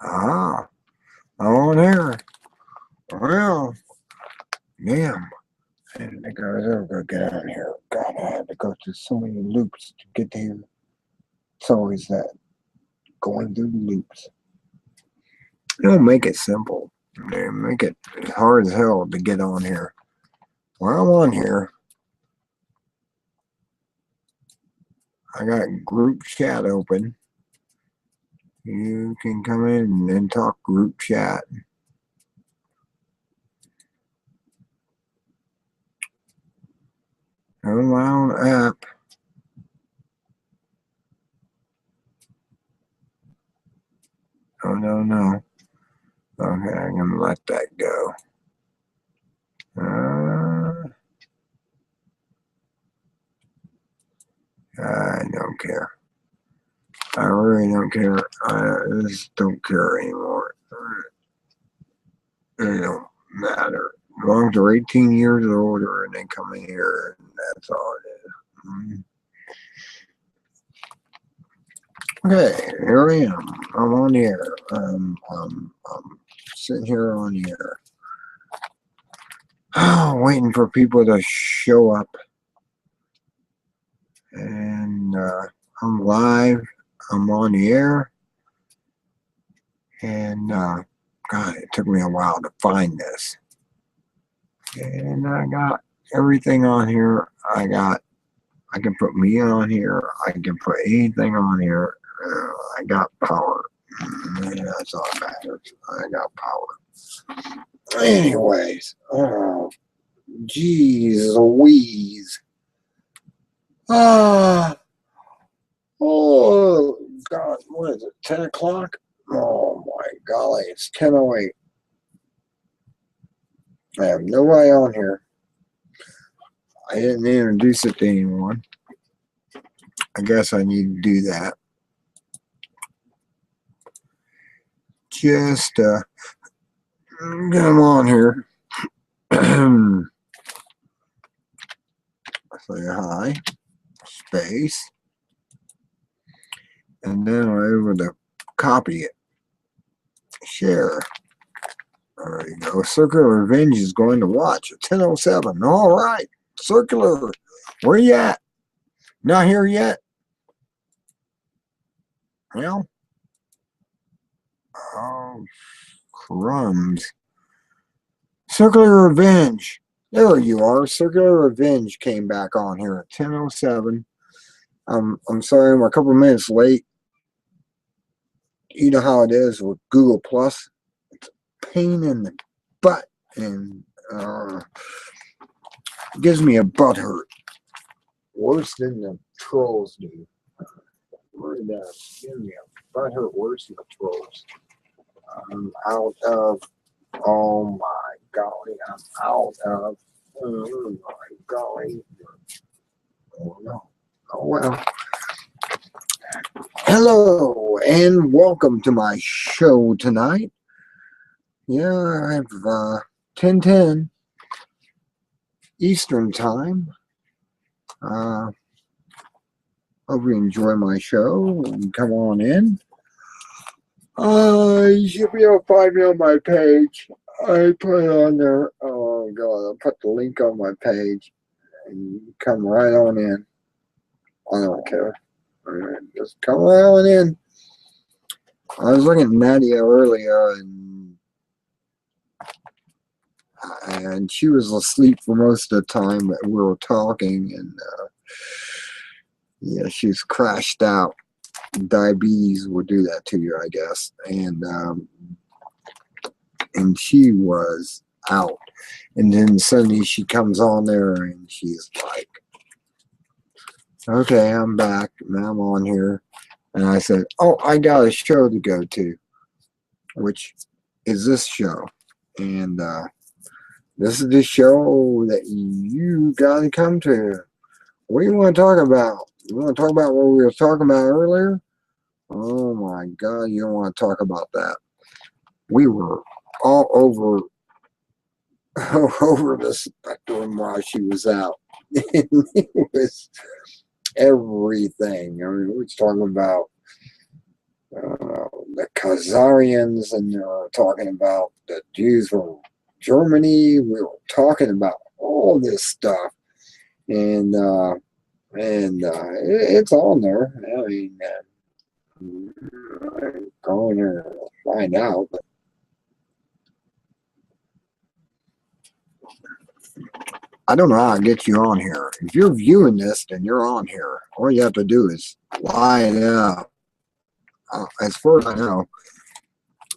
Ah, I'm on here. Well, damn. I didn't think I was ever going to get on here. God, I had to go through so many loops to get here. It's always that, going through the loops. You don't make it simple. They make it hard as hell to get on here. While I'm on here, I got group chat open. You can come in and talk group chat. On my own app. Oh, no. Okay, I'm going to let that go. I don't care. I really don't care. I just don't care anymore. It don't matter. As long as they're 18 years or older and they come in here, and that's all it is. Okay, here I am. I'm on the air. I'm sitting here on the air. Waiting for people to show up. And I'm live. I'm on the air. And God, it took me a while to find this. And I got everything on here. I can put me on here. I can put anything on here. I got power. That's all that matters. I got power. Anyways, oh, geez Louise. Oh, God, what is it, 10 o'clock? Oh, my golly, it's 10:08. I have nobody on here. I didn't introduce it to anyone. I guess I need to do that. Just get them on here. Say hi, space, and then I'm able to copy it. Share. There you go. Circular Revenge is going to watch at 10:07. All right. Circular. Where you at? Not here yet? Well. Oh, crumbs. Circular Revenge. There you are. Circular Revenge came back on here at 10:07. I'm sorry I'm a couple of minutes late. You know how it is with Google Plus. It's a pain in the butt, and it gives me a butt hurt. Worse than the trolls do. Gives me a butt hurt worse than the trolls. I'm out of. Oh my golly! I'm out of. Oh my golly! Oh no! Oh well. Hello and welcome to my show tonight. Yeah, I have 10:10 Eastern time. Hope you enjoy my show and come on in. You should be able to find me on my page. I put it on there. Oh God, I'll put the link on my page and you come right on in. I don't care. Just come right on in. I was looking at Nadia earlier and she was asleep for most of the time that we were talking, and yeah, she's crashed out. Diabetes will do that to you, I guess. And she was out, and then suddenly she comes on there and she's like, okay, I'm back, now I'm on here. And I said, oh, I got a show to go to, which is this show. And this is the show that you got to come to. What do you want to talk about? You want to talk about what we were talking about earlier? Oh my God, you don't want to talk about that. We were all over the spectrum while she was out. It was everything. I mean, we was talking about the Khazarians, and talking about the Jews from Germany. We were talking about all this stuff, and it's on there. I mean, I'm going there to find out. But I don't know how to get you on here. If you're viewing this, then you're on here. All you have to do is line up. As far as I know,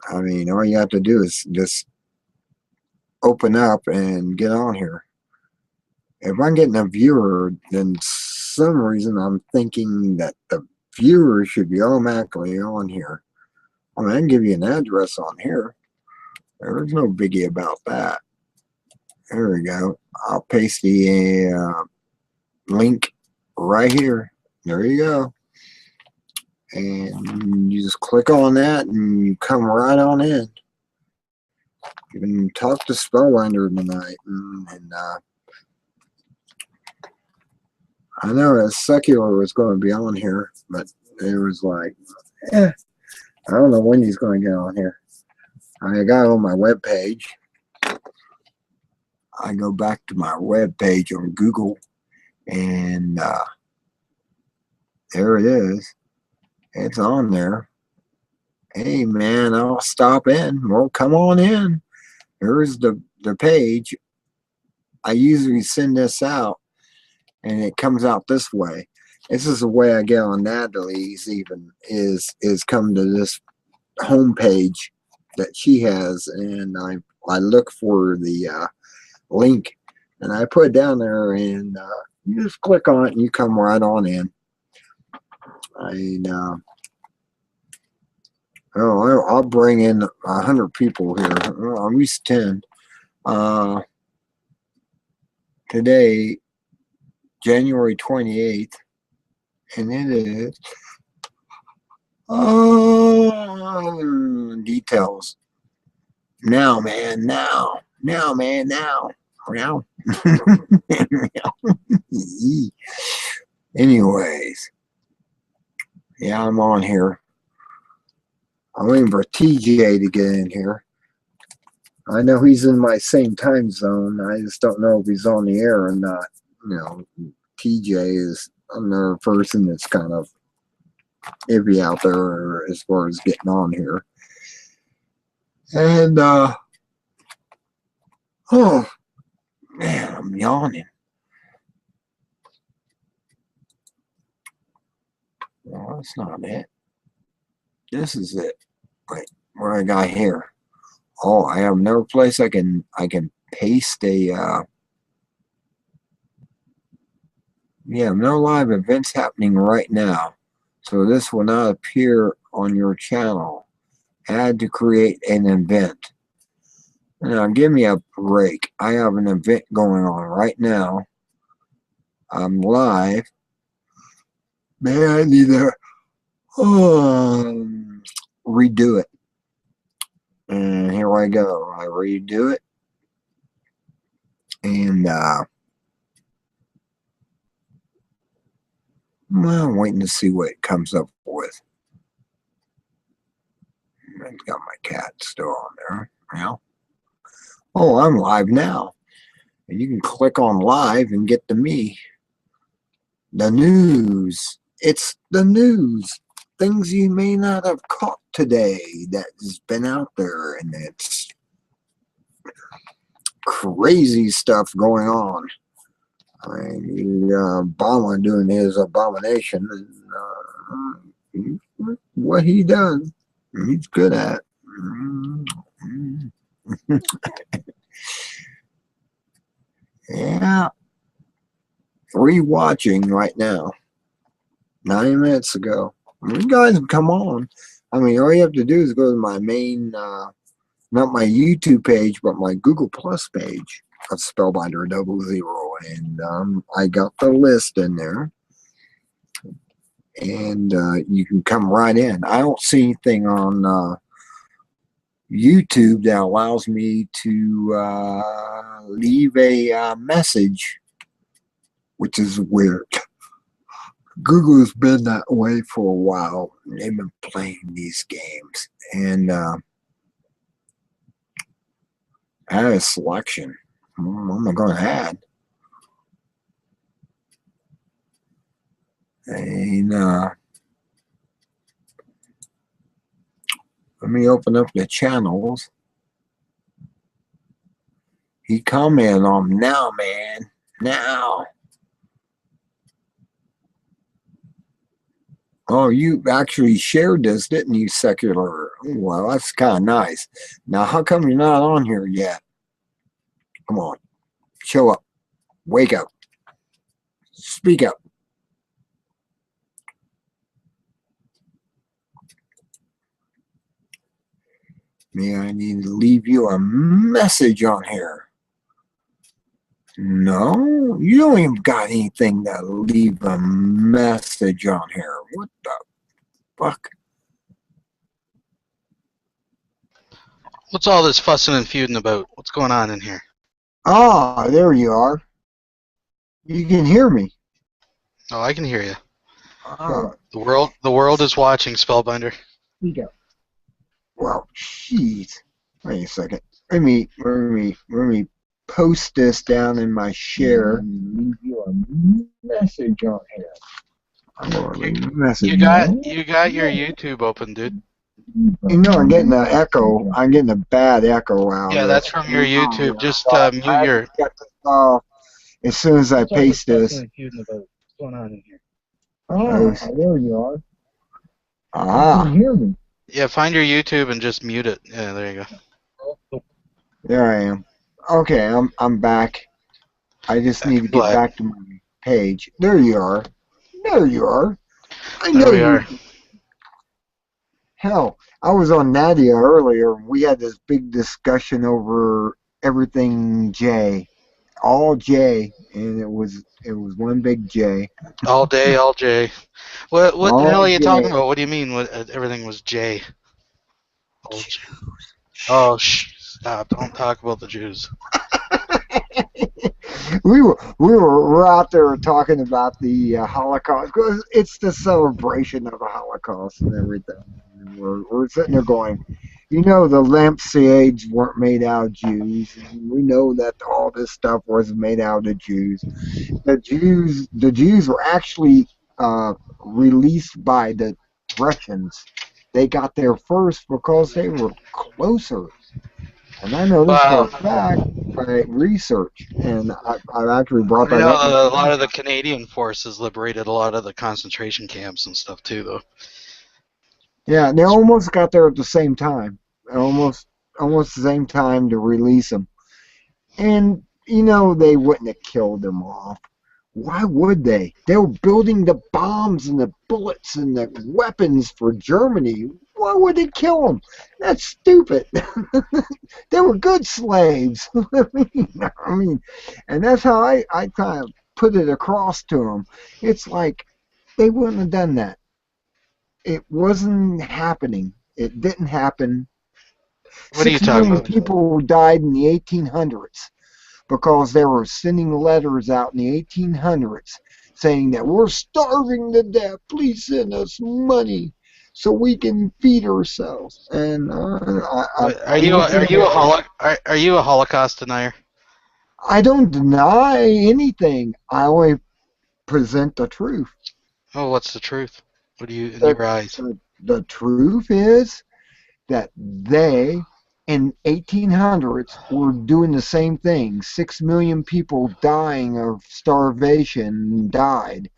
I mean, all you have to do is just open up and get on here. If I'm getting a viewer, then some reason I'm thinking that the viewer should be automatically on here. I mean, I can give you an address on here. There's no biggie about that. There we go. I'll paste the link right here. There you go. And you just click on that and you come right on in. You can talk to Spellbinder tonight. And I know that Secular was going to be on here, but it was like, I don't know when he's going to get on here. I got on my web page. I go back to my web page on Google, and there it is. It's on there. Hey, man, I'll stop in. Well, come on in. Here's the page. I usually send this out, and it comes out this way. This is the way I get on Natalie's even, is come to this home page that she has, and I look for the link, and I put it down there, and you just click on it and you come right on in. I'll bring in 100 people here. At least 10. Today, January 28th, and it is details. Now, man, now, man, now. Anyways, yeah, I'm on here. I'm waiting for TJ to get in here. I know he's in my same time zone. I just don't know if he's on the air or not. You know, TJ is another person that's kind of iffy out there as far as getting on here. And, oh, man, I'm yawning. No, that's not it. This is it. Wait, what I got here? Oh, I have another place I can paste a yeah, no live events happening right now. So this will not appear on your channel. Add to create an event. Now give me a break. I have an event going on right now. I'm live. Man, I need to redo it. And here I go. I redo it. And well, I'm waiting to see what it comes up with. I've got my cat still on there. Well, oh, I'm live now. And you can click on live and get to me. The news. It's the news. Things you may not have caught today that has been out there, and it's crazy stuff going on. I mean, Obama doing his abomination, and what he does, he's good at. Yeah, rewatching right now. 90 minutes ago. You guys come on. I mean, all you have to do is go to my main, not my YouTube page, but my Google Plus page of Spellbinder 00, and I got the list in there, and you can come right in. I don't see anything on YouTube that allows me to leave a message, which is weird. Google's been that way for a while. They've been playing these games, and add a selection. What am I going to add? And let me open up the channels. He commented on them now, man. Now. Oh, you actually shared this, didn't you, Secular? Well, that's kind of nice. Now, how come you're not on here yet? Come on. Show up. Wake up. Speak up. May I need to leave you a message on here? No, you don't even got anything to leave a message on here. What the fuck? What's all this fussing and feuding about? What's going on in here? Ah, there you are. You can hear me. Oh, I can hear you. Ah, The world is watching, Spellbinder. speak up. Well, jeez. Wait a second. Let me post this down in my share and leave you a message on here. I'm gonna leave a message. You got your YouTube open, dude. You know, I'm getting an echo. I'm getting a bad echo out. Yeah, of that's it. from your YouTube. Just mute I your. got this off as soon as I paste this. What's going on in here? Oh, there you are. Ah, you can hear me. Yeah, find your YouTube and just mute it. Yeah, there you go. There I am. Okay, I'm back. I just need to get back to my page. There you are. There you are. I know There we you. are. Hell, I was on Nadia earlier. We had this big discussion over everything J, all J, and it was one big J. All day, all J. What the All hell are you J. talking about? What do you mean? Everything was J? All J. Oh, stop! Don't talk about the Jews. we were out there talking about the Holocaust because it's the celebration of the Holocaust and everything. And we're sitting there going, you know, the lampshades weren't made out of Jews. And we know that all this stuff wasn't made out of Jews. The Jews were actually released by the Russians. They got there first because they were closer. And I know this for a fact by research, and I've actually brought that up. A lot of the Canadian forces liberated a lot of the concentration camps and stuff too, though. Yeah, they almost got there at the same time, almost the same time to release them. And you know they wouldn't have killed them off. Why would they? They were building the bombs and the bullets and the weapons for Germany. Why would they kill them? That's stupid. They were good slaves. I mean, and that's how I kind of put it across to them. It's like they wouldn't have done that. It wasn't happening. It didn't happen. What are you 6 talking million about? people died in the 1800s because they were sending letters out in the 1800s saying that we're starving to death. Please send us money so we can feed ourselves. And Are you a Holocaust denier? I don't deny anything. I only present the truth. Oh, what's the truth? What do you in your eyes? The truth is that they in 1800s were doing the same thing. 6 million people dying of starvation died.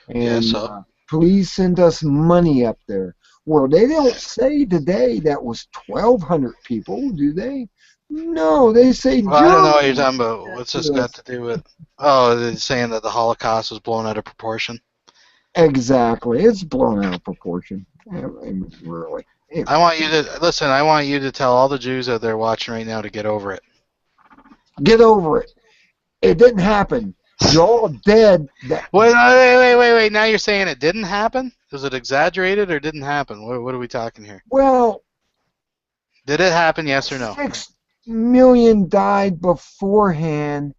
And Yeah, so please send us money up there. Well, they don't say today that was 1,200 people, do they? No, they say well, I don't know what you're Germany. talking about. What's this got to do with? Oh, they're saying that the Holocaust was blown out of proportion. Exactly. It's blown out of proportion. Really. I want you to listen. I want you to tell all the Jews out there watching right now to get over it. Get over it. It didn't happen. You're all dead. Wait. Now you're saying it didn't happen? Was it exaggerated or didn't happen? What are we talking here? Well, did it happen? Yes or no? 6 million died beforehand.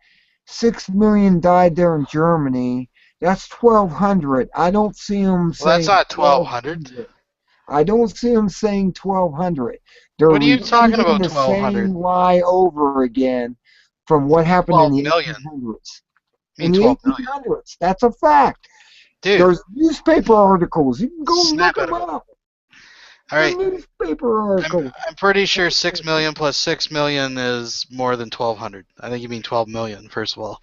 6 million died there in Germany. That's 1,200. I don't see them Well, that's saying not 1,200. 1,200. I don't see them saying 1,200. They're What are you talking repeating about, the 1,200? same lie over again from what happened in 12 the million. 1800s. I In mean the 12 million. 1800s, that's a fact. Dude, There's newspaper articles. You can go look snap out them of it. up. All The right. newspaper articles. I'm pretty sure 6 million plus 6 million is more than 1,200. I think you mean 12 million, first of all.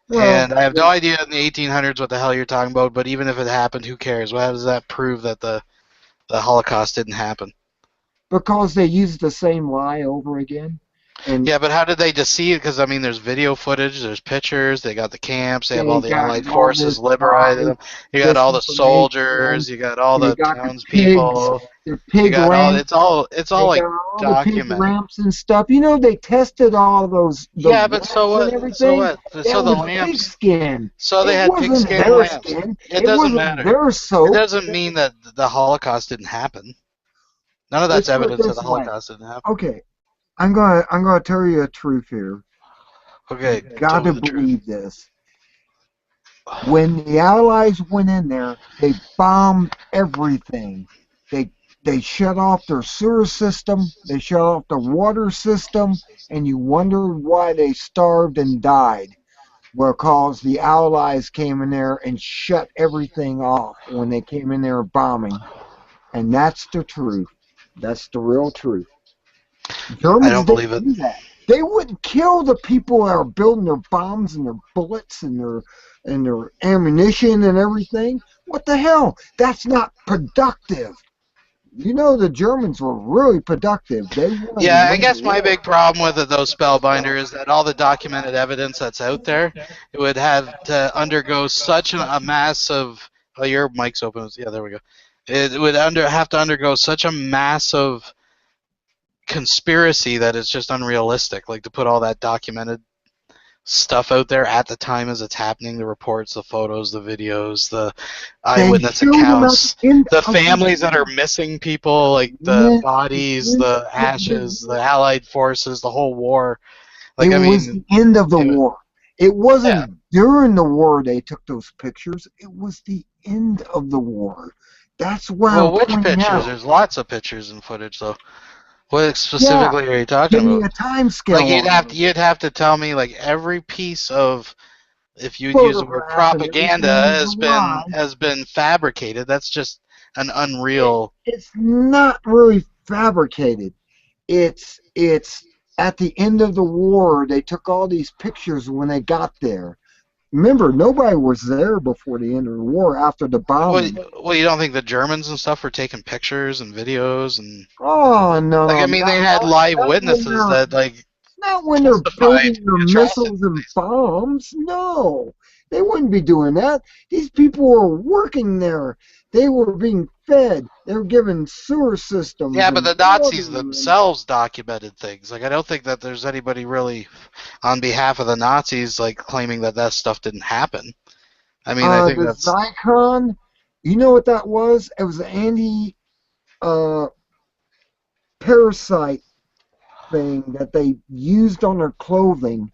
Well, And I have no idea in the 1800s what the hell you're talking about, but even if it happened, who cares? How does that prove that the Holocaust didn't happen? because they use the same lie over again. And Yeah, but how did they deceive? Because, I mean, there's video footage, there's pictures, they got the camps, they have all they the got Allied all forces this liberated lies, them. You got all the disinformation. soldiers, you got all They the got townspeople, the you pig got all, ramp. it's all They like got all the pig documented. ramps and stuff. You know, they tested all those Yeah, but so lamps and what? So everything. what? So That the was pig lamps, skin. so they It had wasn't pigskin their lamps. skin. It It doesn't wasn't matter. their It soap. doesn't mean that the Holocaust didn't happen. None of that's Let's put it evidence that the this way. Holocaust didn't happen. Okay, I'm gonna tell you a truth here. Okay, You tell got me to the truth. believe this. When the Allies went in there, they bombed everything. They they shut off their sewer system, they shut off the water system, and you wondered why they starved and died. Because the Allies came in there and shut everything off when they came in there bombing. And that's the truth. That's the real truth. I Germans don't believe didn't it. do that. They wouldn't kill the people that are building their bombs and their bullets and their ammunition and everything. What the hell? That's not productive. You know the Germans were really productive. They wanted to Yeah, I win the guess my war. big problem with it, though, Spellbinder, is that all the documented evidence that's out there, it would have to undergo such a massive. Oh, your mic's open. Yeah, there we go. It would have to undergo such a massive conspiracy that it's just unrealistic. Like to put all that documented stuff out there at the time as it's happening, the reports, the photos, the videos, the They eyewitness showed them at accounts, the end the of the families that are war. missing people, like the Yeah, the bodies, end the of the ashes, the war. Allied forces, the whole war. It Like, I was the mean, end of the war. It yeah. wasn't during the war they took those pictures. It was the end of the war. That's what I'm Well, which pointing pictures? out. There's lots of pictures and footage, though. What Yeah, specifically are you talking give me about? a time Like, scale on those. you'd have to tell me like every piece of, if you'd use the word Photograph and propaganda, everything is a lie. has been fabricated. That's just an It, unreal. it's not really fabricated. It's at the end of the war they took all these pictures when they got there. Remember, nobody was there before the end of the war after the Well, bombing. you don't think the Germans and stuff were taking pictures and videos and Oh no, like, no, I mean, they had live not when witnesses they're that like not when they're testified building to their the atrocities. missiles and bombs. No, they wouldn't be doing that. These people were working there. They were being fed. They were given sewer systems Yeah, but and the water. Nazis themselves documented things. Like, I don't think that there's anybody really on behalf of the Nazis like claiming that that stuff didn't happen. I mean, I think The that's Zyklon, you know what that was? It was an anti uh, parasite thing that they used on their clothing.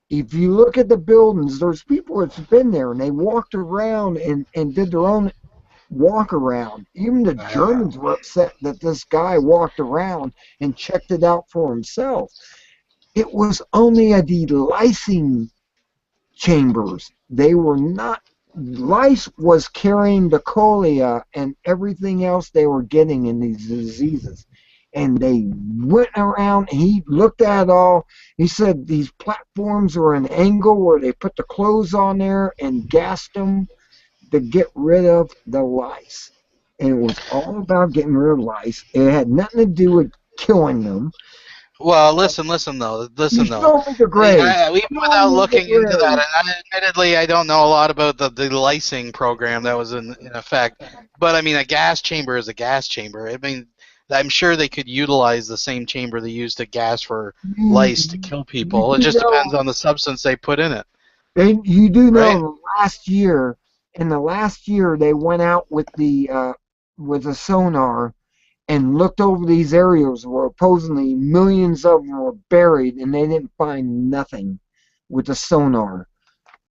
If you look at the buildings, there's people that's been there and they walked around and did their own walk around. Even the Germans were upset that this guy walked around and checked it out for himself. It was only a delicing chambers. They were not. Lice was carrying the chorea and everything else they were getting in these diseases. And they went around, and he looked at it all. He said these platforms were an angle where they put the clothes on there and gassed them to get rid of the lice. And it was all about getting rid of lice. It had nothing to do with killing them. well. Listen You though. show me the grave. Even Show without me the looking into that, grave. and admittedly, I don't know a lot about the delicing program that was in effect. But I mean, a gas chamber is a gas chamber. I mean, I'm sure they could utilize the same chamber they use to gas for You, lice to kill you people. It do just depends know on the substance they put in it, And you do right? know in the last year, they went out with the sonar and looked over these areas where supposedly millions of them were buried, and they didn't find nothing with the sonar.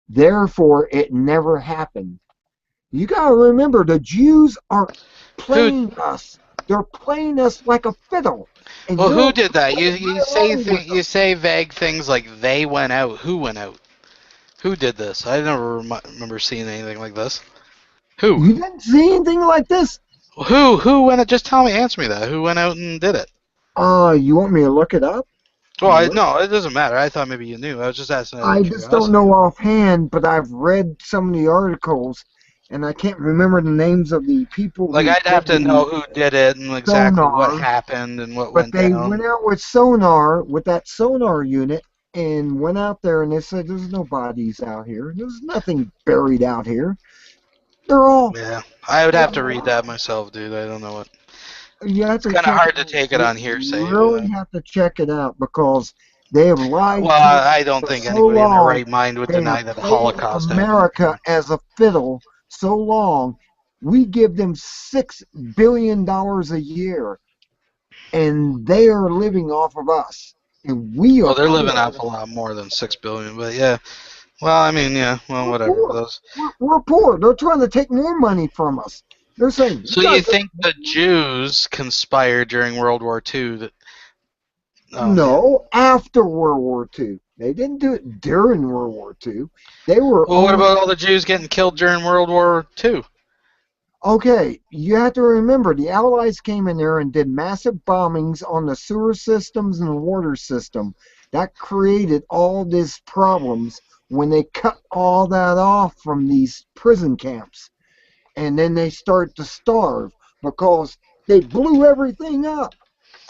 Therefore, it never happened. You got to remember, the Jews are Who? playing us. They're playing us like a fiddle, and Well, you're who did that? You right say along with them. you say vague things like they went out. Who went out? Who did this? I never remember seeing anything like this. Who? You didn't see anything like this? Who? Who went out? Just tell me, answer me that. Who went out and did it? You want me to look it up? Well, no, it doesn't matter. I thought maybe you knew. I was just asking out of I just don't curiosity. know offhand, but I've read some of the articles, and I can't remember the names of the people Like, who I'd have did to the know who did it and exactly what sonar. happened and what But went they down. went out with sonar, with that sonar unit, and went out there and they said, "There's no bodies out here. There's nothing buried out here. They're all." Yeah, I would have to read that myself, dude. I don't know what. You have It's to kind of check it hard to out. take it You on hearsay. really have to check it out because they have lied to Well, us I don't for think so anybody in their long. right mind would They deny have that the played Holocaust happened. America as a fiddle so long. We give them $6 billion a year, and they are living off of us, and we Well, are they're living poor. off a lot more than 6 billion, but yeah. Well, I mean, yeah. Well, We're whatever. poor. Those. We're poor. They're trying to take more money from us. They're saying, "You So you guys think the Jews conspired during World War II? That? Oh man. No, after World War II. They didn't do it during World War II. They were Well, what only about all the Jews getting killed during World War II? okay. You have to remember the Allies came in there and did massive bombings on the sewer systems and the water system. That created all these problems when they cut all that off from these prison camps. And then they start to starve because they blew everything up.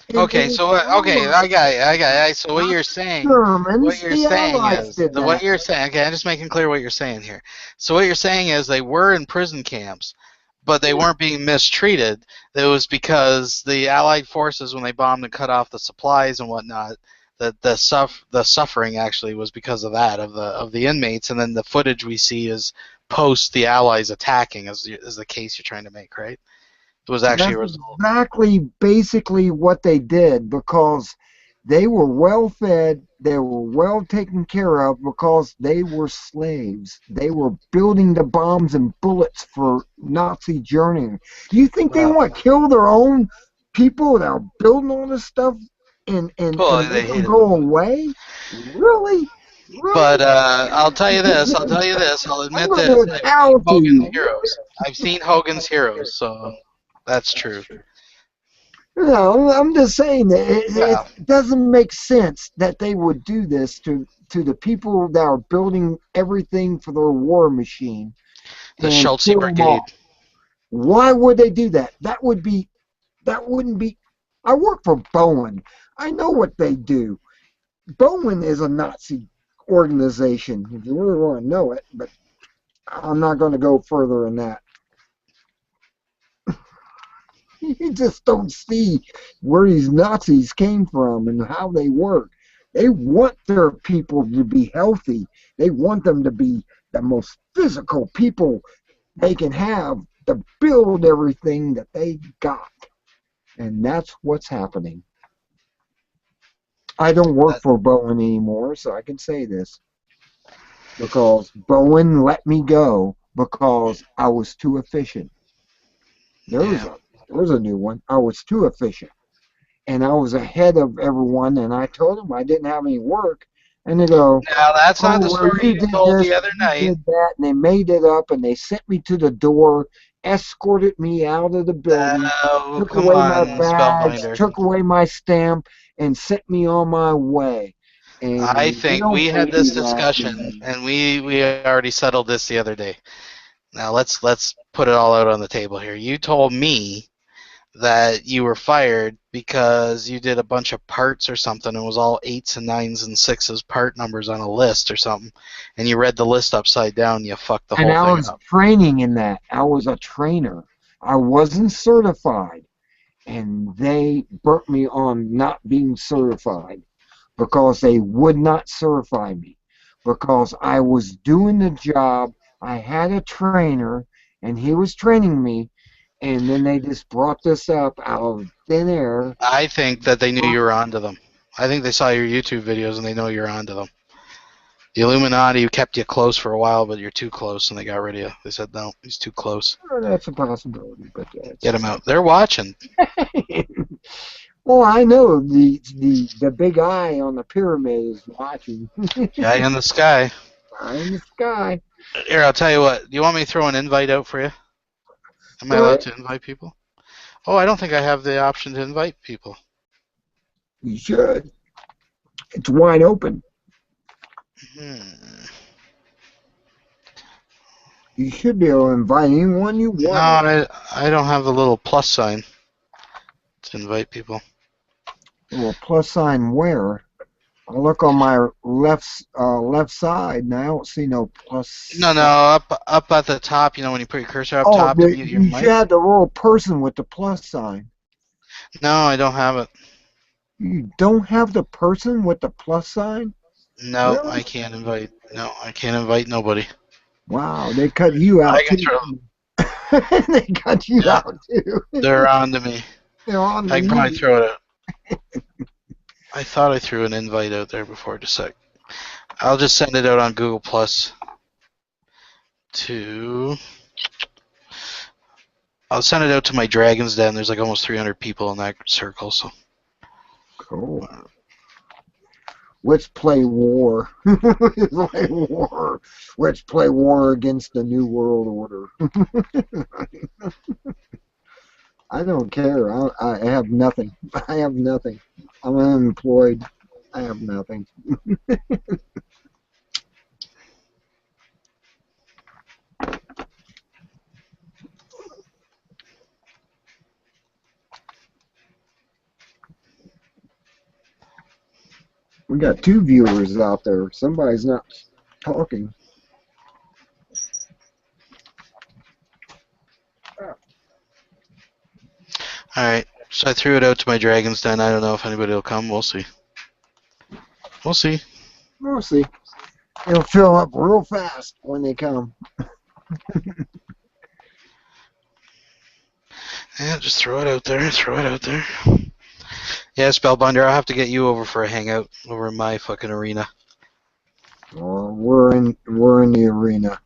And it Okay, was so okay, our, I got it. So not Germans, what you're the saying Allies is, did what that. you're saying. Okay, I'm just making clear what you're saying here. So what you're saying is they were in prison camps, but they weren't being mistreated. It was because the Allied forces, when they bombed and cut off the supplies and whatnot, the suffering actually was because of that of the inmates, and then the footage we see is post the Allies attacking, is the case you're trying to make, right? It was actually a That's result. exactly basically what they did because they were well fed, they were well taken care of because they were slaves. They were building the bombs and bullets for Nazi Germany. You think they Well, want to kill their own people that are building all this stuff and they make them hated them. go away? Really? But Really? I'll tell you this. I'll tell you this. I'll I'm admit going this. to I've seen tell to Hogan's you. Heroes. I've seen Hogan's Heroes, so that's true. No, I'm just saying that Well, it doesn't make sense that they would do this to the people that are building everything for their war machine the and Schultz kill them Brigade. all. Why would they do that? That wouldn't be. I work for Bowen. I know what they do. Bowen is a Nazi organization. If you really want to know it, but I'm not going to go further than that. You just don't see where these Nazis came from and how they work. They want their people to be healthy. They want them to be the most physical people they can have to build everything that they got. And that's what's happening. I don't work That, for Bowen anymore, so I can say this because Bowen let me go because I was too efficient. There's yeah. a there's a new one. I was too efficient. And I was ahead of everyone, and I told them I didn't have any work, and they go, Now that's not "Oh, the well, story you you did told this, the other you night. did that," and they made it up, and they sent me to the door, escorted me out of the building, took Come away my on, badge, Spellbinder. took away my stamp, and sent me on my way. I And you think we don't had do this that to discussion, me. and we already settled this the other day. Now let's put it all out on the table here. You told me that you were fired because you did a bunch of parts or something. It was all eights and nines and sixes part numbers on a list or something, and you read the list upside down. And you fucked the And whole I thing was up. training in that. I was a trainer. I wasn't certified. And they burnt me on not being certified because they would not certify me because I was doing the job. I had a trainer and he was training me, and then they just brought this up out of thin air. I think that they knew you were onto them. I think they saw your YouTube videos and they know you're onto them. The Illuminati who kept you close for a while, but you're too close, and they got rid of you. They said, no, he's too close. Oh, that's a possibility, but Get him out. They're watching. Well, I know the big eye on the pyramid is watching. Guy in the sky. Eye in the sky. Here, I'll tell you what. Do you want me to throw an invite out for you? Am I Go allowed ahead. to invite people? Oh, I don't think I have the option to invite people. You should. It's wide open. You should be able to invite anyone you No, want. I don't have the little plus sign to invite people. Well, plus sign where? I look on my left side, and I don't see no plus. No, up at the top. You know when you put your cursor up top to mute your you mic. should have the little person with the plus sign. No, I don't have it. You don't have the person with the plus sign? No, Really? I can't invite. No, I can't invite nobody. Wow, they cut you out I can too. They cut you Yeah. out too. They're on to me. They're on I the can probably you. throw it out. I thought I threw an invite out there before. Just a sec. I'll just send it out on Google Plus. I'll send it out to my Dragon's Den. There's like almost 300 people in that circle. So. Cool. Let's play war. Let's play war. Let's play war against the New World Order. I don't care. I have nothing. I have nothing. I'm unemployed. I have nothing. We got 2 viewers out there. Somebody's not talking. Alright, so I threw it out to my Dragon's Den. I don't know if anybody will come. We'll see. We'll see. We'll see. It'll fill up real fast when they come. Yeah, just throw it out there. Throw it out there. Yeah, Spellbinder, I'll have to get you over for a hangout over in my fucking arena. Well, we're in the arena.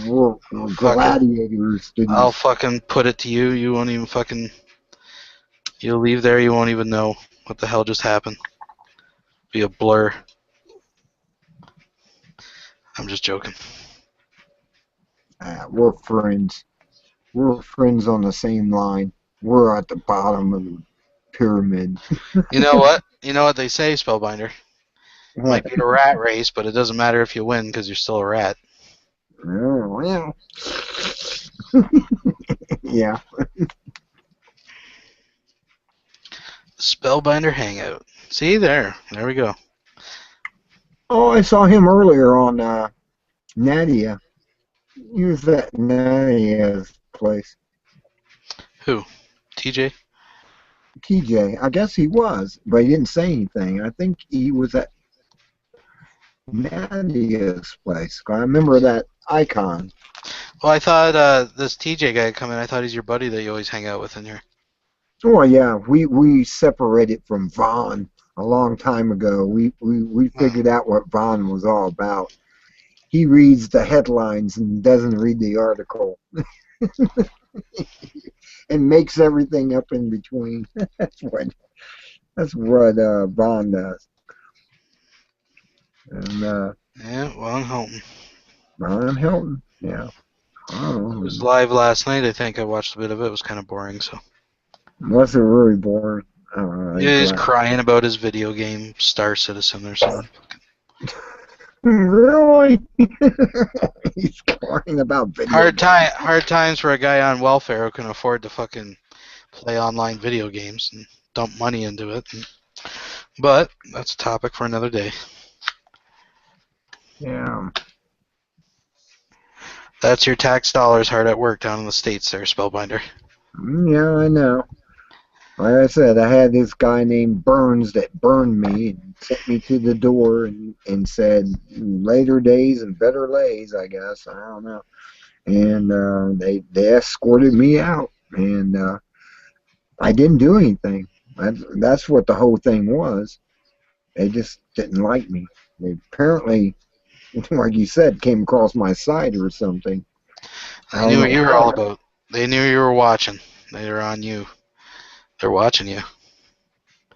We're gladiators. I'll fucking put it to you. You won't even fucking... You'll leave there, you won't even know what the hell just happened. Be a blur. I'm just joking. We're friends. We're friends on the same line. We're at the bottom of the pyramid. You know what? You know what they say, Spellbinder? It might be a rat race, but it doesn't matter if you win because you're still a rat. Oh, well. Yeah. Spellbinder hangout. See there. There we go. Oh, I saw him earlier on Nadia. He was at Nadia's place. Who? TJ? TJ. I guess he was, but he didn't say anything. I think he was at Nadia's place. I remember that icon. Well, I thought this TJ guy coming. I thought he's your buddy that you always hang out with in here. Oh yeah, we separated from Vaughn a long time ago. We figured out what Vaughn was all about. He reads the headlines and doesn't read the article, and makes everything up in between. That's what Vaughn does. And Yeah, Von Helton. Ron Hilton, yeah. It was live last night, I think. I watched a bit of it. It was kind of boring, so. Was it really boring? Yeah, he's crying about his video game, Star Citizen or something. Really? He's crying about video Hard times for a guy on welfare who can afford to fucking play online video games and dump money into it. But that's a topic for another day. Yeah. That's your tax dollars hard at work down in the States there, Spellbinder. Yeah, I know. Like I said, I had this guy named Burns that burned me and sent me to the door and said, later days and better lays, I guess. I don't know. And they escorted me out. And I didn't do anything. That's what the whole thing was. They just didn't like me. They apparently like you said, came across my site or something. They knew what you were all about. They knew you were watching. They were on you. They're watching you.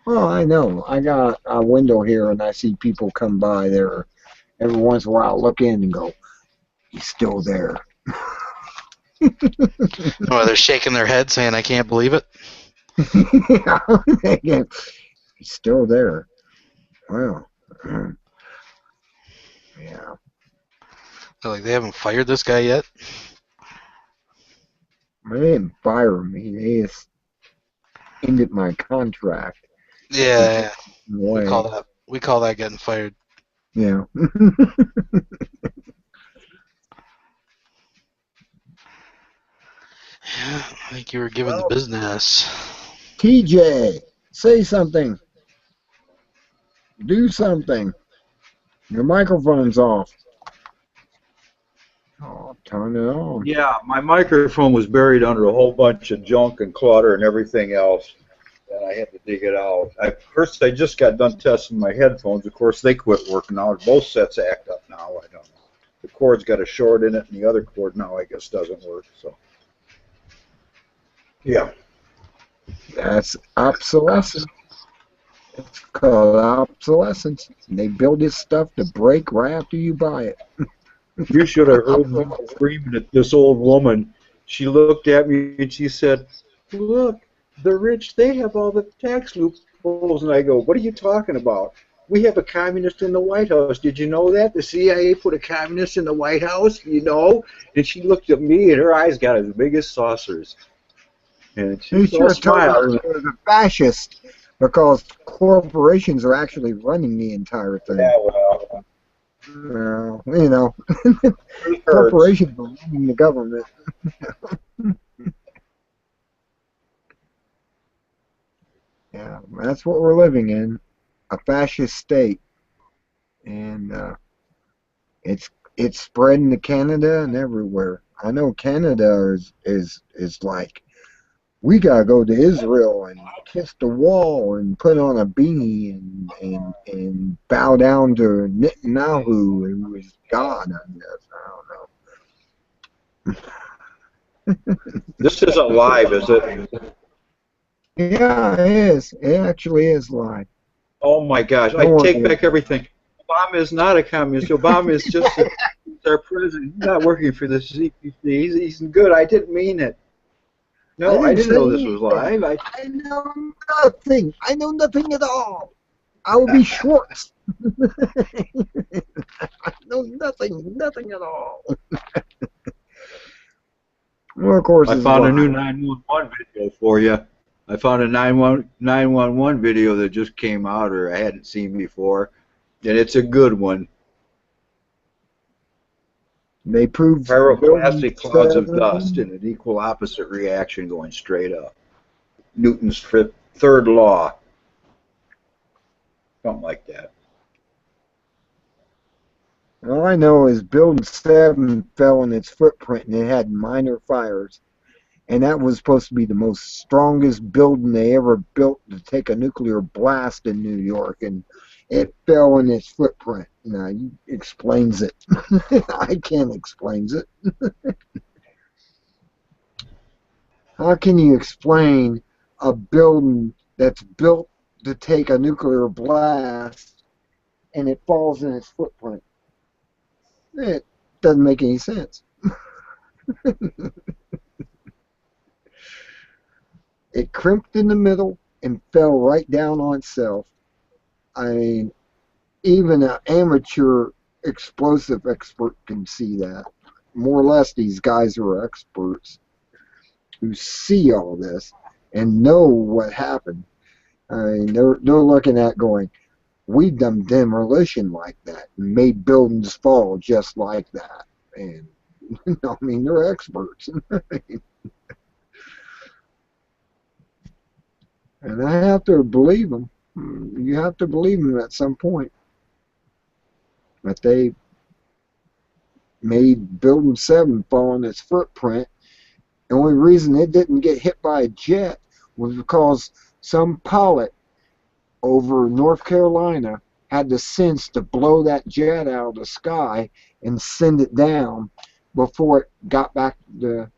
Well, I know. I got a window here, and I see people come by there. Every once in a while, I look in and go, "He's still there." Oh, they're shaking their head, saying, "I can't believe it." He's still there. Well, yeah. They're like, they haven't fired this guy yet. They didn't fire me. They just ended my contract. Yeah, Way. we call that getting fired. Yeah. Yeah, I think you were given the business. TJ, say something. Do something. Your microphone's off. Oh, turn it on. Yeah, my microphone was buried under a whole bunch of junk and clutter and everything else, and I had to dig it out. First, I just got done testing my headphones. Of course, they quit working now. Both sets act up now. I don't know. The cord's got a short in it, and the other cord now, I guess, doesn't work. So, yeah. That's obsolescence. It's called obsolescence. They build this stuff to break right after you buy it. You should have heard me screaming at this old woman. She looked at me and she said, "Look, the rich, they have all the tax loopholes." And I go, "What are you talking about? We have a communist in the White House. Did you know that? The CIA put a communist in the White House, you know?" And she looked at me and her eyes got as big as saucers. And You she should have told smiled. her it was a fascist because corporations are actually running the entire thing. Yeah, well, Well, you know, it hurts. corporations are running the government. Yeah, that's what we're living in, a fascist state, and it's spreading to Canada and everywhere. I know Canada is like, we gotta go to Israel and kiss the wall and put on a beanie and bow down to Netanyahu, who is God, I guess. I don't know. This isn't live, is it? Yeah, it is. It actually is live. Oh my gosh! I take back everything. Obama is not a communist. Obama is just our president. He's not working for the CPC. He's good. I didn't mean it. No, I didn't know this was live. I know nothing. I know nothing at all. I will be Schwartz. I know nothing at all. Well, of course, I found a new 911 video for you. I found a 911 video that just came out, or I hadn't seen before, and it's a good one. They proved Pyroclastic clouds of dust and an equal opposite reaction going straight up. Newton's third law. Something like that. All I know is Building 7 fell in its footprint and it had minor fires. And that was supposed to be the most strongest building they ever built to take a nuclear blast in New York. And it fell in its footprint. Now, he explains it. I can't explain it. How can you explain a building that's built to take a nuclear blast and it falls in its footprint? It doesn't make any sense. It crimped in the middle and fell right down on itself. I mean, even an amateur explosive expert can see that. More or less, these guys are experts who see all this and know what happened. I mean, they're looking at going, we've done demolition like that and made buildings fall just like that. And I mean, they're experts. And I have to believe them. You have to believe them at some point. But they made Building 7 fall on its footprint. The only reason it didn't get hit by a jet was because some pilot over North Carolina had the sense to blow that jet out of the sky and send it down before it got back to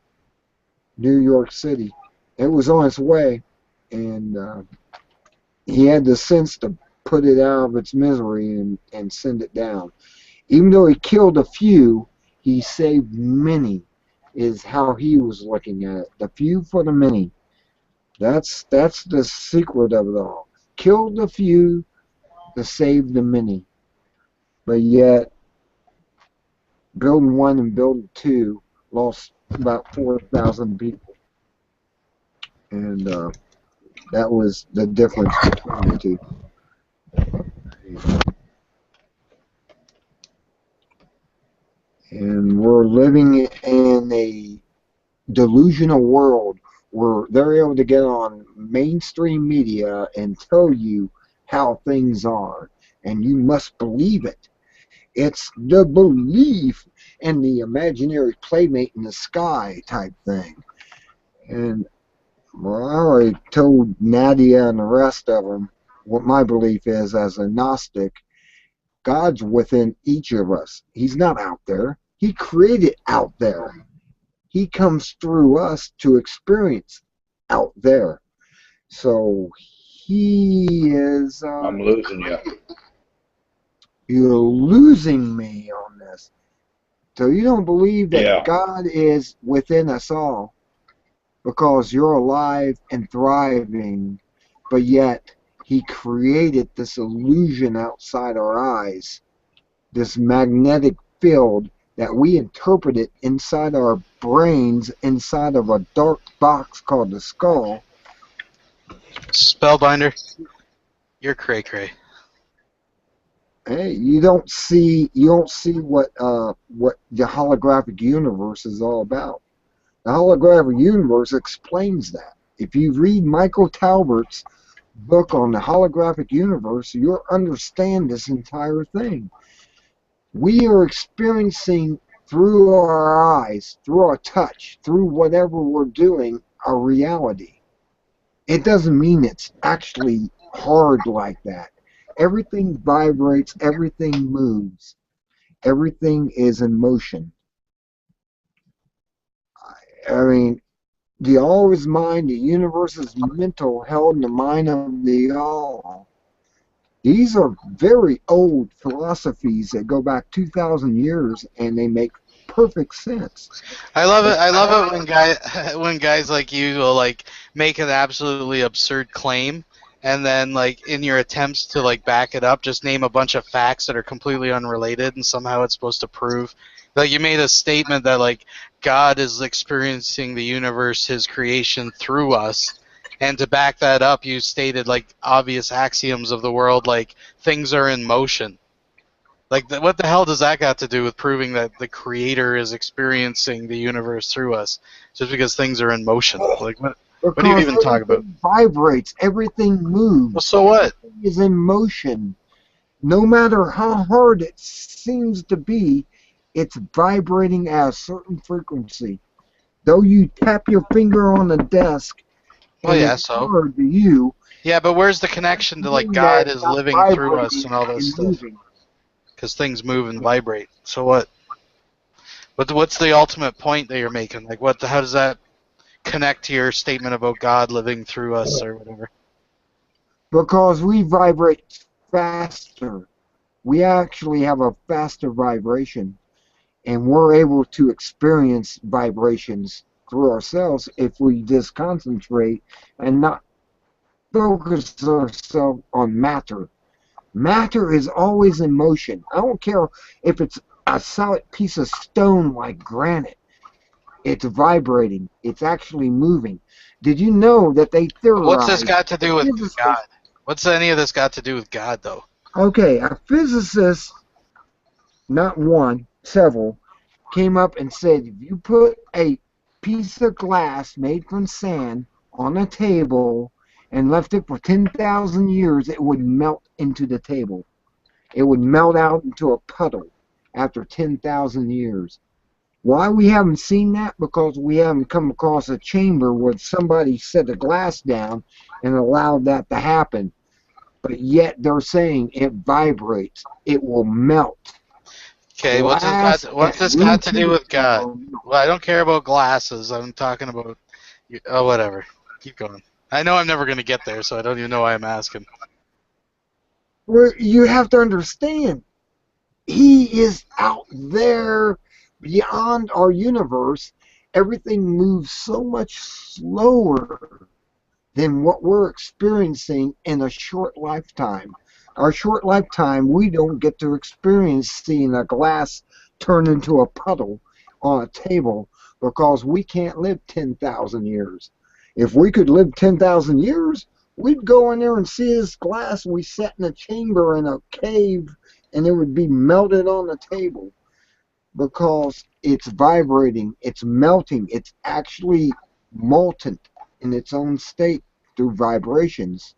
New York City. It was on its way, and he had the sense to put it out of its misery and send it down. Even though he killed a few, he saved many, is how he was looking at it. The few for the many. That's the secret of it all. Killed the few to save the many. But yet, building 1 and building 2 lost about 4,000 people. And that was the difference between the two. And we're living in a delusional world where they're able to get on mainstream media and tell you how things are, and you must believe it. It's the belief and the imaginary playmate in the sky type thing. And well, I already told Nadia and the rest of them what my belief is as a Gnostic. God's within each of us. He's not out there. He created out there. He comes through us to experience out there. So he is... I'm losing you. You're losing me on this. So you don't believe that Yeah. God is within us all because you're alive and thriving, but yet he created this illusion outside our eyes, this magnetic field that we interpreted inside our brains, inside of a dark box called the skull. Spellbinder, you're cray cray. Hey, you don't see what the holographic universe is all about. The holographic universe explains that. If you read Michael Talbert's book on the holographic universe, you'll understand this entire thing. We are experiencing through our eyes, through our touch, through whatever we're doing, a reality. It doesn't mean it's actually hard like that. Everything vibrates, everything moves, everything is in motion. I mean, the all is mind, the universe is mental, held in the mind of the all. These are very old philosophies that go back 2,000 years, and they make perfect sense. I love it. I love it when guys like you will like make an absolutely absurd claim, and then like in your attempts to like back it up, just name a bunch of facts that are completely unrelated, and somehow it's supposed to prove. Like you made a statement that like God is experiencing the universe, His creation through us. And to back that up, you stated like obvious axioms of the world, like things are in motion. Like, what the hell does that got to do with proving that the Creator is experiencing the universe through us? Just because things are in motion. Like, what do you even talk about? Everything vibrates, everything moves. Well, so what? Everything is in motion. No matter how hard it seems to be, it's vibrating at a certain frequency. Though you tap your finger on the desk, Well, and yeah, it's so. hard to you. Yeah, but where's the connection to, like, Meaning God that is it's not living through us vibrating and all this and stuff? moving. Because things move and vibrate. So what? What's the ultimate point that you're making? Like, how does that connect to your statement about God living through us or whatever? Because we vibrate faster. We actually have a faster vibration, and we're able to experience vibrations through ourselves if we just concentrate and not focus ourselves on matter. Matter is always in motion. I don't care if it's a solid piece of stone like granite. It's vibrating. It's actually moving. Did you know that they theorize? What's this got to do with physicists- God? What's any of this got to do with God, though? Okay, a physicist, not one, several, came up and said if you put a piece of glass made from sand on a table and left it for 10,000 years, it would melt into the table. It would melt out into a puddle after 10,000 years. Why we haven't seen that? Because we haven't come across a chamber where somebody set a glass down and allowed that to happen. but yet they're saying it vibrates. It will melt. Okay, Glass what's this and got to do with routine God? will melt. Well, I don't care about glasses. I'm talking about. Oh, whatever. Keep going. I know I'm never going to get there, so I don't even know why I'm asking. Where you have to understand, he is out there beyond our universe. Everything moves so much slower than what we're experiencing in a short lifetime. Our short lifetime, we don't get to experience seeing a glass turn into a puddle on a table because we can't live 10,000 years. If we could live 10,000 years, we'd go in there and see this glass we set in a chamber in a cave and it would be melted on the table because it's vibrating, it's melting, it's actually molten in its own state through vibrations,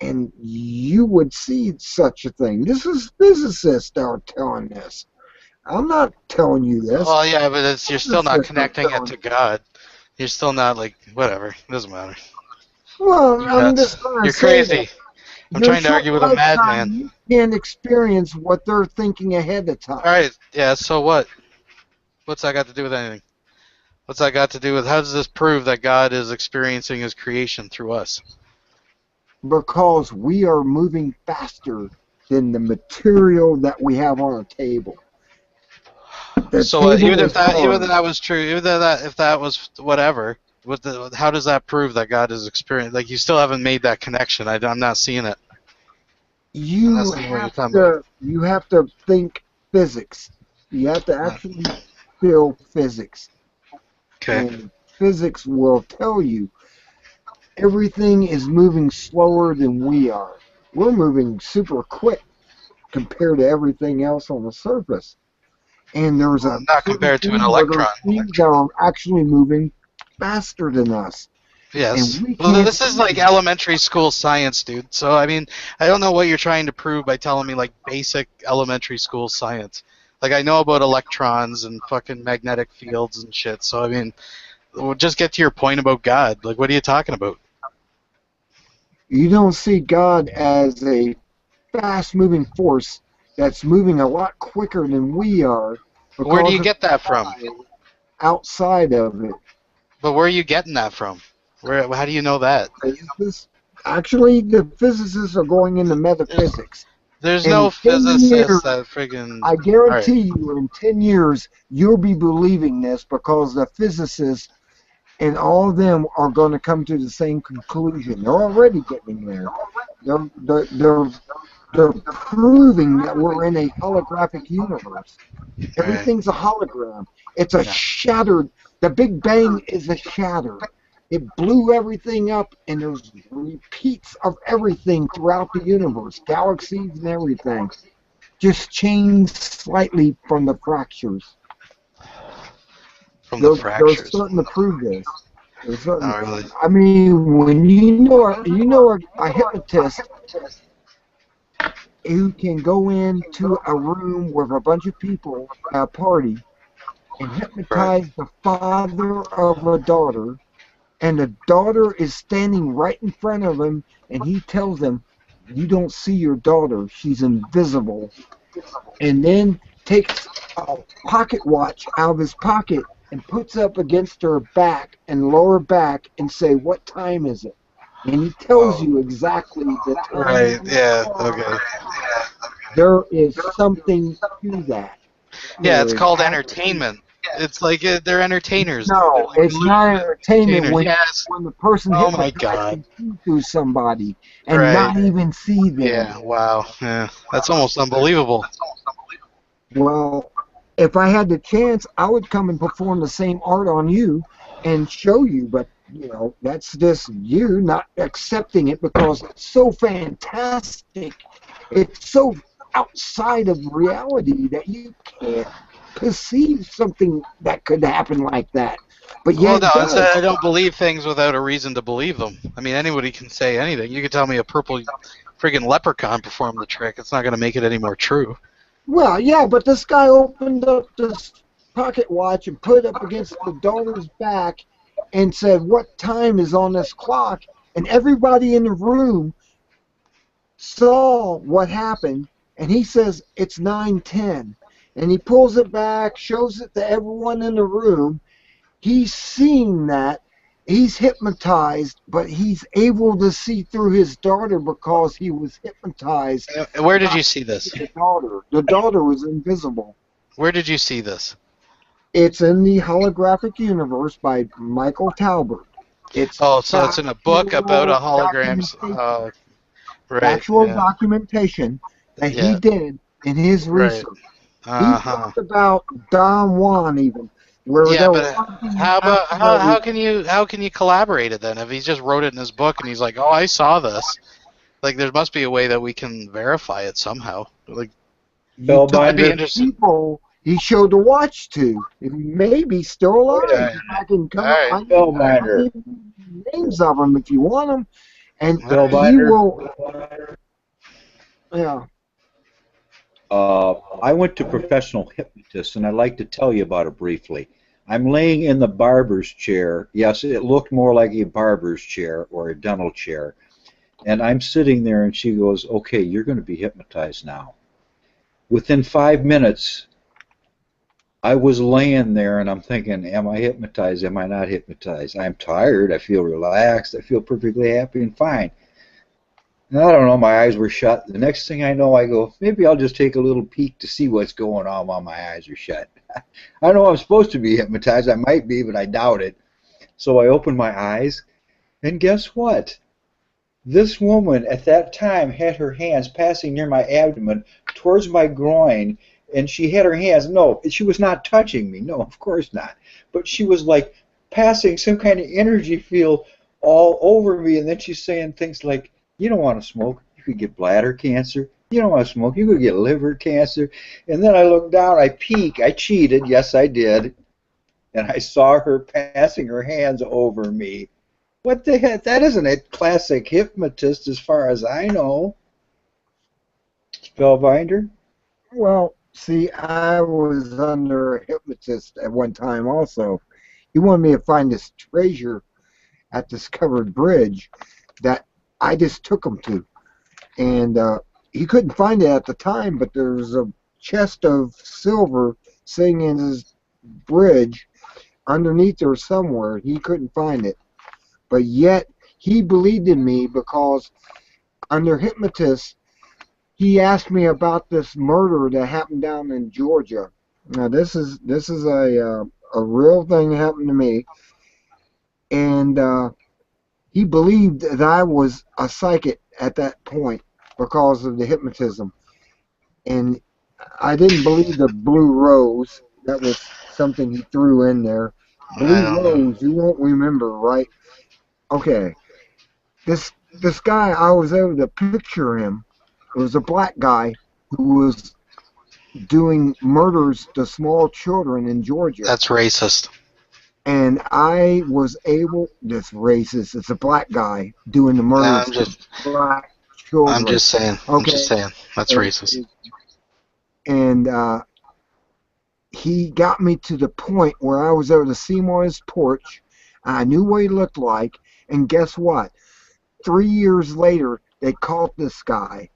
and you would see such a thing. This is physicists that are telling this. I'm not telling you this. Well, yeah, but you're still not Physicists are connecting it telling to you. God. You're still not like whatever. It doesn't matter. Well, You're I'm nuts. just trying to You're say that crazy. I'm your trying to short argue with a madman. lifetime, you can't experience what they're thinking ahead of time. All right. Yeah. So what? What's that got to do with anything? What's that got to do with? How does this prove that God is experiencing His creation through us? Because we are moving faster than the material that we have on a table. The So table even if is hard. that was true, even if that was whatever, how does that prove that God is experiencing? Like you still haven't made that connection. I'm not seeing it. I'm not seeing what you're talking about. You have to think physics. You have to actually feel physics. Okay. And physics will tell you everything is moving slower than we are. We're moving super quick compared to everything else on the surface. And there's Well, a not certain compared to an thing where there's electron. things that are actually moving faster than us. Yes. And we Well, can't this is like see. elementary school science, dude. So I mean, I don't know what you're trying to prove by telling me like basic elementary school science. Like I know about electrons and fucking magnetic fields and shit. So I mean, just get to your point about God. Like, what are you talking about? You don't see God as a fast moving force that's moving a lot quicker than we are Where do because you of get that from? outside of it. But where are you getting that from? Where? How do you know that? Actually, the physicists are going into metaphysics. There's no In 10 physicist years, that friggin' I all right. guarantee you, in 10 years, you'll be believing this because the physicists and all of them are going to come to the same conclusion. They're already getting there. They're proving that we're in a holographic universe. All right. Everything's a hologram. It's a Yeah. shattered. The Big Bang is a shatter. It blew everything up, and there's repeats of everything throughout the universe, galaxies and everything, just changed slightly from the fractures. From the They're fractures. starting to prove this. They're starting. Not really. I mean, when you know a hypnotist who can go into a room with a bunch of people at a party and Right. hypnotize the father of a daughter, and the daughter is standing right in front of him, and he tells them, "You don't see your daughter; she's invisible." And then takes a pocket watch out of his pocket and puts up against her back and lower back and say, "What time is it?" And he tells Oh. you exactly the time. Right. Yeah. Okay. There is something to that. Yeah. There It's is called actually. entertainment. It's like they're entertainers, dude. They're No, like it's not entertainment entertainers. Yes. when the person Oh my hypnotized God. can see through somebody and Right. not even see them. Yeah. Wow. Yeah. That's almost unbelievable. Well, if I had the chance, I would come and perform the same art on you and show you, but that's just you not accepting it because it's so fantastic. It's so outside of reality that you can't perceive something that could happen like that. But Well, yet no, it it's that does. I don't believe things without a reason to believe them. I mean, anybody can say anything. You could tell me a purple friggin' leprechaun performed the trick. It's not going to make it any more true. Well, yeah, but this guy opened up this pocket watch and put it up against the daughter's back and said, "What time is on this clock?" And everybody in the room saw what happened, and he says it's 9:10, and he pulls it back, shows it to everyone in the room. He's seeing that. He's hypnotized, but he's able to see through his daughter because he was hypnotized. Where did you see this? The daughter was invisible. Where did you see this? It's in the Holographic Universe by Michael Talbert. It's Oh, so it's in a book about a holograms. Right. actual Yeah. documentation that Yeah. he did in his Right. research. He Uh-huh. talked about Don Juan even, where Yeah, there but was how about how can you collaborate it then if he just wrote it in his book and he's like, oh, I saw this. Like there must be a way that we can verify it somehow. Like I'd be Spellbinder. interested. people he showed the watch to. It may be still alive. Yeah. I can come All right. I can Spellbinder. give you names of them if you want them, and he Spellbinder. will. Yeah. I went to professional hypnotist, and I'd like to tell you about it briefly. I'm laying in the barber's chair. Yes, it looked more like a barber's chair or a dental chair. And I'm sitting there, and she goes, okay, you're going to be hypnotized now. Within 5 minutes, I was laying there, and I'm thinking, am I hypnotized? Am I not hypnotized? I'm tired. I feel relaxed. I feel perfectly happy and fine. And I don't know, my eyes were shut. The next thing I know, I go, maybe I'll just take a little peek to see what's going on while my eyes are shut. I know I'm supposed to be hypnotized. I might be, but I doubt it. So I opened my eyes, and guess what? This woman at that time had her hands passing near my abdomen towards my groin, and she had her hands, no, she was not touching me. No, of course not. But she was like passing some kind of energy field all over me, and then she's saying things like, you don't want to smoke, you could get bladder cancer. You don't want to smoke, you could get liver cancer. And then I looked down, I peeked, I cheated, yes I did, and I saw her passing her hands over me. What the heck? That isn't a classic hypnotist as far as I know. Spellbinder? Well, see, I was under a hypnotist at one time also. He wanted me to find this treasure at Discovered Bridge that I just took him to. And he couldn't find it at the time, but there was a chest of silver sitting in his bridge underneath there somewhere. He couldn't find it. But yet, he believed in me because under hypnotist, he asked me about this murder that happened down in Georgia. Now, this is a real thing that happened to me. And he believed that I was a psychic at that point because of the hypnotism. And I didn't believe the blue rose. That was something he threw in there. I don't Blue know. rose, you won't remember, right? Okay. This guy, I was able to picture him. It was a black guy who was doing murders to small children in Georgia. That's racist. And I was able, this racist, it's a black guy doing the murders I'm just to black children. I'm just saying. I'm just saying. That's racist. And he got me to the point where I was able to see him on his porch. I knew what he looked like. And guess what? 3 years later, they caught this guy.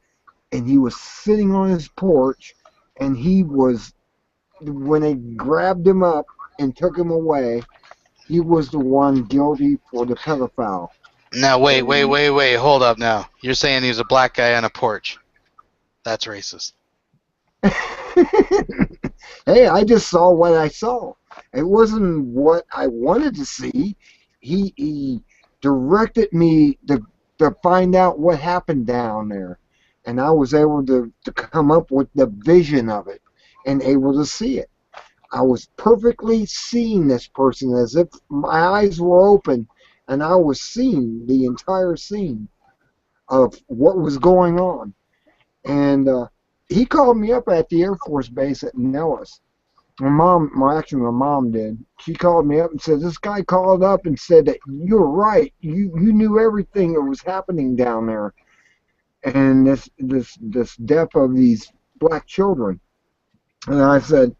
And he was sitting on his porch. And he was, when they grabbed him up and took him away, he was the one guilty for the pedophile. Now wait. Hold up now. You're saying he was a black guy on a porch. That's racist. Hey, I just saw what I saw. It wasn't what I wanted to see. He directed me to find out what happened down there. And I was able to come up with the vision of it and able to see it. I was perfectly seeing this person as if my eyes were open and I was seeing the entire scene of what was going on. And he called me up at the Air Force Base at Nellis. My mom did. She called me up and said, this guy called up and said that you're right. You knew everything that was happening down there. And this death of these black children. And I said,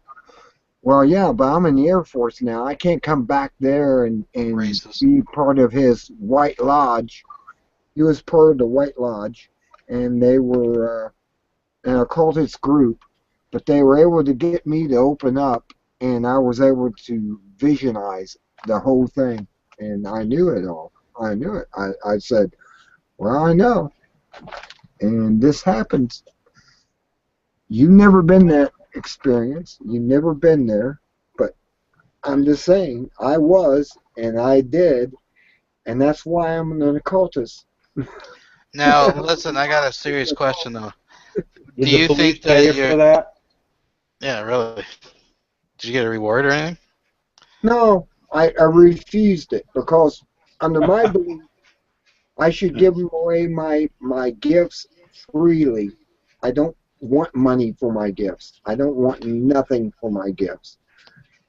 well, yeah, but I'm in the Air Force now. I can't come back there and Racist. be part of his White Lodge. He was part of the White Lodge. and they were an occultist group, but they were able to get me to open up, and I was able to visionize the whole thing, and I knew it all. I knew it. I said, well, I know, and this happens. You've never been that experience. You've never been there, but I'm just saying, I was, and I did, and that's why I'm an occultist. Now, listen, I got a serious question though. Did Do the you police think pay that you for you're? that? Yeah, really. Did you get a reward or anything? No, I refused it because under my belief, I should give away my gifts freely. I don't want money for my gifts. I don't want nothing for my gifts.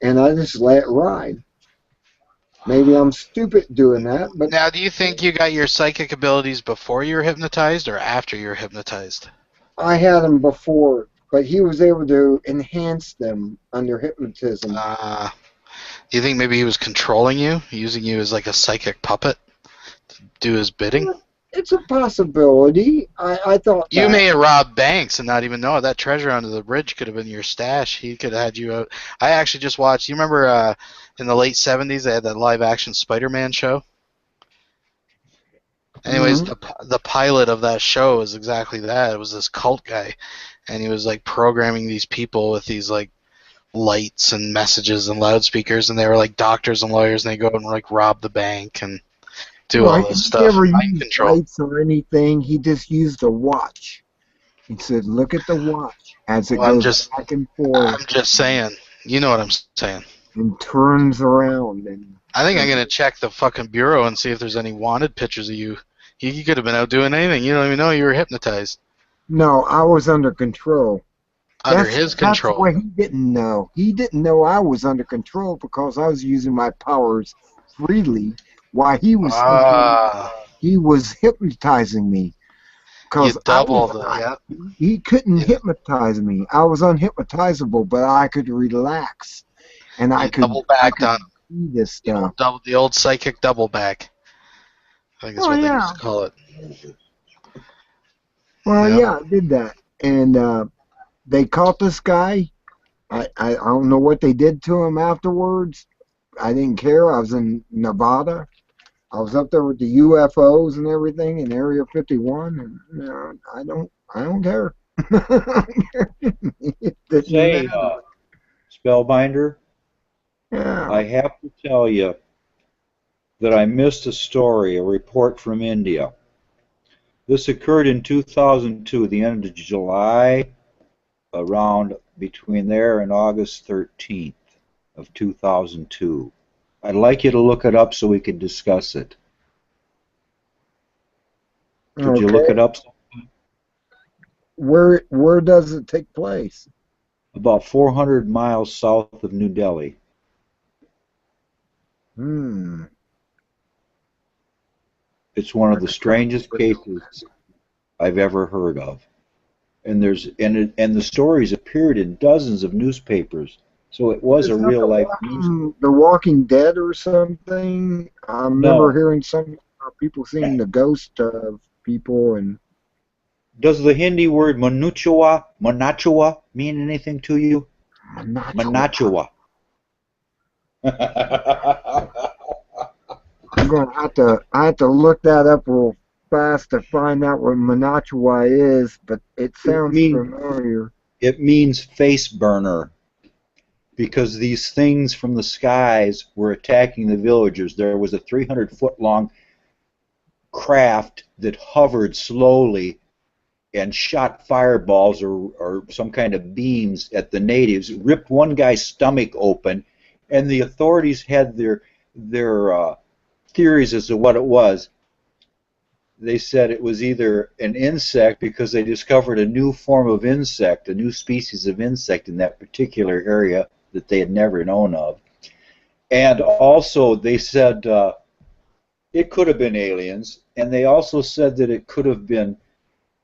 And I just let it ride. Maybe I'm stupid doing that, but Now, do you think you got your psychic abilities before you were hypnotized or after you were hypnotized? I had them before, but he was able to enhance them under hypnotism. Do you think maybe he was controlling you, using you as like a psychic puppet to do his bidding? It's a possibility. I thought You that. may have robbed banks and not even know it. That treasure under the bridge could have been your stash. He could have had you out. I actually just watched. You remember in the late '70s they had that live-action Spider-Man show? Anyways, the pilot of that show is exactly that. It was this cult guy, and he was like programming these people with these like lights and messages and loudspeakers, and they were like doctors and lawyers, and they go and like rob the bank and do all this He stuff. never Mind used control. lights or anything. He just used a watch. He said, "Look at the watch as it Well, goes back and forth I'm just saying. You know what I'm saying. and turns around." And I think I'm gonna check the fucking bureau and see if there's any wanted pictures of you. You could have been out doing anything. You don't even know you were hypnotized. no, I was under control. Under his control. That's what he didn't know. He didn't know I was under control because I was using my powers freely while he was he was hypnotizing me. You Because doubled it. Yeah. he couldn't hypnotize me. I was unhypnotizable, but I could relax, and I could double backed on see this stuff. the old psychic double back. I think that's what they used to call it. Well, Yeah. yeah, I did that, and they caught this guy. I don't know what they did to him afterwards. I didn't care. I was in Nevada. I was up there with the UFOs and everything in Area 51, and I don't care. It didn't Say, matter. Spellbinder, Yeah. I have to tell you that I missed a story, a report from India. This occurred in 2002, the end of July, around between there and August 13th of 2002. I'd like you to look it up so we can discuss it. Could you look it up? Where does it take place? About 400 miles south of New Delhi. It's one of the strangest cases I've ever heard of. And the stories appeared in dozens of newspapers. So it was a real life news. The Walking Dead or something. I remember hearing some people seeing the ghost of people. And does the Hindi word Manachua mean anything to you? Manachua. I have to look that up real fast to find out what Manachua is, but it sounds familiar. It means face burner, because these things from the skies were attacking the villagers. There was a 300-foot long craft that hovered slowly and shot fireballs or some kind of beams at the natives, ripped one guy's stomach open, and the authorities had their theories as to what it was. They said it was either an insect because they discovered a new form of insect, a new species of insect in that particular area that they had never known of. And also they said it could have been aliens, and they also said that it could have been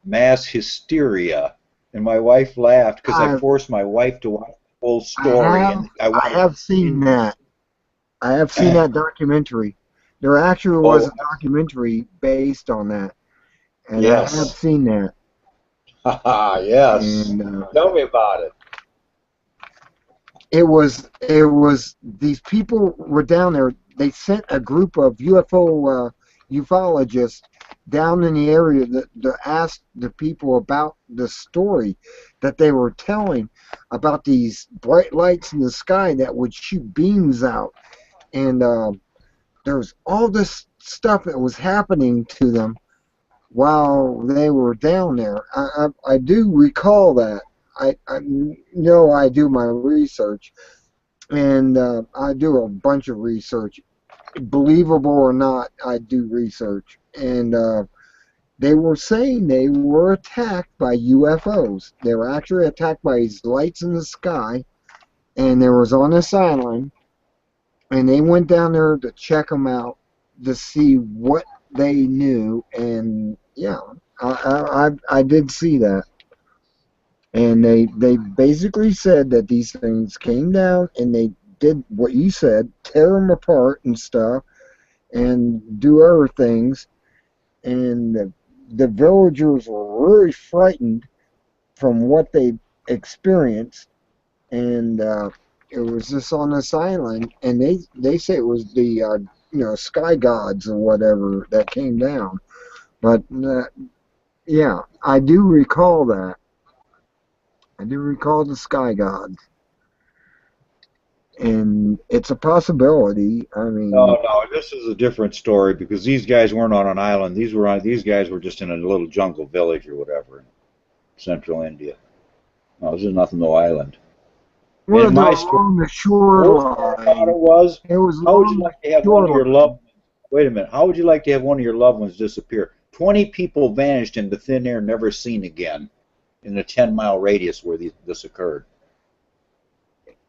mass hysteria. And my wife laughed because I forced my wife to watch the whole story. I have seen that. I have seen that documentary. There actually was a documentary based on that. And Yes. I have seen that. Yes. And Tell me about it. it was these people were down there. They sent a group of UFO ufologists down in the area to ask the people about the story that they were telling about these bright lights in the sky that would shoot beams out, and there was all this stuff that was happening to them while they were down there. I do recall that. I know I do my research, and I do a bunch of research. Believable or not, I do research. And they were saying they were attacked by UFOs. They were actually attacked by these lights in the sky, and they was on this island, and they went down there to check them out to see what they knew. And yeah, I did see that. And they basically said that these things came down and they did what you said, tear them apart and stuff, and do other things. And the villagers were really frightened from what they experienced. And it was just on this island, and they say it was the sky gods or whatever that came down. But yeah, I do recall that. I do recall the sky gods, and it's a possibility. I mean, No, this is a different story because these guys weren't on an island. These guys were just in a little jungle village or whatever in central India. No, this is nothing, no island. well, In they're my story, along the the worst part about shoreline. it was, It was how would you along like to the have one of your shoreline. loved ones? Wait a minute. How would you like to have one of your loved ones disappear? 20 people vanished into thin air, never seen again, in a 10-mile radius where this occurred.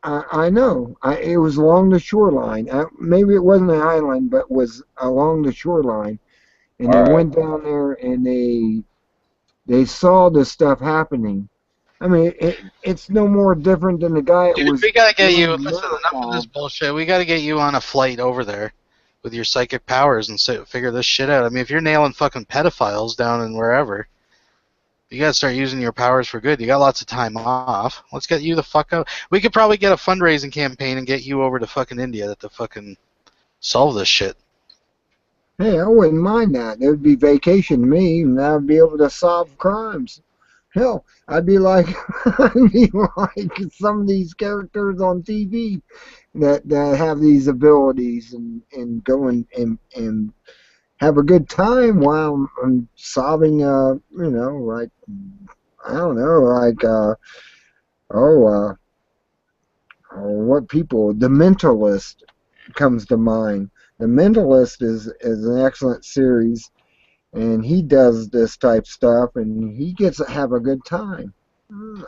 I know. It was along the shoreline. Maybe it wasn't an island, but was along the shoreline. And All they right. went down there and they saw this stuff happening. I mean, it's no more different than the guy that Dude, was we gotta get you. doing the Listen, enough of this marathon. bullshit. We gotta get you on a flight over there with your psychic powers and figure this shit out. I mean, if you're nailing fucking pedophiles down in wherever, you gotta start using your powers for good. You got lots of time off. Let's get you the fuck out. We could probably get a fundraising campaign and get you over to fucking India to fucking solve this shit. Hey, I wouldn't mind that. It would be vacation to me, and I'd be able to solve crimes. Hell, I'd be like, I'd be like some of these characters on TV that have these abilities and go and have a good time while I'm solving, like, I don't know, like, what people, The Mentalist comes to mind. The Mentalist is an excellent series, and he does this type stuff, and he gets to have a good time.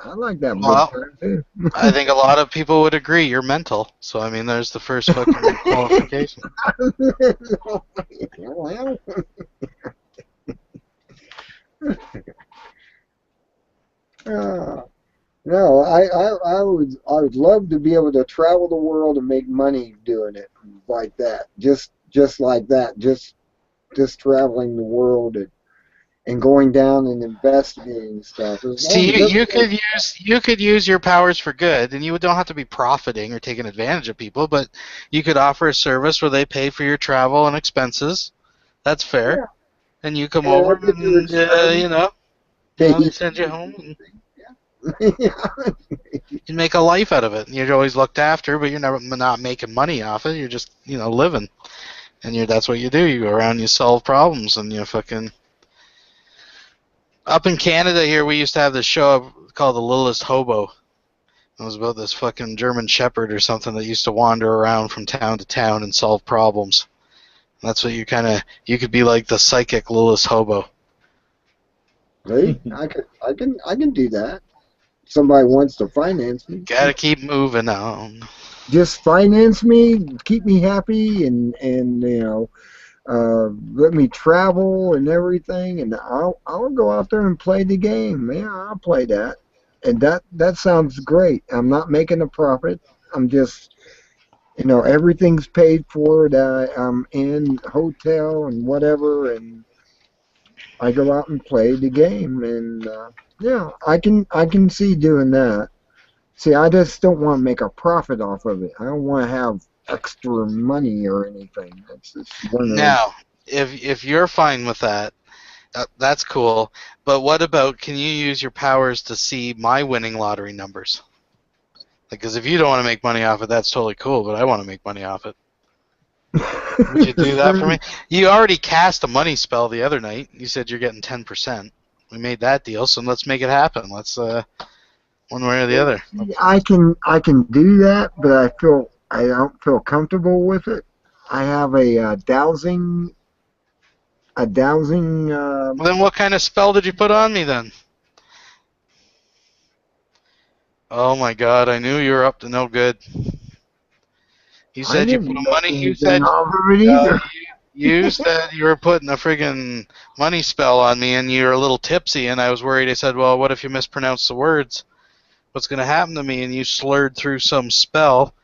I like that Well, good time too. I think a lot of people would agree you're mental. So I mean, there's the first fucking qualification. Well, no, I would love to be able to travel the world and make money doing it like that. Just like that. Just traveling the world and going down and investigating stuff. See, you could use your powers for good, and you don't have to be profiting or taking advantage of people. But you could offer a service where they pay for your travel and expenses. That's fair. Yeah. And you come Yeah, over, I could do and it. they send you home, and you make a life out of it. You're always looked after, but you're never not making money off it. You're just living, and that's what you do. You go around, and you solve problems, and you fucking. Up in Canada here, we used to have this show called The Littlest Hobo. It was about this fucking German Shepherd or something that used to wander around from town to town and solve problems. That's what you could be like the psychic Littlest Hobo. See, I can do that. Somebody wants to finance me. Gotta keep moving on. Just finance me, keep me happy, and let me travel and everything, and I'll go out there and play the game. Yeah, I'll play that, and that sounds great. I'm not making a profit. I'm just, everything's paid for. That I'm in hotel and whatever, and I go out and play the game, and yeah, I can see doing that. See, I just don't want to make a profit off of it. I don't want to have extra money or anything. That's just one of those. Now, if you're fine with that, that's cool. But what about, can you use your powers to see my winning lottery numbers? Because if you don't want to make money off it, that's totally cool. But I want to make money off it. Would you do that for me? You already cast a money spell the other night. You said you're getting 10%. We made that deal, so let's make it happen. Let's one way or the other. I can do that, but I don't feel comfortable with it. I have a dowsing. Well, then what kind of spell did you put on me then? Oh my God! I knew you were up to no good. You said you put a money. You said you said you were putting a friggin' money spell on me, and you're a little tipsy, and I was worried. I said, "Well, what if you mispronounce the words? What's gonna happen to me?" And you slurred through some spell,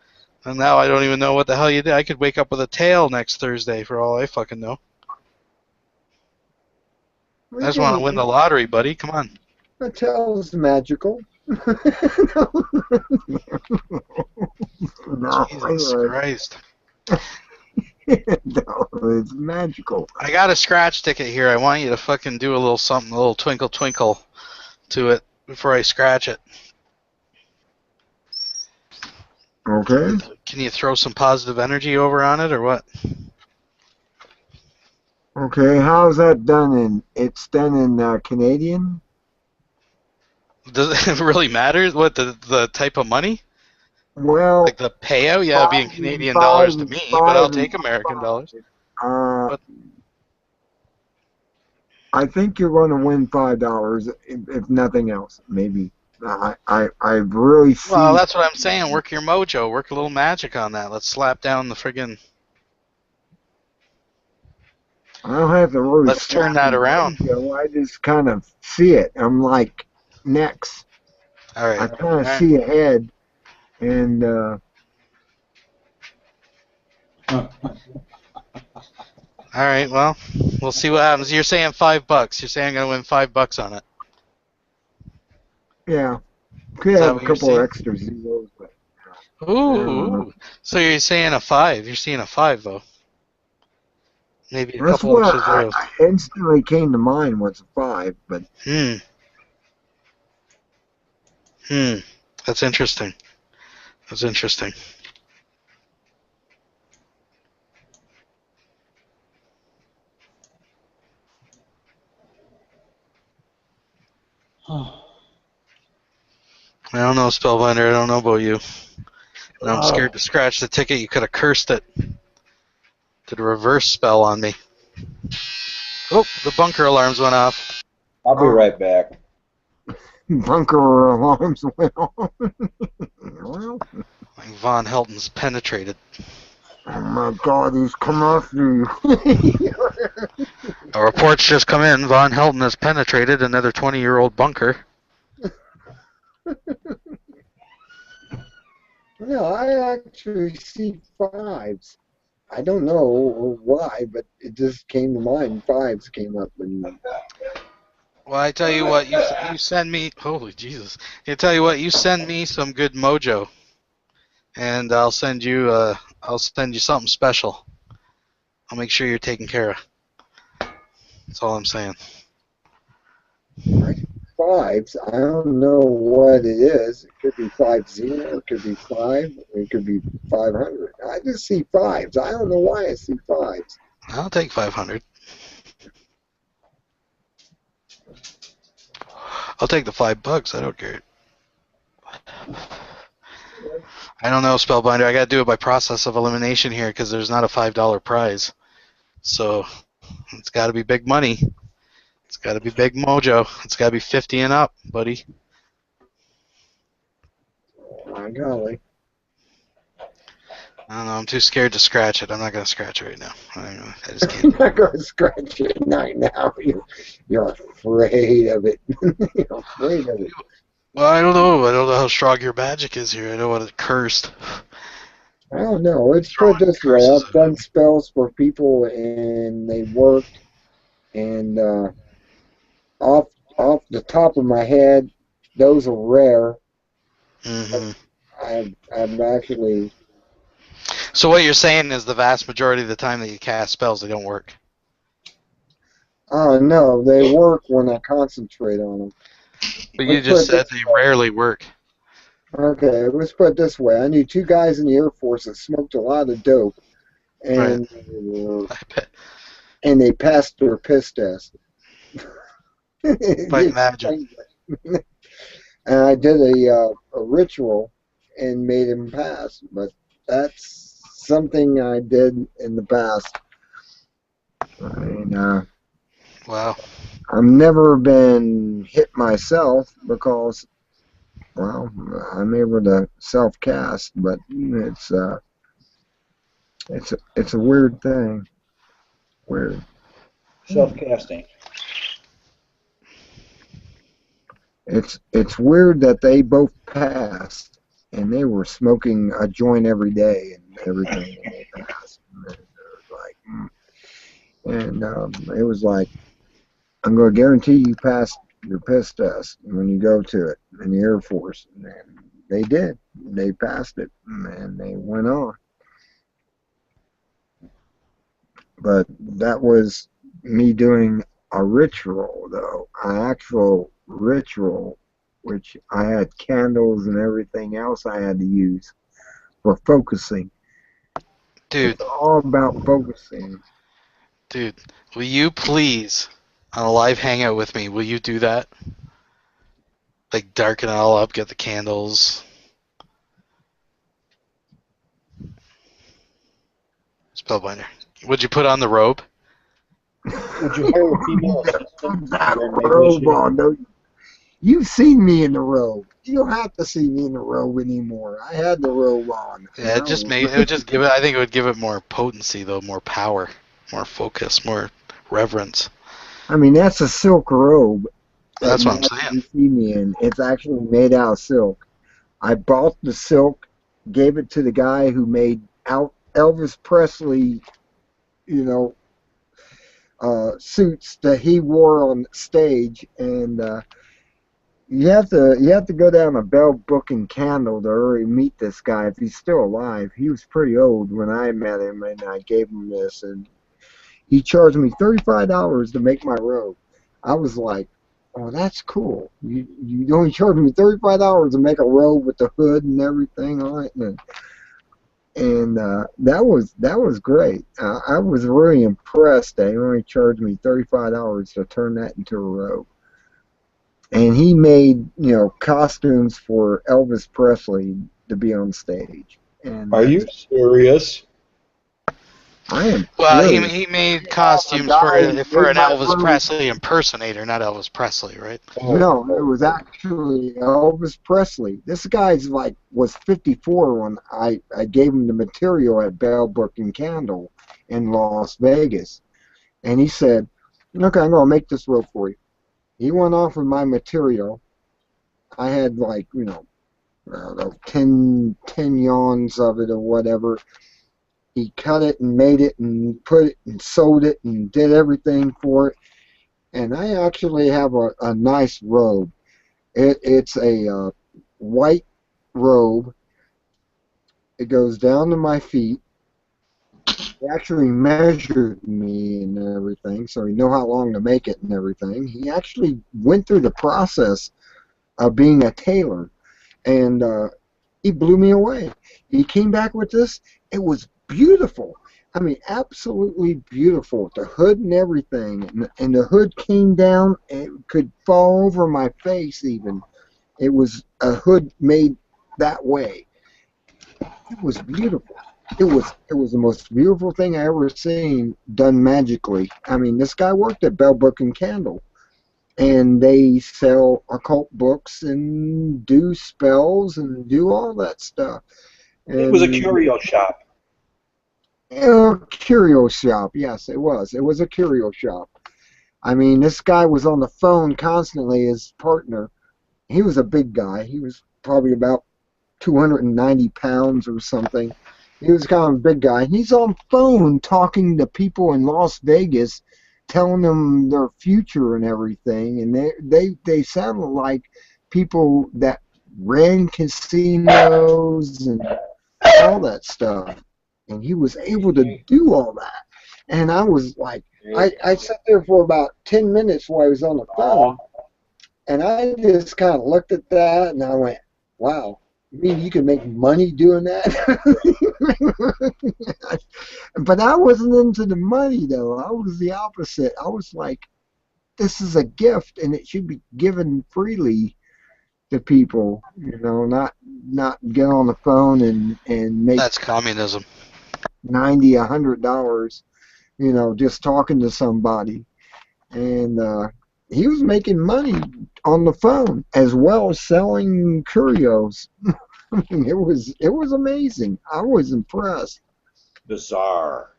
and now I don't even know what the hell you did. I could wake up with a tail next Thursday for all I fucking know. I just want to win the lottery, buddy. Come on. The tail's magical. No, Jesus Christ. No, it's magical. I got a scratch ticket here. I want you to fucking do a little something, a little twinkle twinkle to it before I scratch it. Okay. Can you throw some positive energy over on it or what? Okay, how's that done it's done in Canadian? Does it really matter what the type of money? Well, Like the payout? Yeah, it'd be in Canadian dollars to me, but I'll take American dollars. I think you're going to win $5 if nothing else. Maybe. I really see. Well, that's what I'm saying. Work your mojo. Work a little magic on that. Let's slap down the friggin'. I don't have to really. Let's turn that around. I just kind of see it. I'm like, next. All right. I kind of see ahead, and. All right. Well, we'll see what happens. You're saying $5. You're saying I'm gonna win $5 on it. Yeah. Could have a couple of extra zeros, but. Ooh. So you're saying a 5. You're seeing a 5 though. Maybe a That's couple what extra zeros. I instantly came to mind was a 5, but. That's interesting. That's interesting. I don't know, Spellbinder. I don't know about you. And I'm scared to scratch the ticket. You could have cursed it. Did a reverse spell on me. Oh, the bunker alarms went off. I'll be right back. Bunker alarms went off. Well, Like Von Helton's penetrated. oh my God, he's come after you. A report's just come in. Von Helton has penetrated another 20-year-old bunker. No, I actually see 5s. I don't know why, but it just came to mind. 5s came up. And Well, I tell you what, you send me. Holy Jesus! I tell you what, you send me some good mojo, and I'll send you something special. I'll make sure you're taken care of. That's all I'm saying. 5s, I don't know what it is. It could be 50, it could be 5, it could be 500. I just see 5s. I don't know why I see 5s. I'll take 500. I'll take the $5. I don't care. I don't know, Spellbinder. I got to do it by process of elimination here because there's not a $5 prize. So it's got to be big money. It's got to be big mojo. It's got to be 50 and up, buddy. My golly. I don't know. I'm too scared to scratch it. I'm not going to scratch it right now. I just You're can't. not going to scratch it right now. You're afraid of it. You're afraid of it. Well, I don't know. I don't know how strong your magic is here. I don't want it cursed. I don't know. It's put this way. I've done spells for people and they worked. And off the top of my head, those are rare. Hmm. I've actually. So what you're saying is the vast majority of the time that you cast spells, they don't work. Oh no, they work when I concentrate on them. But you Let's just put it said they rarely work. Okay, let's put it this way. I knew two guys in the Air Force that smoked a lot of dope, Right. and I bet. and they passed their piss test. If I can imagine. And I did a ritual and made him pass, but that's something I did in the past. And Wow. I've never been hit myself because, well, I'm able to self cast, but it's a weird thing. Weird. Self-casting. It's weird that they both passed, and they were smoking a joint every day and everything, and they passed. And it was like, it was like, I'm going to guarantee you passed your piss test when you go to it in the Air Force, and they did. They passed it, and they went on. But that was me doing a ritual, though, an actual ritual, which I had candles and everything else I had to use for focusing. Dude, It's all about focusing. will you please, on a live hangout with me, will you do that? Like darken it all up, get the candles. Spellbinder. Would you put on the robe? Would you hire a female assistant? That Then robe negotiate? on, don't you? You've seen me in the robe. You don't have to see me in the robe anymore. I had the robe on. Yeah, it just it would just give it. I think it would give it more potency, though, more power, more focus, more reverence. I mean, that's a silk robe. That's what I'm You saying. see me in. It's actually made out of silk. I bought the silk, gave it to the guy who made Elvis Presley, you know, suits that he wore on stage, and you have to go down a Bell Book and Candle to really meet this guy if he's still alive. He was pretty old when I met him, and I gave him this, and he charged me $35 to make my robe. I was like, oh, that's cool. You only charged me $35 to make a robe with the hood and everything on it, and that was great. I was really impressed that he only charged me $35 to turn that into a robe. And he made costumes for Elvis Presley to be on stage. And Are you serious? I am. Well, serious. he made costumes for an Elvis Presley impersonator, not Elvis Presley, right? No, it was actually Elvis Presley. This guy's was 54 when I gave him the material at Bell Book and Candle in Las Vegas, and he said, "Okay, I'm gonna make this rope for you." He went off with my material. I had I don't know, 10 yards of it or whatever. He cut it and made it and put it and sewed it and did everything for it. And I actually have a nice robe. It's a white robe. It goes down to my feet. He actually measured me and everything, so he knew how long to make it and everything. He actually went through the process of being a tailor, and he blew me away. He came back with this. It was beautiful. I mean, absolutely beautiful. The hood and everything. And the hood came down. It could fall over my face even. It was a hood made that way. It was beautiful. It was the most beautiful thing I ever seen done magically. I mean, this guy worked at Bell Book and Candle, and they sell occult books and do spells and do all that stuff. And It was a curio shop. a curio shop. Yes, it was. It was a curio shop. I mean, this guy was on the phone constantly, his partner. He was a big guy. He was probably about 290 pounds or something. He was kind of a big guy. He's on phone talking to people in Las Vegas telling them their future and everything, and they sounded like people that ran casinos and all that stuff. And he was able to do all that. And I was like, I sat there for about 10 minutes while I was on the phone, and I just kind of looked at that, and I went, wow, you mean you can make money doing that? But I wasn't into the money, though. I was the opposite. I was like, this is a gift, and it should be given freely to people, not get on the phone and make That's communism. $90, $100, just talking to somebody. And he was making money on the phone as well as selling curios. I mean, it was amazing. I was impressed. Bizarre.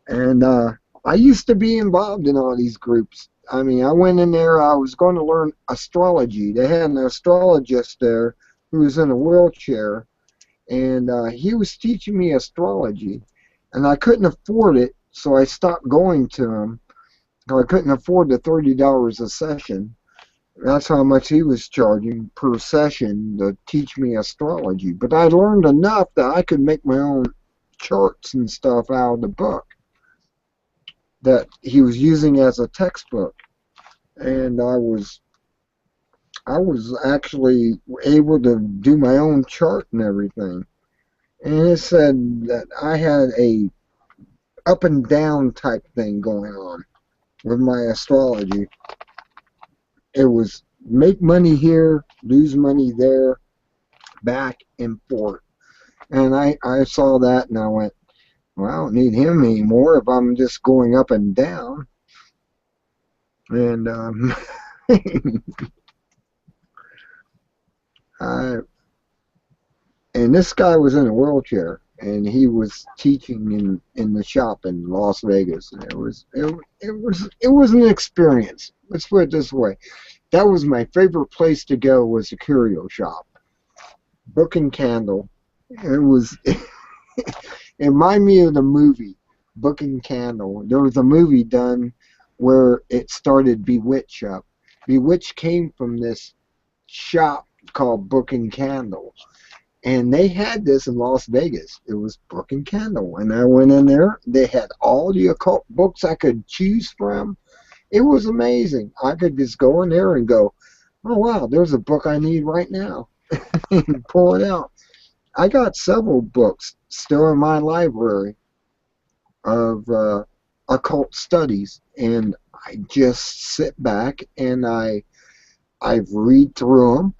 And I used to be involved in all these groups. I mean, I went in there, I was going to learn astrology. They had an astrologist there who was in a wheelchair, and he was teaching me astrology. And I couldn't afford it, so I stopped going to him. I couldn't afford the $30 a session. That's how much he was charging per session to teach me astrology. But I learned enough that I could make my own charts and stuff out of the book that he was using as a textbook. And I was actually able to do my own chart and everything. And it said that I had a up and down type thing going on with my astrology. It was make money here, lose money there, back and forth. And I saw that and I went, well, I don't need him anymore if I'm just going up and down. And and this guy was in a wheelchair, and he was teaching in the shop in Las Vegas. And it was an experience. Let's put it this way. That was my favorite place to go, was the curio shop. Book and Candle. It was it reminded me of the movie Book and Candle. There was a movie done where it started Bewitched up. Bewitched came from this shop called Book and Candle. And they had this in Las Vegas. It was Book and Candle. And I went in there. They had all the occult books I could choose from. It was amazing. I could just go in there and go, oh, wow, there's a book I need right now. And pull it out. I got several books still in my library of occult studies. And I just sit back and I read through them.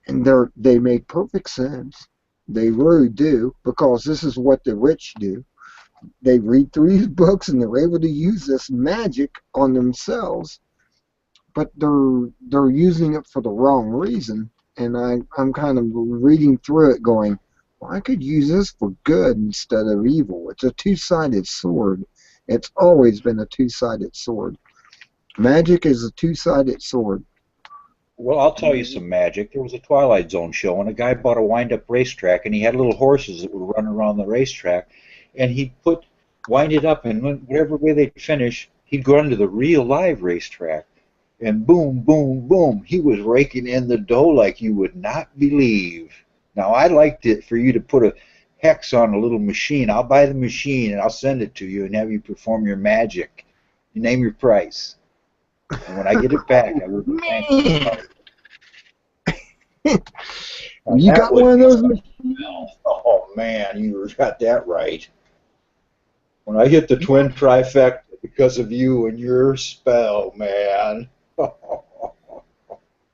And they make perfect sense. They really do, because this is what the rich do. They read through these books and they're able to use this magic on themselves, but they're using it for the wrong reason. And I'm kind of reading through it going, well, I could use this for good instead of evil. It's a two-sided sword. It's always been a two-sided sword. Magic is a two-sided sword. Well, I'll tell you some magic. There was a Twilight Zone show, and a guy bought a wind-up racetrack, and he had little horses that would run around the racetrack, and he'd wind it up, and whatever way they'd finish, he'd go onto the real live racetrack, and boom, boom, boom, he was raking in the dough like you would not believe. Now, I'd like for you to put a hex on a little machine. I'll buy the machine, and I'll send it to you and have you perform your magic. You name your price. And when I get it back, I will thank you. You got one of those machines? Oh, man, you got that right. When I hit the twin trifecta because of you and your spell, man.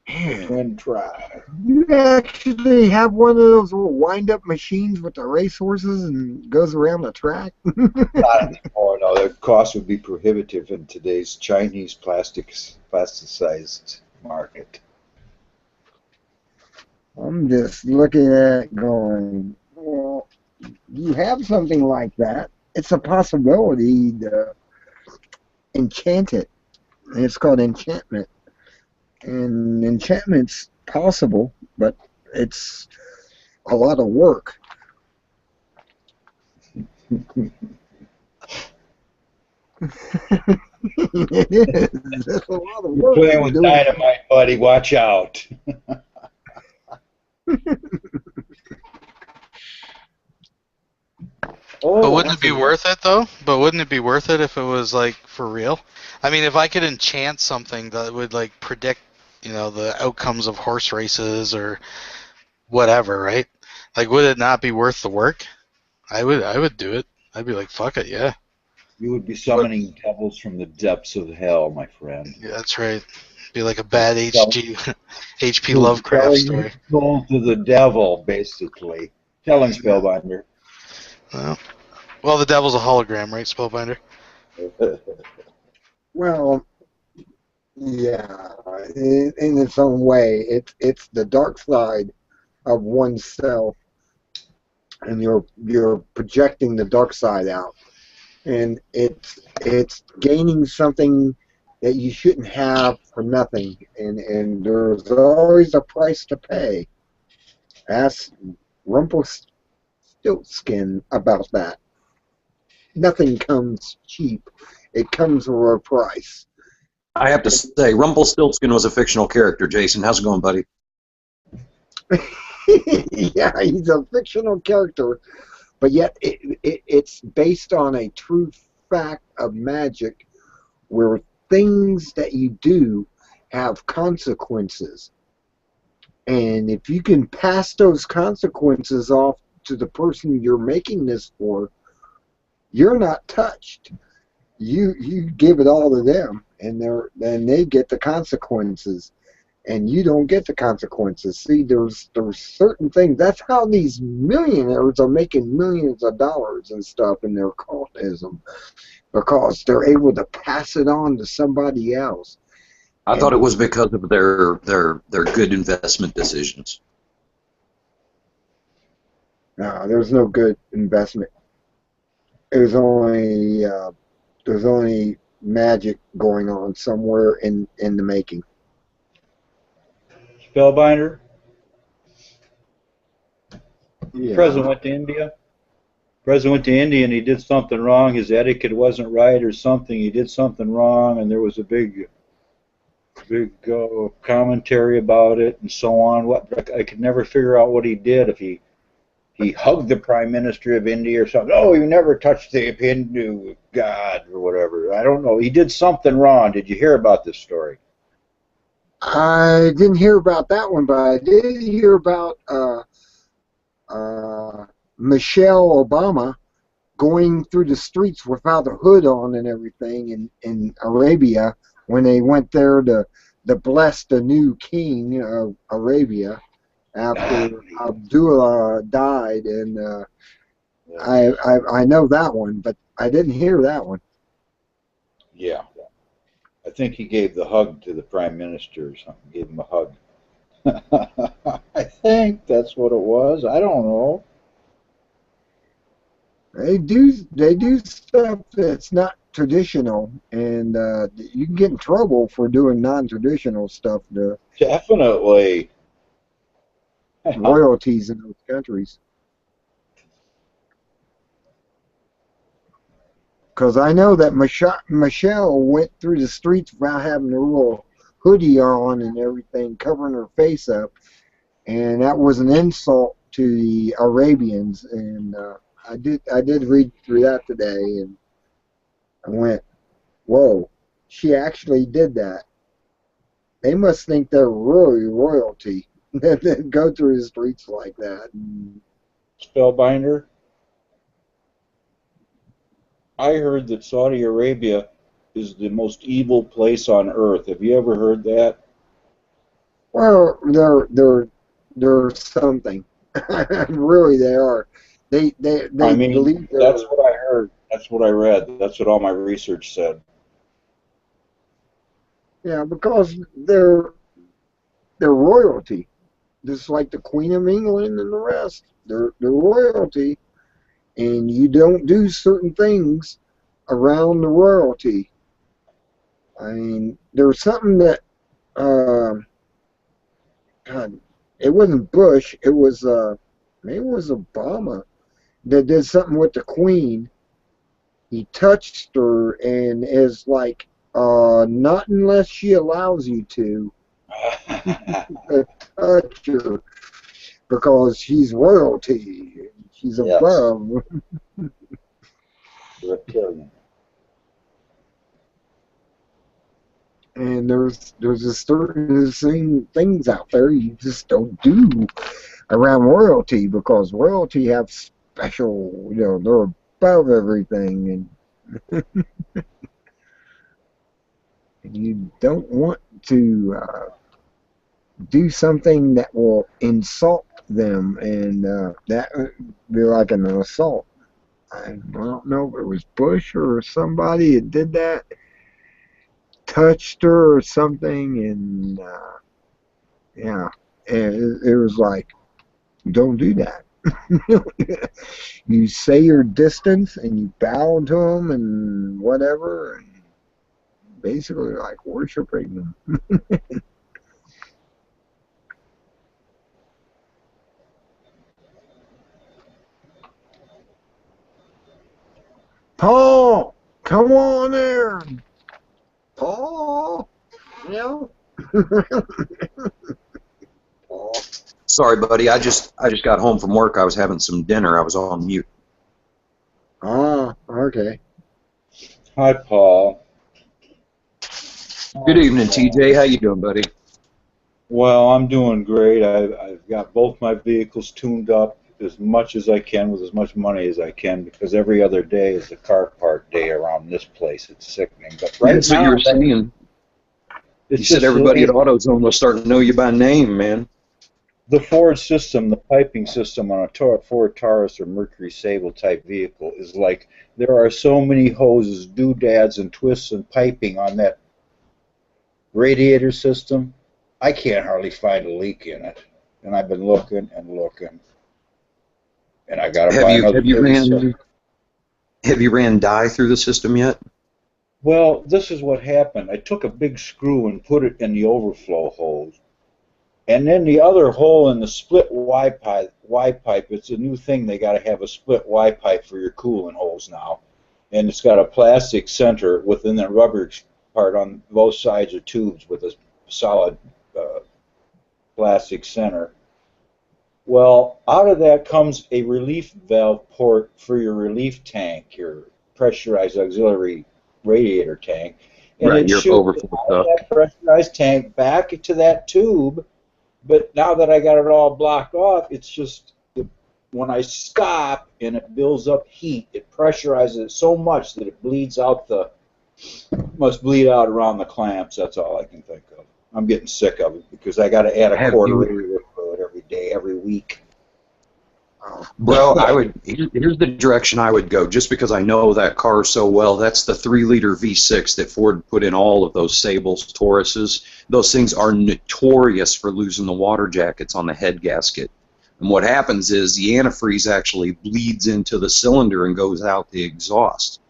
Twin tri. You actually have one of those little wind-up machines with the racehorses and goes around the track? Not anymore. No, the cost would be prohibitive in today's Chinese plasticized market. I'm just looking at it going, well, you have something like that. It's a possibility to enchant it. And it's called enchantment. And enchantment's possible, but it's a lot of work. It is. That's a lot of You're work playing to with do. dynamite, buddy. Watch out. But Oh, wouldn't it be worth it though? But wouldn't it be worth it if it was like for real? I mean, if I could enchant something that would like predict, the outcomes of horse races or whatever, right? Like, would it not be worth the work? I would do it. I'd be like, fuck it, yeah. You would be summoning devils from the depths of hell, my friend. Yeah, that's right. Be like a bad Tell- H.P. You'll be Lovecraft selling story. your soul to the devil, basically. Tell him, Spellbinder. Well, the devil's a hologram, right, Spellbinder? Well, yeah, in its own way, it's the dark side of oneself, and you're projecting the dark side out, and it's gaining something that you shouldn't have for nothing, and there's always a price to pay. Ask Rumpelstiltskin about that. Nothing comes cheap. It comes with a price. I have to say, Rumpelstiltskin was a fictional character. Jason, how's it going, buddy? Yeah, he's a fictional character, but yet it's based on a true fact of magic where things that you do have consequences. And if you can pass those consequences off to the person you're making this for, you're not touched. You give it all to them, and they get the consequences, and you don't get the consequences. See, there's certain things. That's how these millionaires are making millions of dollars and stuff in their cultism, because they're able to pass it on to somebody else. I thought it was because of their good investment decisions. No, there's no good investment. There's only magic going on somewhere in the making. Spellbinder? Yeah. President went to India. President went to India and he did something wrong. His etiquette wasn't right or something. He did something wrong, and there was a big commentary about it and so on. I could never figure out what he did. If he hugged the Prime Minister of India or something. Oh, you never touched the Hindu god or whatever. I don't know. He did something wrong. Did you hear about this story? I didn't hear about that one, but I did hear about Michelle Obama going through the streets without a hood on and everything in Arabia when they went there to bless the new king of Arabia after Abdullah died, and I know that one, but I didn't hear that one. Yeah. I think he gave the hug to the Prime Minister or something. Gave him a hug. I think that's what it was. I don't know. They do stuff that's not traditional, and you can get in trouble for doing non-traditional stuff to Definitely. royalties in those countries. Because I know that Michelle went through the streets without having a little hoodie on and everything, covering her face up, and that was an insult to the Arabians. And I did read through that today, and I went, "Whoa, she actually did that." They must think they're really royalty that go through the streets like that. Spellbinder. I heard that Saudi Arabia is the most evil place on earth. Have you ever heard that? Well, they're something. Really, they are. They I mean, believe that's what I heard. That's what I read. That's what all my research said. yeah, because they're royalty, just like the Queen of England and the rest. They're royalty, and you don't do certain things around the royalty. I mean, there was something that God, it wasn't Bush. It was maybe it was Obama that did something with the Queen, he touched her and is like, not unless she allows you to touch her because she's royalty. She's Yes. above. Reptilian. And there's a certain things out there you just don't do around royalty because royalty have special, they're above everything, and you don't want to do something that will insult them, and that would be like an assault. I don't know if it was Bush or somebody that did that, touched her or something, and yeah, and it was like, don't do that. You say your distance and you bow to them and whatever, and basically like worshiping them. Paul, come on there. Paul, Paul. Sorry, buddy. I just got home from work. I was having some dinner. I was on mute. Ah, okay. Hi, Paul. Good evening, TJ. How you doing, buddy? Well, I'm doing great. I've got both my vehicles tuned up as much as I can with as much money as I can because every other day is a car part day around this place. It's sickening. But right That's now, what you were saying. You said everybody at AutoZone will start to know you by name, man. The Ford system, the piping system on a Ford Taurus or Mercury Sable type vehicle is like there are so many hoses, doodads, and twists and piping on that radiator system. I can't hardly find a leak in it, and I've been looking and looking, and I got to buy another. Have you ran dye through the system yet? Well, this is what happened. I took a big screw and put it in the overflow hose. And then the other hole in the split Y pipe, it's a new thing. They got to have a split Y pipe for your coolant holes now. And it's got a plastic center within the rubber part on both sides of tubes with a solid plastic center. Well, out of that comes a relief valve port for your relief tank, your pressurized auxiliary radiator tank. And Right, it your shoots overflow stuff. that pressurized tank back into that tube. But now that I got it all blocked off, it's just when I stop and it builds up heat, it pressurizes it so much that it bleeds out must bleed out around the clamps. That's all I can think of. I'm getting sick of it because I got to add a quarter radiator fluid every day, every week. Bro, here's the direction I would go, just because I know that car so well. That's the 3-liter V6 that Ford put in all of those Sables, Tauruses. Those things are notorious for losing the water jackets on the head gasket. And what happens is the antifreeze actually bleeds into the cylinder and goes out the exhaust.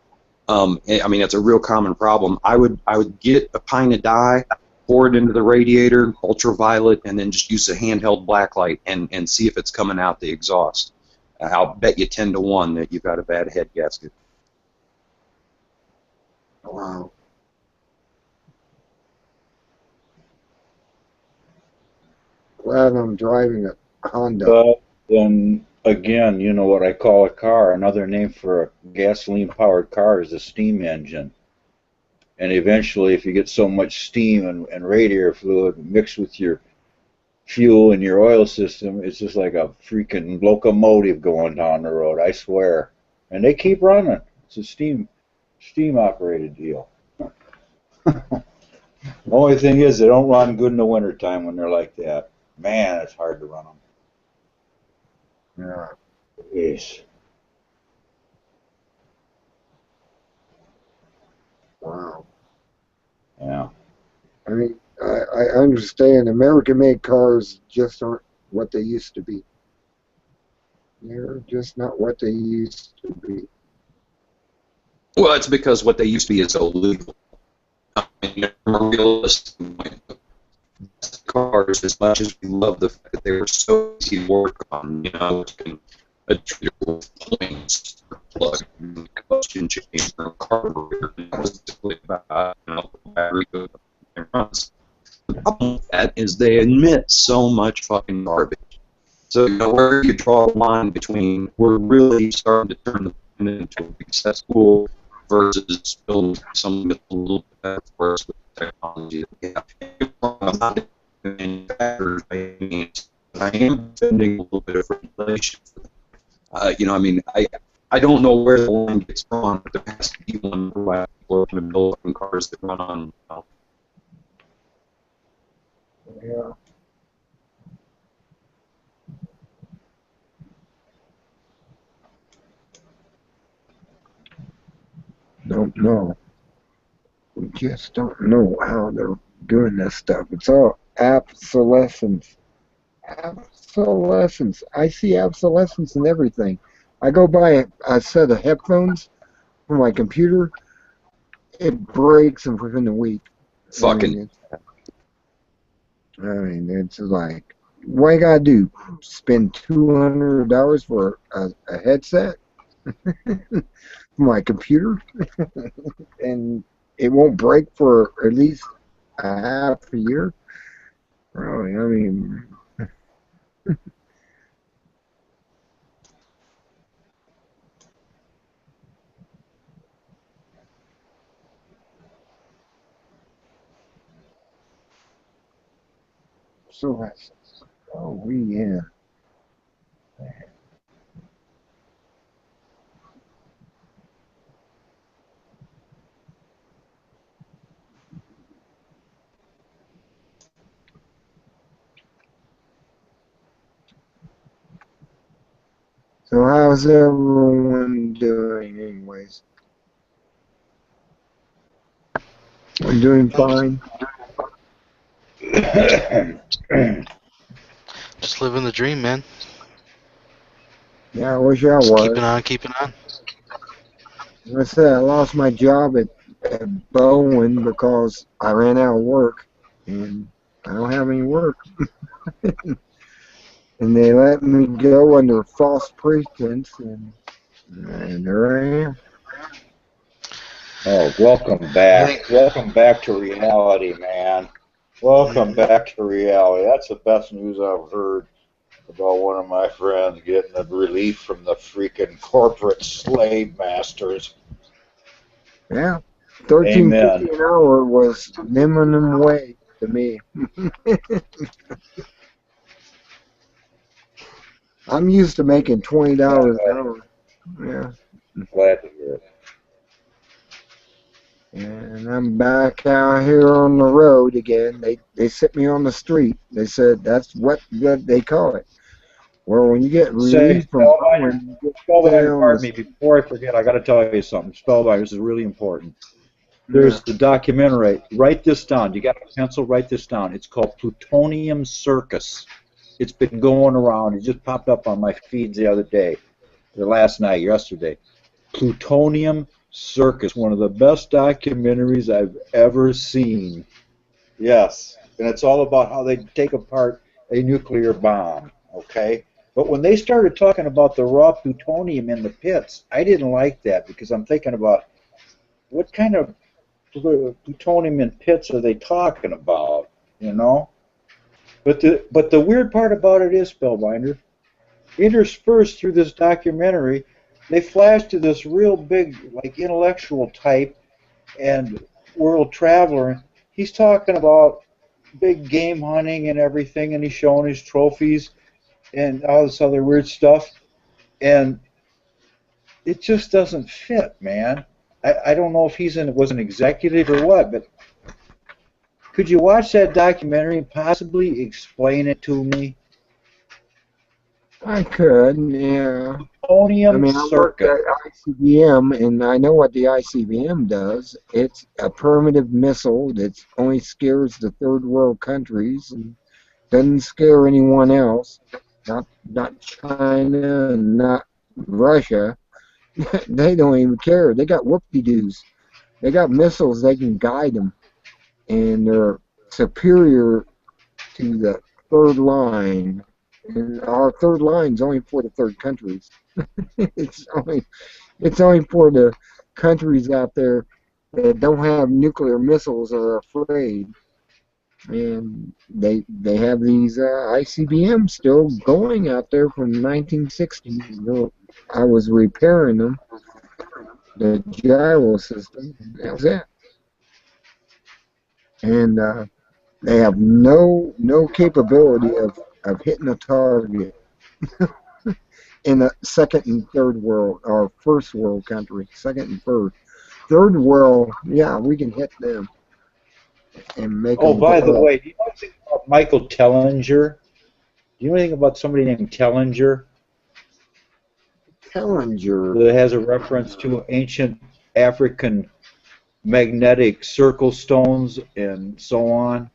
I mean, it's a real common problem. I would get a pint of dye, pour it into the radiator, ultraviolet, and then just use a handheld blacklight and see if it's coming out the exhaust. I'll bet you 10 to 1 that you've got a bad head gasket. Wow. Glad I'm driving a Honda. But then again, you know what I call a car? Another name for a gasoline-powered car is a steam engine. And eventually, if you get so much steam and radiator fluid mixed with your fuel and your oil system, it's just like a freaking locomotive going down the road, I swear. And they keep running. It's a steam-operated deal. The only thing is they don't run good in the wintertime when they're like that. Man, it's hard to run them. Yeah. Yes. Wow. Yeah. I mean, I understand American-made cars just aren't what they used to be. They're just not what they used to be. Well, it's because what they used to be is illegal. I mean, from a realistic point, cars, as much as we love the fact that they were so easy to work on, you know, a treater with planes, plug, combustion chamber, carburetor. That was basically about battery and runs. The problem with that is they emit so much fucking garbage. So where you draw a line between we're really starting to turn the planet into a big cesspool versus building something that's a little bit better for us with the technology that we have. I'm not manufacturers by any means, but I am defending a little bit of regulation. I don't know where the line gets drawn, but there has to be one for why people are going to build cars that run on. Yeah. Don't know. We just don't know how they're doing this stuff. It's all obsolescence. Obsolescence. I see obsolescence in everything. I go buy a set of headphones for my computer. It breaks within a week. Fucking. It's like, what I gotta do? Spend $200 for a headset for my computer, and it won't break for at least a half a year. Really, I mean. So that's, oh, yeah. So how's everyone doing anyways? I'm doing fine. Just living the dream, man. Yeah, I wish I Just was. keeping on. Like I said, I lost my job at Bowen because I ran out of work, and I don't have any work. And they let me go under false pretense, and there I am. Oh, welcome back. Welcome back to reality, man. Welcome back to reality. That's the best news I've heard about one of my friends getting the relief from the freaking corporate slave masters. Yeah, $13.50 Amen. an hour was minimum wage to me. I'm used to making $20 an hour. Yeah. Glad to hear it. And I'm back out here on the road again. They set me on the street. They said that's what they call it. Well, when you get Say, relieved from Spellbinder, Bowen, you Spellbinder, on pardon the me, before I forget, I got to tell you something. Spellbinder, this is really important. There's yeah. the documentary. Write this down. You got a pencil? Write this down. It's called Plutonium Circus. It's been going around. It just popped up on my feeds the other day, or last night, yesterday. Plutonium Circus, one of the best documentaries I've ever seen. Yes, and it's all about how they take apart a nuclear bomb, okay? But when they started talking about the raw plutonium in the pits, I didn't like that because I'm thinking about what kind of plutonium in pits are they talking about, you know? But the weird part about it is, Spellbinder, interspersed through this documentary, they flash to this real big, like, intellectual type and world traveler. He's talking about big game hunting and everything, and he's showing his trophies and all this other weird stuff, and it just doesn't fit, man. I don't know if was an executive or what, but could you watch that documentary and possibly explain it to me? I could, yeah. I Plutonium mean, I worked Circuit. at ICBM, and I know what the ICBM does. It's a primitive missile that only scares the third world countries and doesn't scare anyone else. Not China and not Russia. They don't even care. They got whoop-de-doos. They got missiles. They can guide them, and they're superior to the third line And our third line's only for the third countries. it's only for the countries out there that don't have nuclear missiles or are afraid. And they have these ICBMs still going out there from 1960. I was repairing them, the gyro system. That was it. And they have no capability of hitting a target in a second and third world or first world country. Second and third. Third world, yeah, we can hit them and make Oh, them by the blow up. way, do you know anything about Michael Tellinger? Do you know anything about somebody named Tellinger Challenger. that has a reference to ancient African magnetic circle stones and so on?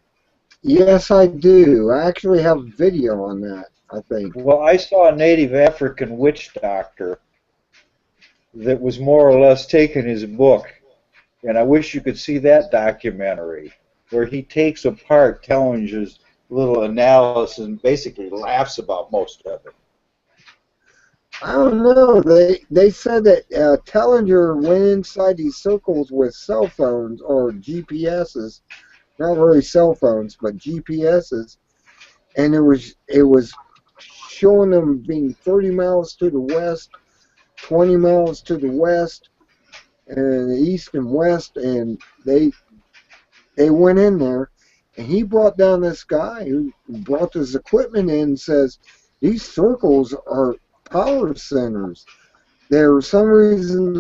Yes, I do. I actually have a video on that, I think. Well, I saw a native African witch doctor that was more or less taking his book, and I wish you could see that documentary, where he takes apart Tellinger's little analysis and basically laughs about most of it. I don't know. They said that Tellinger went inside these circles with cell phones or GPSs, not really cell phones, but GPSs, and it was showing them being 30 miles to the west, 20 miles to the west, and the east and west, and they went in there, and he brought down this guy who brought this equipment in and says, these circles are power centers. There, for some reason,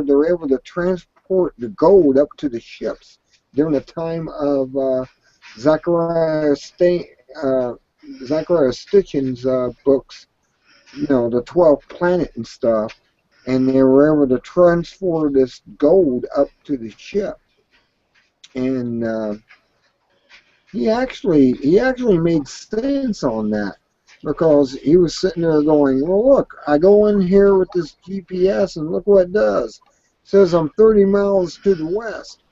they're able to transport the gold up to the ships during the time of Zachariah Stitchin's books, the 12th planet and stuff, and they were able to transfer this gold up to the ship. And he actually made sense on that, because he was sitting there going, well, look, I go in here with this GPS and look what it does. It says I'm 30 miles to the west.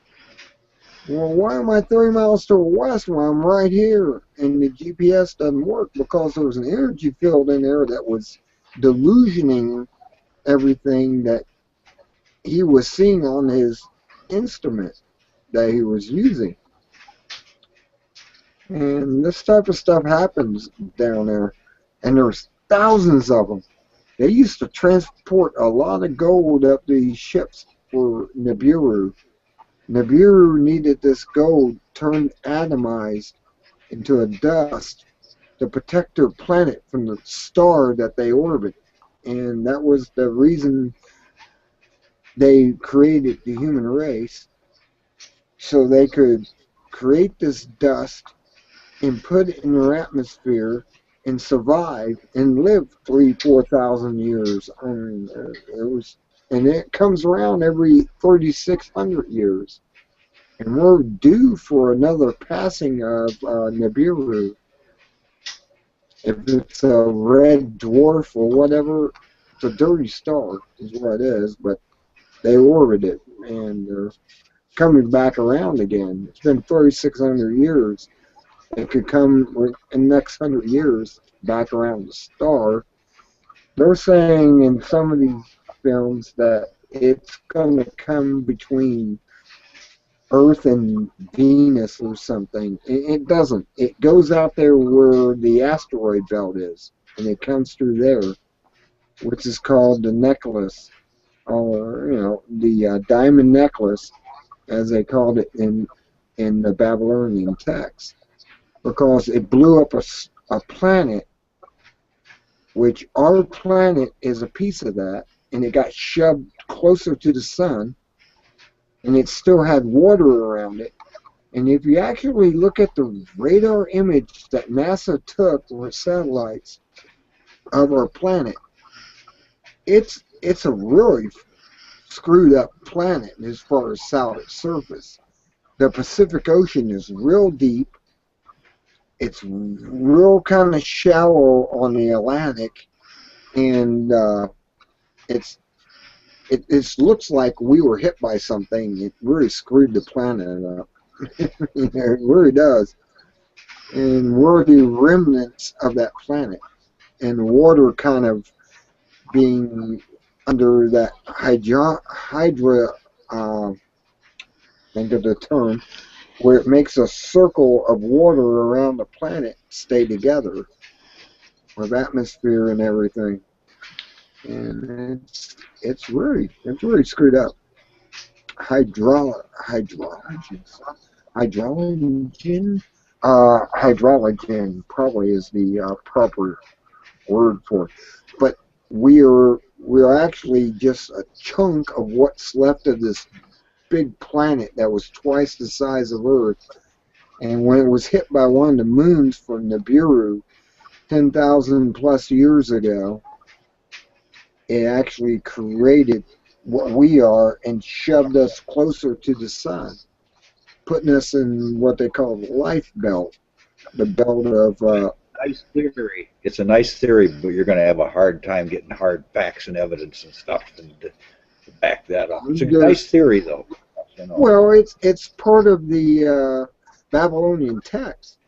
Well, why am I 30 miles to the west when I'm right here and the GPS doesn't work? Because there was an energy field in there that was delusioning everything that he was seeing on his instrument that he was using. And this type of stuff happens down there. And there's thousands of them. They used to transport a lot of gold up these ships for Nibiru. Nibiru needed this gold turned atomized into a dust to protect their planet from the star that they orbit. And that was the reason they created the human race, so they could create this dust and put it in their atmosphere and survive and live 3,000-4,000 years. And it comes around every 3,600 years. And we're due for another passing of Nibiru. If it's a red dwarf or whatever, it's a dirty star is what it is, but they orbit it and they're coming back around again. It's been 3,600 years. It could come in the next 100 years back around the star. They're saying in some of these films that it's going to come between Earth and Venus or something. It doesn't. It goes out there where the asteroid belt is, and it comes through there, which is called the necklace, or the diamond necklace, as they called it in the Babylonian text, because it blew up a planet, which our planet is a piece of that, and it got shoved closer to the sun, and it still had water around it. And if you actually look at the radar image that NASA took with satellites of our planet, it's a really screwed up planet as far as solid surface. The Pacific Ocean is real deep. It's real kind of shallow on the Atlantic, and it looks like we were hit by something. It really screwed the planet up. It really does. And we're the remnants of that planet. and water kind of being under that hydra, think of the term, where it makes a circle of water around the planet stay together with atmosphere and everything. And it's really screwed up. Hydrogen probably is the proper word for it. But we're actually just a chunk of what's left of this big planet that was twice the size of Earth. And when it was hit by one of the moons from Nibiru 10,000 plus years ago, it actually created what we are and shoved us closer to the sun, putting us in what they call the life belt, the belt of... nice theory. It's a nice theory, but you're going to have a hard time getting hard facts and evidence and stuff to back that up. It's a nice theory, though. You know. Well, it's part of the Babylonian text.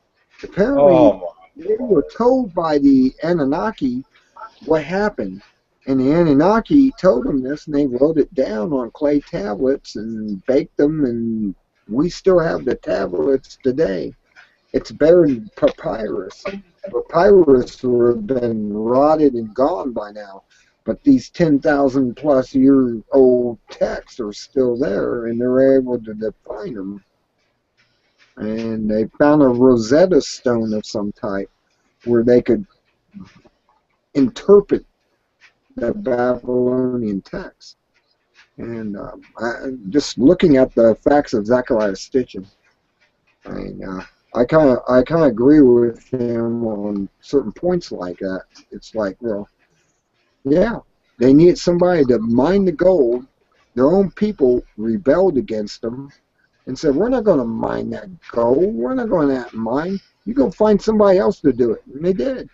Apparently, they were told by the Anunnaki what happened. And the Anunnaki told them this, and they wrote it down on clay tablets and baked them, and we still have the tablets today. It's better than papyrus. Papyrus would have been rotted and gone by now, but these 10,000 plus year old texts are still there, and they're able to define them. And they found a Rosetta Stone of some type where they could interpret the Babylonian text. And just looking at the facts of Zechariah Stitchin, I mean, I kind of agree with him on certain points like that. It's like, well, yeah, they need somebody to mine the gold. Their own people rebelled against them and said, we're not going to mine that gold. We're not going to mine. You go find somebody else to do it. And they did.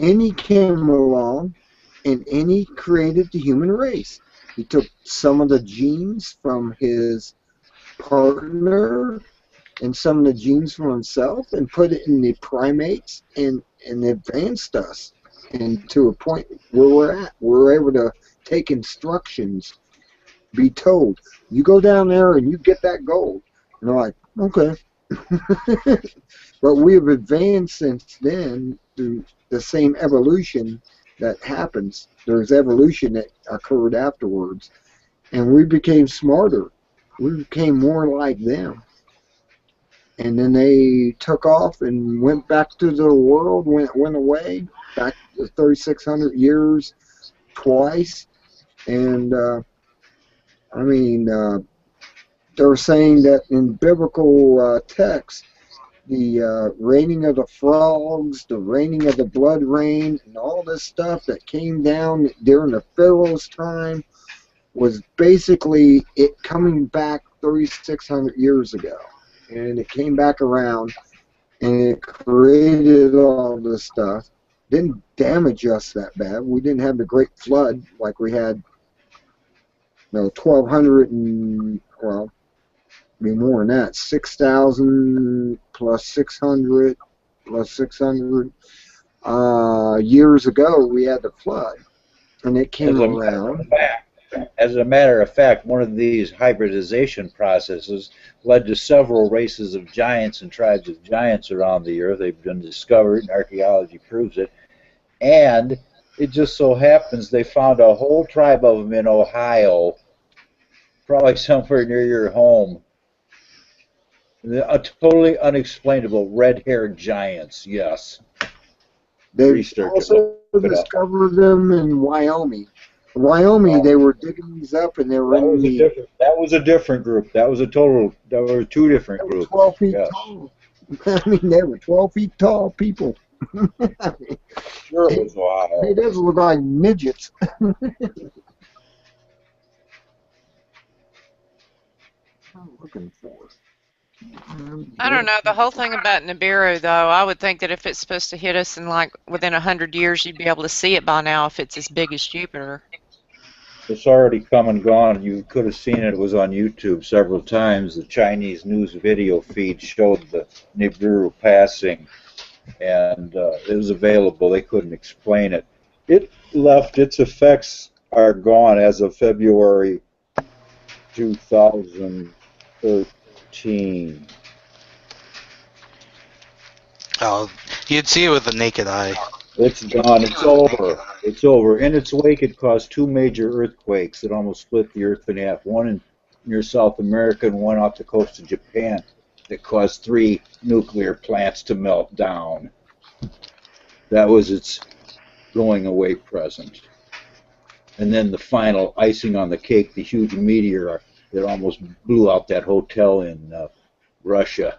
Any came along, and any created the human race. He took some of the genes from his partner and some of the genes from himself and put it in the primates and advanced us into a point where we're at. We're able to take instructions, be told, you go down there and you get that gold. And they're like, okay. But we have advanced since then through the same evolution that happens. There's evolution that occurred afterwards. And we became smarter. We became more like them. And then they took off and went back to their world, went away, back to 3,600 years twice. And, I mean, they're saying that in biblical texts, the raining of the frogs, the raining of the blood rain, and all this stuff that came down during the Pharaoh's time was basically it coming back 3,600 years ago. And it came back around, and it created all this stuff. Didn't damage us that bad. We didn't have the Great Flood like we had, 1,200 and, well, be more than that, 6,000 plus 600 plus 600 years ago. We had the flood, and it came around. As a matter of fact, one of these hybridization processes led to several races of giants and tribes of giants around the earth. They've been discovered, and archaeology proves it. And it just so happens they found a whole tribe of them in Ohio, probably somewhere near your home. A totally unexplainable red-haired giants, yes. They also discovered them in Wyoming. They were digging these up, and they were that was a different group. That was there were two different groups. 12 feet tall. I mean, they were 12 feet tall people. I mean, Sure it was Ohio. They just look like midgets. I'm looking for it. I don't know. The whole thing about Nibiru, though, I would think that if it's supposed to hit us in like within 100 years, you'd be able to see it by now if it's as big as Jupiter. It's already come and gone. You could have seen it. It was on YouTube several times. The Chinese news video feed showed the Nibiru passing, and it was available. They couldn't explain it. It left. Its effects are gone as of February 2013. Oh, you'd see it with the naked eye. It's gone. It's over. It's over. In its wake, it caused 2 major earthquakes that almost split the Earth in half. One near South America and one off the coast of Japan that caused 3 nuclear plants to melt down. That was its going away present. And then the final icing on the cake, the huge meteor that almost blew out that hotel in Russia.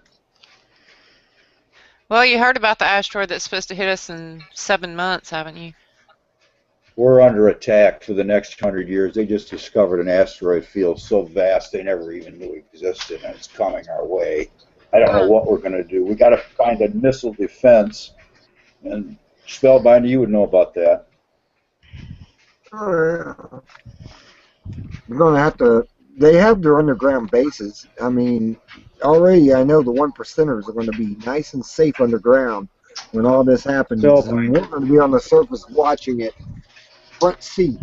Well, you heard about the asteroid that's supposed to hit us in 7 months, haven't you? We're under attack for the next 100 years. They just discovered an asteroid field so vast they never even knew existed, and it's coming our way. I don't know what we're going to do. We got to find a missile defense, and Spellbinder, you would know about that. We're going to have to. They have their underground bases. I mean, already I know the 1%ers are going to be nice and safe underground when all this happens. No, And we're going to be on the surface watching it. Front seat.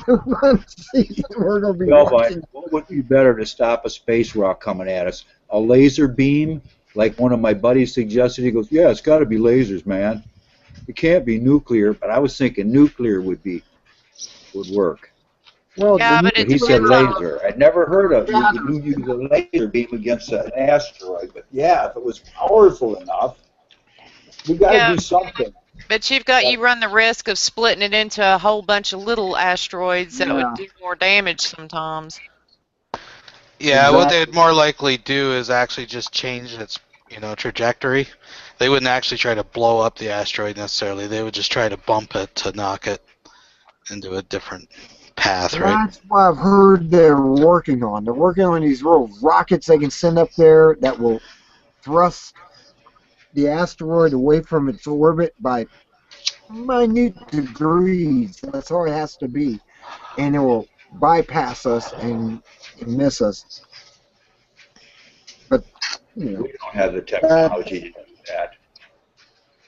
Front seat. We're going to be watching. What would be better to stop a space rock coming at us? A laser beam, like one of my buddies suggested. He goes, "Yeah, it's got to be lasers, man. It can't be nuclear." But I was thinking nuclear would work. Well, Yeah, but But he said laser. I'd never heard of you use a laser beam against an asteroid. But yeah, if it was powerful enough, we got to do something. But you run the risk of splitting it into a whole bunch of little asteroids that would do more damage sometimes. Yeah, what they'd more likely do is actually just change its, trajectory. They wouldn't actually try to blow up the asteroid necessarily. They would just try to bump it to knock it into a different path, right? That's what I've heard they're working on. They're working on these little rockets they can send up there that will thrust the asteroid away from its orbit by minute degrees. That's all it has to be. And it will bypass us and miss us. But, We don't have the technology to do that.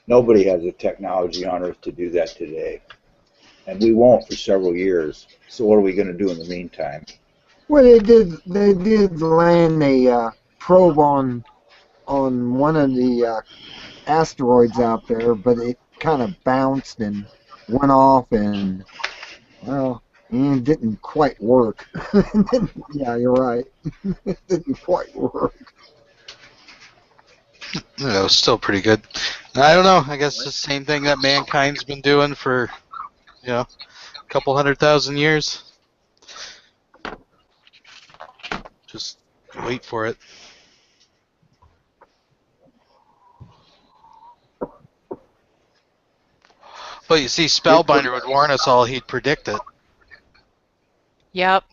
Nobody has the technology on Earth to do that today. And we won't for several years. So what are we going to do in the meantime? well, they did land a probe on one of the asteroids out there, but it kind of bounced and went off, and well, it didn't quite work. Yeah, you're right. It didn't quite work. It was still pretty good. I don't know. I guess the same thing that mankind's been doing for, a couple 100,000 years. Just wait for it. But you see, Spellbinder would warn us all he'd predict it. Yep.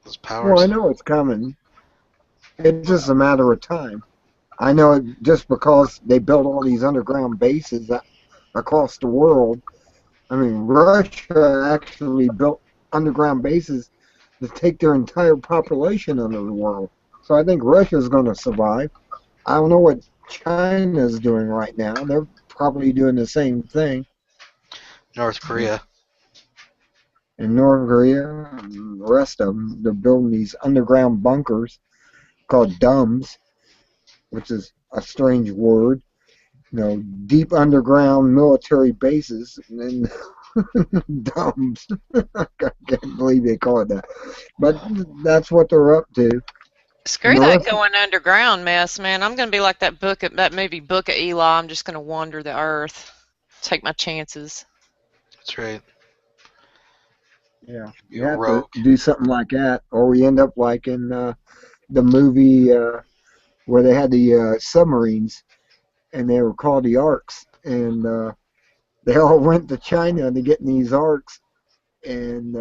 Those powers. Well, I know it's coming. It's just a matter of time. I know it just because they built all these underground bases across the world. I mean, Russia actually built underground bases to take their entire population under the world. So I think Russia's going to survive. I don't know what China's doing right now. They're probably doing the same thing. North Korea. In North Korea and the rest of them, they're building these underground bunkers called DUMBs, which is a strange word. Deep underground military bases, and then DUMBs. I can't believe they call it that. But that's what they're up to. Screw that going underground mess, man. I'm going to be like that movie Book of Eli. I'm just going to wander the earth. Take my chances. That's right. Yeah, Be you a have rogue. to do something like that, or we end up like in the movie where they had the submarines, and they were called the Arks, and they all went to China to get in these Arks, and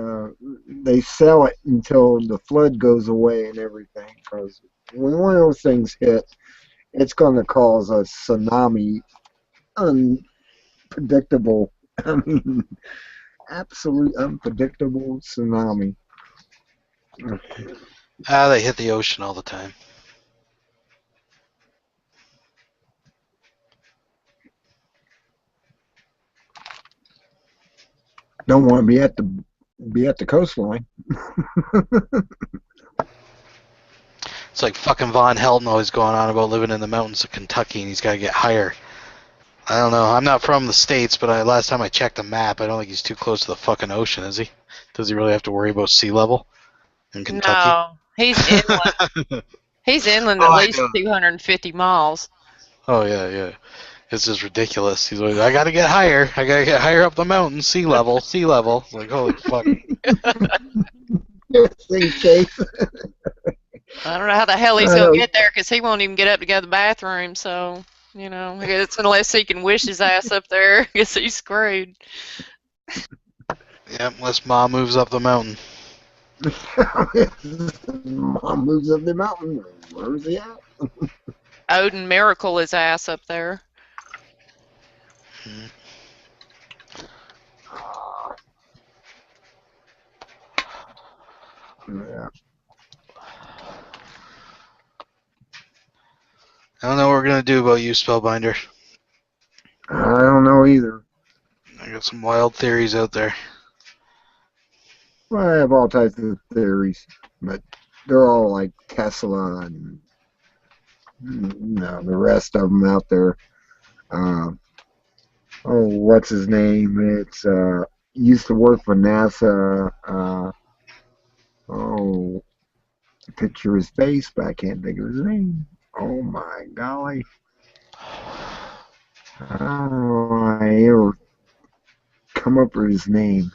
they sell it until the flood goes away and everything, because when one of those things hit, it's going to cause a tsunami, unpredictable. I mean, absolute unpredictable tsunami. They hit the ocean all the time. Don't want to be at the coastline. It's like fucking Von Helton always going on about living in the mountains of Kentucky and he's got to get higher. I don't know. I'm not from the States, but last time I checked the map, I don't think he's too close to the fucking ocean, is he? Does he really have to worry about sea level in Kentucky? No, he's inland. He's inland Oh, at I least know. 250 miles. Oh, yeah, yeah. It's just ridiculous. He's like, I got to get higher. I got to get higher up the mountain. Sea level, sea level. It's like, holy fuck. Just in case. I don't know how the hell he's I going know. to get there because he won't even get up to go to the bathroom. So, you know, I guess unless he can wish his ass up there, I guess he's screwed. Yeah, unless Ma moves up the mountain. Mom moves up the mountain. Where's he at? Odin miracle his ass up there. Yeah. I don't know what we're going to do about you, Spellbinder. I don't know either. I got some wild theories out there. Well, I have all types of theories, but they're all like Tesla and the rest of them out there. What's his name? It's used to work for NASA. Picture his face, but I can't think of his name. Oh my golly! I don't know I ever come up with his name.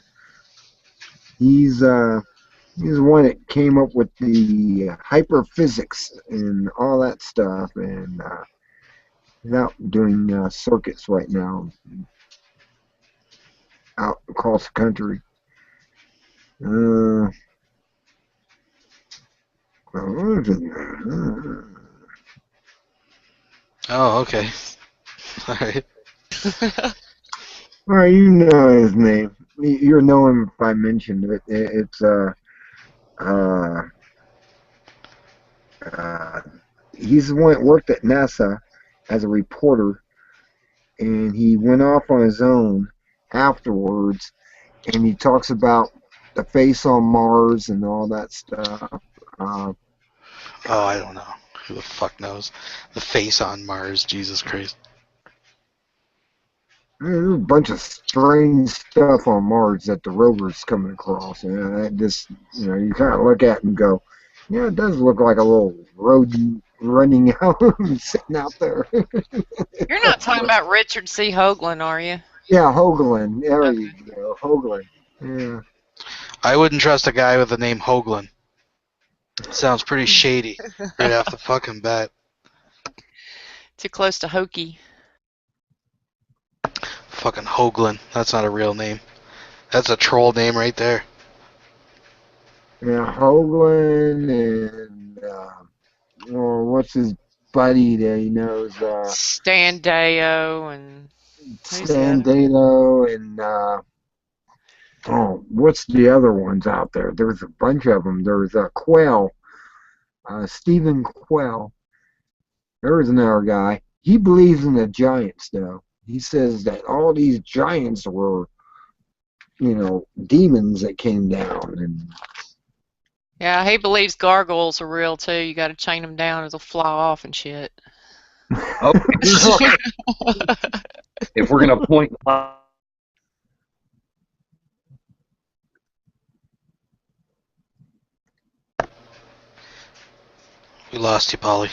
He's the one that came up with the hyperphysics and all that stuff, and he's out doing circuits right now out across the country. What is it? Oh, okay. All right. Well, you know his name. You'll know him if I mentioned it. It's he's the one that worked at NASA as a reporter, and he went off on his own afterwards, and he talks about the face on Mars and all that stuff. Oh, I don't know. Who the fuck knows? The face on Mars, Jesus Christ. There's a bunch of strange stuff on Mars that the rover's coming across, and you kind of look at it and go, yeah, it does look like a little rodent running out and sitting out there. You're not talking about Richard C. Hoagland, are you? Yeah, Hoagland. There you go, Hoagland. Yeah. I wouldn't trust a guy with the name Hoagland. Sounds pretty shady right off the fucking bat. Too close to hokey. Fucking Hoagland. That's not a real name. That's a troll name right there. Yeah, Hoagland and what's his buddy that he knows? Stan Deyo and who's Stan the other? Deyo and what's the other ones out there? There's a bunch of them. There's Quell, Stephen Quell. There's another guy. He believes in the giants, though. He says that all these giants were, demons that came down. And Yeah, he believes gargoyles are real too. You got to chain them down or they'll fly off and shit. Okay. If we're gonna point, We lost you, Polly.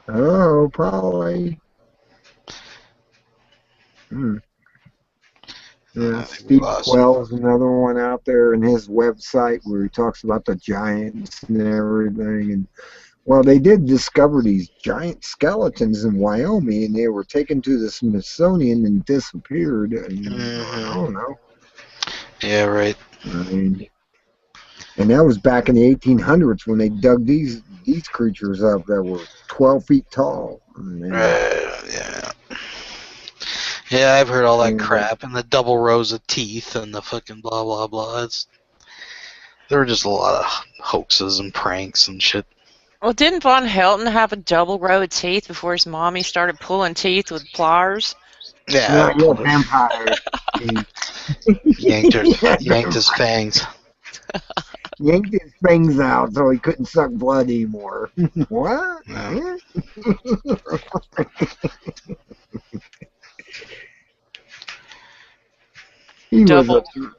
oh, probably. Yeah, I think we Steve lost. Quell's another one out there in his website where he talks about the giants and everything. And well, they did discover these giant skeletons in Wyoming, and they were taken to the Smithsonian and disappeared. And I don't know. Yeah, right. I mean, and that was back in the 1800s when they dug these creatures up that were 12 feet tall. And, Yeah. Yeah, I've heard all that And, crap, and the double rows of teeth, and the fucking blah blah blah. There were just a lot of hoaxes and pranks and shit. Well, didn't Von Helton have a double row of teeth before his mommy started pulling teeth with pliers? Yeah, you're a vampire. yanked his fangs. Yanked his fangs out so he couldn't suck blood anymore. What? Yeah. He Double- was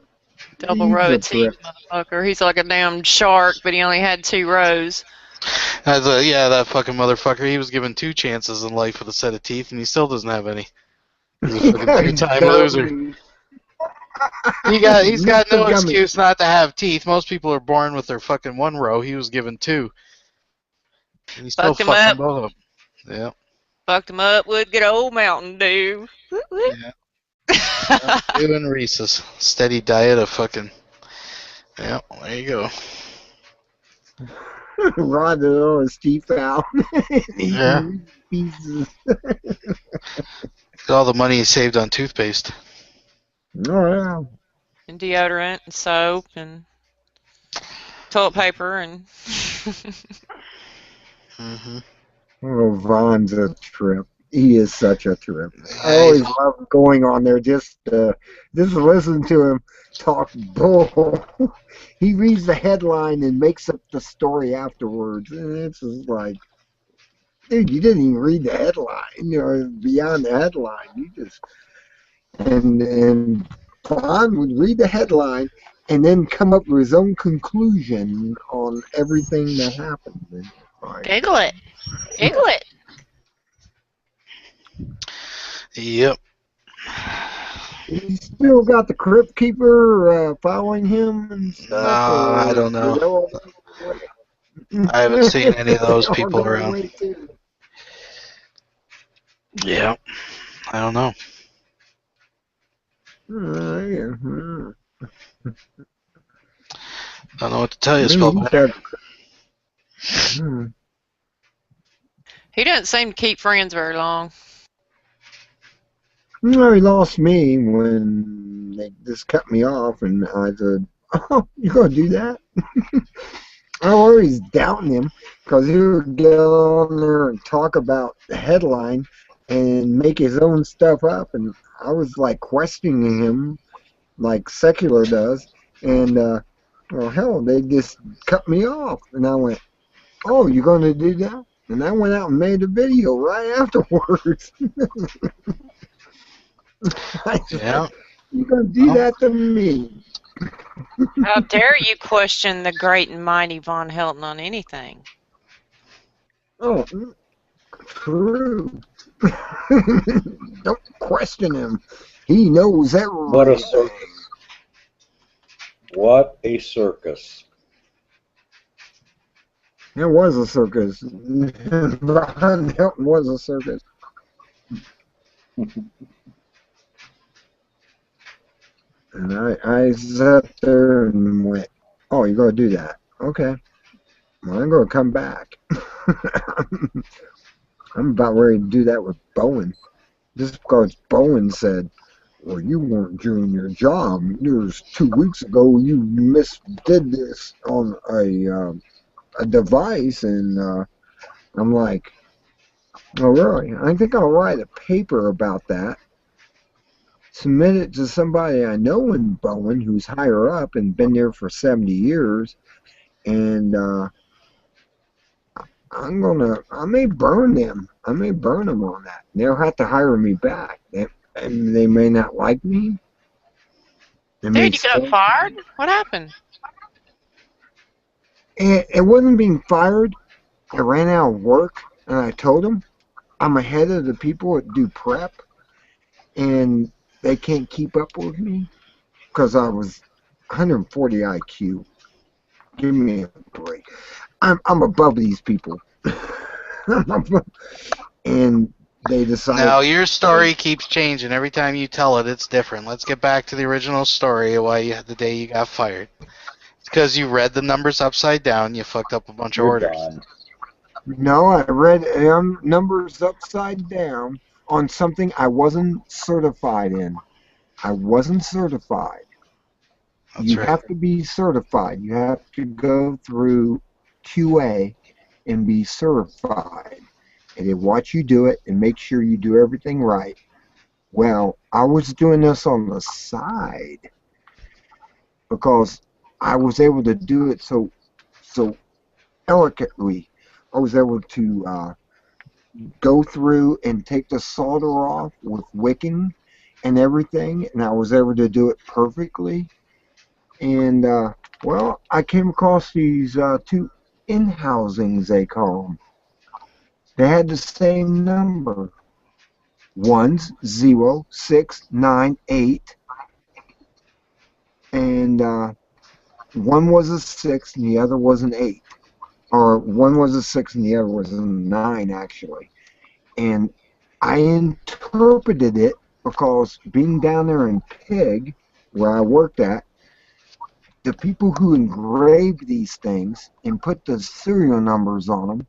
Double he's row a of teeth, motherfucker. He's like a damn shark, but he only had 2 rows. That fucking motherfucker. He was given 2 chances in life with a set of teeth, and he still doesn't have any. He's a fucking 2-time loser. He's got no excuse not to have teeth. Most people are born with their fucking 1 row. He was given 2. And he still Fucked him fucking up. both of them. Yeah. Fucked him up with good old Mountain Dew. Doing Reese's. Steady diet of fucking. Yeah, there you go. Rotted all his teeth out. Yeah. Pieces. All the money he saved on toothpaste. Oh, yeah. And deodorant and soap and toilet paper and Mm-hmm. Oh, Von's a trip. He is such a trip. I Yeah, always love going on there just to listen to him talk bull. He reads the headline and makes up the story afterwards. And it's just like, dude, you didn't even read the headline, or beyond the headline. You just and Vaughn would read the headline and then come up with his own conclusion on everything that happened. And like, giggle it. Giggle it. Yep. he still got the Crypt Keeper following him and stuff. No, I don't know. I haven't seen any of those people around. Yeah. I don't know. Don't know what to tell you, Spellbinder. He doesn't seem to keep friends very long. No, he lost me when they just cut me off, and I said, "Oh, you're gonna do that?" I was always doubting him because he would get on there and talk about the headline and make his own stuff up, and I was like questioning him, like Secular does, and well, hell, they just cut me off, and I went, "Oh, you're gonna do that?" And I went out and made a video right afterwards. Yeah. You're going to do that to me. How dare you question the great and mighty Von Helton on anything? Oh, true. Don't question him. He knows everything. What a circus. What a circus. It was a circus. Von Helton was a circus. And I sat there and went, "Oh, you're going to do that? Okay. Well, I'm going to come back." I'm about ready to do that with Bowen. Just because Bowen said, "Well, you weren't doing your job. There's 2 weeks ago you did this on a device," and I'm like, "Oh, really? I think I'll write a paper about that. Submit it to somebody I know in Bowen who's higher up and been there for 70 years, and I may burn them. I may burn them on that. They'll have to hire me back. They may not like me. Dude, you got fired? What happened? It wasn't being fired. I ran out of work, and I told them I'm ahead of the people that do prep, and they can't keep up with me because I was 140 IQ. Give me a break. I'm above these people. And they decided. Now, your story keeps changing. Every time you tell it, it's different. Let's get back to the original story of why you had the day you got fired. It's because you read the numbers upside down. You fucked up a bunch of orders. No, I read numbers upside down on something I wasn't certified in. I wasn't certified. That's You right. have to be certified. You have to go through QA and be certified. And they watch you do it and make sure you do everything right. Well, I was doing this on the side because I was able to do it so elegantly. I was able to go through and take the solder off with wicking and everything, and I was able to do it perfectly. And well, I came across these two in-housings, they call them. They had the same number. One's 0698, and one was a 6 and the other was an 8. Or one was a 6 and the other was a 9, actually. And I interpreted it because being down there in Pig, where I worked at, the people who engraved these things and put the serial numbers on them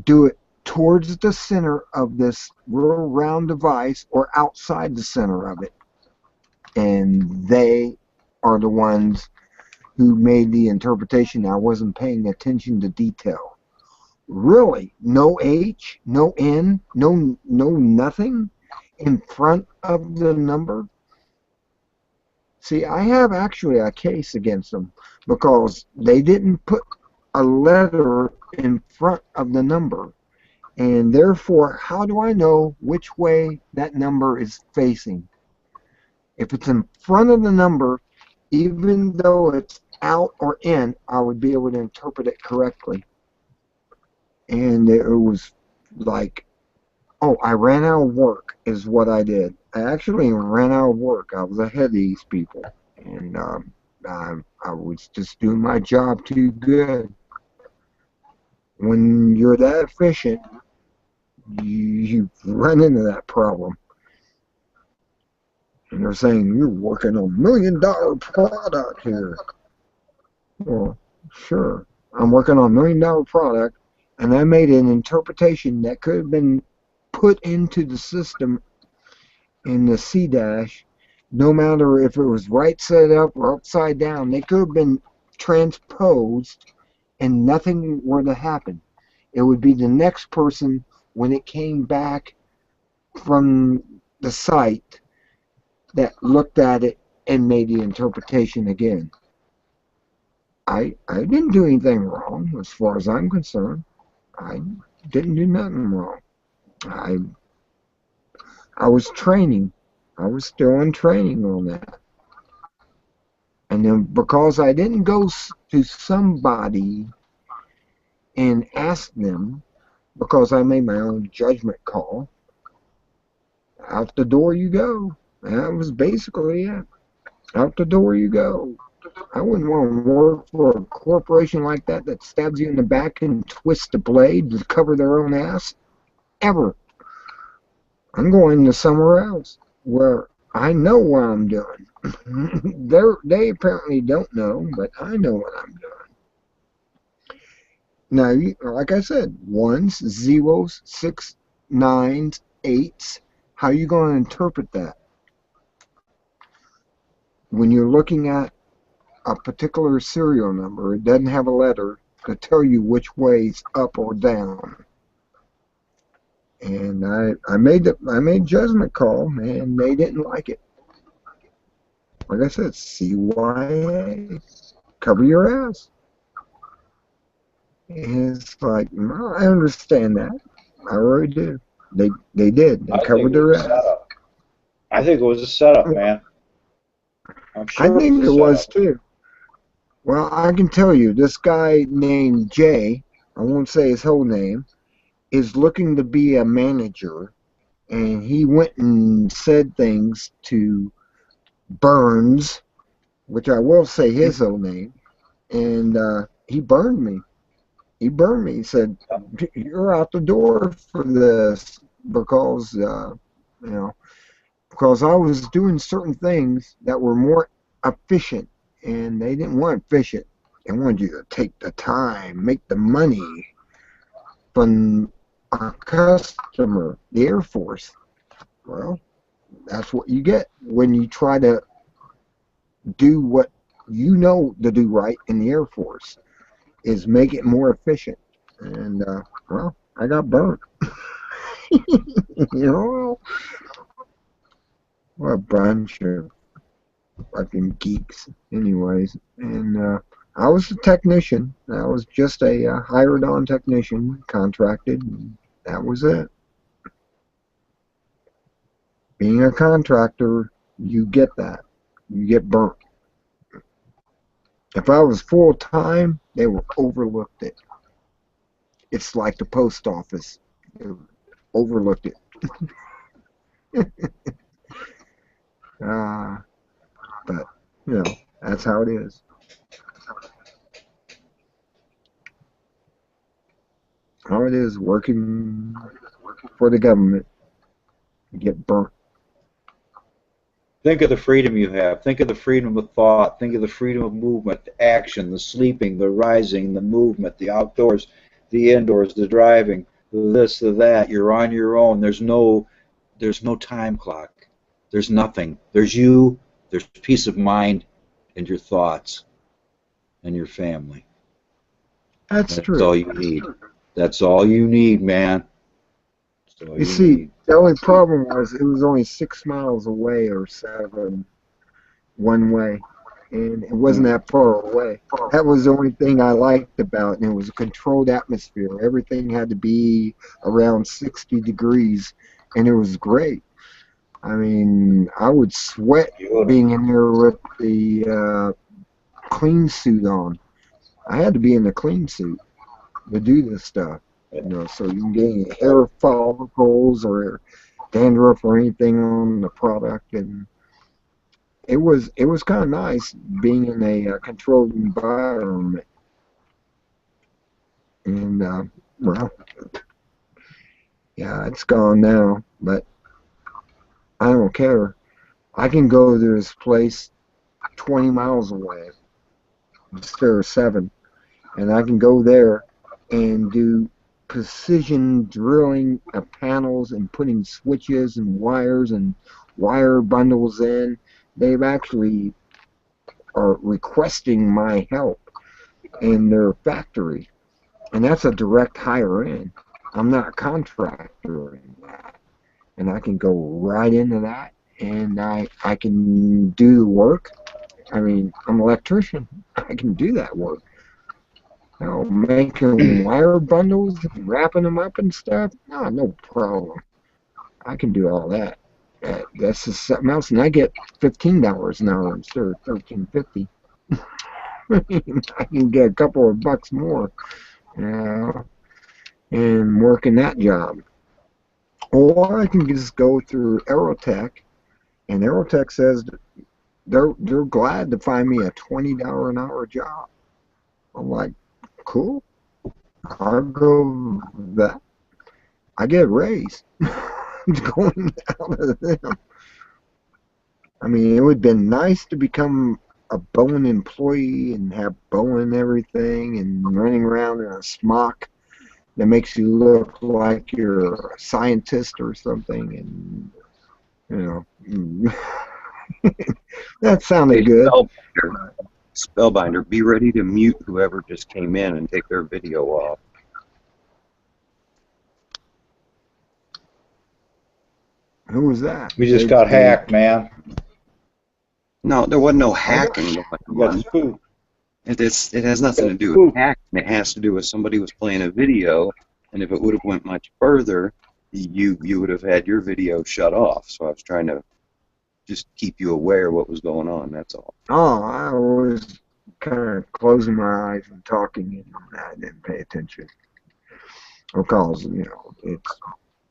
do it towards the center of this little round device or outside the center of it. And they are the ones who made the interpretation. I wasn't paying attention to detail. Really, no H, no N, no nothing in front of the number. See, I have actually a case against them because they didn't put a letter in front of the number. And therefore, how do I know which way that number is facing? If it's in front of the number, even though it's out or in, I would be able to interpret it correctly. And it was like, oh, I ran out of work is what I did. I actually ran out of work. I was ahead of these people. And I was just doing my job too good. When you're that efficient, you run into that problem. And they're saying, you're working on $1 million product here. Well, sure. I'm working on $1 million product, and I made an interpretation that could have been put into the system in the C-dash, no matter if it was right side up or upside down. They could have been transposed, and nothing were to happen. It would be the next person when it came back from the site that looked at it and made the interpretation again. I didn't do anything wrong as far as I'm concerned. I didn't do nothing wrong. I was training. I was still in training on that. And then because I didn't go to somebody and ask them, because I made my own judgment call, out the door you go. That was basically it. Out the door you go. I wouldn't want to work for a corporation like that that stabs you in the back and twists the blade to cover their own ass. Ever. I'm going to somewhere else where I know what I'm doing. They apparently don't know, but I know what I'm doing. Now, like I said, ones, zeros, 6, 9s, 8s. How are you going to interpret that? When you're looking at a particular serial number, it doesn't have a letter to tell you which way it's up or down. And I made judgment call, and they didn't like it. Like I said, CYA, cover your ass. And it's like, no, I understand that. I really do. They did. They covered their ass. I think it was a setup, man. I'm sure I think it was too. Well, I can tell you, this guy named Jay, I won't say his whole name, is looking to be a manager, and he went and said things to Burns, which I will say his whole name, and he burned me. He burned me. He said, "You're out the door for this because because I was doing certain things that were more efficient, and they didn't want efficient. They wanted you to take the time, make the money from our customer, the Air Force. Well, that's what you get when you try to do what you know to do right in the Air Force, is make it more efficient. And, well, I got burnt. You know, what a bunch of fucking geeks, anyways. And I was a technician. I was just a hired on technician, contracted. And that was it. Being a contractor, you get that. You get burnt. If I was full time, they would overlooked it. It's like the post office. They overlooked it. But, you know, that's how it is. How it is working for the government. You get burnt. Think of the freedom you have. Think of the freedom of thought. Think of the freedom of movement, the action, the sleeping, the rising, the movement, the outdoors, the indoors, the driving, the this, the that. You're on your own. There's no time clock. There's nothing. There's you. There's peace of mind and your thoughts and your family. That's true. That's all you need. That's all you need, man. That's all You see, need. the only problem was it was only 6 miles away or 7 one way, and it wasn't that far away. That was the only thing I liked about it, and it was a controlled atmosphere. Everything had to be around 60 degrees, and it was great. I mean, I would sweat being in there with the clean suit on. I had to be in the clean suit to do this stuff. You know, so you can get any hair follicles or dandruff or anything on the product, and it was kind of nice being in a controlled environment. And well, yeah, it's gone now, but I don't care. I can go to this place 20 miles away, instead of 7, and I can go there and do precision drilling of panels and putting switches and wires and wire bundles in. They've actually are requesting my help in their factory, and that's a direct hire in. I'm not a contractor in that, and I can go right into that, and I can do the work. I mean, I'm an electrician. I can do that work. You know, making wire bundles, wrapping them up and stuff, no problem. I can do all that. That's just something else, and I get $15 an hour instead of $13.50. I can get a couple of bucks more, you know, and working that job. Or I can just go through Aerotech, and Aerotech says they're glad to find me a $20 an hour job. I'm like, cool. I'll go that. I get a raise going out of them. I mean, it would have been nice to become a Boeing employee and have Boeing and everything and running around in a smock that makes you look like you're a scientist or something, and you know, that sounded good. Spellbinder, be ready to mute whoever just came in and take their video off. Who was that? We just got hacked, man. No, there wasn't no hacking going We got on. spooked. It has nothing to do with hacking. It has to do with somebody was playing a video, and if it would have went much further, you would have had your video shut off. So I was trying to just keep you aware of what was going on. That's all. Oh, I was kind of closing my eyes and talking, and I didn't pay attention. Because, you know, it's...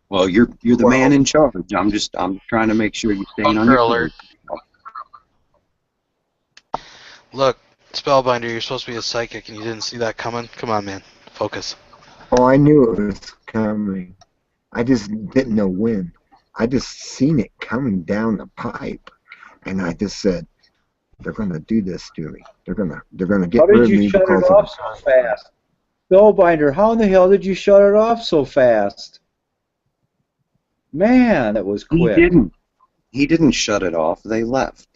Well, you're the man in charge. I'm trying to make sure you stay on Bunker your alert. toes. Look, Spellbinder, you're supposed to be a psychic and you didn't see that coming? Come on, man. Focus. Oh, I knew it was coming. I just didn't know when. I just seen it coming down the pipe, and I just said, "They're gonna do this to me. They're gonna get How rid did of me you shut it because off so fast? Spellbinder, how in the hell did you shut it off so fast? Man, that was He quick. didn't. He didn't shut it off. They left.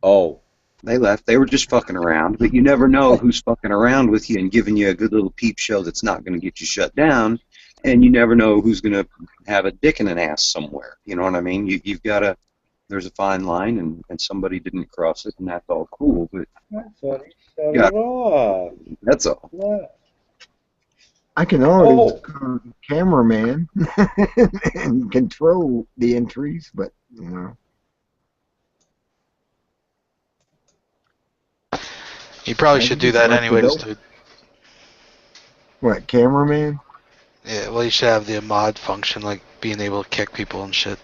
Oh. They left. They were just fucking around, but you never know who's fucking around with you and giving you a good little peep show that's not going to get you shut down, and you never know who's going to have a dick in an ass somewhere. You know what I mean? You've got to. There's a fine line, and somebody didn't cross it, and that's all cool. But I thought he shut Yeah. it off. that's all. What? I can always Oh. become cameraman and control the entries, but you know. You probably I should do just that left it anyways, open. dude. What, cameraman? Yeah, well, you should have the mod function, like being able to kick people and shit.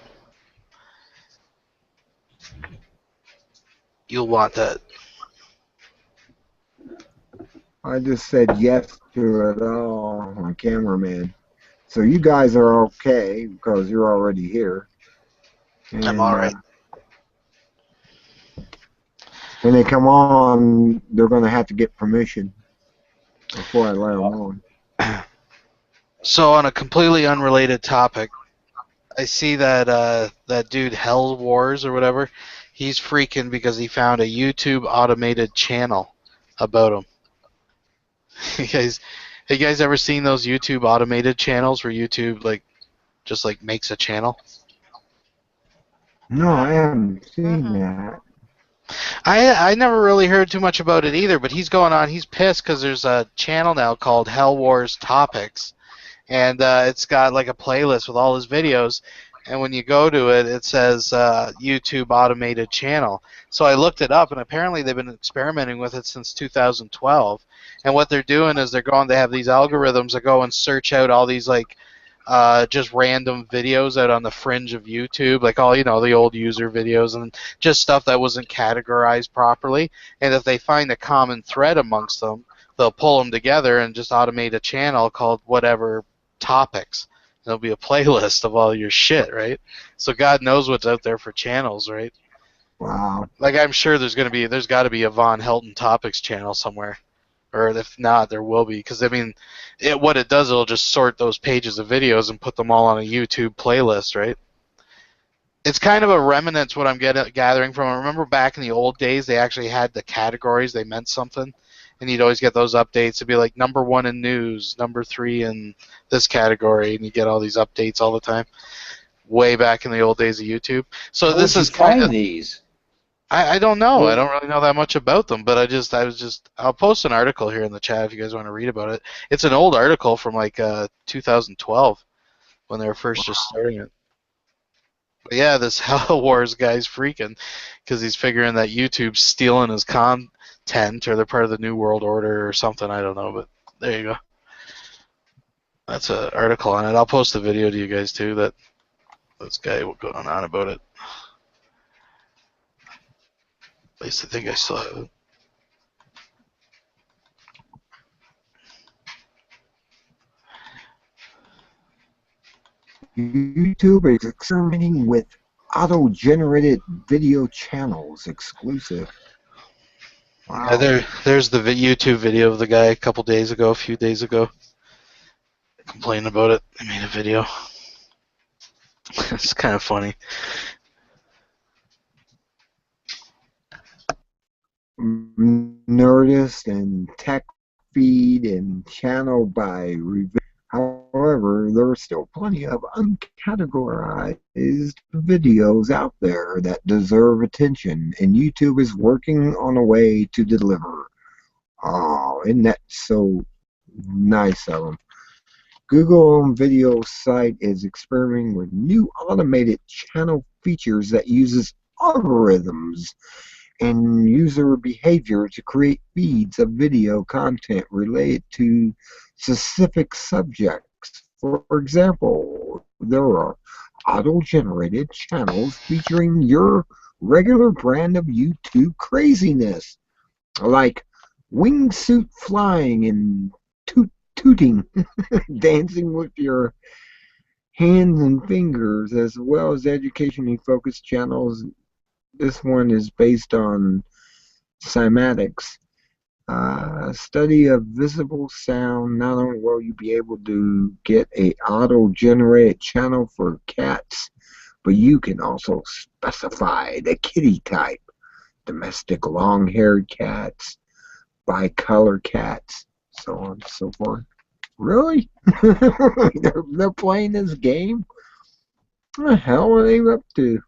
You'll want that. I just said yes to it all on cameraman. So you guys are okay because you're already here. I'm alright. When they come on, they're going to have to get permission before I let them on. So on a completely unrelated topic, I see that that dude Hell Wars or whatever, he's freaking because he found a YouTube automated channel about him. Have you guys ever seen those YouTube automated channels where YouTube just makes a channel? No, I haven't seen that. I never really heard too much about it either, but he's pissed because there's a channel now called Hell Wars Topics, and it's got like a playlist with all his videos, and when you go to it, it says YouTube automated channel. So I looked it up, and apparently they've been experimenting with it since 2012, and what they're doing is they have these algorithms that go and search out all these just random videos out on the fringe of YouTube, like all, the old user videos and just stuff that wasn't categorized properly. And if they find a common thread amongst them, they'll pull them together and just automate a channel called whatever topics. There'll be a playlist of all your shit, right? So God knows what's out there for channels, right? Wow. Like I'm sure there's got to be a Von Helton Topics channel somewhere. Or if not, there will be, because what it does, it'll just sort those pages of videos and put them all on a YouTube playlist, right? It's kind of a remnant what I'm gathering from. I remember back in the old days, they actually had the categories; they meant something, and you'd always get those updates. It'd be like #1 in news, #3 in this category, and you get all these updates all the time. Way back in the old days of YouTube. So How this would is you find kind of. these? I don't know. I don't really know that much about them, but I'll post an article here in the chat if you guys want to read about it. It's an old article from 2012 when they were first just starting it. But yeah, this Hell Wars guy's freaking because he's figuring that YouTube's stealing his content or they're part of the New World Order or something. I don't know, but there you go. That's an article on it. I'll post a video to you guys too that this guy will go on about it. At least I think I still have it. YouTube is experimenting with auto-generated video channels exclusive. Wow. Yeah, there's the YouTube video of the guy a few days ago, complaining about it. I made a video. It's kind of funny. Nerdist and Tech Feed and Channel by Review. However, there are still plenty of uncategorized videos out there that deserve attention, and YouTube is working on a way to deliver. Oh, isn't that so nice of them? Google Home Video site is experimenting with new automated channel features that uses algorithms and user behavior to create feeds of video content related to specific subjects. For example, there are auto-generated channels featuring your regular brand of YouTube craziness, like wingsuit flying and tooting, dancing with your hands and fingers, as well as educationally focused channels. This one is based on cymatics. Study of visible sound. Not only will you be able to get a auto-generated channel for cats, but you can also specify the kitty type. Domestic long-haired cats, bicolor cats, so on and so forth. Really? they're playing this game? What the hell are they up to?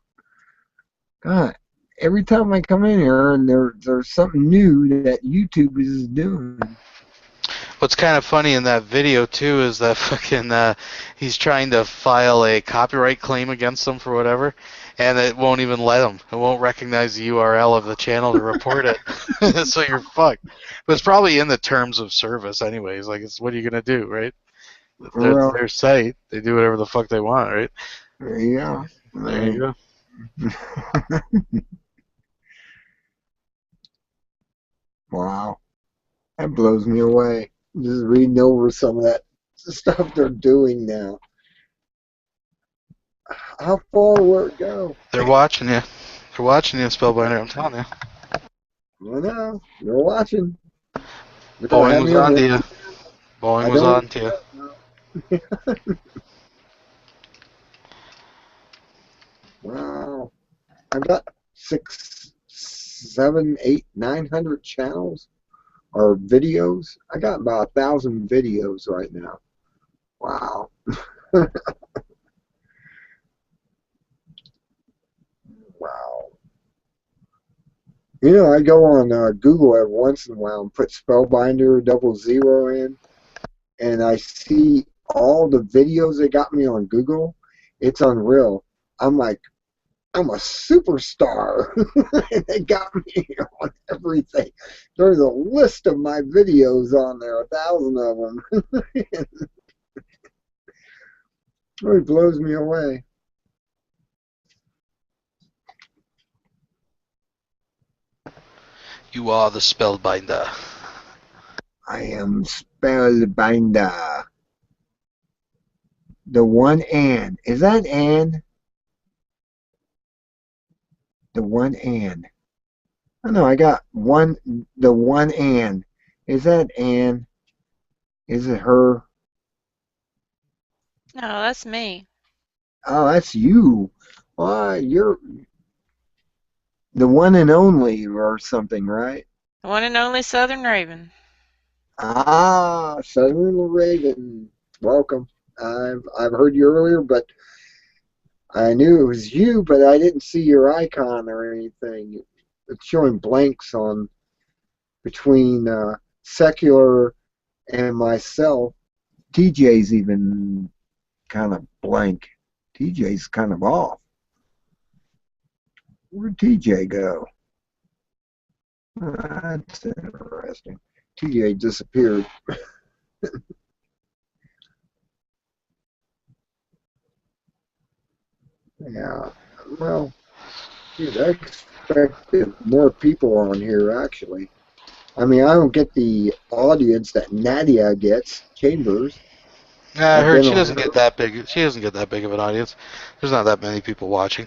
God, every time I come in here and there's something new that YouTube is doing. What's kind of funny in that video too is that fucking he's trying to file a copyright claim against them for whatever, and it won't even let him. It won't recognize the URL of the channel to report it. So you're fucked. But it's probably in the terms of service anyways. Like, it's what are you gonna do, right? It's Well, their site. They do whatever the fuck they want, right? yeah. There you go. Wow. That blows me away. Just reading over some of that stuff they're doing now. How far will it go? They're watching you. They're watching you, Spellbinder. I'm telling you. I know. They're watching. They're Boeing having was me on to here. you. Boeing I was don't- on to you. Wow. I've got 6, 7, 8, 900 channels or videos. I got about 1,000 videos right now. Wow. Wow. You know, I go on Google every once in a while and put Spellbinder 00 in, and I see all the videos they got me on Google. It's unreal. I'm like, I'm a superstar. They got me on everything. There's a list of my videos on there, 1,000 of them. It really blows me away. You are the Spellbinder. I am Spellbinder. The one Ann. Is that Ann? The one Ann. I know I got the one Ann. Is that Ann? Is it her? No, that's me. Oh, that's you. Why, you're the one and only or something, right? The one and only Southern Raven. Ah, Southern Raven. Welcome. I've heard you earlier, but I knew it was you, but I didn't see your icon or anything. It's showing blanks on between Secular and myself. TJ's even kind of blank. TJ's kind of off. Where'd TJ go? That's interesting. TJ disappeared. Yeah, well, dude, I expected more people on here, actually. I mean, I don't get the audience that Nadia gets, Chambers. Yeah, I I've heard been she on doesn't her. get that big. She doesn't get that big of an audience. There's not that many people watching.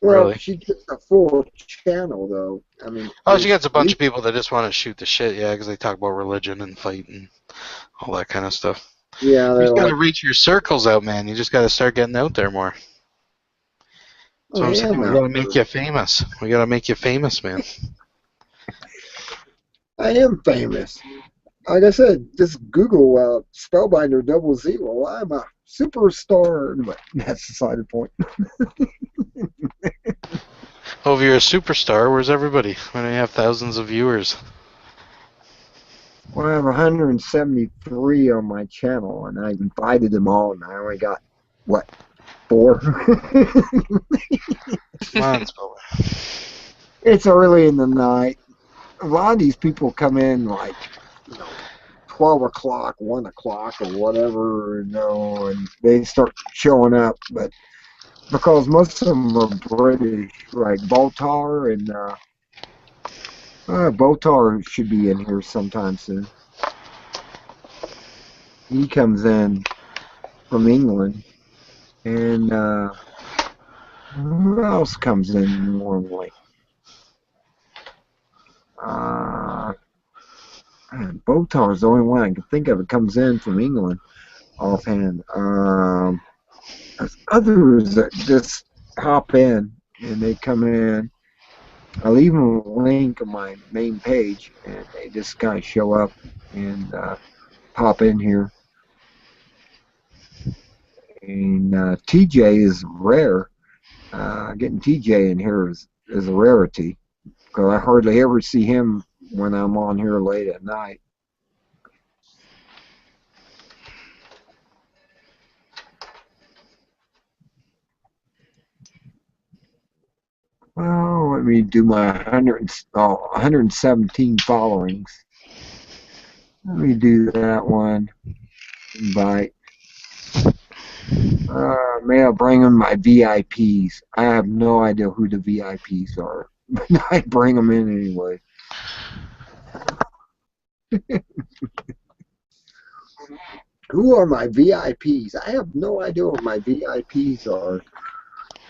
Well, Really? she gets a full channel, though. I mean, Oh, she there's gets a bunch of people that just want to shoot the shit, yeah, because they talk about religion and fight and all that kind of stuff. yeah, You they're just got like, to reach your circles out, man. You just got to start getting out there more. That's what I I'm saying. am We out got to there. make you famous. We got to make you famous, man. I am famous. Like I said, just Google Spellbinder 00. I'm a superstar. But that's beside the point. Oh, if you're a superstar, where's everybody? When you have thousands of viewers. Well, I have 173 on my channel, and I invited them all, and I only got, what, 4? Come on, Spellbinder. It's early in the night. A lot of these people come in like, 12 o'clock, 1 o'clock, or whatever, and they start showing up. But because most of them are British, like Boltar, and Boltar should be in here sometime soon. He comes in from England. And who else comes in normally? Botar is the only one I can think of. It comes in from England offhand. There's others that just hop in and they come in. I leave them a link on my main page, and they just kind of show up and pop in here. And TJ is rare. Getting TJ in here is a rarity because I hardly ever see him when I'm on here late at night. Well, let me do my 117 followings. Let me do that one. Invite. May I bring in my VIPs? I have no idea who the VIPs are, but I bring them in anyway. Who are my VIPs? I have no idea what my VIPs are.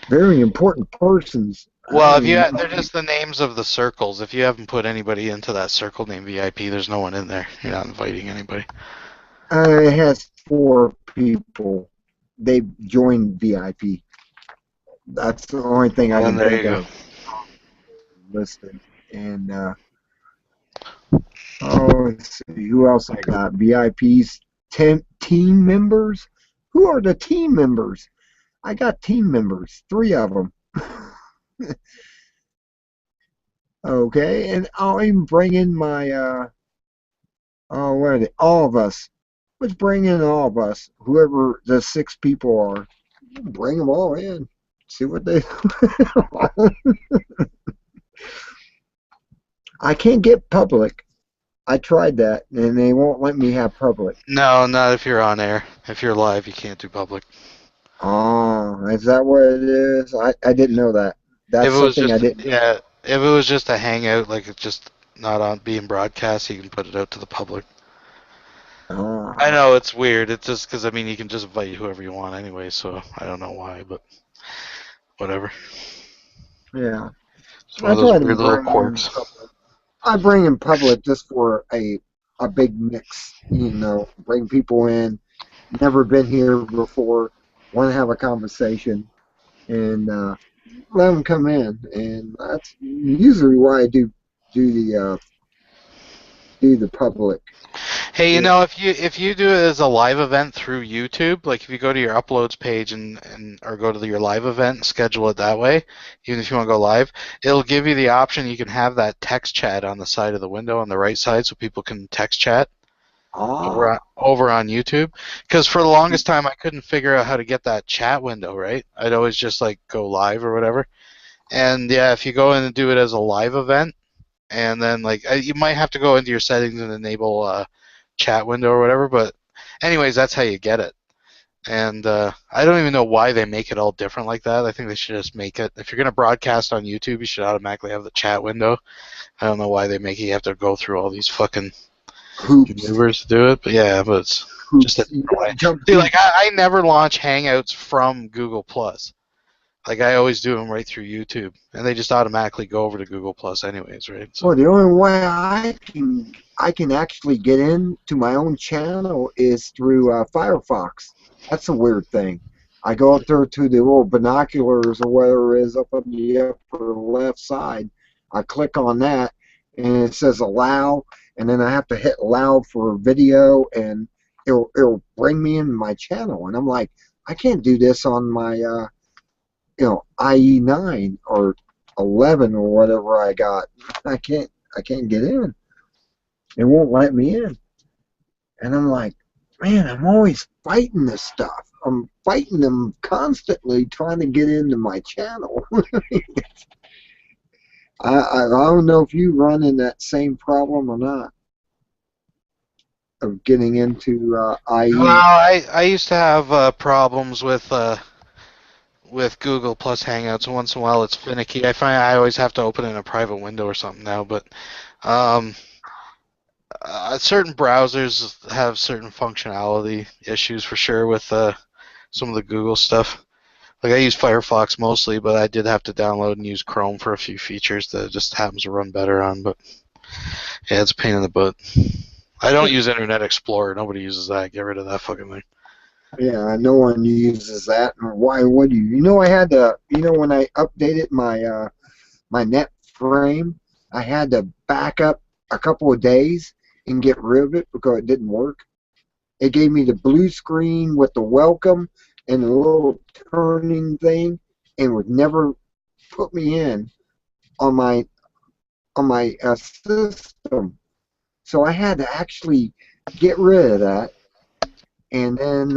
Very important persons. Well, they're just the names of the circles. If you haven't put anybody into that circle named VIP, there's no one in there. You're not inviting anybody. It has 4 people. They joined VIP. That's the only thing I can think of listed. And let's see who else I got. VIPs, team members. Who are the team members? I got team members, 3 of them. Okay, and I'll even bring in my where are they? All of us. Let's bring in all of us. Whoever the 6 people are, bring them all in. See what they. I can't get public. I tried that, and they won't let me have public. No, not if you're on air. If you're live, you can't do public. Oh, is that what it is? I didn't know that. That's something I didn't. Yeah, if it was just a hangout, like it's just not on being broadcast, you can put it out to the public. Oh. I know it's weird. It's just because you can just invite whoever you want anyway. So I don't know why, but whatever. Yeah. It's one of those weird little quirks. I bring in public just for a big mix. Bring people in. Never been here before. Want to have a conversation, and let them come in. And that's usually why I do the public. Hey, if you do it as a live event through YouTube, like if you go to your uploads page or go to your live event and schedule it that way, even if you want to go live, it'll give you the option. You can have that text chat on the side of the window on the right side, so people can text chat over on YouTube. Because for the longest time, I couldn't figure out how to get that chat window right. I'd always just go live or whatever. And yeah, if you go in and do it as a live event, and then you might have to go into your settings and enable chat window or whatever, but anyways, that's how you get it. And I don't even know why they make it all different like that. I think they should just make it, if you're going to broadcast on YouTube, you should automatically have the chat window. I don't know why they make it, you have to go through all these fucking maneuvers to do it, but yeah, but it's just a way. See, I never launch Hangouts from Google+. I always do them right through YouTube, and they just automatically go over to Google Plus anyways, right? So. Well, the only way I can actually get into my own channel is through Firefox. That's a weird thing. I go up there to the little binoculars or whatever it is up on the upper left side. I click on that, and it says allow, and then I have to hit allow for video, and it'll bring me in my channel. And I'm like, I can't do this on my IE9 or 11 or whatever I got. I can't get in. It won't let me in. And I'm like, man, I'm always fighting this stuff. I'm fighting them constantly trying to get into my channel. I don't know if you run in that same problem or not of getting into IE. No, I used to have problems with Google Plus Hangouts. Once in a while, it's finicky. I find I always have to open it in a private window or something now. But certain browsers have certain functionality issues for sure with some of the Google stuff. I use Firefox mostly, but I did have to download and use Chrome for a few features that it just happens to run better on. But yeah, it's a pain in the butt. I don't use Internet Explorer. Nobody uses that. Get rid of that fucking thing. Yeah, no one uses that. Why would you? You know, I had to. You know, when I updated my my net frame, I had to back up a couple of days and get rid of it because it didn't work. It gave me the blue screen with the welcome and the little turning thing, and would never put me in on my system. So I had to actually get rid of that, and then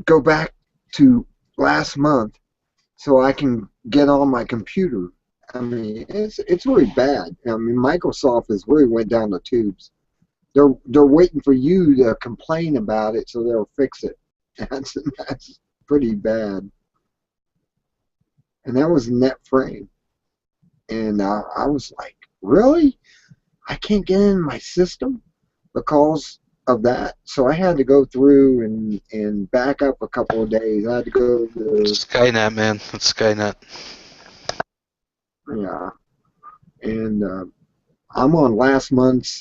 go back to last month so I can get on my computer. I mean, it's really bad. I mean, Microsoft has really went down the tubes. They're waiting for you to complain about it so they'll fix it. That's pretty bad. And that was net frame. And I was like, really? I can't get in my system because of that. So I had to go through and back up a couple of days. I had to go to Skynet, man. It's Skynet. yeah. And I'm on last month's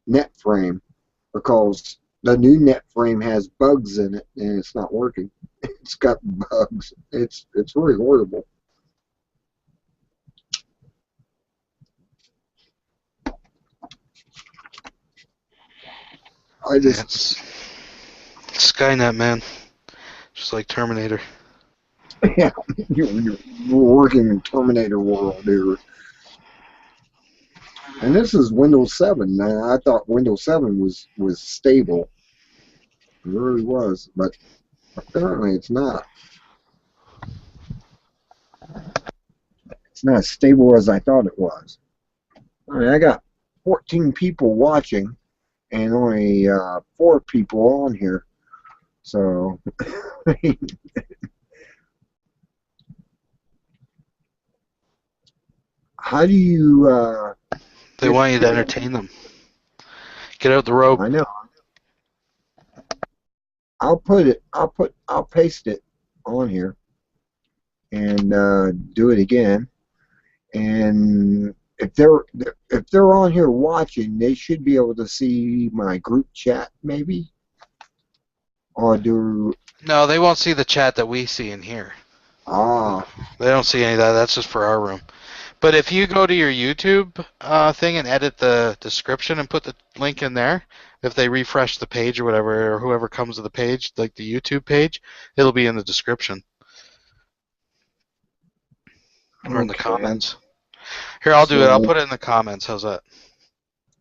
net frame because the new net frame has bugs in it and it's not working. It's got bugs. It's really horrible. I just It's Skynet, man. Just like Terminator. yeah, you're working in Terminator world here. And this is Windows 7. Now, I thought Windows 7 was stable. It really was, but apparently it's not. It's not as stable as I thought it was. I mean, I got 14 people watching and only 4 people on here. So, how do you... They want you to entertain them. Get out the rope. I know. I'll paste it on here and do it again. And if they're on here watching, they should be able to see my group chat, maybe. Or do No, they won't see the chat that we see in here. They don't see any of that. That's just for our room. But if you go to your YouTube thing and edit the description and put the link in there, if they refresh the page or whatever, or whoever comes to the page, like the YouTube page, it'll be in the description. Or in the Okay. comments. Here, I'll do it. I'll put it in the comments. How's that?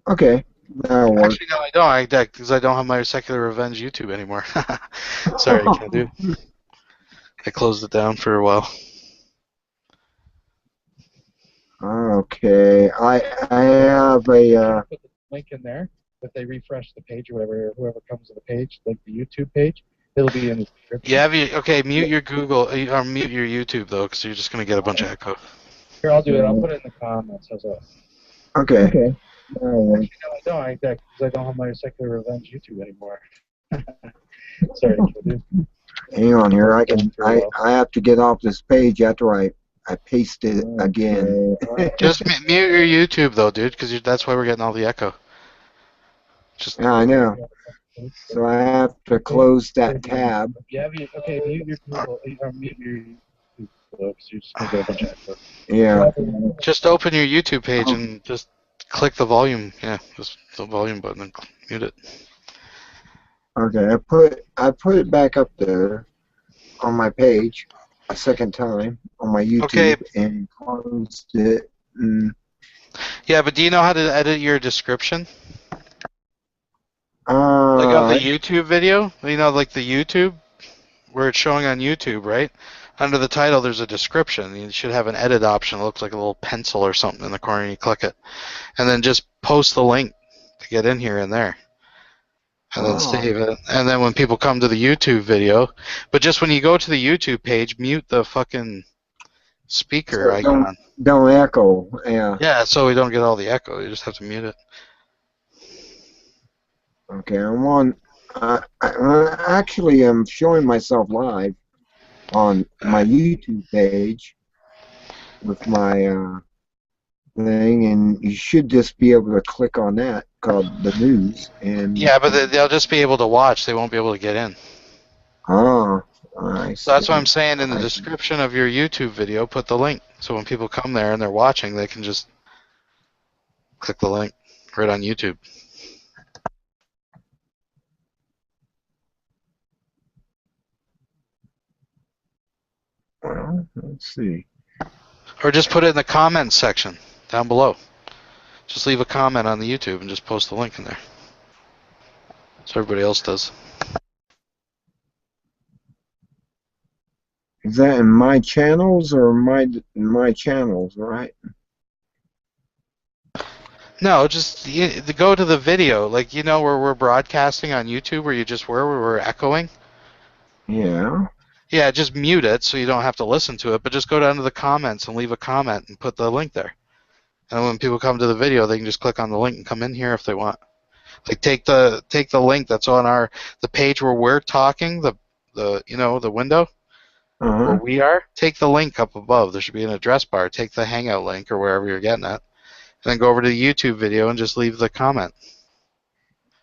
Okay, that'll work. Actually, no, I don't. Because I don't have my Secular Revenge YouTube anymore. Sorry, I can't do it. I closed it down for a while. Okay, I have a Put the link in there. If they refresh the page or whatever, or whoever comes to the page, like the YouTube page, it'll be in the description. Okay, mute your Google, or mute your YouTube though, because you're just gonna get a bunch of echo. Here, I'll do it. I'll put it in the comments. How's that? okay. That'll work. No, I don't. Because I don't have my Secular Revenge YouTube anymore. Sorry, dude. Hang on here. I have to get off this page after I paste it again. Just mute your YouTube though, dude, because that's why we're getting all the echo. Just Yeah, I know. So I have to close that tab. Yeah, okay, mute your Google, or mute your YouTube, because you're just going to get a bunch of echo. Yeah. just open your YouTube page and just click the volume. Yeah, just the volume button and mute it. Okay, I put it back up there on my page a second time on my YouTube Okay. and closed it. Yeah, but do you know how to edit your description? Like of the YouTube video? You know, like the YouTube, where it's showing on YouTube, right? Under the title, there's a description. You should have an edit option. It looks like a little pencil or something in the corner, and you click it. And then just post the link to get in here and there. And then save it. And then when people come to the YouTube video, but just when you go to the YouTube page, mute the fucking speaker icon. Don't echo. Yeah. Yeah, so we don't get all the echo. You just have to mute it. Okay, I'm on. Actually, I'm showing myself live on my YouTube page with my thing, and you should just be able to click on that called the news. And Yeah, but they'll just be able to watch. They won't be able to get in. ah, I So that's what I'm see. saying in the I see. description of your YouTube video, put the link. So when people come there and they're watching, they can just click the link right on YouTube. Well, let's see. Or just put it in the comments section down below. Just leave a comment on the YouTube and just post the link in there. So everybody else does. Is that in my channels or my channels, right? No, just go to the video. Like, you know where we're broadcasting on YouTube where you just were, where we're echoing? Yeah. Yeah, just mute it so you don't have to listen to it, but just go down to the comments and leave a comment and put the link there. And when people come to the video, they can just click on the link and come in here if they want. Like take the link that's on the page where we're talking, the window where we are. Take the link up above. There should be an address bar. Take the Hangout link or wherever you're getting it, and then go over to the YouTube video and just leave the comment.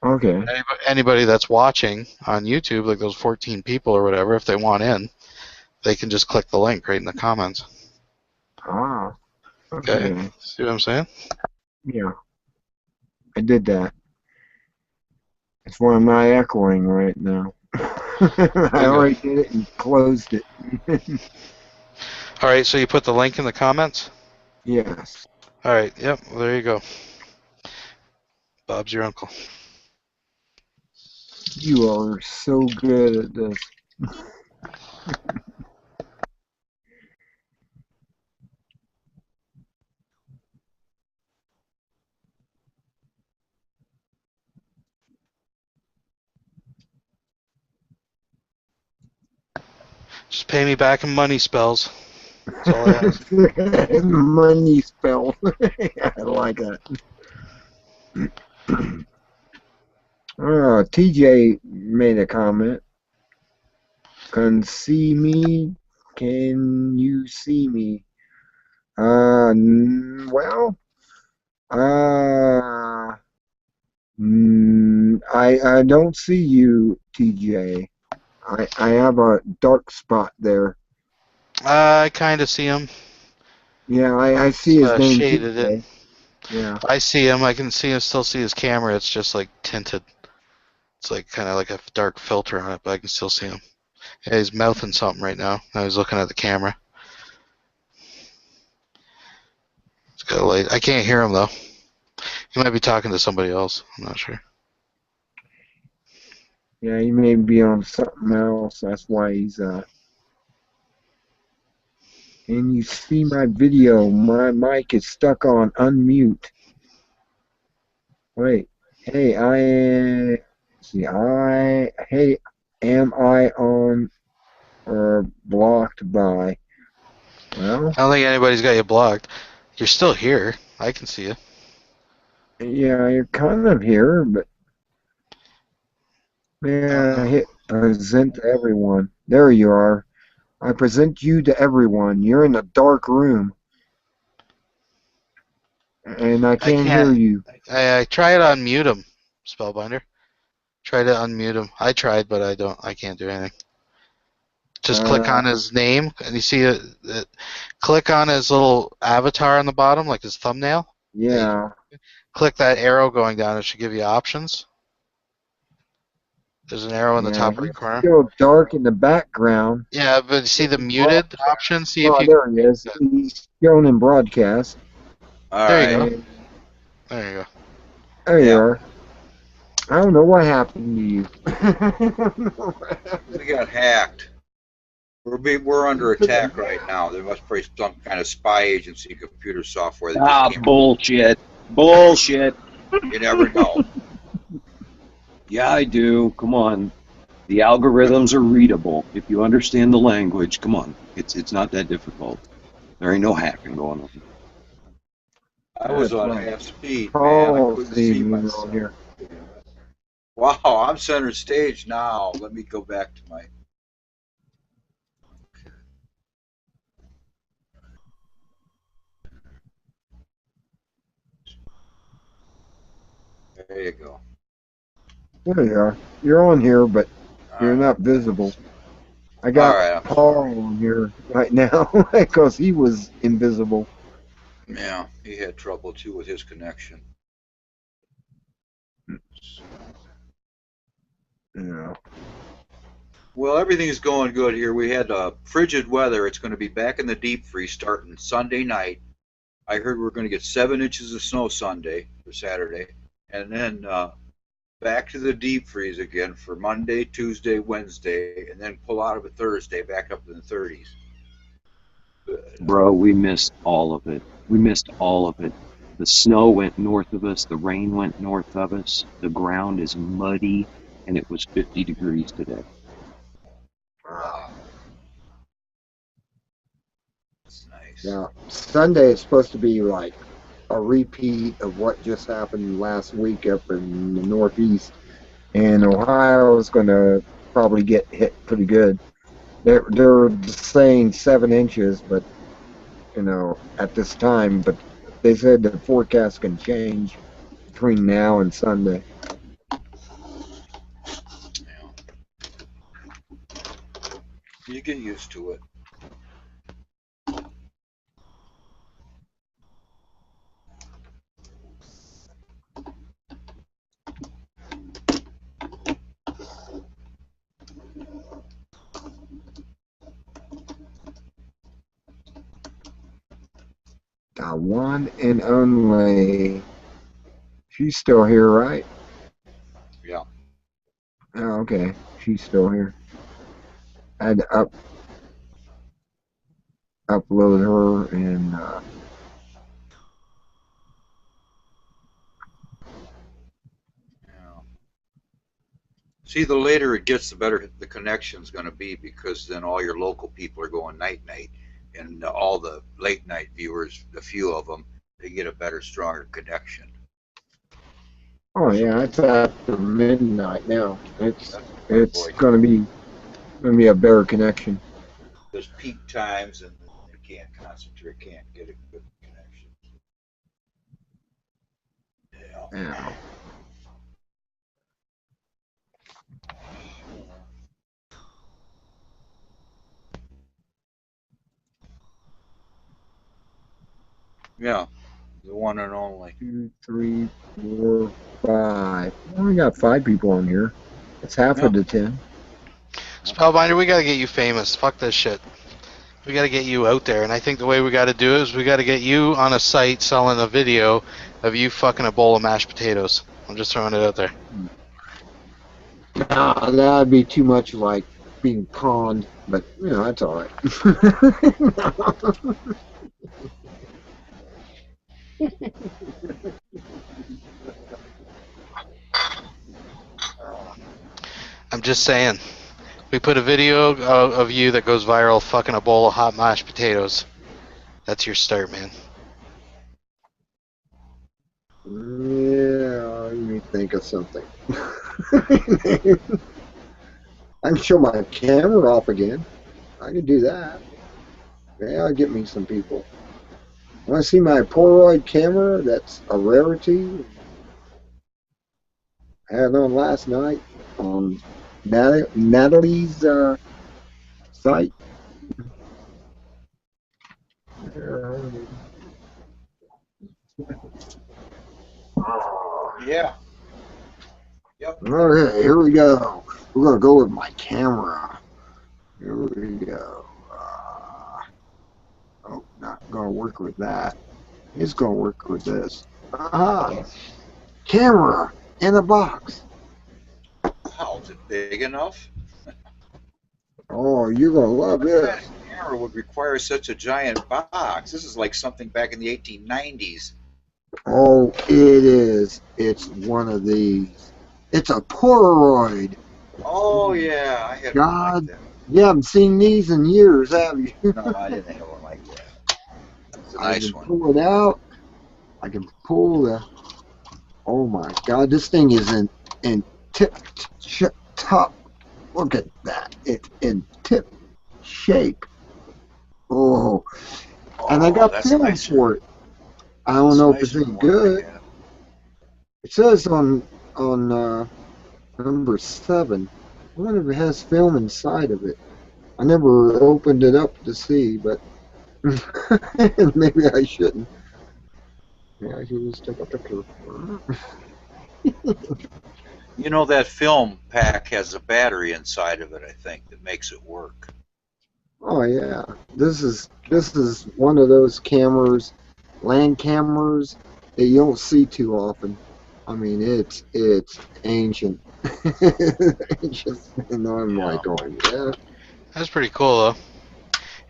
Okay. Anybody that's watching on YouTube, like those 14 people or whatever, if they want in, they can just click the link right in the comments. Ah. Okay. Okay. See what I'm saying? Yeah. I did that. That's why I'm not echoing right now. I already did it and closed it. All right, so you put the link in the comments? Yes. All right, yep, well, there you go. Bob's your uncle. You are so good at this. Just pay me back in money spells. That's all I ask. Money spell. I like that. TJ made a comment. Can see me? Can you see me? Well, I don't see you, TJ. I have a dark spot there. I kind of see him. Yeah, I see his name. Shaded TJ. it. Yeah. I see him. I can see him. Still see his camera. It's just like tinted. It's like kind of like a dark filter on it, but I can still see him. Yeah, he's mouthing something right now. Now he's looking at the camera. It's got a light. I can't hear him though. He might be talking to somebody else. I'm not sure. Yeah, he may be on something else. That's why he's Can you see my video? My mic is stuck on unmute. Wait. Hey, am I on or blocked by? Well, I don't think anybody's got you blocked. You're still here. I can see you. yeah, you're kind of here, but yeah, hit present to everyone. There you are. I present you to everyone. You're in a dark room. And I can't hear you. I try to unmute him, Spellbinder. Try to unmute him. I tried, but I can't do anything. Just click on his name, and you see it. Click on his little avatar on the bottom, like his thumbnail. Yeah. Click that arrow going down. It should give you options. There's an arrow in the top right corner. Still dark in the background. Yeah, but you see the muted option? See if you there he is. He's shown in broadcast. There you go. There you go. There you are. I don't know what happened to you. We got hacked. We're under attack right now. There must be some kind of spy agency computer software. That bullshit. Bullshit. You never know. Yeah, I do. Come on. The algorithms are readable. If you understand the language, come on. It's not that difficult. There ain't no hacking going on. I was on half speed, man. I couldn't see myself. Here. Wow, I'm center stage now. Let me go back to my... There you go. There you are. You're on here, but you're All not right. visible. I All got right, I'm Paul sorry. on here right now because he was invisible. Yeah, he had trouble too with his connection. Yeah. Well, everything's going good here. We had frigid weather. It's going to be back in the deep freeze starting Sunday night. I heard we're going to get 7 inches of snow Sunday or Saturday, and then back to the deep freeze again for Monday, Tuesday, Wednesday, and then pull out of it Thursday, back up in the 30s. Bro, we missed all of it. We missed all of it. The snow went north of us. The rain went north of us. The ground is muddy, and it was 50 degrees today. Wow. That's nice. Now, Sunday is supposed to be like a repeat of what just happened last week up in the Northeast. And Ohio is going to probably get hit pretty good. They're saying 7 inches, but at this time. But they said the forecast can change between now and Sunday. Yeah. You get used to it. The one and only. She's still here, right? Yeah. Oh, okay. She's still here. I had to upload her and Yeah. See, the later it gets, the better the connection's going to be, because then all your local people are going night-night, and all the late-night viewers, the few of them, they get a better, stronger connection. oh yeah, it's after midnight now. It's Boy, gonna be a better connection. there's peak times, and they can't concentrate, can't get a good connection. Yeah. Yeah. Yeah. The one and only. 2, 3, 4, 5. Well, we got 5 people on here. It's half Yeah. of the 10. Spellbinder, we gotta get you famous. Fuck this shit. We gotta get you out there, and I think the way we gotta do it is we gotta get you on a site selling a video of you fucking a bowl of mashed potatoes. I'm just throwing it out there. Nah, that'd be too much like being conned, but that's all right. I'm just saying. We put a video of you that goes viral fucking a bowl of hot mashed potatoes. That's your start, man. Yeah, let me think of something. I can show my camera off again. I can do that. Yeah, I'll get me some people. Want to see my Polaroid camera? That's a rarity. I had it on last night on Natalie's site. Yeah. Yep. Okay, here we go. We're going to go with my camera. Here we go. Oh, not going to work with that. It's going to work with this. Aha! Camera in a box. How is it big enough? Oh, you're going to love What this. kind of camera would require such a giant box? This is like something back in the 1890s. Oh, it is. It's one of these. It's a Polaroid. Oh yeah, I had God. one like that. You haven't seen these in years, have you? No, I didn't have one like that. It's a I nice can one. pull it out. I can pull the. Oh my God, this thing is in top. Look at that. It's in tip shape. Oh, and I got that's film nice. for it. I don't know if it's any good. It says on number 7. I wonder if it has film inside of it. I never opened it up to see, but maybe I shouldn't. Yeah, I should just take a picture. You know that film pack has a battery inside of it, I think, that makes it work. Oh yeah, this is one of those cameras, land cameras that you don't see too often. I mean, it's ancient, ancient, and I'm like going, yeah. That's pretty cool, though.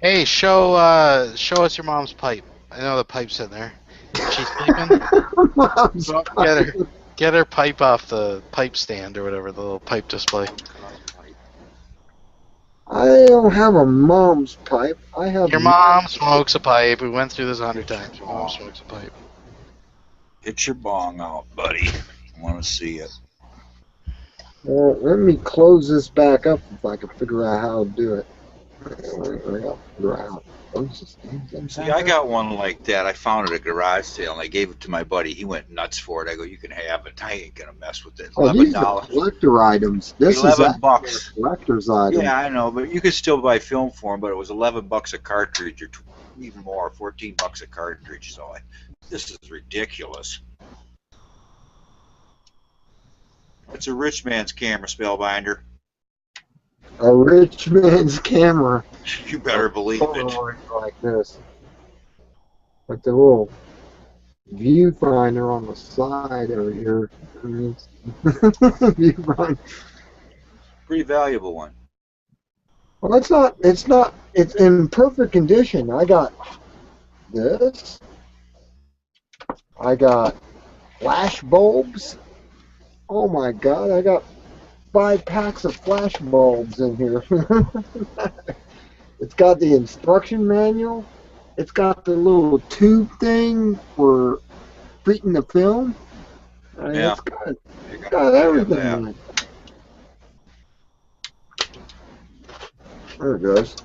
Hey, show us your mom's pipe. I know the pipe's in there. Is she sleeping? Mom's Well, get her pipe off the pipe stand or whatever, the little pipe display. I don't have a mom's pipe. I have Your mom smokes a pipe. We went through this 100 times. Your mom smokes a pipe. Get your bong out, buddy. I want to see it. Well, let me close this back up if I can figure out how to do it. I gotta figure out. See, I got one like that. I found it at a garage sale, and I gave it to my buddy. He went nuts for it. I go, you can have it. I ain't gonna mess with it. Oh, these are $11. collector items. This is $11 bucks. Collector's item. Yeah, I know, but you could still buy film for them. But it was $11 a cartridge, or even more, $14 a cartridge. So this is ridiculous. It's a rich man's camera, Spellbinder. A rich man's camera. You better believe it. Polaroid like this. With the little viewfinder on the side over here. Viewfinder. Pretty valuable one. Well, it's in perfect condition. I got this. I got flash bulbs. Oh my God, I got 5 packs of flash bulbs in here. It's got the instruction manual. It's got the little tube thing for treating the film. Yeah. It's got everything in it. There it goes.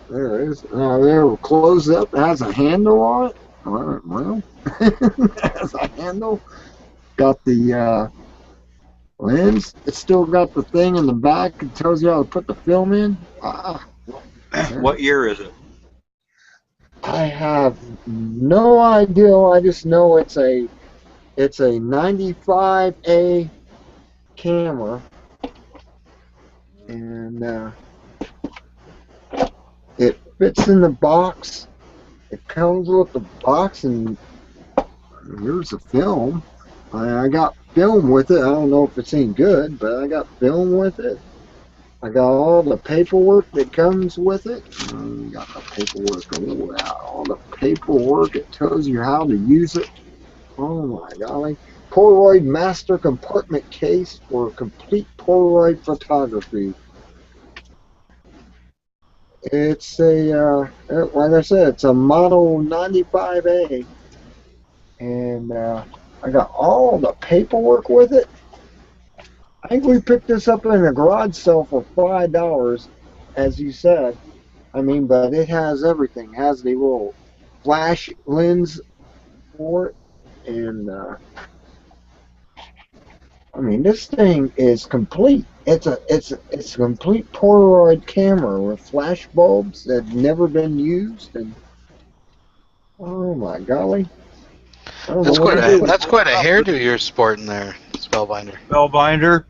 There it is. There, we'll close it up. It has a handle on it. Well, it has a handle. Got the lens. It's still got the thing in the back. It tells you how to put the film in. What year is it? I have no idea. I just know it's a 95A camera, and it fits in the box. It comes with the box, and here's the film. I got film with it. I don't know if it's any good, but I got film with it. I got all the paperwork that comes with it. Got the paperwork. Oh, wow. All the paperwork. It tells you how to use it. Oh my golly. Polaroid master compartment case for complete Polaroid photography. It's a, like I said, it's a model 95A. And I got all the paperwork with it. I think we picked this up in a garage sale for $5, as you said. I mean, but it has everything. It has the little flash lens for it, and I mean, this thing is complete. It's a complete Polaroid camera with flash bulbs that have never been used, and oh my golly. That's quite a hairdo you're sporting there, Spellbinder. Spellbinder,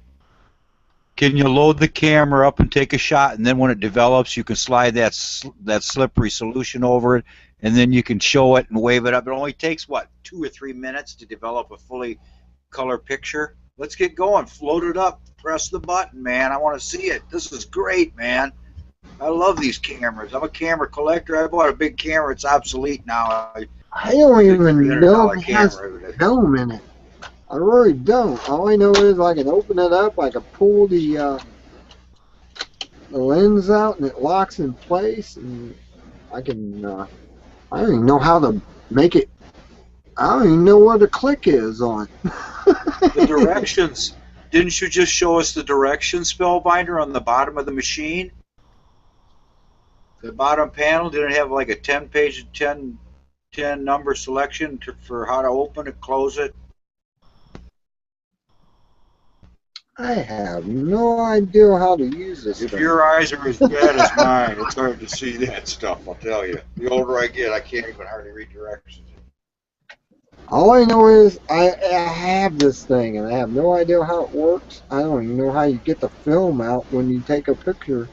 can you load the camera up and take a shot, and then when it develops, you can slide that slippery solution over it, and then you can show it and wave it up. It only takes, what, 2 or 3 minutes to develop a fully color picture? Let's get going. Load it up. Press the button, man. I want to see it. This is great, man. I love these cameras. I'm a camera collector. I bought a big camera. It's obsolete now. I don't even know if it has film in it. I really don't. All I know is I can open it up, I can pull the lens out, and it locks in place, and I can, I don't even know how to make it, I don't even know where the click is on it. The directions. Didn't you just show us the directions, Spellbinder, on the bottom of the machine? The bottom panel, didn't it have like a 10-page, 10 number selection for how to open it, close it? I have no idea how to use this If thing. your eyes are as bad as mine, it's hard to see that stuff, I'll tell you. The older I get, I can't even hardly read directions. All I know is I have this thing, and I have no idea how it works. I don't even know how you get the film out when you take a picture.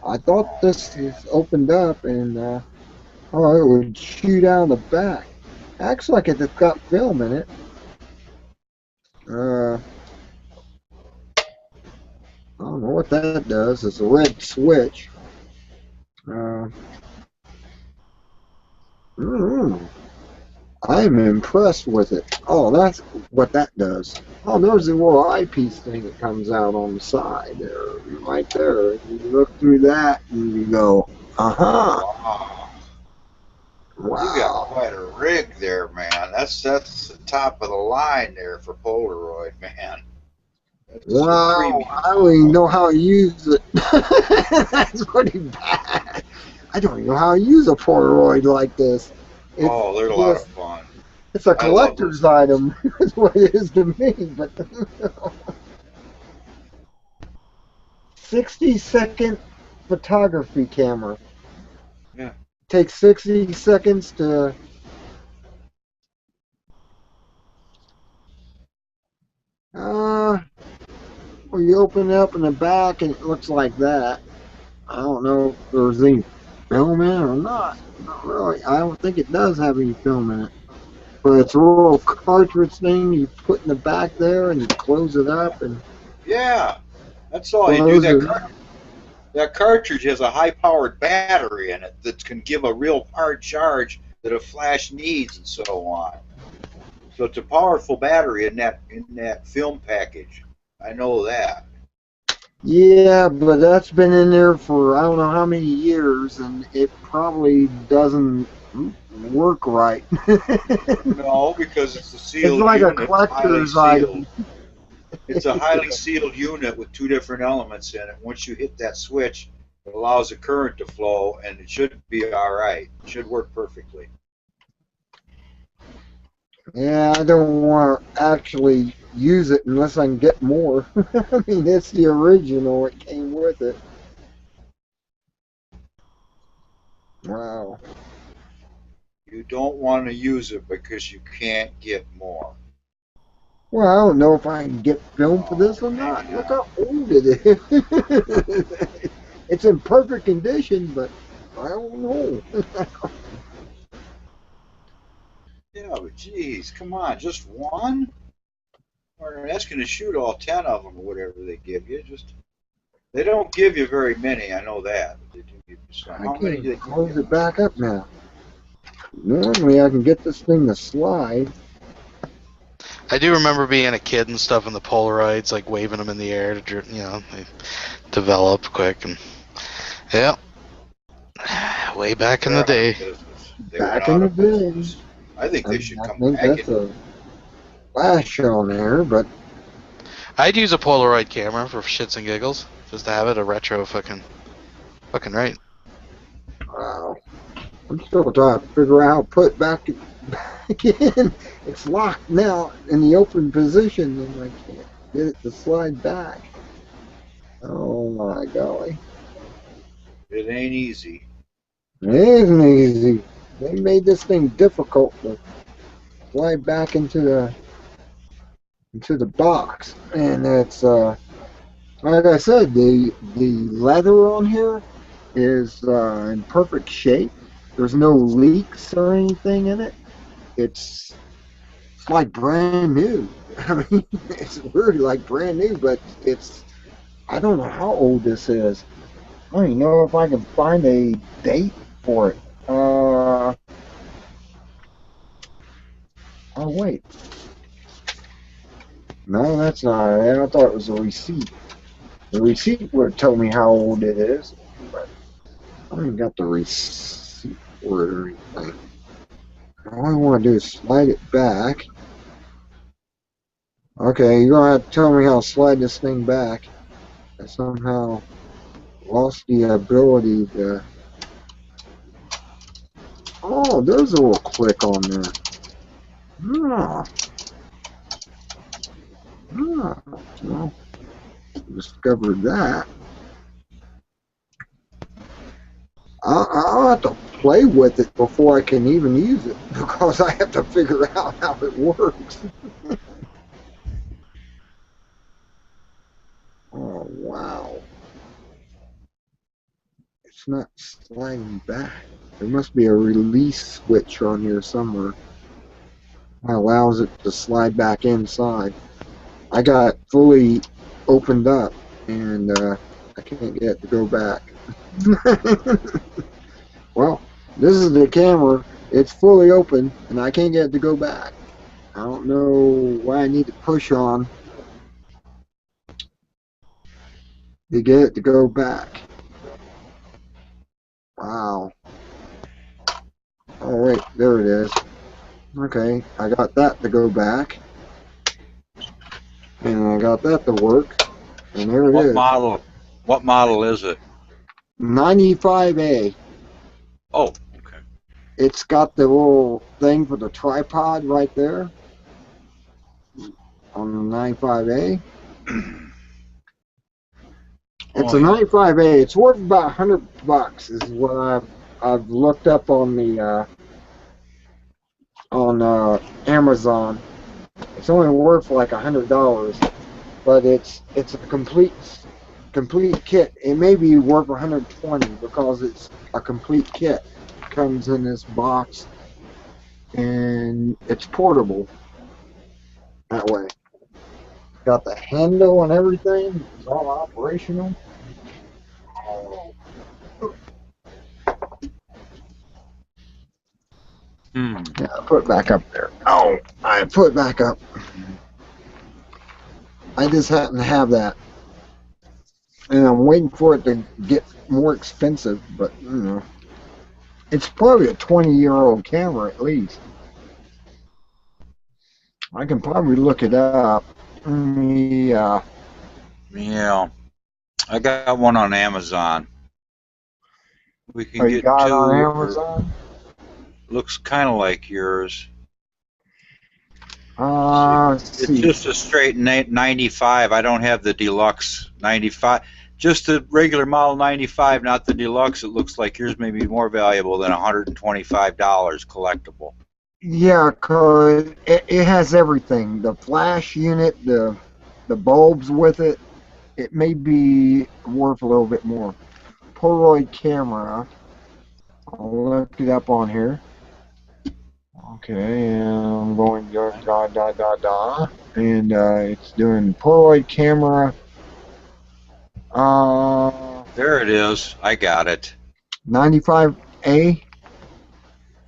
I thought this is opened up, and it would shoot out the back. Acts like it's got film in it. I don't know what that does. It's a red switch. I'm impressed with it. Oh, that's what that does. Oh, there's a little eyepiece thing that comes out on the side there, right there. You look through that and you go, Wow. You got wow. quite a rig there, man. That's the top of the line there for Polaroid, man. That's Wow, premium. I don't even know how to use it. That's pretty bad. I don't even know how to use a Polaroid like this. Oh, they're a lot of fun. It's a I love collector's those item, is what it is to me. But 60-second photography camera. Yeah. Takes 60 seconds to. Well, you open it up in the back and it looks like that. I don't know if there's any film in it or not. Not really. I don't think it does have any film in it. But it's a little cartridge thing you put in the back there and you close it up and Yeah, that's all you do. That cartridge has a high-powered battery in it that can give a real hard charge that a flash needs and so on. So it's a powerful battery in that film package. I know that. Yeah, but that's been in there for I don't know how many years and it probably doesn't work right. No, because it's a sealed It's like a unit, collector's highly item. sealed. It's a highly sealed unit with two different elements in it. Once you hit that switch, it allows the current to flow, and it should be all right. It should work perfectly. Yeah, I don't want to actually use it unless I can get more. I mean, it's the original. It came with it. Wow. You don't want to use it because you can't get more. Well, I don't know if I can get film for this or not. Look how old it is. It's in perfect condition, but I don't know. Yeah, but geez, come on, just one? Or that's going to shoot all 10 of them or whatever they give you. They don't give you very many, I know that. But they do give you some. How many do they I give close you? it back up now. Normally, I can get this thing to slide. I do remember being a kid and stuff in the Polaroids, like waving them in the air to, they develop quick and yeah, way back in the day. Back in the day. I think I they mean, should I come think back that's in. a flash on there, but I'd use a Polaroid camera for shits and giggles, just to have it a retro fucking right. wow. I'm still trying to figure out how to put it back in. It's locked now in the open position, and I can't get it to slide back. Oh my golly. It ain't easy. It isn't easy. They made this thing difficult to slide back into the box, and it's like I said, the leather on here is in perfect shape. There's no leaks or anything in it. It's like brand new. I mean, it's really like brand new, but I don't know how old this is. I don't even know if I can find a date for it. Oh wait. No, that's not it. I thought it was a receipt. The receipt would have told me how old it is, but I haven't got the receipt for it or anything. All I want to do is slide it back. Okay, you're gonna have to tell me how to slide this thing back. I somehow lost the ability to. Oh, there's a little click on there. Ah. Ah. Well, discovered that. I'll have to play with it before I can even use it because I have to figure out how it works. Oh, wow. It's not sliding back. There must be a release switch on here somewhere that allows it to slide back inside. I got it fully opened up and I can't get it to go back. Well, this is the camera. It's fully open and I can't get it to go back. I don't know why I need to push on to get it to go back. Wow. Oh wait, there it is. Okay, I got that to go back. And I got that to work. And there it is. What model is it? 95A. Oh, okay. It's got the little thing for the tripod right there on the 95A. It's a 95A. It's worth about $100 is what I've looked up on the on Amazon. It's only worth like $100, but it's a complete kit. It may be worth $120 because it's a complete kit. It comes in this box and it's portable that way. Got the handle and everything. It's all operational. Yeah, I put it back up there. Oh, I put it back up. I just happen to have that. And I'm waiting for it to get more expensive, but, you know. It's probably a 20-year-old camera at least. I can probably look it up. Yeah. I got one on Amazon. We can You get got it two. on Amazon? Looks kind of like yours. Let's It's see. just a straight 95. I don't have the deluxe 95. Just the regular model 95, not the deluxe. It looks like yours may be more valuable than $125 collectible. Yeah, cause it has everything. The flash unit, the bulbs with it. It may be worth a little bit more. Polaroid camera. I'll look it up on here. Okay, and I'm going and it's doing Polaroid camera. There it is. I got it. 95A.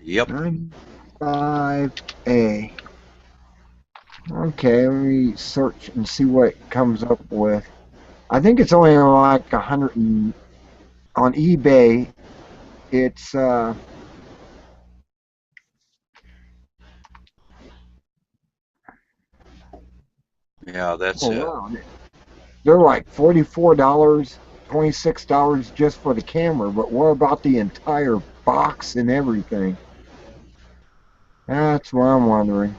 Yep. 95A. Okay, let me search and see what it comes up with. I think it's only like 100 on eBay. It's Yeah, that's it. wow. They're like $44, $26 just for the camera, but what about the entire box and everything? That's what I'm wondering.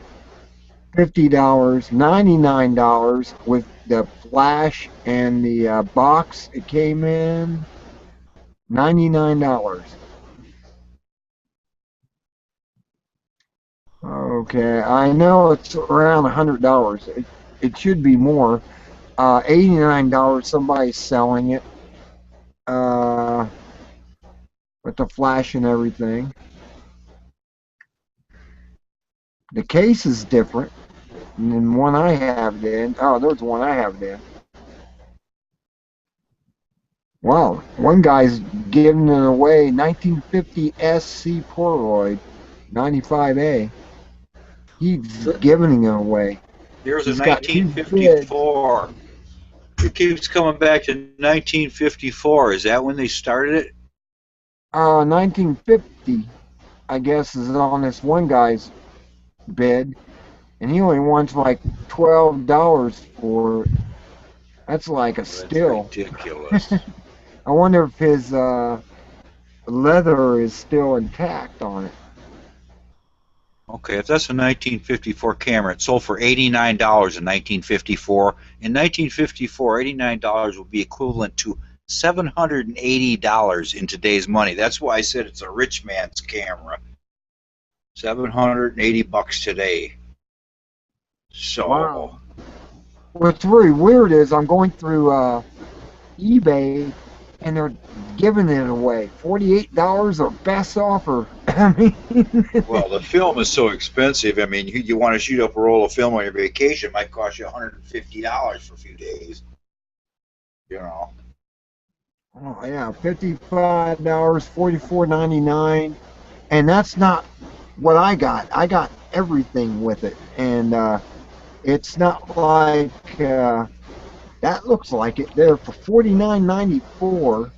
$50, $99 with the flash and the box it came in. $99. Okay, I know it's around $100. It should be more. $89. Somebody's selling it. With the flash and everything. The case is different than one I have then. Oh, there's one I have then. Wow, one guy's giving it away. 1950 SC Polaroid, 95A. He's giving it away. Here's a He's got two 1954. It keeps coming back to 1954. Is that when they started it? 1950, I guess, is on this one guy's bid, and he only wants like $12 for it. That's like a steal. That's ridiculous. I wonder if his leather is still intact on it. Okay, if that's a 1954 camera, it sold for $89 in 1954. In 1954, $89 would be equivalent to $780 in today's money. That's why I said it's a rich man's camera. $780 today. So, Wow. What's really weird is I'm going through eBay and they're giving it away. $48 or best offer. I mean, well, the film is so expensive. I mean, you want to shoot up a roll of film on your vacation, it might cost you $150 for a few days. You know. oh yeah, $55, $44.99, and that's not what I got. I got everything with it, and it's not like that looks like it. They're for $49.94.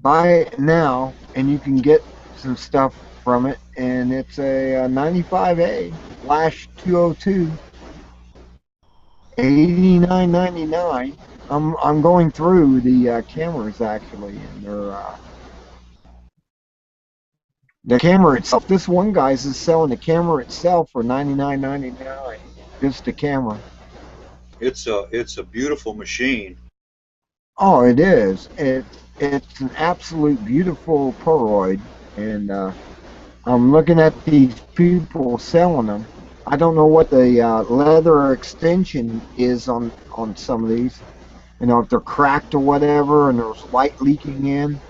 Buy it now, and you can get some stuff from it, and it's a 95A Flash 202, $89.99. I'm going through the cameras actually, and they're the camera itself. This one guy's is selling the camera itself for $99.99. Just the camera. It's a beautiful machine. Oh, it is. It's an absolute beautiful Polaroid, and I'm looking at these people selling them. I don't know what the leather extension is on some of these. You know, if they're cracked or whatever, and there's light leaking in.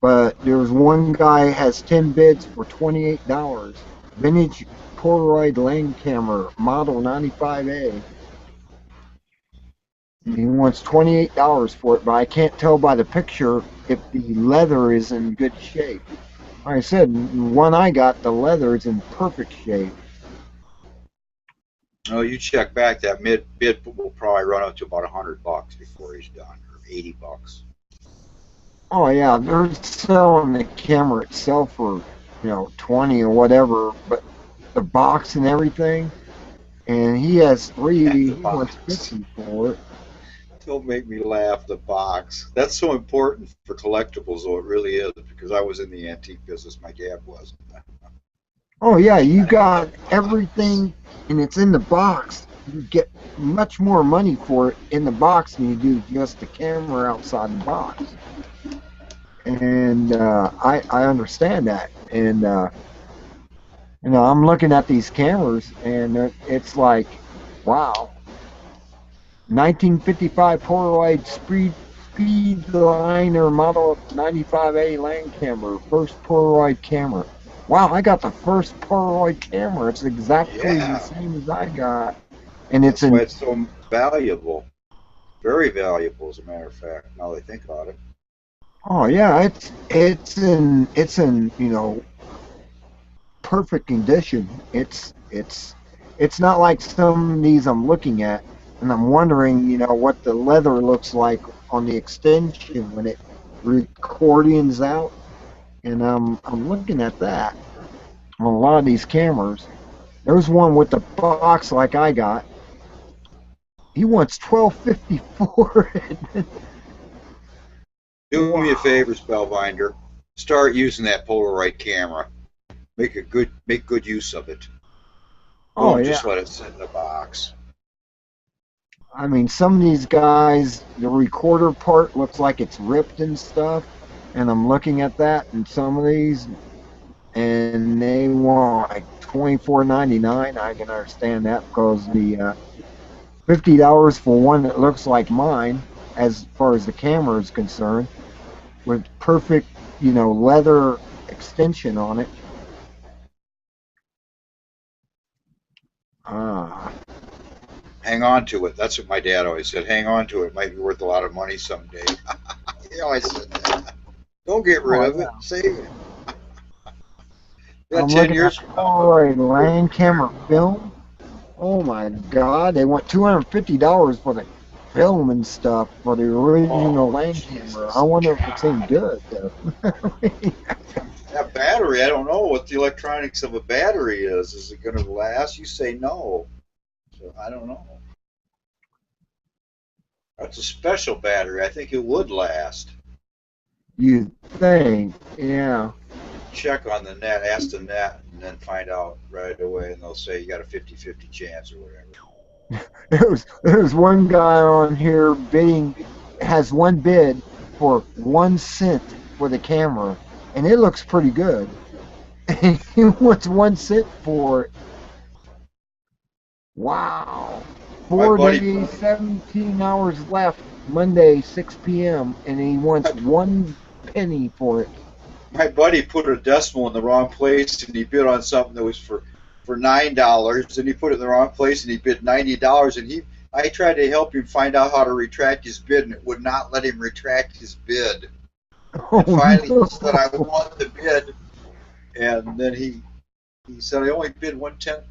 But there's one guy has 10 bids for $28. Vintage Polaroid lens camera, model 95A. He wants $28 for it, but I can't tell by the picture if the leather is in good shape. Like I said, the one I got, the leather is in perfect shape. Oh, you check back, that bid will probably run up to about $100 before he's done, or $80. Oh yeah, they're selling the camera itself for, 20 or whatever, but the box and everything, and he has three. He wants 50 for it. Don't make me laugh. The box. That's so important for collectibles, though it really is, because I was in the antique business. My dad was. Oh yeah, you got everything, and it's in the box. You get much more money for it in the box than you do just the camera outside the box. And I understand that, and I'm looking at these cameras, and it's like, wow. 1955 Polaroid Speedliner model 95A land camera, first Polaroid camera. Wow, I got the first Polaroid camera. It's exactly the same as I got, and That's why it's so valuable, very valuable, as a matter of fact. Now that I think about it. Oh yeah, it's in perfect condition. It's not like some of these I'm looking at, and I'm wondering, what the leather looks like on the extension when it accordions out, and I'm looking at that on a lot of these cameras. There's one with the box like I got. He wants $12.50 for it. Do me a favor, Spellbinder. Start using that Polaroid camera. Make good use of it. Don't just let it sit in the box. I mean, some of these guys, the recorder part looks like it's ripped and stuff, and I'm looking at that in some of these, and they want like $24.99. I can understand that, because the $50 for one that looks like mine, as far as the camera is concerned, with perfect, leather extension on it. Hang on to it. That's what my dad always said. Hang on to it. It might be worth a lot of money someday. He always said that. Don't get rid of it. Save it. I'm 10 years from now. Polaroid land camera film. Oh my God! They want $250 for the film and stuff for the original land camera. I wonder if it's any good though. That battery, I don't know what the electronics of a battery is. Is it going to last? You say no. So I don't know. That's a special battery. I think it would last. You think? Yeah. Check on the net. Ask the net. and then find out right away, and they'll say you got a 50-50 chance or whatever. There's one guy on here has one bid for 1 cent for the camera, and it looks pretty good. And he wants 1 cent for it. Wow. 4 days, 17 hours left, Monday, 6 p.m., and he wants 1 penny for it. My buddy put a decimal in the wrong place, and he bid on something that was for $9, and he put it in the wrong place, and he bid $90, and I tried to help him find out how to retract his bid, and it would not let him retract his bid. And finally, he said, I want the bid, and then he said, I only bid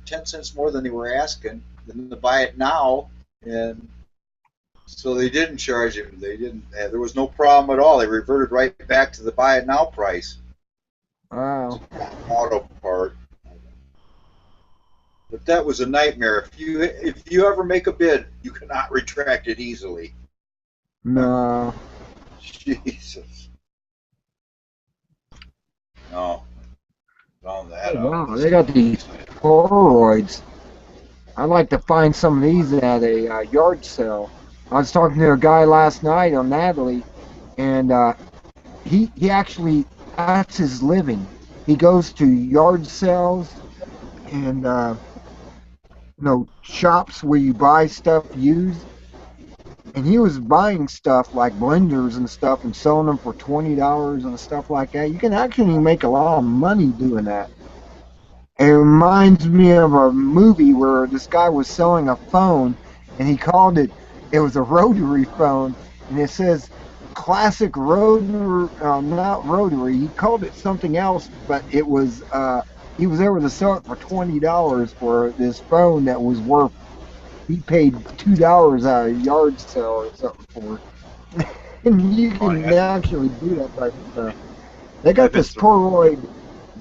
10 cents more than they were asking, than to buy it now, and so they didn't charge him. They didn't. There was no problem at all. They reverted right back to the buy it now price. Wow. Auto part. But that was a nightmare. If you ever make a bid, you cannot retract it easily. No. Jesus. No. Found that Oh, out. wow, they got these Polaroids. I'd like to find some of these at a yard sale. I was talking to a guy last night on Natalie, and he actually, that's his living. He goes to yard sales and shops where you buy stuff used, and he was buying stuff like blenders and stuff and selling them for $20 and stuff like that. You can actually make a lot of money doing that. It reminds me of a movie where this guy was selling a phone, and he called it was a rotary phone, and it says classic rotary, not rotary. He called it something else, but it was he was able to sell it for $20 for this phone that was worth, he paid $2 at a yard sale or something for it. And you can actually do that type of stuff. They got this Polaroid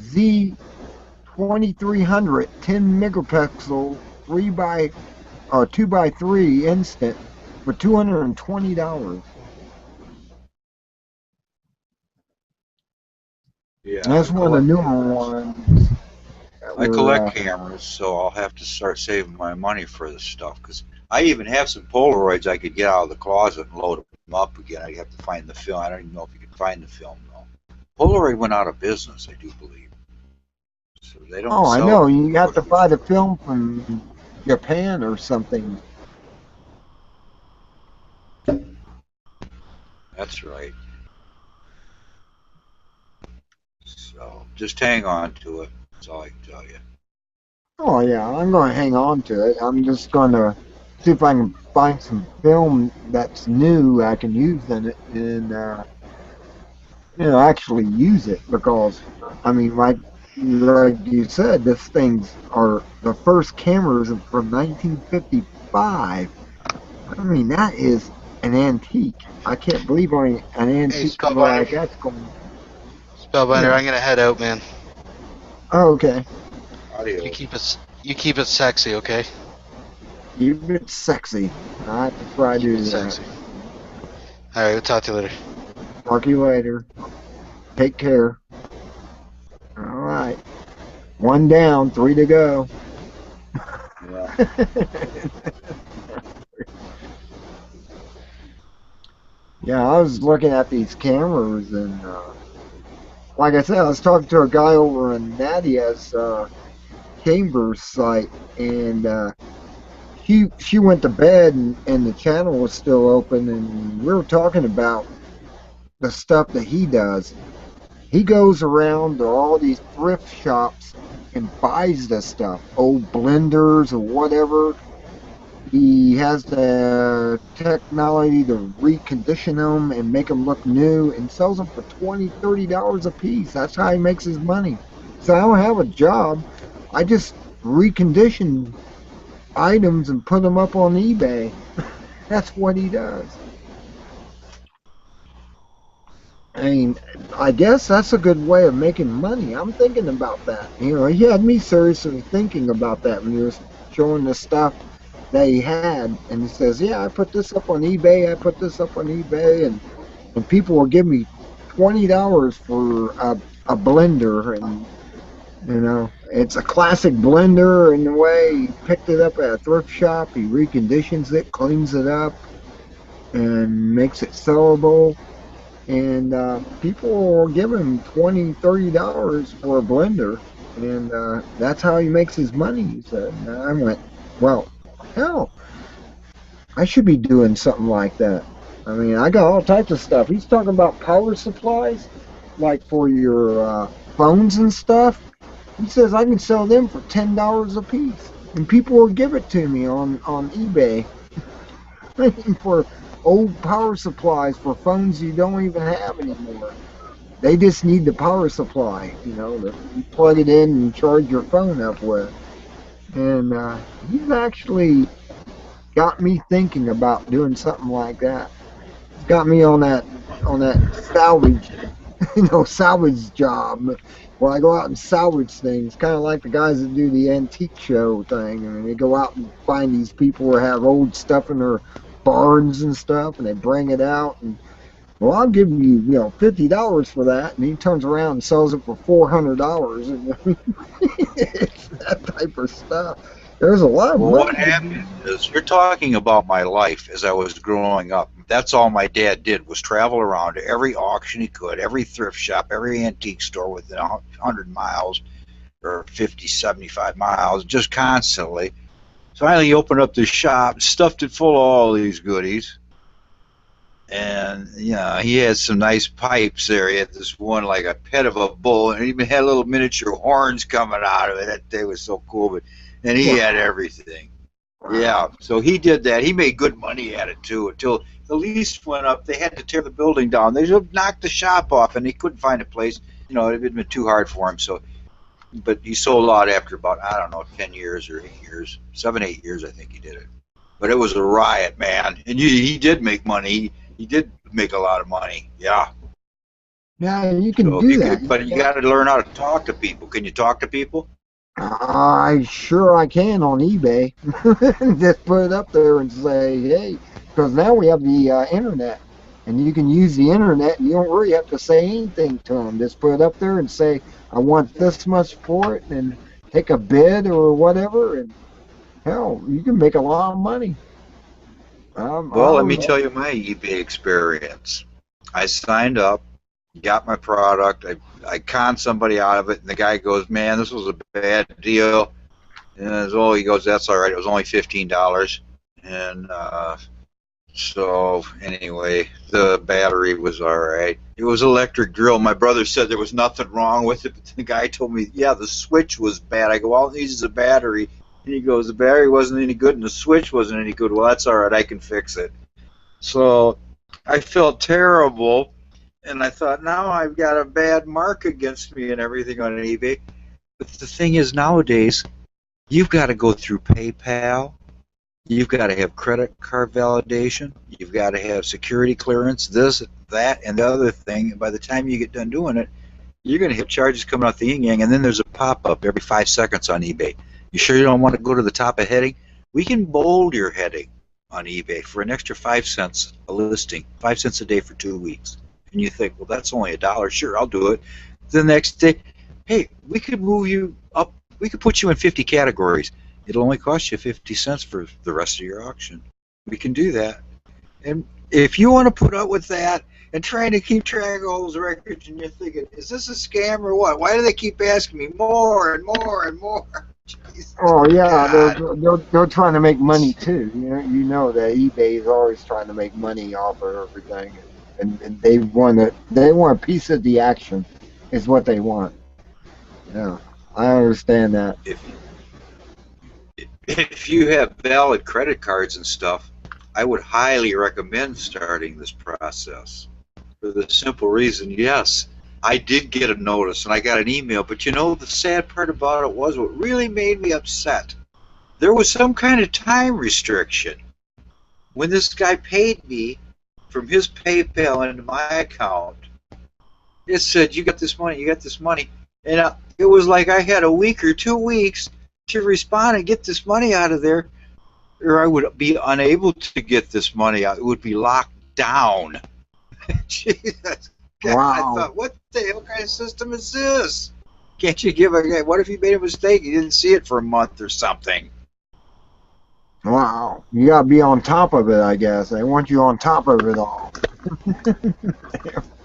Z2300 10 megapixel 2x3 instant for $220. Yeah, That's one of the newer ones. I collect cameras, so I'll have to start saving my money for this stuff. Because I even have some Polaroids I could get out of the closet and load them up again. I'd have to find the film. I don't even know if you can find the film, though. Polaroid went out of business, I do believe. So they don't I sell know. them. You have to buy the film from Japan or something. That's right. So just hang on to it. That's all I can tell you. Oh yeah, I'm going to hang on to it. I'm just going to see if I can find some film that's new I can use in it and actually use it, because I mean, like you said, these things are the first cameras from 1955. I mean, that is an antique. I can't believe only an antique Spellbinder. like that's going. Spellbinder, I'm gonna head out, man. Oh, okay. Audio. You keep it sexy, okay? Keep it sexy. I have to try to do Keep it that. sexy. All right, we'll talk to you later. Talk to you later. Take care. All right. 1 down, 3 to go. Yeah. Yeah, I was looking at these cameras, and like I said, I was talking to a guy over in Nadia's Chambers site, and she went to bed, and the channel was still open, and we were talking about the stuff that he does. He goes around to all these thrift shops and buys the stuff, old blenders or whatever. He has the technology to recondition them and make them look new, and sells them for $20, $30 a piece. That's how he makes his money. So I don't have a job. I just recondition items and put them up on eBay. That's what he does. I mean, I guess that's a good way of making money. I'm thinking about that. He had me seriously thinking about that when he was showing the stuff that he had, and he says, yeah, I put this up on eBay, and people will give me $20 for a blender, and You know, it's a classic blender in the way he picked it up at a thrift shop. He reconditions it, cleans it up, and makes it sellable. And people will give him $20, $30 for a blender, and that's how he makes his money. He said. And I went, well, hell, I should be doing something like that. I mean, I got all types of stuff. He's talking about power supplies, like for your phones and stuff. He says I can sell them for $10 a piece, and people will give it to me on eBay for old power supplies for phones you don't even have anymore. They just need the power supply, you know, that you plug it in and charge your phone up with. And he's actually got me thinking about doing something like that. It's got me on that salvage, salvage job. Well, I go out and salvage things, kind of like the guys that do the antique show thing. I mean, they go out and find these people who have old stuff in their barns and stuff, and they bring it out. And well, I'll give you, $50 for that, and he turns around and sells it for $400. And it's that type of stuff. There's a lot of money. What happened is, you're talking about my life as I was growing up. That's all my dad did, was travel around to every auction he could, every thrift shop, every antique store within 100 miles or 50, 75 miles, just constantly. Finally, he opened up this shop, stuffed it full of all these goodies. And, he had some nice pipes there. He had this one like a pet of a bull, and he even had little miniature horns coming out of it. That thing was so cool. And he had everything. Yeah, so he did that. He made good money at it, too, until the lease went up. They had to tear the building down. They just knocked the shop off, and he couldn't find a place. It had been too hard for him. So, but he sold out after about, 10 years or 8 years. 7, 8 years, I think he did it. But it was a riot, man. And he did make money. He did make a lot of money. Yeah. Yeah, you can do that. But you got to learn how to talk to people. Can you talk to people? I can on eBay. Just put it up there and say, hey, because now we have the internet, and you can use the internet, and you don't really have to say anything to them. Just put it up there and say, I want this much for it, and take a bid or whatever, and hell, you can make a lot of money. Well, let me tell you my eBay experience. I signed up, got my product, I conned somebody out of it, and the guy goes, man, this was a bad deal. And he goes, that's all right, it was only $15. And so anyway, the battery was all right. It was electric drill. My brother said there was nothing wrong with it, but the guy told me, yeah, the switch was bad. I go, all it needs is a battery. And he goes, the battery wasn't any good and the switch wasn't any good. Well, that's all right, I can fix it. So I felt terrible. And I thought, now I've got a bad mark against me and everything on eBay. But the thing is, nowadays, you've got to go through PayPal. You've got to have credit card validation. You've got to have security clearance, this, that, and the other thing. And by the time you get done doing it, you're going to have charges coming out the yin-yang. And then there's a pop-up every 5 seconds on eBay. You sure you don't want to go to the top of heading? We can bold your heading on eBay for an extra 5 cents a listing, 5 cents a day for 2 weeks. And you think, well, that's only $1. Sure, I'll do it. The next day, hey, we could move you up. We could put you in 50 categories. It'll only cost you 50 cents for the rest of your auction. We can do that. And if you want to put up with that and trying to keep track of all those records, and you're thinking, is this a scam or what? Why do they keep asking me more and more and more? Jesus oh yeah, God. they're trying to make money too. You know that eBay is always trying to make money off of everything. And they want a piece of the action, is what they want. Yeah, I understand that. If you have valid credit cards and stuff, I would highly recommend starting this process. For the simple reason, yes, I did get a notice and I got an email, but the sad part about it was, what really made me upset, there was some kind of time restriction. When this guy paid me from his PayPal into my account, it said, you got this money, you got this money. And it was like I had a week or 2 weeks to respond and get this money out of there, or I would be unable to get this money out. It would be locked down. Jesus. God, Wow. I thought, what the hell kind of system is this? Can't you give a guy? What if he made a mistake? He didn't see it for a month or something. Wow. You gotta be on top of it, I guess. They want you on top of it all.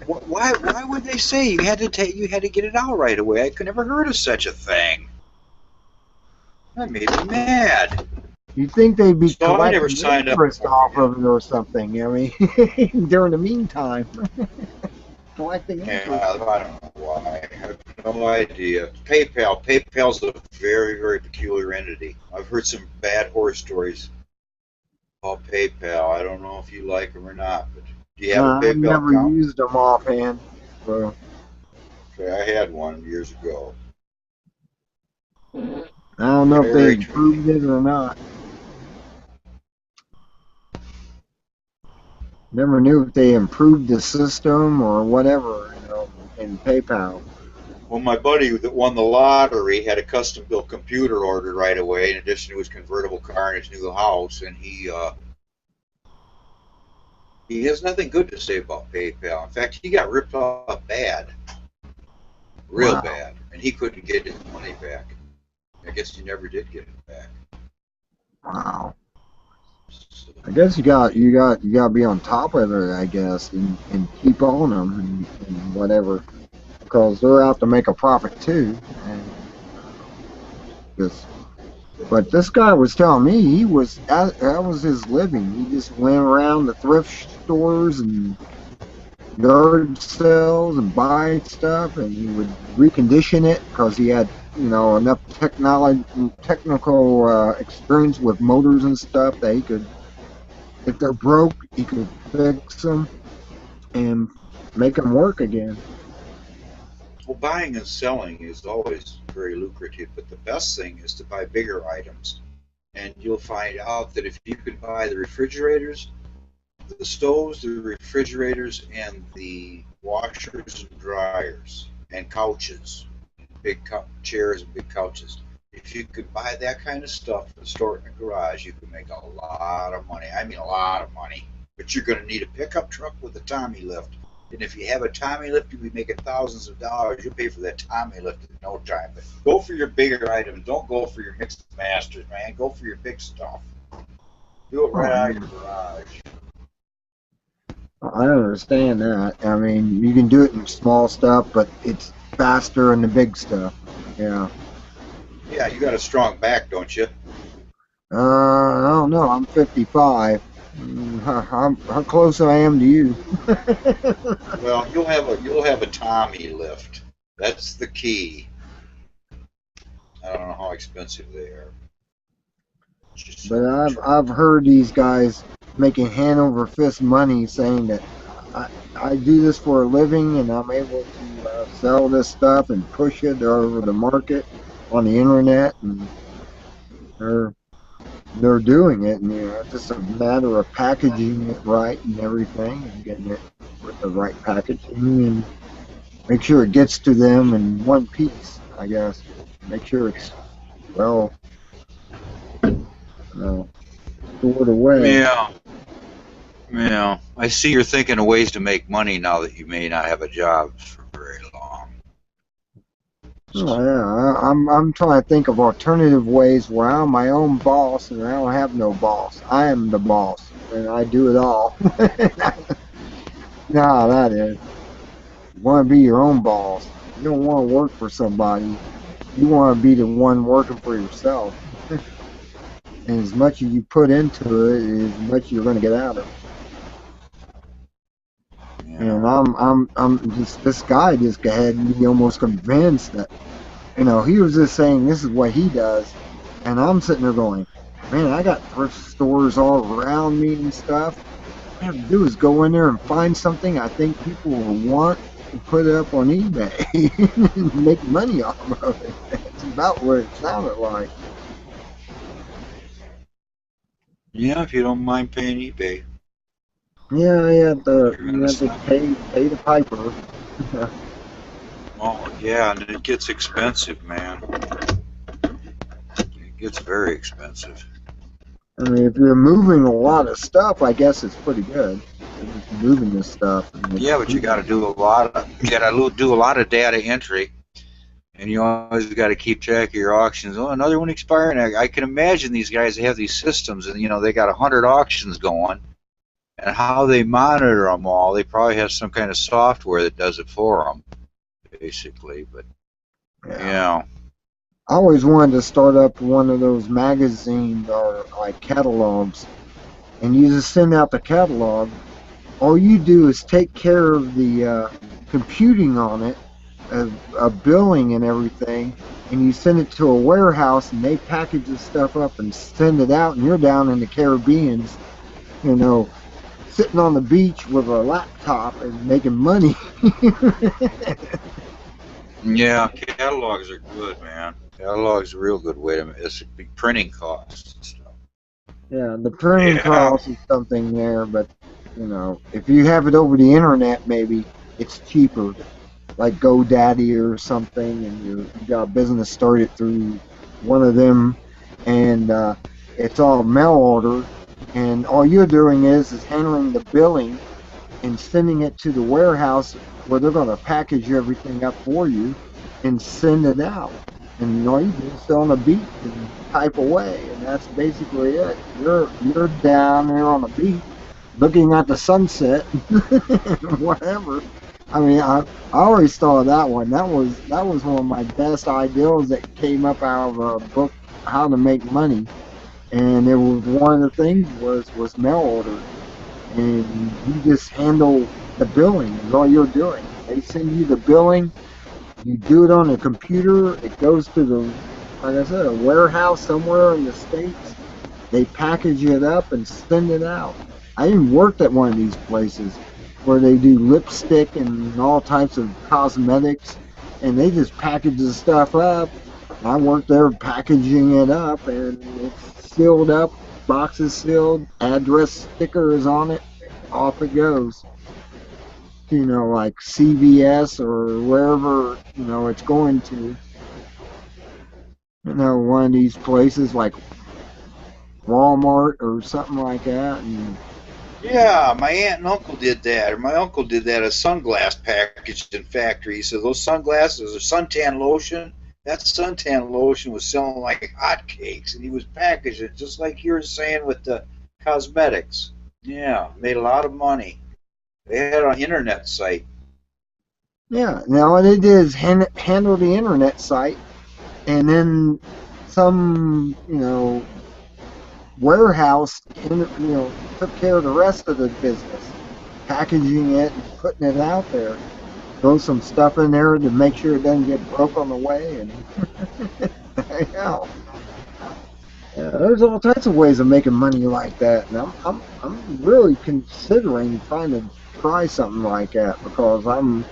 Why would they say you had to get it out right away? I could never heard of such a thing. That made me mad. You'd think they'd be So I never collecting signed up interest for it, off of it or something. I mean, during the meantime. Collecting interest. Yeah, I don't know why. I have no idea. PayPal's a very, very peculiar entity. I've heard some bad horror stories about PayPal. I don't know if you like them or not, but do you have a I've PayPal never account? used them offhand. So. Okay, I had one years ago. I don't know if Very they improved it or not. Never knew if they improved the system or whatever, in PayPal. Well, my buddy that won the lottery had a custom-built computer ordered right away, in addition to his convertible car and his new house, and he has nothing good to say about PayPal. In fact, he got ripped off bad, real Wow. bad, and he couldn't get his money back. I guess he never did get it back. Wow. So, I guess you got to be on top of it, I guess, and keep on them and whatever, because they're out to make a profit too. And but this guy was telling me that was his living. He just went around the thrift stores and yard sales and buy stuff, and he would recondition it because he had enough technical experience with motors and stuff that he could, if they're broke, he could fix them and make them work again. well, buying and selling is always very lucrative, but the best thing is to buy bigger items. And you'll find out that if you could buy the refrigerators, the stoves, the refrigerators, and the washers and dryers, and couches, big chairs and big couches, if you could buy that kind of stuff and store it in a garage, you could make a lot of money. I mean, a lot of money. But you're going to need a pickup truck with a Tommy lift. And if you have a Tommy lift, you'll be making thousands of dollars. You'll pay for that Tommy lift in no time. But go for your bigger items. Don't go for your mixed masters, man. Go for your big stuff. Do it right out of your garage. I understand that. I mean, you can do it in small stuff, but it's faster in the big stuff. Yeah. Yeah, you got a strong back, don't you? I don't know. I'm 55. How close I am to you? Well, you'll have a Tommy lift. That's the key. I don't know how expensive they are. But I've heard these guys making hand over fist money, saying that I do this for a living and I'm able to sell this stuff and push it over the market on the internet, and they're doing it, and it's just a matter of packaging it right and everything, and getting it with the right packaging, and make sure it gets to them in one piece, I guess. Make sure it's stored away. Yeah. I see you're thinking of ways to make money now that you may not have a job for very long. Oh, yeah, I'm trying to think of alternative ways where I'm my own boss and I don't have no boss. I am the boss and I do it all. No, that is. You want to be your own boss. You don't want to work for somebody. You want to be the one working for yourself. And as much as you put into it, as much you're going to get out of it. And I'm just, this guy just had me almost convinced that, he was just saying this is what he does, and I'm sitting there going, man, I got thrift stores all around me and stuff. All I have to do is go in there and find something I think people will want and put it up on eBay and make money off of it. That's about what it sounded like. Yeah, if you don't mind paying eBay. Yeah, you have to pay the piper. Oh, yeah, and it gets expensive, man. It gets very expensive. I mean, if you're moving a lot of stuff, I guess it's pretty good. If you're moving this stuff. Yeah, but you got to do a lot of data entry. And you always got to keep track of your auctions. Oh, another one expiring. I can imagine these guys have these systems, and they got 100 auctions going, and how they monitor them all. They probably have some kind of software that does it for them, basically. But I always wanted to start up one of those magazines or like catalogs, and you just send out the catalog. All you do is take care of the computing on it, of billing and everything, and you send it to a warehouse, and they package the stuff up and send it out, and you're down in the Caribbean, sitting on the beach with a laptop and making money. Yeah, catalogs are good, man. Catalogs are a real good way to. It's big printing costs and stuff. Yeah, the printing cost is something there, but if you have it over the internet, maybe it's cheaper, like GoDaddy or something, and you got a business started through one of them, and it's all mail order, and all you're doing is handling the billing and sending it to the warehouse where they're going to package everything up for you and send it out. And you just sit on the beach and type away, and that's basically it. You're down there on the beach looking at the sunset, whatever. I mean, I always thought of that one. That was one of my best ideas that came up out of a book, How to Make Money. And it was one of the things was mail order, and you just handle the billing is all you're doing. They send you the billing, you do it on a computer, it goes to the, like I said, a warehouse somewhere in the States. They package it up and send it out. I even worked at one of these places where they do lipstick and all types of cosmetics, and they just package the stuff up. I worked there packaging it up, and it's sealed up, boxes sealed, address stickers on it, off it goes. Like CVS or wherever, it's going to. One of these places like Walmart or something like that. And yeah, my aunt and uncle did that, or my uncle did that, a sunglass packaged in factory. So those sunglasses are suntan lotion. That suntan lotion was selling like hotcakes, and he was packaging it just like you were saying with the cosmetics. Yeah, made a lot of money. They had an internet site. Yeah, now what they did is handle the internet site, and then some, warehouse, took care of the rest of the business, packaging it and putting it out there. Throw some stuff in there to make sure it doesn't get broke on the way, and yeah, there's all types of ways of making money like that, and I'm really considering trying to try something like that because I'm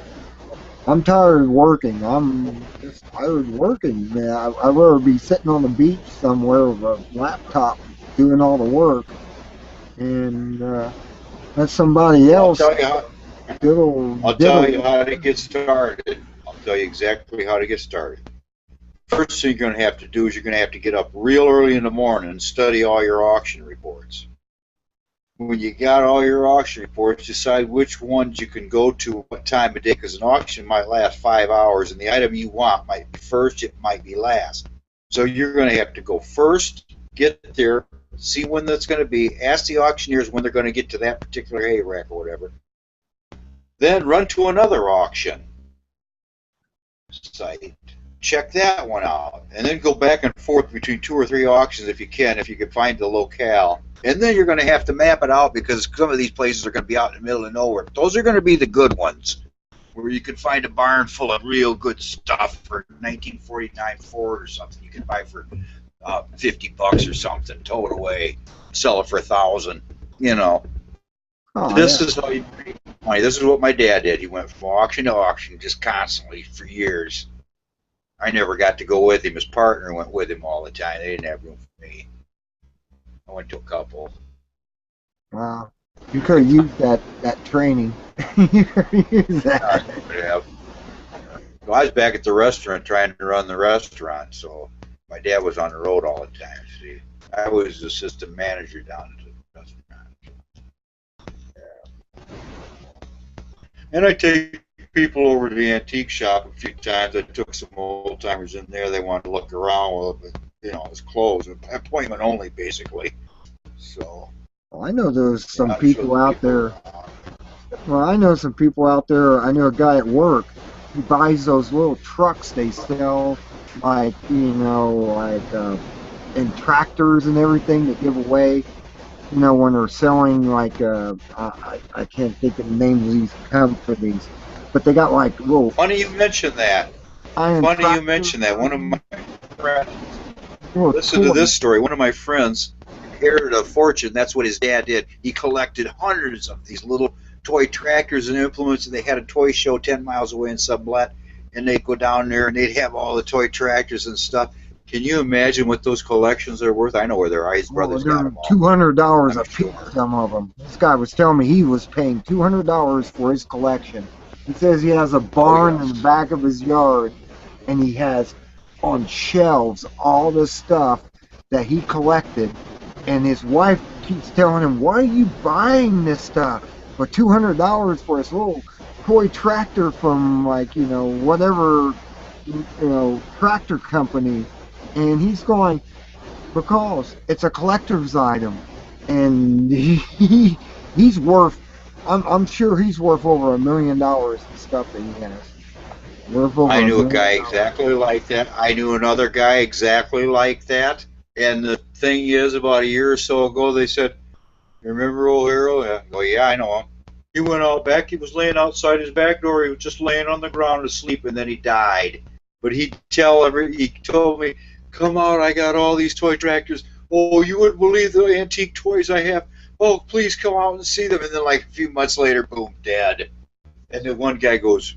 tired of working. I'm just tired of working, man. I'd rather be sitting on the beach somewhere with a laptop doing all the work, and let somebody else. I'll tell you how to get started. I'll tell you exactly how to get started. First thing you're going to have to do is you're going to have to get up real early in the morning and study all your auction reports. When you got all your auction reports, decide which ones you can go to what time of day, because an auction might last 5 hours, and the item you want might be first, it might be last. So you're going to have to go first, get there, see when that's going to be, ask the auctioneers when they're going to get to that particular hay rack or whatever. Then run to another auction site, check that one out, and then go back and forth between 2 or 3 auctions if you can find the locale. And then you're going to have to map it out because some of these places are going to be out in the middle of nowhere. Those are going to be the good ones, where you can find a barn full of real good stuff for 1949 Ford or something you can buy for $50 or something, tow it away, sell it for $1,000. This is how you make money. This is what my dad did. He went from auction to auction just constantly for years. I never got to go with him. His partner went with him all the time. They didn't have room for me. I went to a couple. Wow. You could have used that training. You could have used that. I could have. Well, I was back at the restaurant trying to run the restaurant, so my dad was on the road all the time. See, I was the assistant manager down at the restaurant. Yeah. And I take people over to the antique shop a few times. I took some old timers in there. They wanted to look around with it, but it's closed. Appointment only, basically. So. Well, I know there's some I'm people sure out there. Well, I know some people out there. I know a guy at work. He buys those little trucks they sell, like and tractors and everything that give away. When they're selling I can't think of the names of these companies, but they got like little. Funny you mention that. Iron Funny you tractors. mention that. One of my friends. Little Listen to toys. this story. One of my friends inherited a fortune. That's what his dad did. He collected hundreds of these little toy tractors and implements, and they had a toy show 10 miles away in Sublet, and they'd go down there and they'd have all the toy tractors and stuff. Can you imagine what those collections are worth? I know where their Ice brothers got them all. $200 a I'm piece. sure. Some of them. This guy was telling me he was paying $200 for his collection. He says he has a barn in the back of his yard, and he has on shelves all this stuff that he collected, and his wife keeps telling him, "Why are you buying this stuff for $200 for this little toy tractor from whatever tractor company?" And he's going, "Because it's a collector's item," and he's worth. I'm sure he's worth over $1 million in stuff that he has. Worth over I knew a $1 guy million. exactly like that. I knew another guy exactly like that. And the thing is, about a year or so ago, they said, "You remember old Harold?" Yeah. Oh, yeah, I know him. He went out back. He was laying outside his back door. He was just laying on the ground asleep, and then he died. But he told me, "Come out, I got all these toy tractors. Oh, you wouldn't believe the antique toys I have. Oh, please come out and see them." And then like a few months later, boom, dead. And then one guy goes,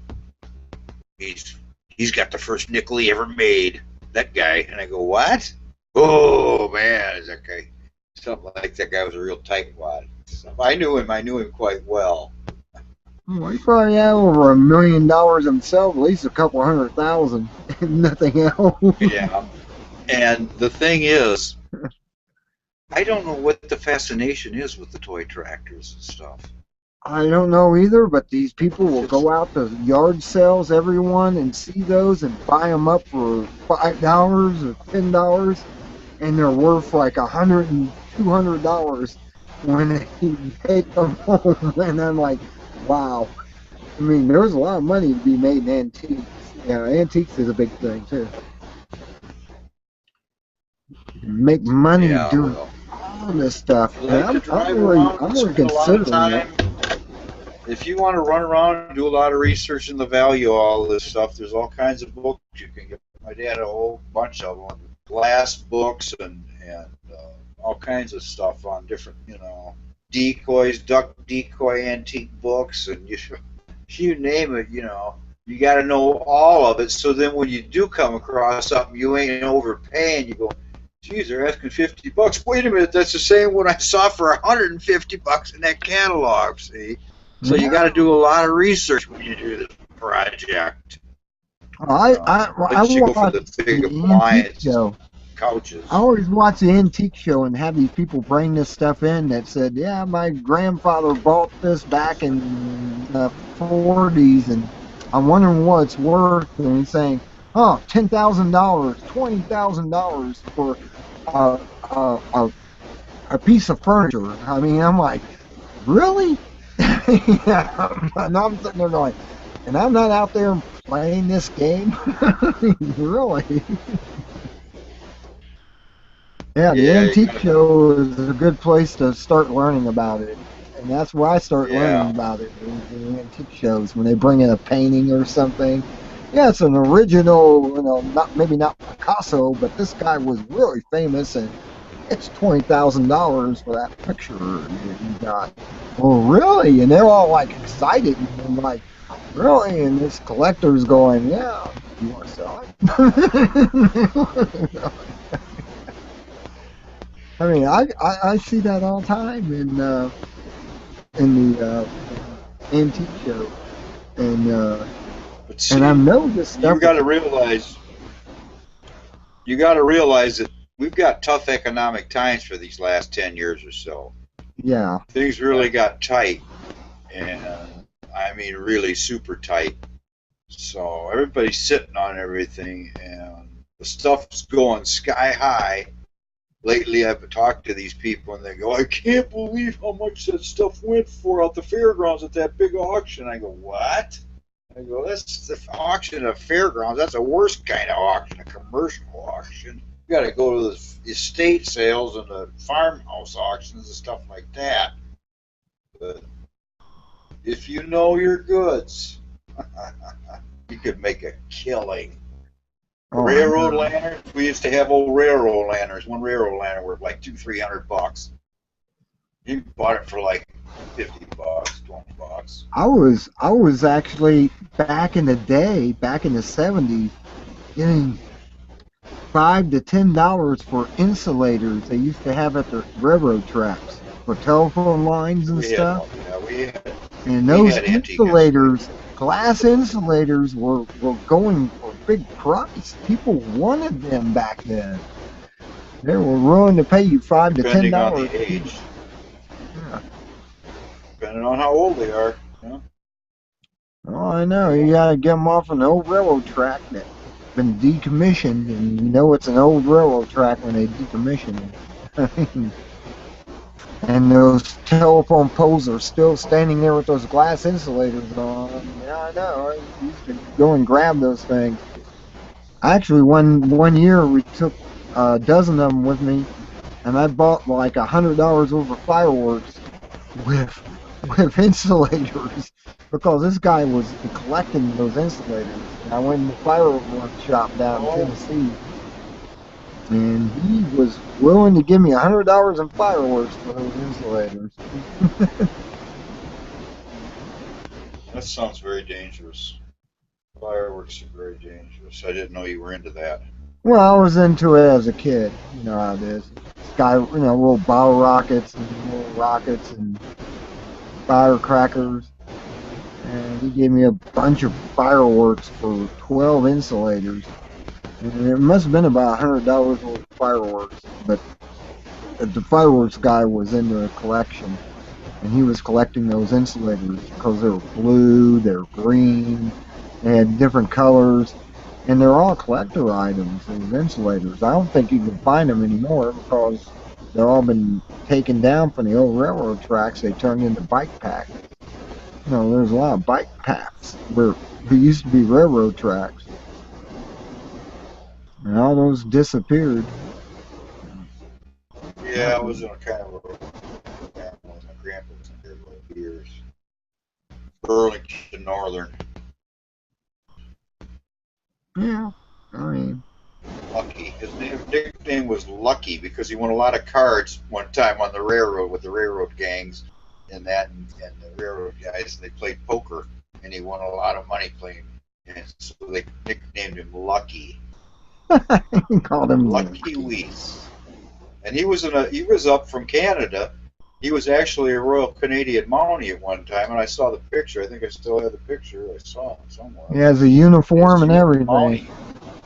he's got the first nickel he ever made, that guy. And I go, "What?" "Oh, man, is that guy?" Something like that guy was a real tightwad. So I knew him quite well. Well, he probably had over $1 million himself, at least a couple $100,000, nothing else. Yeah. And the thing is, I don't know what the fascination is with the toy tractors and stuff. I don't know either, but these people will go out to yard sales, everyone, and see those and buy them up for $5 or $10, and they're worth like $100 and $200 when they take them home. And I'm like, wow. I mean, there's a lot of money to be made in antiques. Yeah, antiques is a big thing too. Make money Yeah, doing well, all this stuff. I And like to drive I'm really around, spend a lot of considering time. it. If you want to run around and do a lot of research in the value of all this stuff, there's all kinds of books you can get. My dad had a whole bunch of them, glass books and all kinds of stuff on different, decoys, duck decoy antique books, and you name it, you got to know all of it. So then when you do come across something you ain't overpaying, you go, "Geez, they're asking $50. Wait a minute, that's the same one I saw for $150 in that catalog." See, so you got to do a lot of research when you do this project. I But you go for watch the big the antique appliance show. couches. I always watch the antique show and have these people bring this stuff in that said, "Yeah, my grandfather bought this back in the 40s, and I'm wondering what it's worth." And he's saying, "Oh, $10,000, $20,000 for a piece of furniture." I mean, I'm like, really? And I'm sitting there going, and I'm not out there playing this game? Really? Yeah, the antique show is a good place to start learning about it. And that's where I start learning about it, the antique shows, when they bring in a painting or something. Yeah, it's an original, maybe not Picasso, but this guy was really famous, and it's $20,000 for that picture that you got. "Well, really?" And they're all like excited, and I'm like, "Really?" And this collector's going, "Yeah, you want to sell it?" I mean, I see that all the time in the antique show, and But see, I know this stuff. you got to realize that we've got tough economic times for these last 10 years or so. Yeah. Things really got tight, and I mean really super tight. So everybody's sitting on everything, and the stuff's going sky high. Lately, I've talked to these people, and they go, "I can't believe how much that stuff went for out the fairgrounds at that big auction." I go, "What?" I go, "That's the auction at fairgrounds. That's the worst kind of auction, a commercial auction. You got to go to the estate sales and the farmhouse auctions and stuff like that. But if you know your goods, you could make a killing." Oh, Railroad I know. lanterns. We used to have old railroad lanterns. One railroad lantern worth like $200-300. You bought it for like $50, $20. I was actually back in the day, back in the 70s, getting $5 to $10 for insulators they used to have at the railroad tracks for telephone lines and We had stuff. one. Yeah, we had. And we those had antique insulators, glass insulators, were going for a big price. People wanted them back then. They were willing to pay you $5 to Depending on $10. the age, Yeah. depending on how old they are. Yeah. Oh, I know. You gotta get them off an old railroad track that's been decommissioned, and you know it's an old railroad track when they decommission it. And those telephone poles are still standing there with those glass insulators on. Yeah, I know. I used to go and grab those things. Actually, one year we took a dozen of them with me, and I bought like $100 worth of fireworks with insulators because this guy was collecting those insulators. And I went in the fireworks shop down in Tennessee, and he was willing to give me $100 in fireworks for those insulators. That sounds very dangerous. Fireworks are very dangerous. I didn't know you were into that. Well, I was into it as a kid. You know how it is. Sky, little bottle rockets and little rockets and firecrackers. And he gave me a bunch of fireworks for 12 insulators. And it must have been about $100 worth of fireworks. But the fireworks guy was into a collection. And he was collecting those insulators because they were blue, they were green, they had different colors. And they're all collector items, these insulators. I don't think you can find them anymore because they've all been taken down from the old railroad tracks. They turned into bike paths. There's a lot of bike paths where there used to be railroad tracks. And all those disappeared. Yeah, I was in a kind of a family. My grandpa was in there for years. Burlington Northern. Yeah, I mean, Lucky. His nickname was Lucky because he won a lot of cards one time on the railroad with the railroad gangs and the railroad guys. They played poker, and he won a lot of money playing. And so they nicknamed him Lucky. he called him Lucky Weiss. And he was up from Canada. He was actually a Royal Canadian Mountie at one time, and I saw the picture. I think I still have the picture. I saw him somewhere. He has a uniform and everything. Mountie.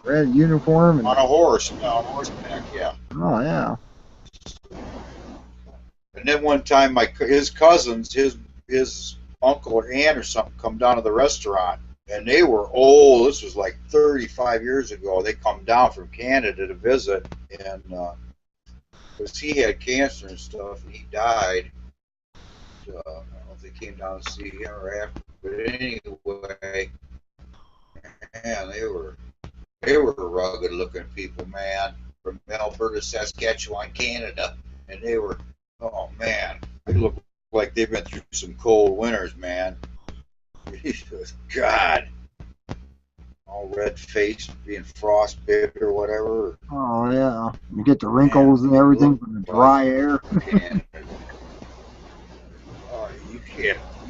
Red uniform. On a horse, on horseback, yeah. Oh, yeah. And then one time, his cousins, his uncle or aunt or something, come down to the restaurant, and they were old. This was like 35 years ago. They come down from Canada to visit, and because he had cancer and stuff, and he died. I don't know if they came down to see him or after, but anyway, man, they were rugged-looking people, man, from Alberta, Saskatchewan, Canada, and they were, oh man, they looked like they've been through some cold winters, man. Jesus, God, all red-faced, being frostbitten or whatever. Oh, yeah. You get the wrinkles and everything from the dry air. Oh, you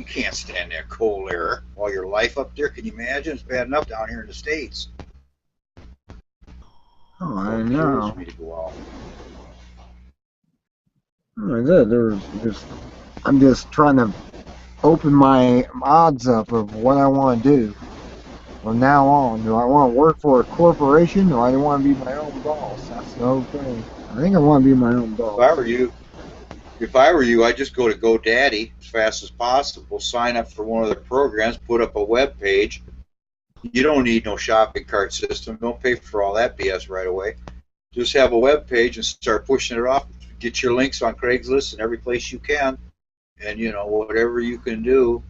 can't stand that cold air all your life up there. Can you imagine? It's bad enough down here in the States. Oh, I know. Me to go out. I'm just trying to open my odds up of what I want to do from now on. Do I want to work for a corporation, or do I want to be my own boss? That's the whole thing. I think I want to be my own boss. If I were you, I'd just go to GoDaddy as fast as possible, sign up for one of their programs, put up a web page, You don't need no shopping cart system. Don't pay for all that BS right away. Just have a web page and start pushing it off. Get your links on Craigslist and every place you can, and whatever you can do,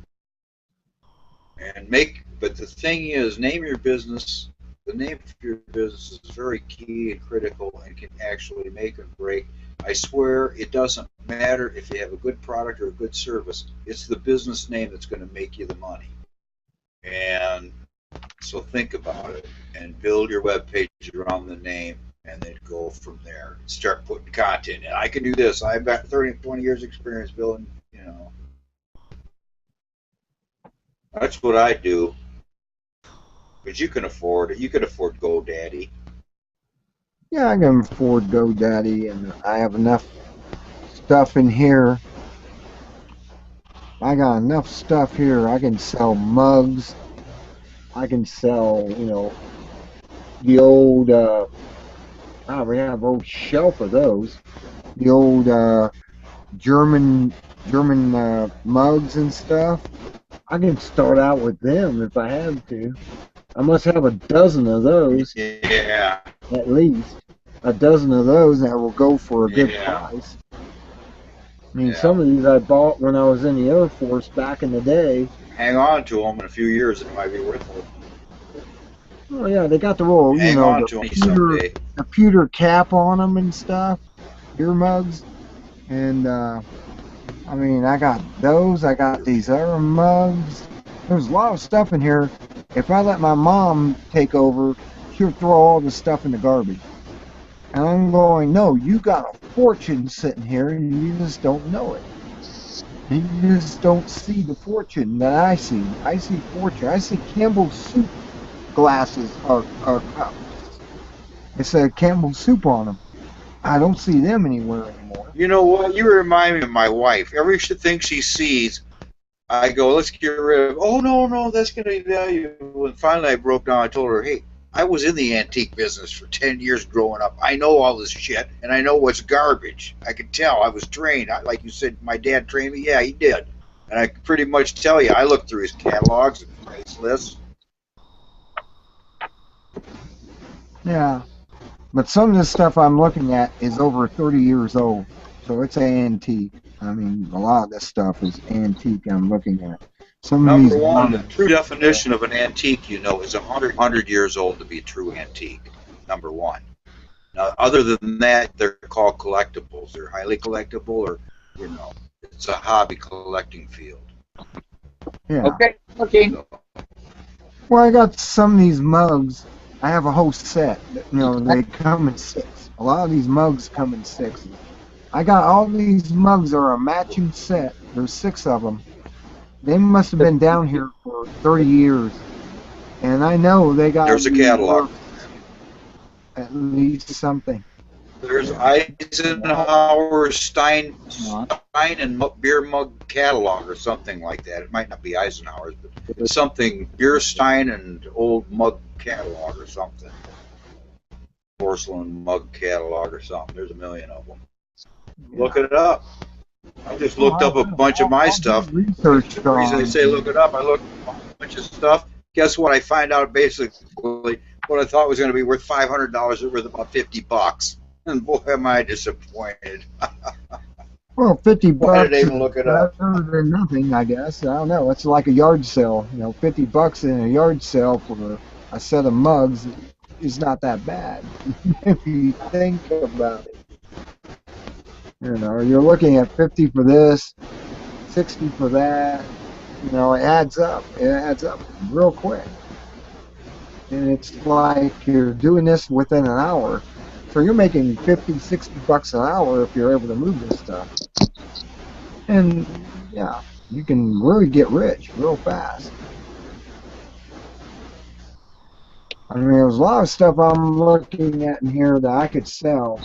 and make. But the thing is, name your business. The name of your business is very key and critical, and can actually make or break. I swear, it doesn't matter if you have a good product or a good service. It's the business name that's going to make you the money. And so think about it and build your web page around the name, and then go from there. Start putting content in. I can do this. I've got 30, 20 years experience building, That's what I do. But you can afford it. You can afford GoDaddy. Yeah, I can afford GoDaddy, and I have enough stuff in here. I got enough stuff here. I can sell mugs. I can sell, the old, we have a whole shelf of those. The old German mugs and stuff. I can start out with them if I have to. I must have a dozen of those. Yeah. At least a dozen of those that will go for a good price. I mean, some of these I bought when I was in the Air Force back in the day. Hang on to them. In a few years, it might be worth it. Oh yeah, they got the little, the pewter cap on them and stuff, ear mugs, and I mean, I got those. I got these other mugs. There's a lot of stuff in here. If I let my mom take over, she'll throw all the stuff in the garbage. And I'm going, no, you got a fortune sitting here, and you just don't know it. You just don't see the fortune that I see. I see fortune. I see Campbell's soup glasses or cups. It said Campbell's soup on them. I don't see them anywhere anymore. You know what? You remind me of my wife. Everything she sees, I go, let's get rid of. Oh, no, that's going to be valuable. And finally I broke down. I told her, hey, I was in the antique business for 10 years growing up. I know all this shit, and I know what's garbage. I can tell. I was trained. Like you said, my dad trained me. Yeah, he did. And I can pretty much tell you, I looked through his catalogs and price lists. Yeah. But some of this stuff I'm looking at is over 30 years old. So it's antique. I mean, a lot of this stuff is antique I'm looking at. Number one, the true definition of an antique, is 100 years old to be a true antique. Number one. Now, other than that, they're called collectibles. They're highly collectible, or, it's a hobby collecting field. Yeah. Okay. Well, I got some of these mugs. I have a whole set. They come in 6. A lot of these mugs come in 6. I got all these mugs are a matching set. There's 6 of them. They must have been down here for 30 years. And I know they got... There's a catalog. At least something. There's Eisenhower Stein and beer mug catalog or something like that. It might not be Eisenhower's, but it's something beer Stein and old mug catalog or something. Porcelain mug catalog or something. There's a million of them. Look it up. I just looked up a bunch of my stuff. The reason they say look it up, I looked up a bunch of stuff. Guess what? I find out basically what I thought was going to be worth $500 is worth about $50. And boy, am I disappointed. Well, $50 Why did I even look it up? Better than nothing, I guess. I don't know. It's like a yard sale. $50 in a yard sale for a set of mugs is not that bad if you think about it. You're looking at 50 for this, 60 for that. It adds up. It adds up real quick. And it's like you're doing this within an hour. So you're making $50, $60 an hour if you're able to move this stuff. And yeah, you can really get rich real fast. I mean, there's a lot of stuff I'm looking at in here that I could sell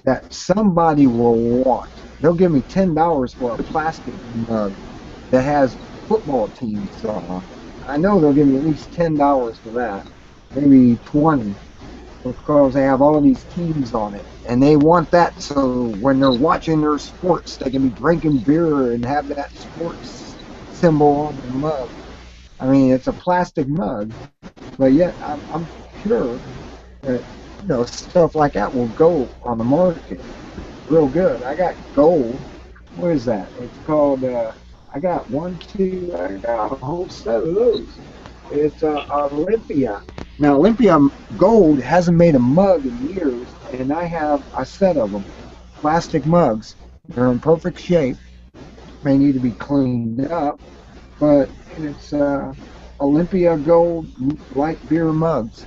that somebody will want. They'll give me $10 for a plastic mug that has football teams on. I know they'll give me at least $10 for that, maybe 20, because they have all of these teams on it, and they want that so when they're watching their sports, they can be drinking beer and have that sports symbol on the mug. I mean, it's a plastic mug, But yet, I'm sure that, stuff like that will go on the market real good. I got gold. What is that? It's called, I got I got a whole set of those. It's Olympia. Now, Olympia Gold hasn't made a mug in years, and I have a set of them. Plastic mugs. They're in perfect shape. May need to be cleaned up, but it's Olympia Gold light beer mugs.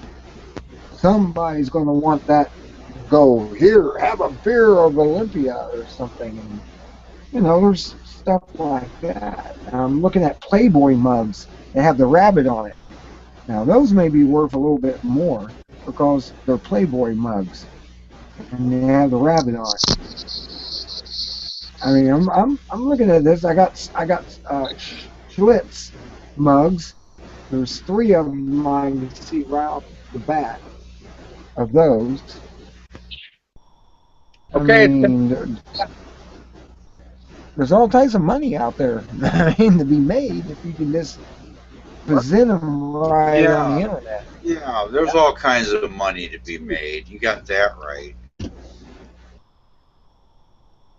Somebody's going to want that gold. Here, have a beer of Olympia or something. And, there's stuff like that. I'm looking at Playboy mugs that have the rabbit on it. Now, those may be worth a little bit more because they're Playboy mugs and they have the rabbit on it. I mean, I'm looking at this. I got Schlitz mugs. There's 3 of them I can see right off the bat of those. Okay. I mean, there's all types of money out there. I mean, to be made if you can just present them right on the internet. Yeah, there's all kinds of money to be made. You got that right.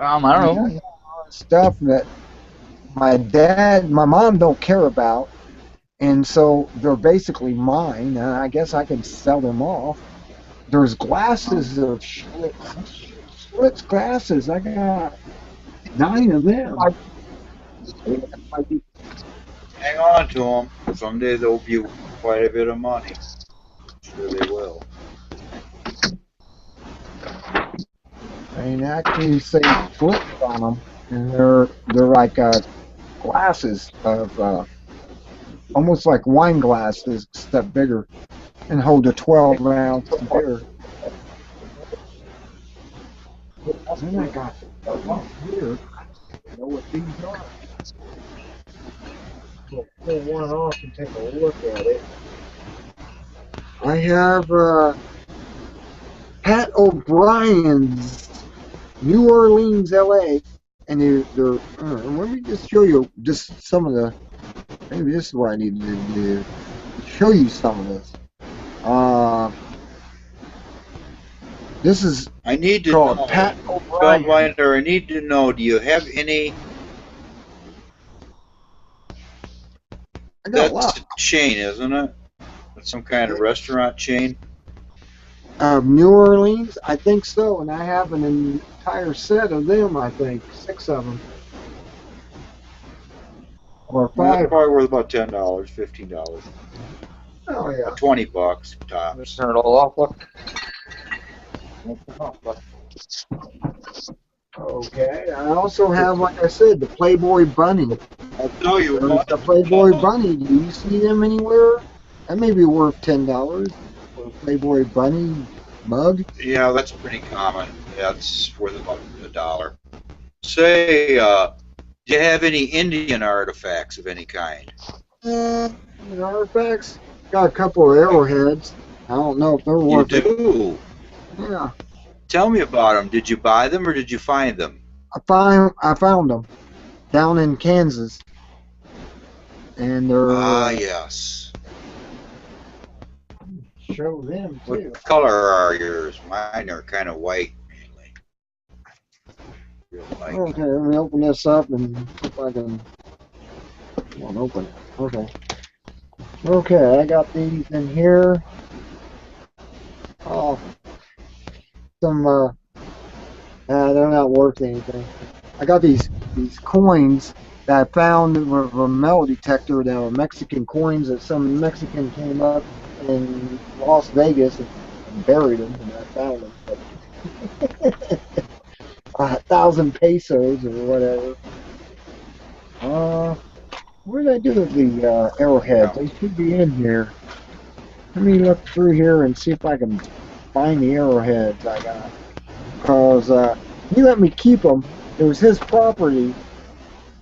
I don't know. Stuff that my mom don't care about, and so they're basically mine, and I guess I can sell them off. There's glasses of Schlitz glasses. I got 9 of them. Hang on to them. Someday they'll be quite a bit of money. I'm sure they will. I mean, actually say Schlitz on them, and they're like glasses of almost like wine glasses, except bigger, and hold a 12-ounce beer. Then I got here. I know what these are. We'll pull one off and take a look at it. I have Pat O'Brien's New Orleans, LA, and they're let me just show you just some of the. Maybe this is what I need to do. Show you some of this. This is I need to called know, Pat Bill O'Brien. Binder, I need to know, do you have any, I got a that's lot a chain, isn't it? That's some kind of restaurant chain? of New Orleans. I think so, and I have an entire set of them. I think 6 of them, or Well, they're 5. probably worth about $10, $15, Oh yeah. $20 tops. Turn it all off. Look. Okay. I also have, like I said, the Playboy Bunny. I'll tell you There's what. the Playboy Bunny. Do you see them anywhere? That may be worth $10 for a Playboy Bunny mug. Yeah, that's pretty common. That's worth about $1. Say, do you have any Indian artifacts of any kind? Artifacts. Got a couple of arrowheads. I don't know if they're You worth it. do? Yeah. Tell me about them. Did you buy them or did you find them? I found them down in Kansas, and they're Yes. show them too. What color are yours? Mine are kind of white, mainly. Real light. Okay, let me open this up and see if I can. Come on, open it. Okay. Okay, I got these in here. Oh, some they're not worth anything. I got these coins that I found with a metal detector that were Mexican coins that some Mexican came up in Las Vegas and buried them, and I found them. But 1,000 pesos or whatever. What did I do with the arrowheads? They should be in here. Let me look through here and see if I can find the arrowheads I got. Because he let me keep them. It was his property.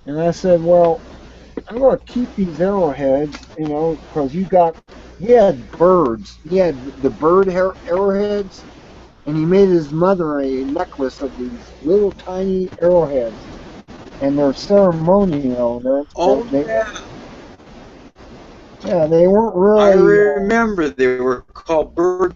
And I said, well, I'm going to keep these arrowheads, because he had birds. He had the bird arrowheads, and he made his mother a necklace of these little tiny arrowheads. And they're ceremonial. Oh, yeah. Yeah, they weren't I really. remember they were called bird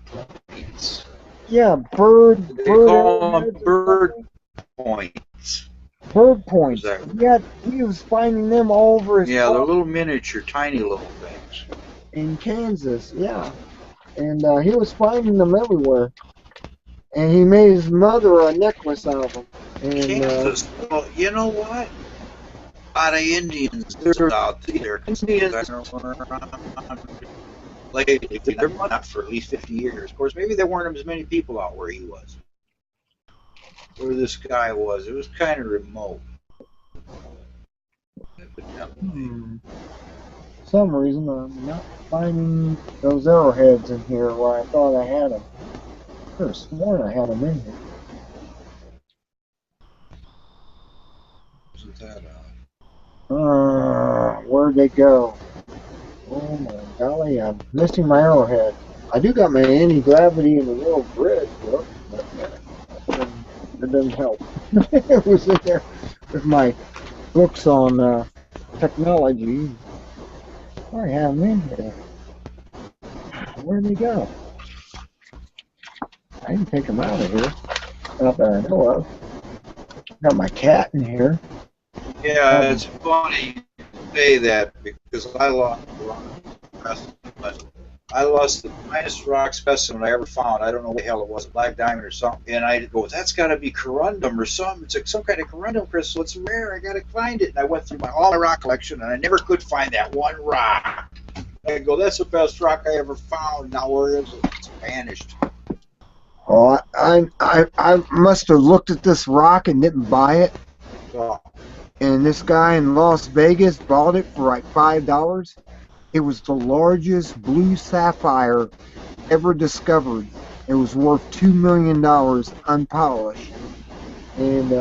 points. Yeah, bird They call them arrowheads or bird something. points. Bird What was points. that? Yeah, he was finding them all over his Yeah, they're property little miniature, tiny little things. in Kansas. Yeah, and he was finding them everywhere. And he made his mother a necklace out of them. And Kansas. Well, you know what? A lot of Indians out there. Indians like they're not for at least 50 years. Of course, maybe there weren't as many people out where he was, where this guy was. It was kind of remote. for some reason, I'm not finding those arrowheads in here where I thought I had them. I could have sworn I had them in here. Isn't that Where'd they go? Oh my golly, I'm missing my arrowhead. I do got my anti-gravity in the world grid book, but that doesn't help. It was in there with my books on technology. I have them in here. Where'd they go? I didn't take them out of here. Not that I know of. Got my cat in here. Yeah, it's funny you say that because I lost the rock specimen. I lost the finest rock specimen I ever found. I don't know what the hell it was, a black diamond or something. And I go, that's got to be corundum or something. It's like some kind of corundum crystal. It's rare. I got to find it. And I went through all my rock collection, and I never could find that one rock. I go, that's the best rock I ever found. Now where is it? It's vanished. Oh, I must have looked at this rock and didn't buy it. Oh, And this guy in Las Vegas bought it for like $5. It was the largest blue sapphire ever discovered. It was worth $2 million unpolished. And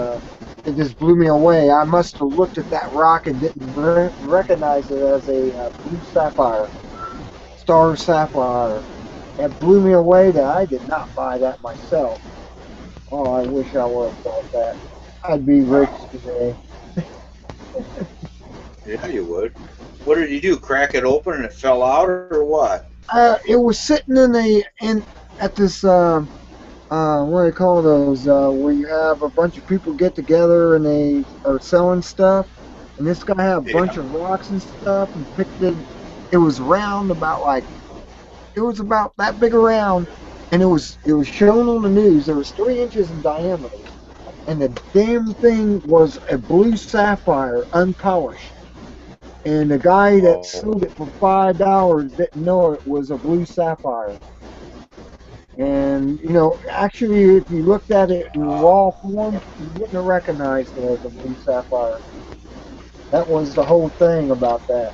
it just blew me away. I must have looked at that rock and didn't recognize it as a blue sapphire, star sapphire. It blew me away that I did not buy that myself. Oh, I wish I would have bought that. I'd be rich today. yeah, you would. What did you do? Crack it open and it fell out, or what? It was sitting at this what do you call those? Where you have a bunch of people get together and they are selling stuff. And this guy had a bunch of rocks and stuff and picked it. It was round, it was about that big around, and it was shown on the news. It was 3 inches in diameter, and the damn thing was a blue sapphire, unpolished. And the guy that sold it for $5 didn't know it was a blue sapphire. And, you know, actually, if you looked at it in raw form, you wouldn't have recognized it as a blue sapphire. That was the whole thing about that.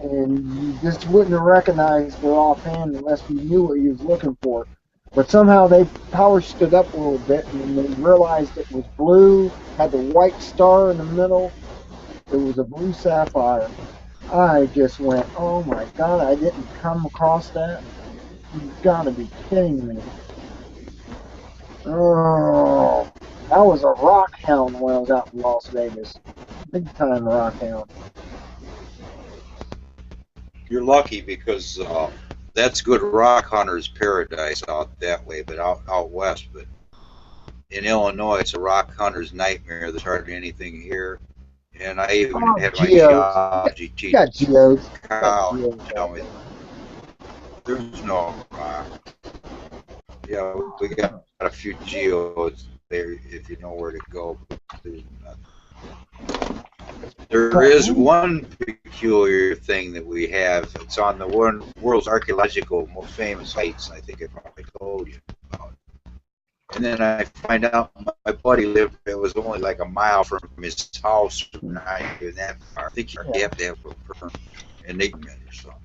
And you just wouldn't have recognized it offhand unless you knew what you was looking for. But somehow they polished it up a little bit, and they realized it was blue, had the white star in the middle. It was a blue sapphire. I just went, oh my God, I didn't come across that. You've got to be kidding me. Oh, I was a rock hound when I was out in Las Vegas. Big time rock hound. You're lucky because that's good rock hunter's paradise out that way, but out west. But in Illinois, it's a rock hunter's nightmare. There's hardly anything here. And I even had my geology teacher. You got geodes. Kyle tell me there's no rock. Yeah, we got a few geodes there if you know where to go. But there's nothing. There is one peculiar thing that we have. It's on the world's archaeological most famous sites. I think I probably told you about it. And then I find out my buddy lived. It was only like a mile from his house. Not even that far. I think you have to have an enigma or something.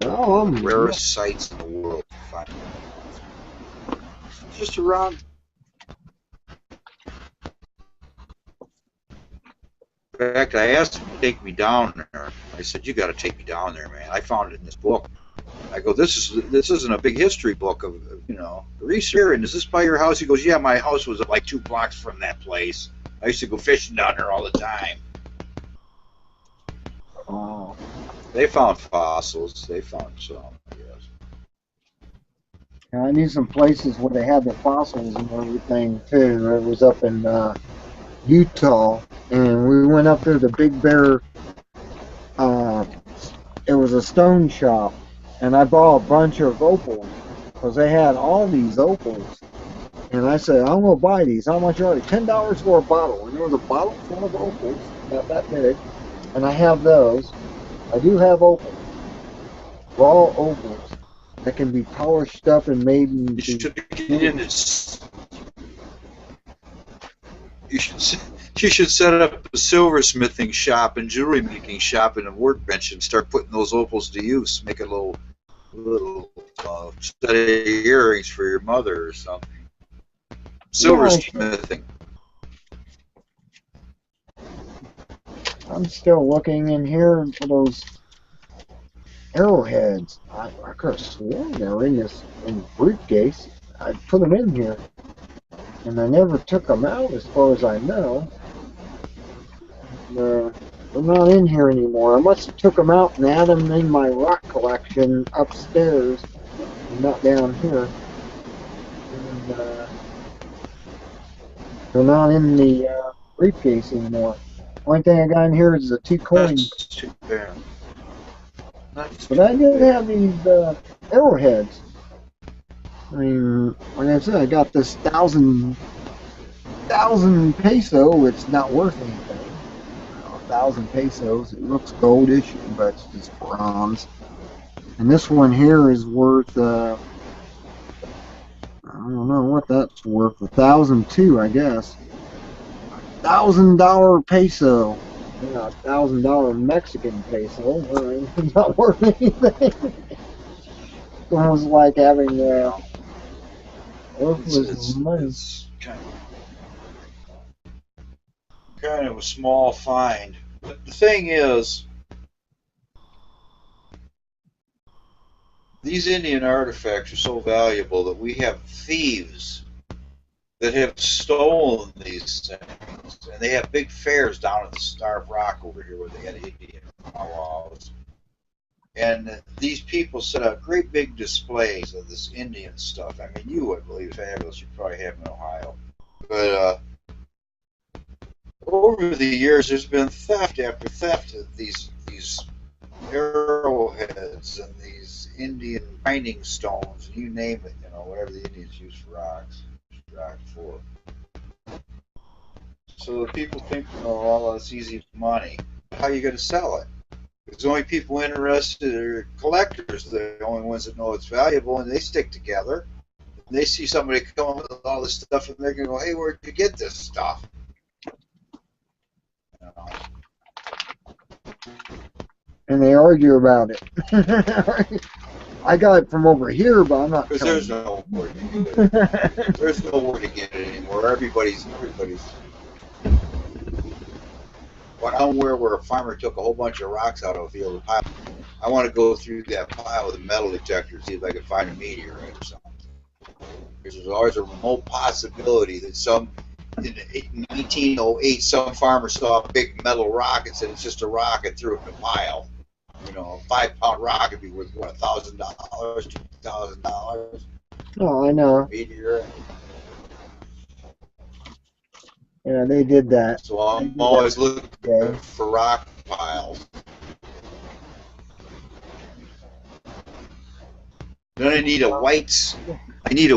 Oh, the rarest sites in the world to find. Just around. In fact, I asked him to take me down there. I said, "You got to take me down there, man. I found it in this book." I go, "This isn't a big history book of the research. And is this by your house?" He goes, "Yeah, my house was like 2 blocks from that place." I used to go fishing down there all the time. Oh. They found fossils. They found some, yes. And I knew some places where they had the fossils and everything too. It was up in Utah, and we went up there to Big Bear. It was a stone shop, and I bought a bunch of opals because they had all these opals. And I said, I'm going to buy these. How much are they? $10 for a bottle. And there was a bottle full of opals, about that big. And I have those. I do have opals. Raw opals that can be polished up and made You into... should get in this. You should set up a silversmithing shop and jewelry making shop and a workbench and start putting those opals to use. Make a little set of earrings for your mother or something. Silversmithing. I'm still looking in here for those arrowheads. I could have sworn they were in this briefcase. I put them in here, and I never took them out as far as I know. They're not in here anymore. I must have took them out and had them in my rock collection upstairs, not down here. And, they're not in the briefcase anymore. Only thing I got in here is the 2 coins. That's too bad. But I did have these arrowheads. I mean, like I said, I got this thousand peso. It's not worth anything. 1,000 pesos. It looks goldish, but it's just bronze. And this one here is worth, I don't know what that's worth. 1,000 too, I guess. $1,000 peso. Yeah, $1,000 Mexican peso. It's not worth anything. It's almost like having worthless money. It's kind of a small find. But the thing is, these Indian artifacts are so valuable that we have thieves that have stolen these things, and they have big fairs down at the Starved Rock over here where they had Indian powwows. And these people set up great big displays of this Indian stuff. I mean, you would believe it's fabulous. You probably have in Ohio. But over the years, there's been theft after theft of these arrowheads and these Indian grinding stones, you name it, whatever the Indians use for rocks. For. So the people think, well, that's easy money. How are you going to sell it? Because the only people interested are collectors. They're the only ones that know it's valuable, and they stick together. And they see somebody come with all this stuff, and they're going to go, hey, where'd you get this stuff? And they argue about it. I got it from over here, but I'm not. Because there's nowhere to get it. There's nowhere to get it anymore. Everybody's. When I'm where a farmer took a whole bunch of rocks out of a field of pile, I want to go through that pile with a metal detector, see if I can find a meteorite or something. Because there's always a remote possibility that in 1808, some farmer saw a big metal rock and said it's just a rock and threw it in a pile. A 5-pound rock would be worth $1,000, $2,000. Oh, I know. Meteor. Yeah, they did that. So I'm always looking for rock piles. Then I need a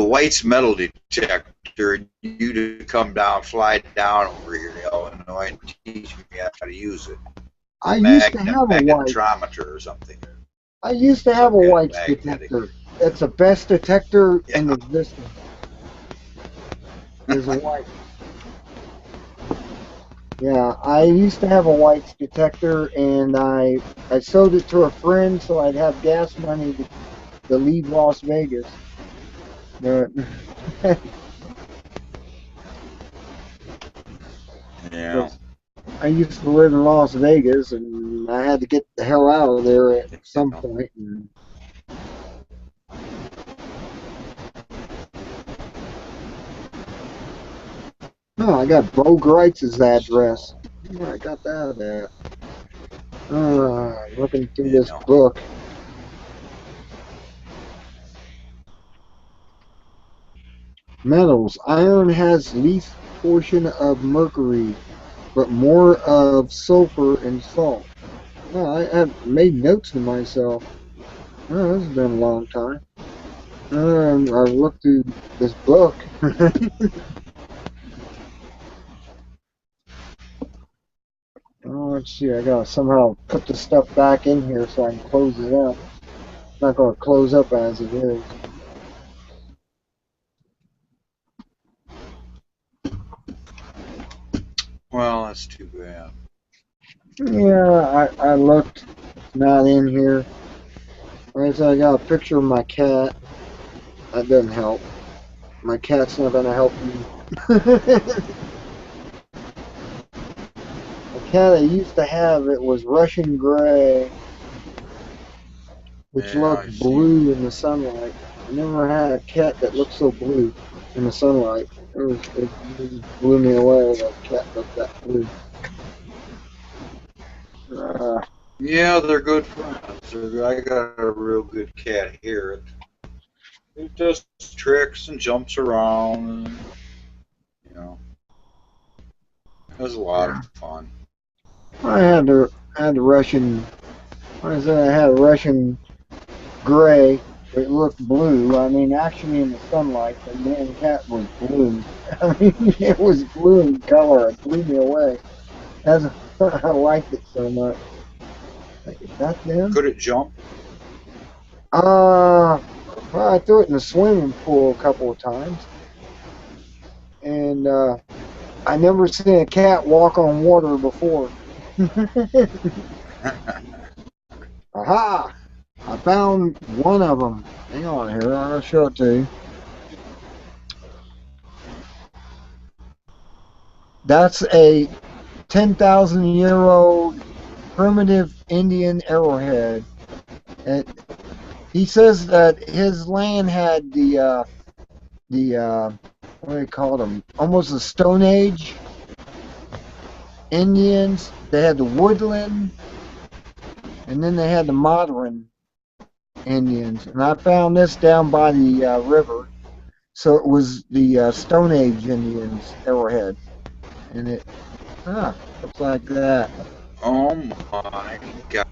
White's metal detector, and you to come down, fly down over here to Illinois and teach me how to use it. I used to have a White's magnetometer or something. I used to have a White's detector. It's the best detector in existence. There's a White. Yeah, I used to have a White's detector, and I sold it to a friend so I'd have gas money to leave Las Vegas. But yeah. I used to live in Las Vegas, and I had to get the hell out of there at some point. And Oh, I got Bo Greitz's address. Where I got that at? Looking through this Yeah. book. Metals. Iron has least portion of mercury, but more of sulfur and salt. No, I have made notes to myself. Oh, this has been a long time. I looked through this book. Oh, let's see. I gotta somehow put the stuff back in here so I can close it up. It's not gonna close up as it is. Well, that's too bad. Yeah, I looked. It's not in here. Right, so I got a picture of my cat. That doesn't help. My cat's not gonna help me. The cat I used to have, it was Russian gray, which Yeah, I looked see. blue in the sunlight. I never had a cat that looked so blue in the sunlight. It blew me away. That cat looked that blue. Yeah, they're good friends. I got a real good cat here. It does tricks and jumps around. And, you know, it was a lot of fun. I had the Russian. Like I said, I had a Russian gray. It looked blue. I mean, actually, in the sunlight, the man cat was blue. I mean, it was blue in color. It blew me away. That's I liked it so much. Like, is that them? Could it jump? Well, I threw it in the swimming pool a couple of times, and I never seen a cat walk on water before. Aha! I found one of them. Hang on here, I'll show it to you. That's a 10,000-year-old primitive Indian arrowhead. And he says that his land had the what do they call them? Almost the Stone Age Indians. They had the woodland, and then they had the modern Indians. And I found this down by the river. So it was the Stone Age Indians arrowhead. And it looks like that. Oh my god.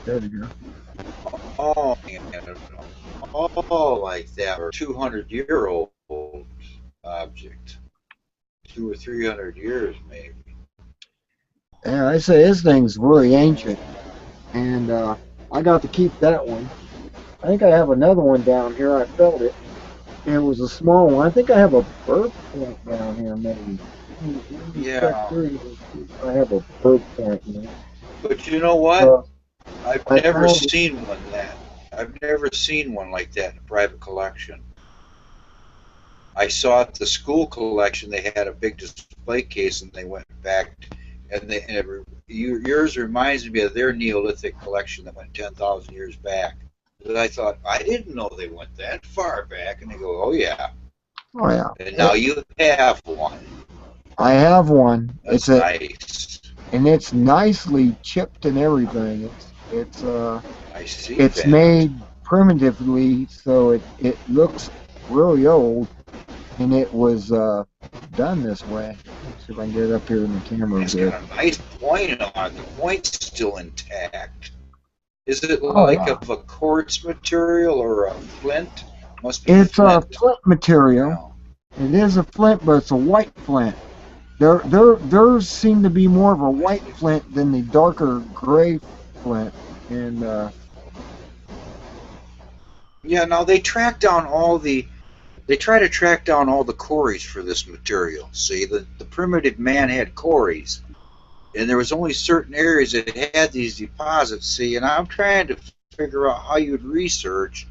There we go. Oh, man. Oh, like that. Or 200-year-old object. 200 or 300 years, maybe. Yeah, I say this thing's really ancient. And I got to keep that one. I think I have another one down here. I felt it. It was a small one. I think I have a bird point down here, maybe. Yeah. I have a bird point now. But you know what? I I've never found- seen one that. I've never seen one like that in a private collection. I saw at the school collection they had a big display case, and they went back, and yours reminds me of their Neolithic collection that went 10,000 years back. And I thought, I didn't know they went that far back, and they go, oh yeah. Oh yeah. And now you have one. I have one. That's It's nice. and it's nicely chipped and everything. It's I see it's that. made primitively, so it looks really old, and it was done this way. Let's see if I can get it up here in the camera a It's bit. got a nice point on it. The point's still intact. Is it Oh, like yeah. of a quartz material or a flint? Must be It's a flint. flint material. No. It is a flint, but it's a white flint. Theirs seem to be more of a white flint than the darker gray flint. And Yeah, now they try to track down all the quarries for this material. See, the primitive man had quarries, and there was only certain areas that had these deposits. See, and I'm trying to figure out how you'd research.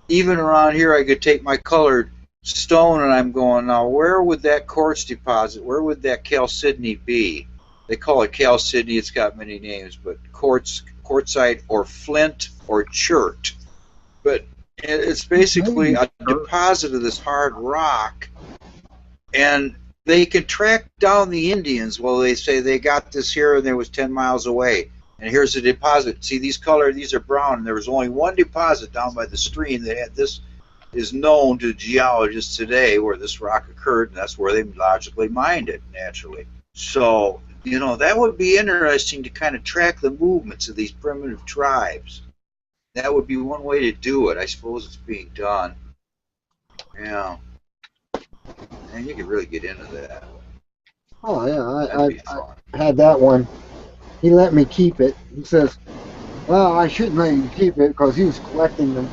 Even around here, I could take my colored stone, and I'm going, now where would that quartz deposit, where would that chalcedony be? They call it chalcedony, it's got many names, but quartzite or flint or chert. But It's basically a deposit of this hard rock, and they can track down the Indians. Well, they say they got this here and it was 10 miles away. And here's the deposit. See, these are brown, and there was only one deposit down by the stream that had this. Is known to geologists today where this rock occurred, and that's where they logically mined it naturally. So, you know, that would be interesting to kind of track the movements of these primitive tribes. That would be one way to do it. I suppose it's being done. Yeah. And you could really get into that. Oh yeah, That'd be fun. I had that one. He let me keep it. He says, "Well, I shouldn't let you keep it because he was collecting them."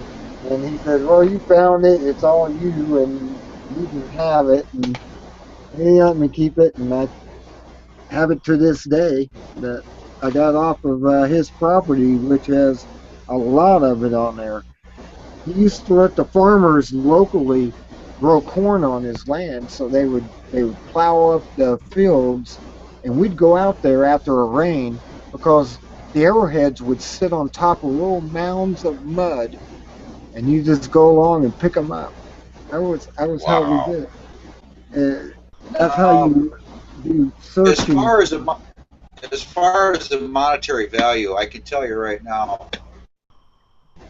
And he said, "Well, you found it. It's all you, and you can have it." And he let me keep it, and I have it to this day. That I got off of his property, which has a lot of it on there. He used to let the farmers locally grow corn on his land, so they would plow up the fields, and we'd go out there after a rain because the arrowheads would sit on top of little mounds of mud. And you just go along and pick them up. That was how we did it. That's how you do searching. As far as the monetary value, I can tell you right now,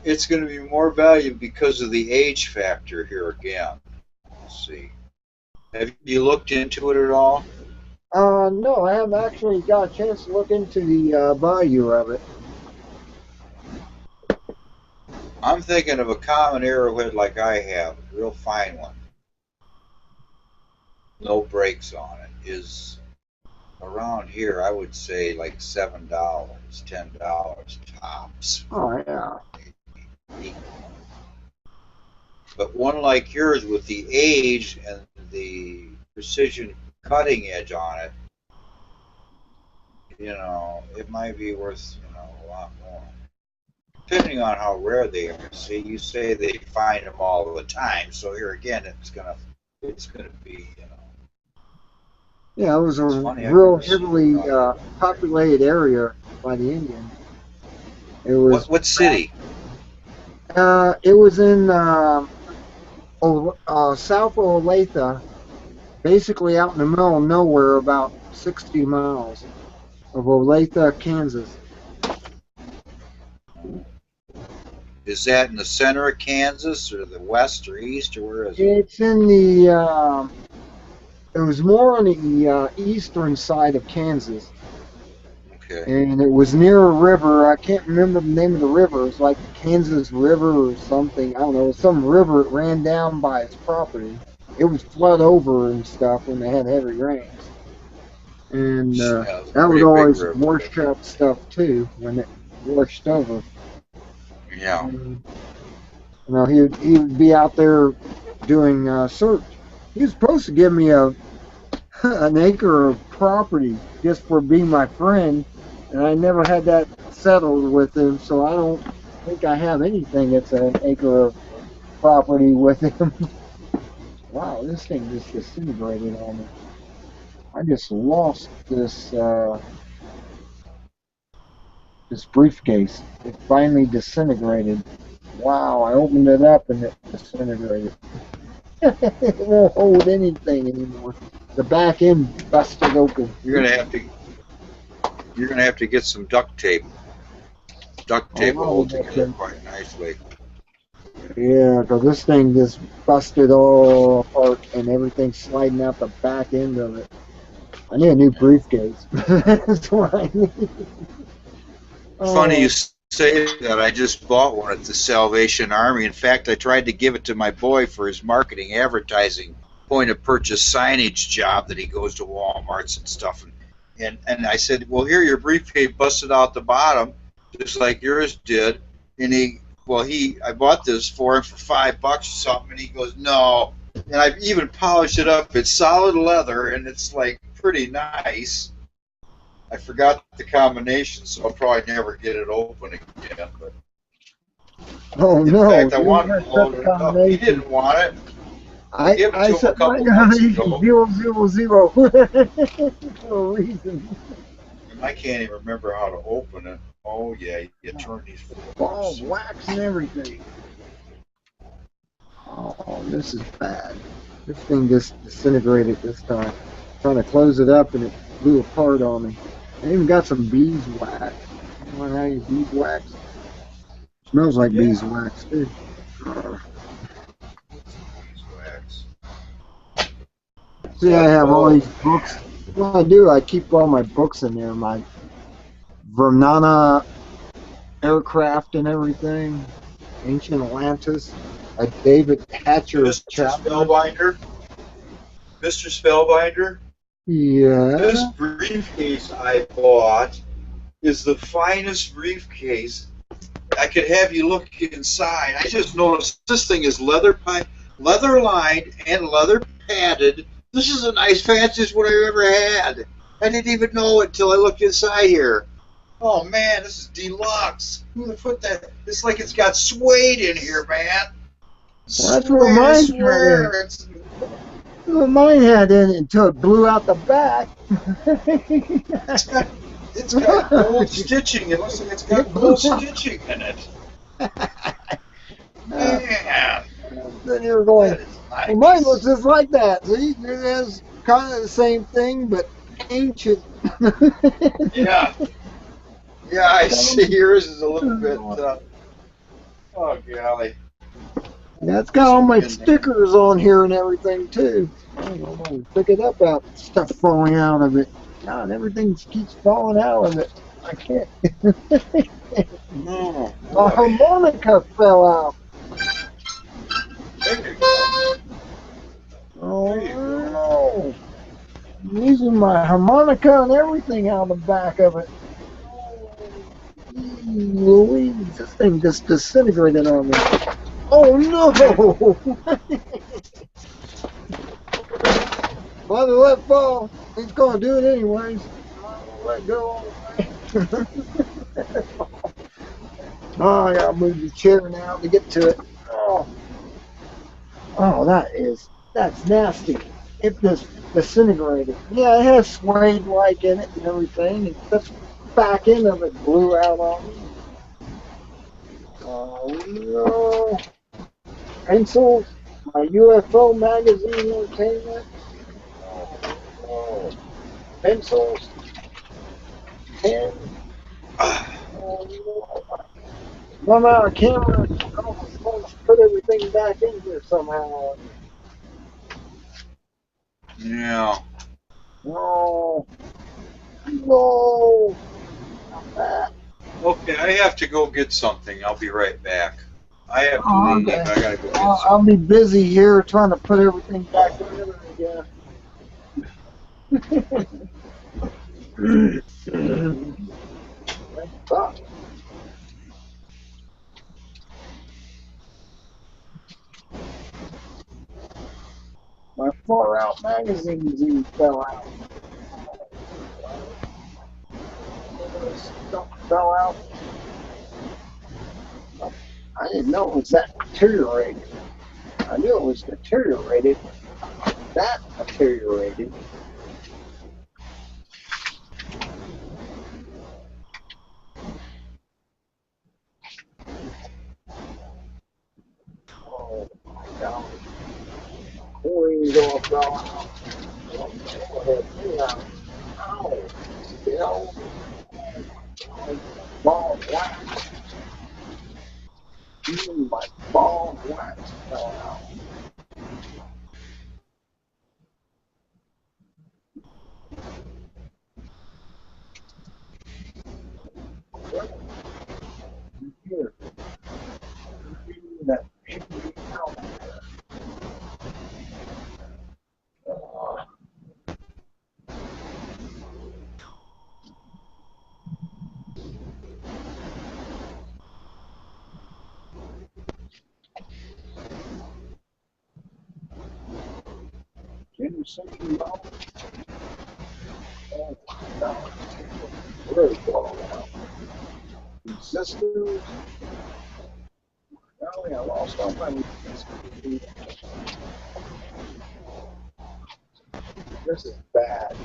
it's going to be more value because of the age factor here again. Let's see. Have you looked into it at all? No, I haven't actually got a chance to look into the value of it. I'm thinking of a common arrowhead like I have, a real fine one. No breaks on it. Is around here, I would say like $7, $10 tops. Oh yeah. But one like yours with the age and the precision cutting edge on it, you know, it might be worth, you know, a lot more. Depending on how rare they are. See, you say they find them all the time, so here again, it's gonna be, you know. Yeah, it was a funny, real I've never seen heavily it. populated area by the Indians. It was. What city? It was in south of Olathe, basically out in the middle of nowhere, about 60 miles of Olathe, Kansas. Is that in the center of Kansas, or the west, or east, or where is it? It's in the. It was more on the eastern side of Kansas, Okay. and it was near a river. I can't remember the name of the river. It was like the Kansas River or something. I don't know. Some river that ran down by its property. It would flood over and stuff when they had heavy rains. And Yeah, it was a that pretty would big always river. wash out stuff too when it washed over. Yeah. You know, he would be out there doing search. He was supposed to give me an acre of property just for being my friend, and I never had that settled with him, so I don't think I have anything that's an acre of property with him. Wow, this thing just disintegrated on me. I just lost this this briefcase. It finally disintegrated. Wow, I opened it up and it disintegrated. It won't hold anything anymore. The back end busted open. You're gonna have to get some duct tape. Duct tape will hold together quite nicely. Yeah, because this thing just busted all apart and everything's sliding out the back end of it. I need a new briefcase. That's what I need. Funny you say that. I just bought one at the Salvation Army. In fact, I tried to give it to my boy for his marketing, advertising, point of purchase signage job that he goes to Walmarts and stuff. And I said, well, here, your briefcase busted out the bottom, just like yours did. And I bought this for him for $5 or something, and he goes, no. And I've even polished it up. It's solid leather, and it's like pretty nice. I forgot the combination, so I'll probably never get it open again. But Oh in no! fact, I you wanted messed to up load the it up. He combination. didn't want it. I gave it to him a said couple my months combination ago. 000 for a reason. I can't even remember how to open it. Oh yeah, you turn these. Ball, wax, and everything. Oh, this is bad. This thing just disintegrated this time. Trying to close it up and it blew apart on me. I even got some beeswax. You want how you beeswax? Smells like beeswax too. Beeswax. See, I have all these books. What I do, I keep all my books in there. My Vernana aircraft and everything. Ancient Atlantis. A David Hatcher Mr. chapter. Spellbinder. Mr. Spellbinder. Yeah. This briefcase I bought is the finest briefcase. I could have you look inside. I just noticed this thing is leather lined and leather padded. This is the nice fanciest one I've ever had. I didn't even know it until I looked inside here. Oh man, this is deluxe. Who the put that? It's like it's got suede in here, man. Well, that's what mine had. It's, Well, mine had in it until it blew out the back. it's got gold stitching. It looks like it's got gold stitching in it. Man, Then you're going, that is nice. well, mine looks just like that. See, it is kind of the same thing, but ancient. Yeah. Yeah, I see yours is a little bit, oh golly. Yeah, it's got all my stickers on here and everything too. I don't know if I can pick it up out, stuff falling out of it. God, everything keeps falling out of it. I can't. Oh, My harmonica fell out. there you go. Oh There you go. no. I'm using my harmonica and everything out the back of it. Louise, this thing just disintegrated on me. Oh no! Why did I let fall? He's gonna do it anyways. I'll let go. Oh, I gotta move the chair now to get to it. Oh, that's nasty. It just disintegrated. Yeah, it has suede like in it and everything. And the back end of it blew out on me. Oh no. Pencils, my UFO magazine entertainment. Oh, pencils, pens. Oh, no. Run out of camera. I'm supposed to put everything back in here somehow. Yeah. No. No. Not that. Okay, I have to go get something. I'll be right back. I have to Oh, leave. okay. I gotta go get I'll something. be busy here trying to put everything back together again. Fuck. My Far Out magazines even fell out. Stuff fell out. I didn't know it was that deteriorated. I knew it was deteriorated. That deteriorated. Oh my God. Coins all fell out. Go ahead, yeah. Ow. You know, ball of wax. Even my ball of wax fell out. Here. That out. Can you see out? Oh my God. Really falling out. Resistors. Golly, I lost all my resistors. This is bad.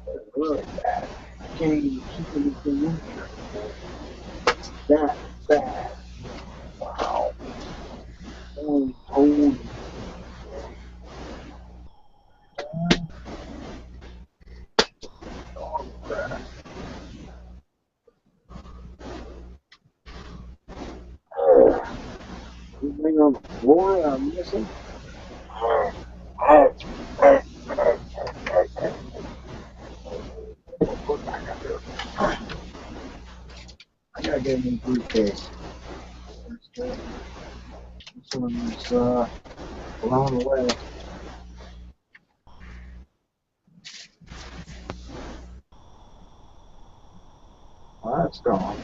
It's really bad. I can't even keep anything in here. It's that bad. Wow. Holy old. Dog crap. Anything on the floor I'm missing? Put back up there. I gotta get a new briefcase. This one's blown away. Well, that's gone.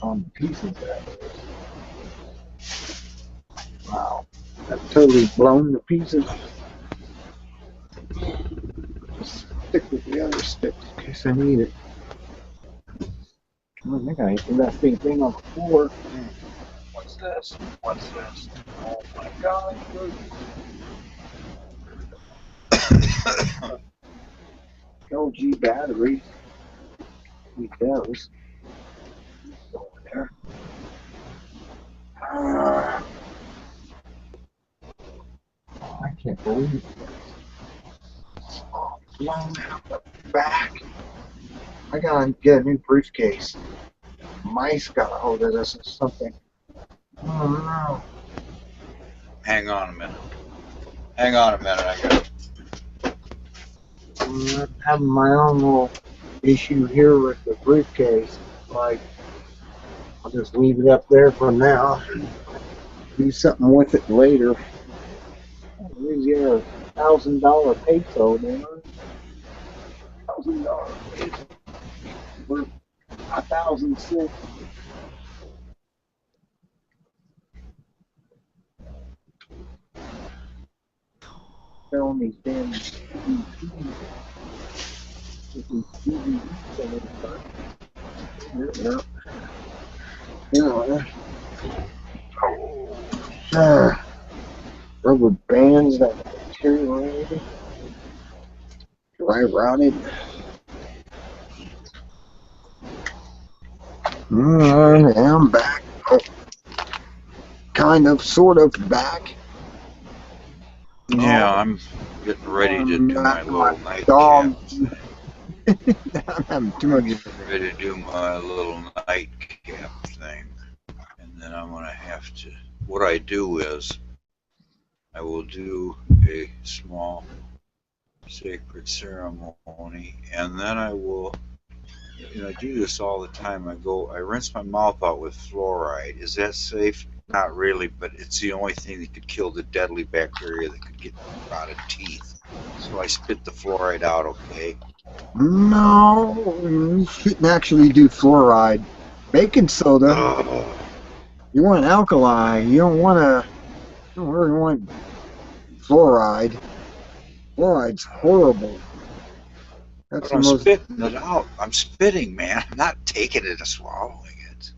On the pieces that is. Wow. That's totally blown to pieces. Just stick with the other stick in case I need it. I think I hit that big thing on the floor. What's this? What's this? Oh my god. LG batteries. Need those. Over there. I can't believe it. It's all blown out the back. I gotta get a new briefcase. Mice got a hold of this or something. Oh no. Hang on a minute. Hang on a minute. I got. I'm having my own little issue here with the briefcase. Like, I'll just leave it up there for now. Do something with it later. Here's your $1,000 peso there. $1,000 peso. We're 1,006. Selling these damn rubber bands that deteriorated, dry rotted. I'm back. Oh, kind of, sort of back. Yeah, I'm getting ready to do my little dog. nightcap. I'm having too much. Ready to do my little nightcap thing, and then I'm gonna have to. What I do is, I will do a small sacred ceremony, and then I will. You know, I do this all the time. I rinse my mouth out with fluoride. Is that safe? Not really, but it's the only thing that could kill the deadly bacteria that could get rotted teeth. So I spit the fluoride out, okay? No, you shouldn't actually do fluoride. Baking soda. You want alkali. You don't really want fluoride. Fluoride's horrible. That's But I'm the most. spitting it out. I'm spitting, man. I'm not taking it and swallowing it.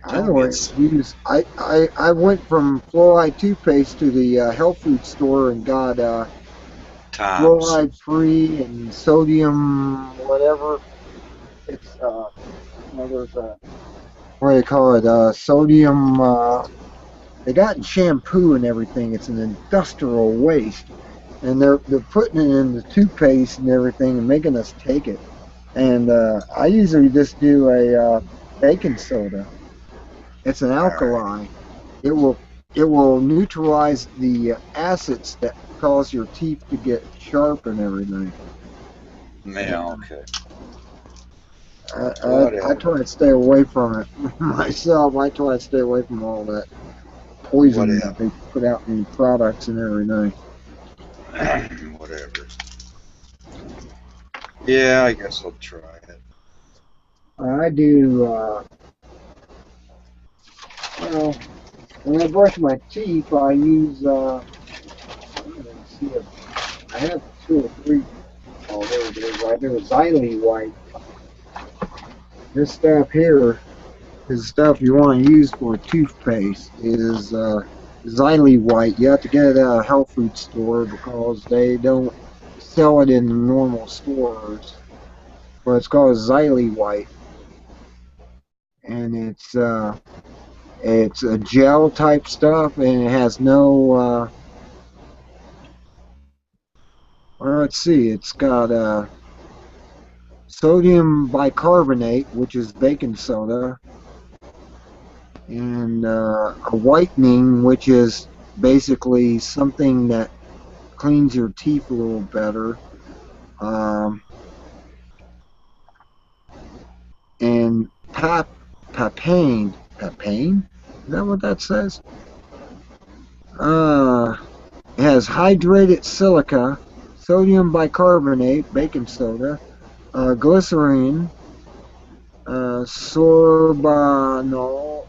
I always use. I went from fluoride toothpaste to the health food store and got Tom's. fluoride free and sodium whatever. It's there's a what do you call it? Sodium. They got in shampoo and everything. It's an industrial waste, and they're putting it in the toothpaste and everything and making us take it. And I usually just do a baking soda. It's an alkali. It will neutralize the acids that cause your teeth to get sharp and everything. Yeah, okay. I try to stay away from it myself. I try to stay away from all that poison that they put out in products and everything. Whatever. Yeah, I guess I'll try it. I do. Well, when I brush my teeth, I use. Let's see I have 2 or 3. Oh, there it is. I do a Xylene White. This stuff here is stuff you want to use for toothpaste. Is Xylene White. You have to get it at a health food store because they don't sell it in the normal stores. But it's called Xylene White, and It's a gel type stuff, and it has no. Well, let's see. It's got sodium bicarbonate, which is baking soda, and a whitening, which is basically something that cleans your teeth a little better. And papain. Papain? Is that what that says? It has hydrated silica, sodium bicarbonate, baking soda, glycerine, sorbitol,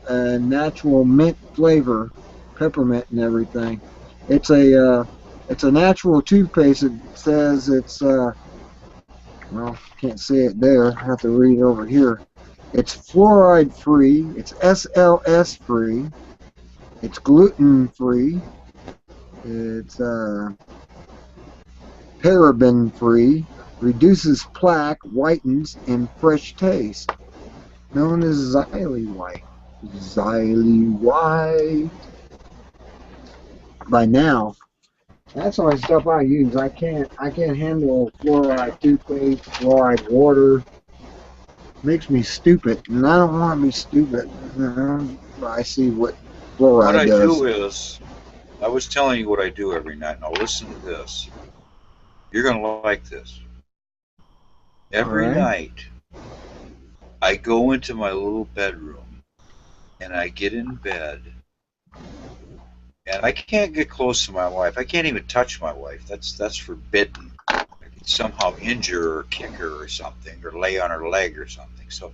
and natural mint flavor, peppermint and everything. It's a natural toothpaste. It says it's well, can't see it there. I have to read it over here. It's fluoride free. It's SLS free. It's gluten free. It's paraben free. Reduces plaque, whitens, and fresh taste. Known as Xylee White. Xylee White. By now, that's the only stuff I use. I can't handle fluoride toothpaste, fluoride water. Makes me stupid, and I don't want to be stupid. I see what fluoride What I does. do is, I was telling you what I do every night. Now listen to this. You're going to like this. Every Alright. night, I go into my little bedroom, and I get in bed, and I can't get close to my wife. I can't even touch my wife. That's forbidden. I could somehow injure her or kick her or something, or lay on her leg or something. So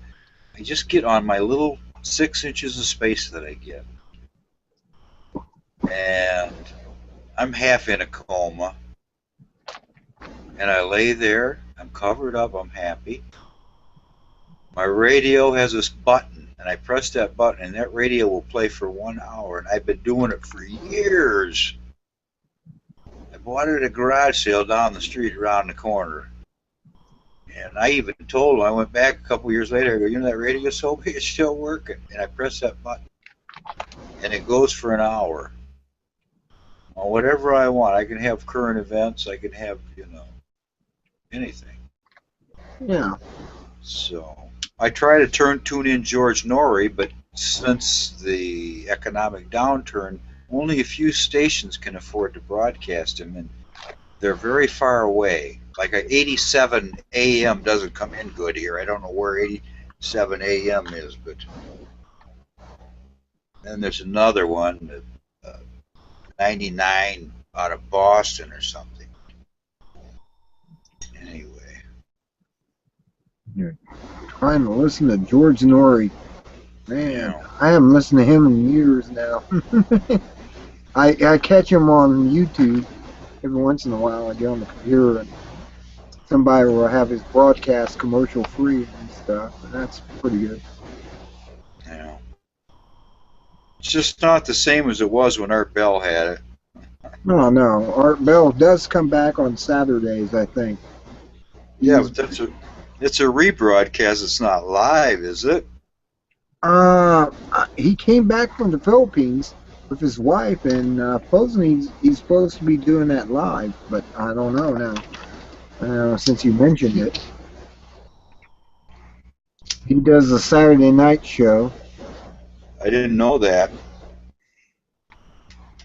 I just get on my little 6 inches of space that I get. And I'm half in a coma. And I lay there. I'm covered up. I'm happy. My radio has this button, and I press that button, and that radio will play for 1 hour. And I've been doing it for years. I bought it at a garage sale down the street around the corner. And I even told him, I went back a couple years later, I go, you know that radio so it's still working. And I press that button, and it goes for an hour. Well, whatever I want. I can have current events. I can have, anything. Yeah. So I try to tune in George Norrie, but since the economic downturn, only a few stations can afford to broadcast him, and they're very far away. Like 87 AM doesn't come in good here. I don't know where 87 AM is, but then there's another one, 99 out of Boston or something. Anyway. Trying to listen to George Norrie. Man, Yeah. I haven't listened to him in years now. I catch him on YouTube every once in a while. I get on the computer and somebody will have his broadcast commercial free and stuff, and that's pretty good. Yeah. It's just not the same as it was when Art Bell had it. No. Art Bell does come back on Saturdays, I think. Yeah, but it's a rebroadcast. It's not live, is it? He came back from the Philippines with his wife, and supposedly he's supposed to be doing that live, but I don't know now. Since you mentioned it, he does a Saturday night show, I didn't know that.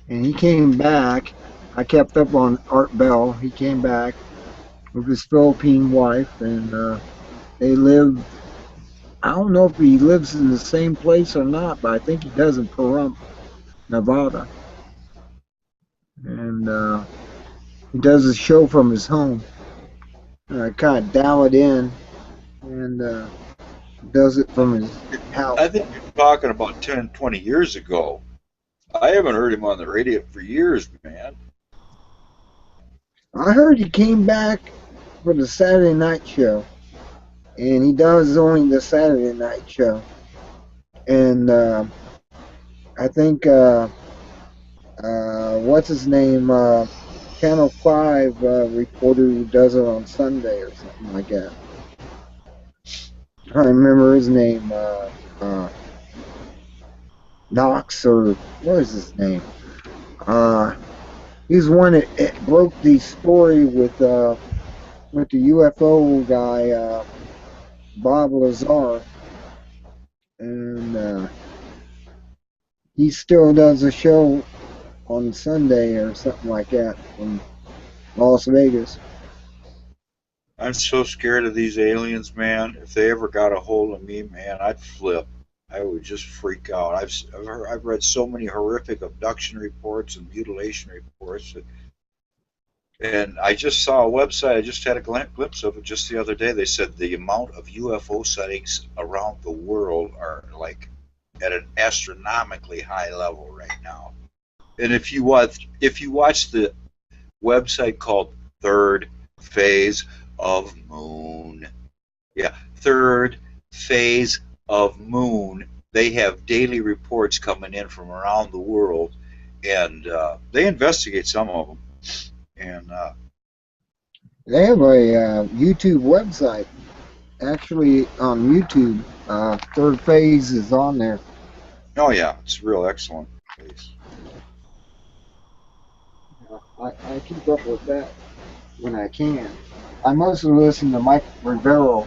and he came back. I kept up on Art Bell. He came back with his Philippine wife, and they live. I don't know if he lives in the same place or not, but I think he does in Pahrump, Nevada. And he does his show from his home. Kind of dial it in, and does it from his house. I think you're talking about 10, 20 years ago. I haven't heard him on the radio for years, man. I heard he came back for the Saturday night show, and he does only the Saturday night show. And I think what's his name, Channel 5 reporter who does it on Sunday or something like that. I don't remember his name. Knox, or what is his name? He's one that broke the story with the UFO guy, Bob Lazar, and he still does a show on Sunday or something like that in Las Vegas. I'm so scared of these aliens, man. If they ever got a hold of me, man, I'd flip. I would just freak out. I've read so many horrific abduction reports and mutilation reports, and I just saw a website. I just had a glimpse of it just the other day. They said the amount of UFO sightings around the world are like at an astronomically high level right now. And if you watch the website called Third Phase of Moon, yeah, Third Phase of Moon, they have daily reports coming in from around the world, and they investigate some of them. And They have a YouTube website. Actually, on YouTube, Third Phase is on there. oh yeah, it's real excellent. I keep up with that when I can. I mostly listen to Michael Rivero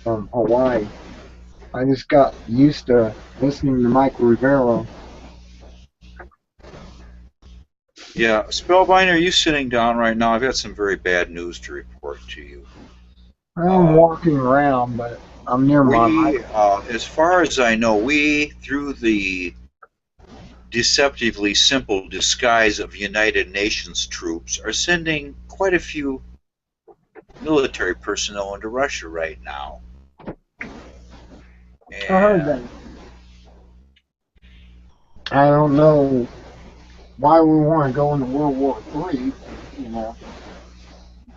from Hawaii. I just got used to listening to Michael Rivero. Yeah, Spellbinder, are you sitting down right now? I've got some very bad news to report to you. I'm walking around, but I'm near my mic. As far as I know, we, through the deceptively simple disguise of United Nations troops, are sending quite a few military personnel into Russia right now. I heard that. I don't know why we want to go into World War III. You know,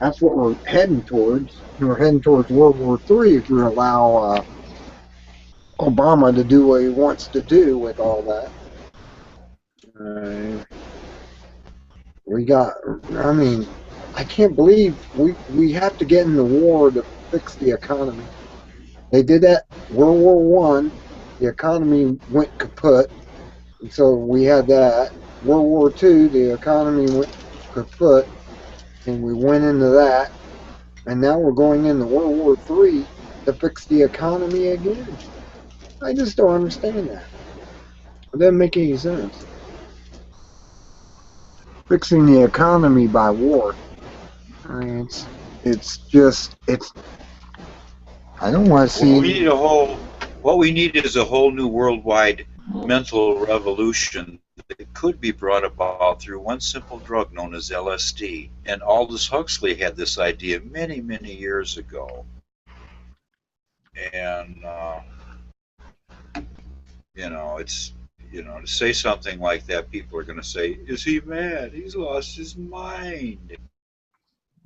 that's what we're heading towards. We're heading towards World War III if you allow Obama to do what he wants to do with all that. We got, I mean, I can't believe we have to get in the war to fix the economy. They did that World War One. The economy went kaput, and so we had that. World War Two, the economy went kaput, and we went into that. And now we're going into World War Three to fix the economy again. I just don't understand that. It doesn't make any sense. Fixing the economy by war. I mean, it's just I don't want to see. What we need is a whole new worldwide mental revolution that could be brought about through one simple drug known as LSD. And Aldous Huxley had this idea many, many years ago. And to say something like that, people are going to say, "Is he mad? He's lost his mind."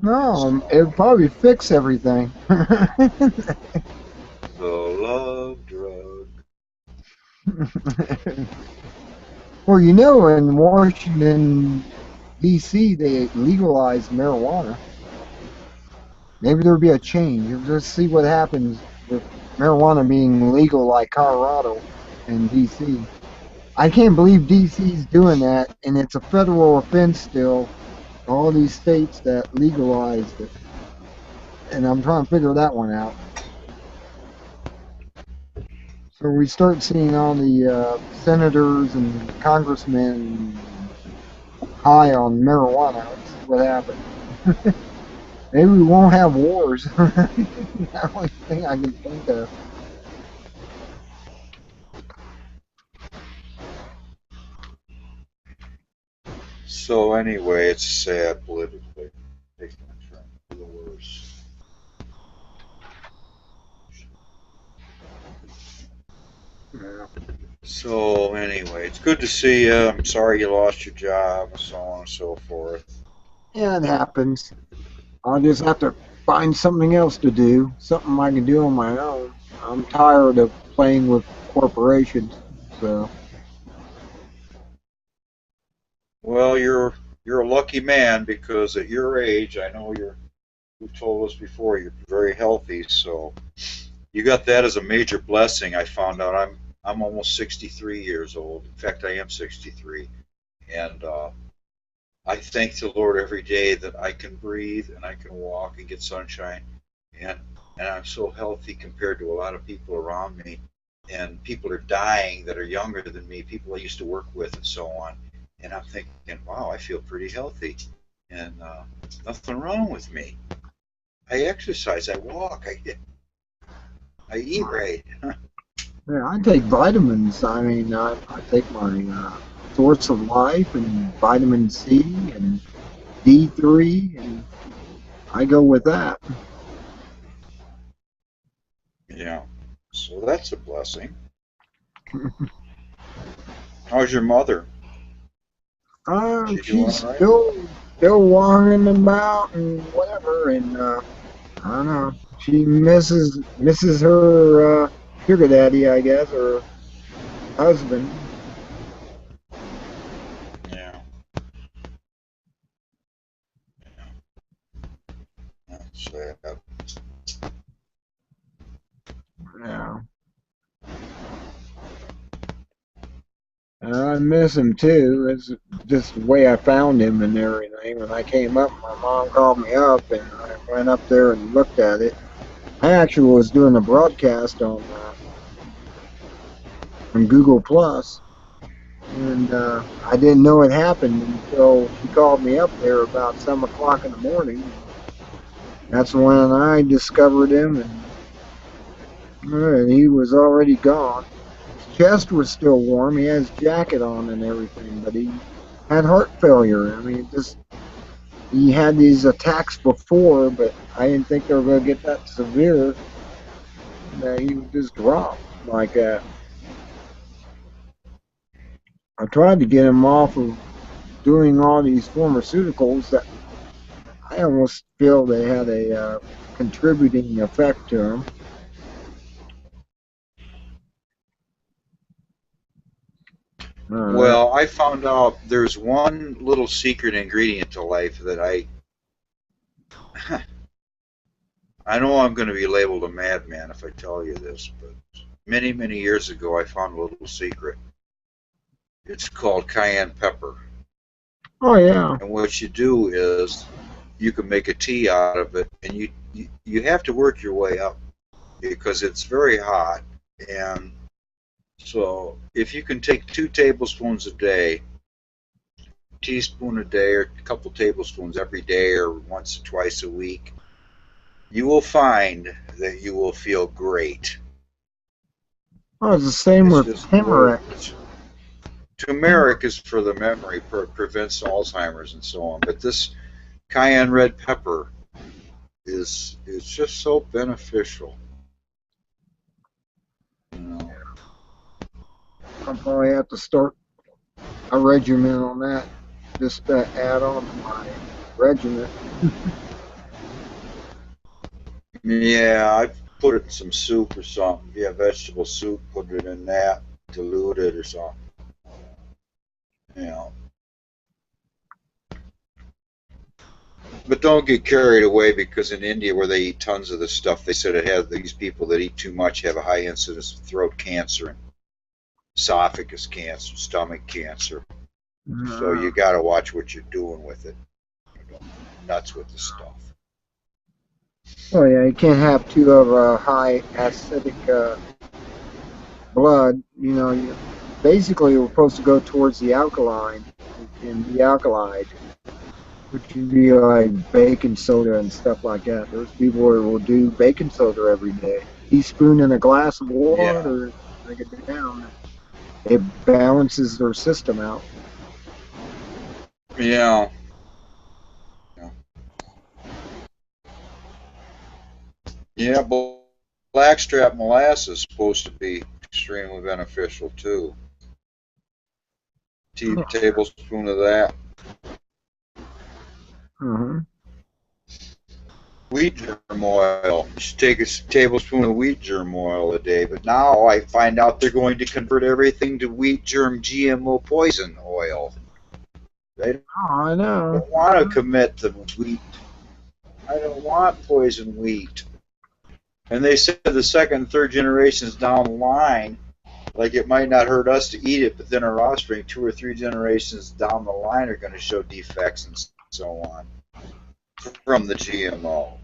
No, it would probably fix everything. The love drug. Well, you know, in Washington, D.C., they legalized marijuana. Maybe there'll be a change. You'll just see what happens with marijuana being legal like Colorado and D.C. I can't believe D.C.'s doing that, and it's a federal offense still. All these states that legalized it. And I'm trying to figure that one out. So we start seeing all the senators and congressmen high on marijuana. Let's see what happens. Maybe we won't have wars. That's the only thing I can think of. So anyway, it's sad politically. Taking a turn for the worse. Yeah. So anyway, it's good to see you. I'm sorry you lost your job, and so on and so forth. Yeah, it happens. I'll just have to find something else to do, something I can do on my own. I'm tired of playing with corporations, so. Well, you're a lucky man because at your age, I know you've told us before you're very healthy, so you got that as a major blessing. I found out I'm almost 63 years old. In fact, I am 63. And I thank the Lord every day that I can breathe and I can walk and get sunshine. And, and I'm so healthy compared to a lot of people around me. And people are dying that are younger than me, people I used to work with and so on. And I'm thinking, wow, I feel pretty healthy. And nothing wrong with me. I exercise, I walk, I eat right. Yeah, I take vitamins. I mean, I take my Source of Life and vitamin C and D3, and I go with that. Yeah, so that's a blessing. How's your mother? She doing She's all right? still walking about and whatever, and I don't know. She misses her sugar daddy, I guess, or husband. Yeah. That's sad. Yeah. I miss him too. It's just the way I found him and everything. When I came up, my mom called me up, and I went up there and looked at it. I actually was doing a broadcast on Google Plus, and I didn't know it happened until she called me up there about 7 o'clock in the morning. That's when I discovered him, and he was already gone. His chest was still warm. He had his jacket on and everything, but he had heart failure. I mean, he had these attacks before, but I didn't think they were going to get that severe. That he would just drop like that. I tried to get him off of doing all these pharmaceuticals that I almost feel they had a contributing effect to him. Well, I found out there's one little secret ingredient to life that I know I'm going to be labeled a madman if I tell you this, but many, many years ago I found a little secret. It's called cayenne pepper. Oh yeah. And what you do is you can make a tea out of it, and you have to work your way up because it's very hot. And so if you can take 2 tablespoons a day, teaspoon a day, or a couple tablespoons every day, or once or twice a week, you will find that you will feel great. Oh, it's the same It's with just turmeric. Turmeric is for the memory, prevents Alzheimer's and so on. But this cayenne red pepper is just so beneficial. You know. I'll probably have to start a regimen on that, just to add on to my regimen. Yeah, I put it in some soup or something. If you have vegetable soup, put it in that, dilute it or something. You know. But don't get carried away, because in India, where they eat tons of this stuff, they said it has, these people that eat too much have a high incidence of throat cancer and esophagus cancer, stomach cancer. So you got to watch what you're doing with it. You're going nuts with the stuff. Oh yeah, you can't have too of a high acidic blood. You know, basically we're supposed to go towards the alkaline and dealkalized, which would be like baking soda and stuff like that. There's people who will do baking soda every day. Teaspoon in a glass of water, drink it down. It balances their system out. Yeah. Yeah, blackstrap molasses is supposed to be extremely beneficial too. Tablespoon of that. Wheat germ oil. You should take a tablespoon of wheat germ oil a day. But now I find out they're going to convert everything to wheat germ GMO poison oil. They I know. don't want to commit to wheat. I don't want poison wheat. And they said the second and third generations down the line, Like it might not hurt us to eat it, but then our offspring, 2 or 3 generations down the line, are going to show defects and so on from the GMO.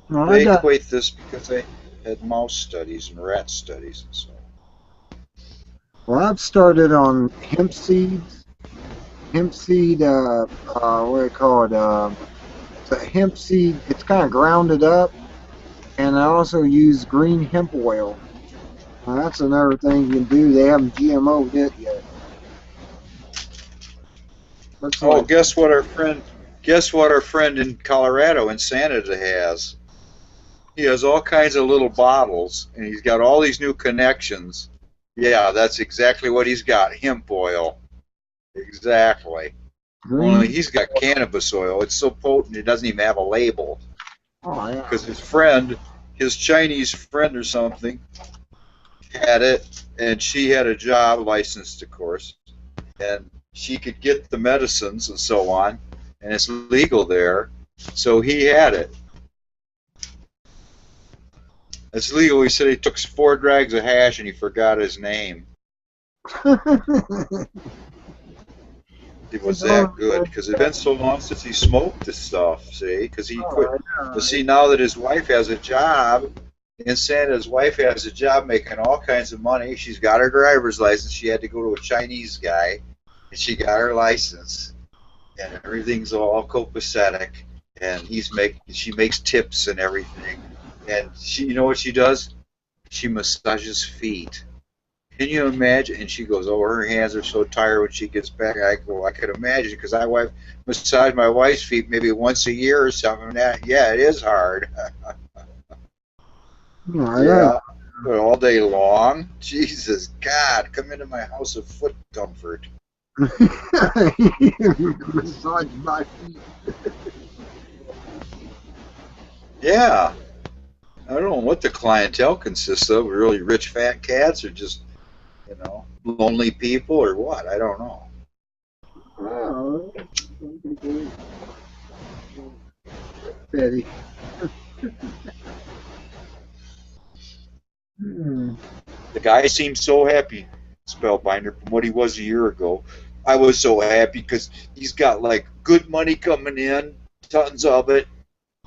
Well, They equate this because they had mouse studies and rat studies and so on. well, I've started on hemp seeds. Hemp seed, what do you call it? It's a hemp seed. It's kind of grounded up, and I also use green hemp oil. Well, that's another thing you can do. They haven't GMO'd it yet. Looks Oh, like guess what our friend in Colorado in Canada has? He has all kinds of little bottles, and he's got all these new connections. Yeah, that's exactly what he's got. Hemp oil. Exactly. Only green. he's got cannabis oil. It's so potent it doesn't even have a label. Oh yeah. Because his friend, his Chinese friend or something, had it, and she had a job, licensed of course, and she could get the medicines and so on, and it's legal there, so he had it. It's legal. He said he took 4 drags of hash and he forgot his name. It was that good because it had been so long since he smoked this stuff. See, because he quit. But see, now that his wife has a job, in Santa, his wife has a job making all kinds of money. She's got her driver's license. She had to go to a Chinese guy, and she got her license, and everything's all copacetic. And she makes tips and everything. And she, you know what she does? She massages feet. Can you imagine? And she goes, oh, her hands are so tired when she gets back. I go, I could imagine, because I massage my wife's feet maybe once a year or something. Yeah, it is hard. Yeah, but all day long. Jesus, God, come into my house of foot comfort. Massage my feet. Yeah. I don't know what the clientele consists of. Really rich fat cats or just, lonely people or what? I don't know. Oh, Betty. The guy seemed so happy, Spellbinder, from what he was a year ago. I was so happy because he's got like good money coming in, tons of it,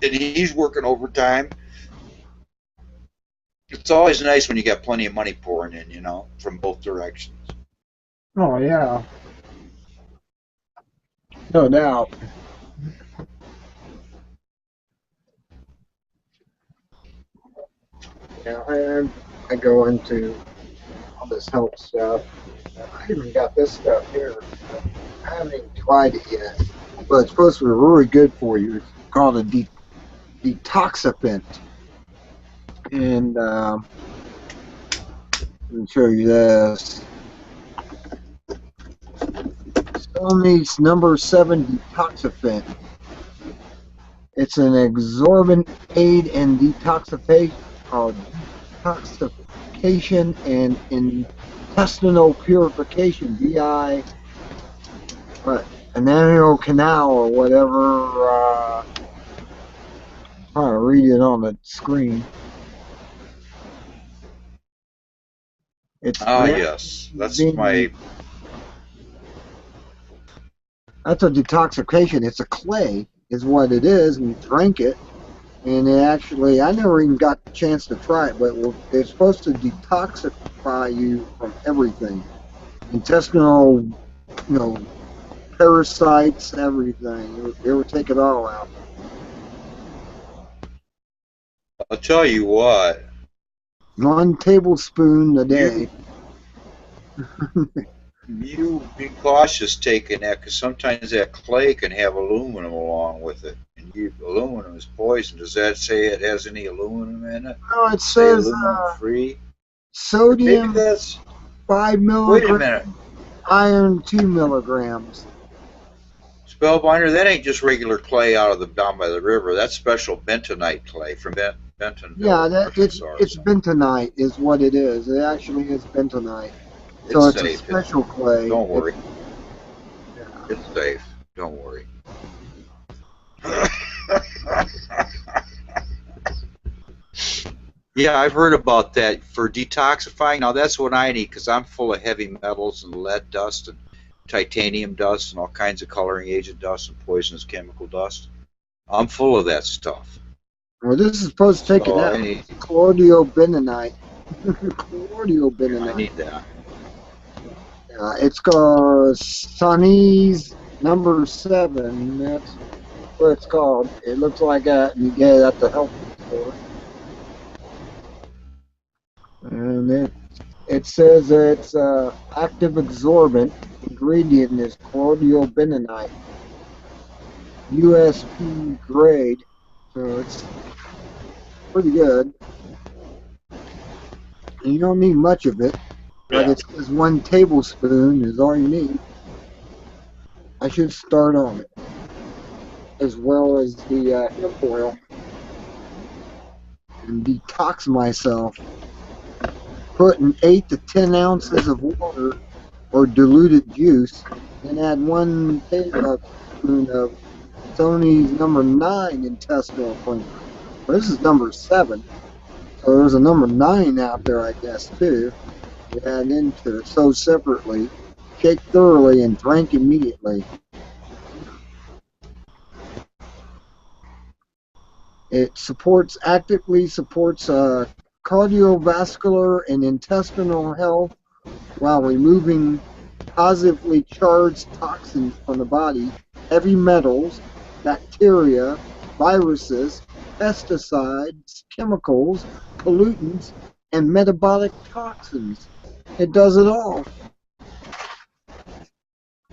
and he's working overtime. It's always nice when you got plenty of money pouring in, from both directions. Oh, yeah. No doubt. Yeah, I go into all this health stuff. I even got this stuff here. I haven't even tried it yet, but it's supposed to be really good for you. It's called a detoxifant. And let me show you this. Stoney's number 7 detoxifant. It's an absorbent aid in detoxification and intestinal purification. Anal canal or whatever. Trying to read it on the screen. It's yes, that's my. That's a detoxification. It's a clay, is what it is, and you drink it. And it actually, I never even got the chance to try it, but it's supposed to detoxify you from everything. Intestinal, parasites, everything. It would take it all out. I'll tell you what. 1 tablespoon a day. You be cautious taking that, because sometimes that clay can have aluminum along with it. And aluminum is poison. Does that say it has any aluminum in it? No, it says aluminum-free. Sodium Maybe that's 5 milligrams. Wait a minute. Iron 2 milligrams. Spellbinder, that ain't just regular clay down by the river. That's special bentonite clay from Bentonville. Yeah, it's bentonite is what it is. It actually is bentonite. So it's safe. a special clay. Don't worry. It's safe. Don't worry. Yeah, I've heard about that for detoxifying. Now that's what I need because I'm full of heavy metals and lead dust and titanium dust and all kinds of coloring agent dust and poisonous chemical dust. I'm full of that stuff. Well, this is supposed to take it So out. I need, Chloriobentonite. I Chloriobentonite. need that. It's called Sonny's number 7. That's what it's called. It looks like that. You get it at the health store. And it says it's active absorbent. Ingredient is chloriobentonite. USP grade. So it's pretty good. And you don't need much of it. But Yeah. it says 1 tablespoon is all you need. I should start on it. As well as the hemp oil. And detox myself. Putting 8 to 10 ounces of water or diluted juice, and add 1 tablespoon of Sony's number 9 intestinal cleanser. Well, this is number 7, so there's a number 9 out there, I guess, too. You add into it, sow separately, shake thoroughly, and drink immediately. It actively supports cardiovascular and intestinal health while removing positively charged toxins from the body, heavy metals, bacteria, viruses, pesticides, chemicals, pollutants, and metabolic toxins. It does it all.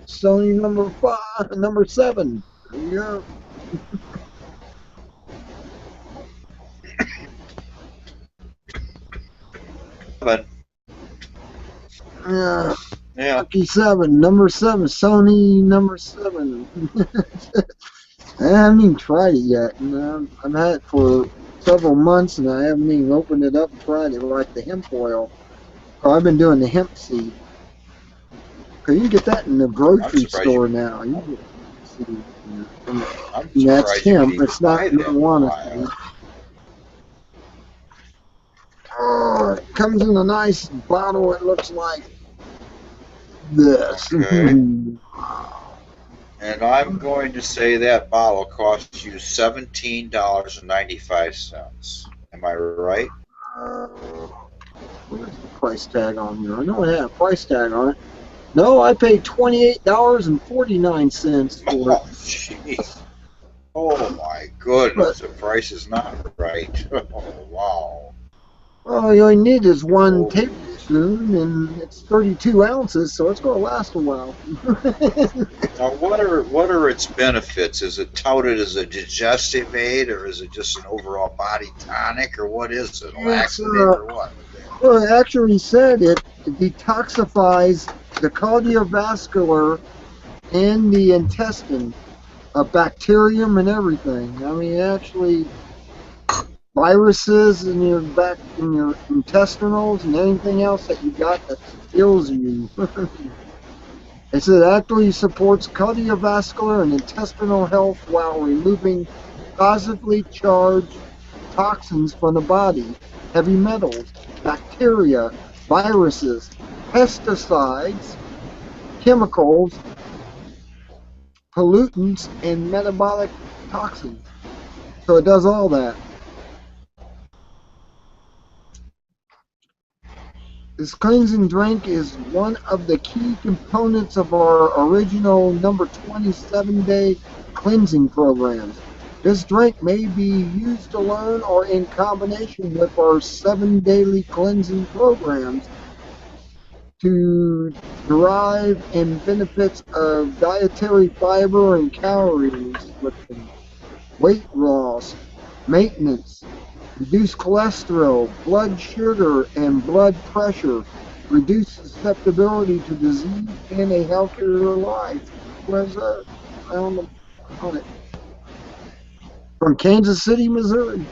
Sony number 7. There you go. But Yeah. yeah, Lucky 7, number 7, Sony number 7. I haven't even tried it yet. And, I've had it for several months, and I haven't even opened it up and tried it like the hemp oil. Oh, I've been doing the hemp seed. Cause you can get that in the grocery surprised store you- now. You can get seed. And I'm that's surprised you hemp. could even It's not buy that marijuana wild. seed. Oh, it comes in a nice bottle. It looks like this. Okay. And I'm going to say that bottle costs you $17.95. Am I right? Where's the price tag on here? I know it had a price tag on it. No, I paid $28.49 for Oh, it. jeez. Oh, my goodness. The price is not right. Oh, wow. All you only need is 1 Oh. tablespoon, and it's 32 ounces, so it's going to last a while. Now, what are its benefits? Is it touted as a digestive aid, or is it just an overall body tonic, or what is it? A laxative, or what? Well, it actually said it detoxifies the cardiovascular and the intestine, bacterium and everything. I mean, actually, viruses in your intestinals and anything else that you got that kills you. It said actively supports cardiovascular and intestinal health while removing positively charged toxins from the body, heavy metals, bacteria, viruses, pesticides, chemicals, pollutants, and metabolic toxins. So it does all that. This cleansing drink is one of the key components of our original number 27-day cleansing programs. This drink may be used alone or in combination with our 7 daily cleansing programs to derive and benefits of dietary fiber and calorie restriction, weight loss, maintenance, reduce cholesterol, blood sugar, and blood pressure, reduce susceptibility to disease, and a healthier life. Where's that? On it. From Kansas City, Missouri.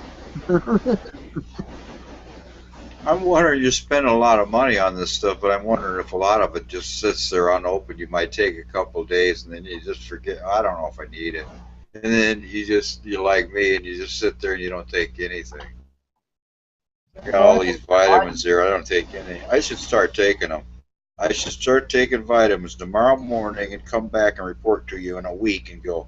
I'm wondering, you're spending a lot of money on this stuff, but I'm wondering if a lot of it just sits there unopened. You might take a couple of days and then you just forget, I don't know if I need it. And then you're like me and you just sit there and you don't take anything. I got all these vitamins here. I don't take any. I should start taking them. I should start taking vitamins tomorrow morning and come back and report to you in a week and go,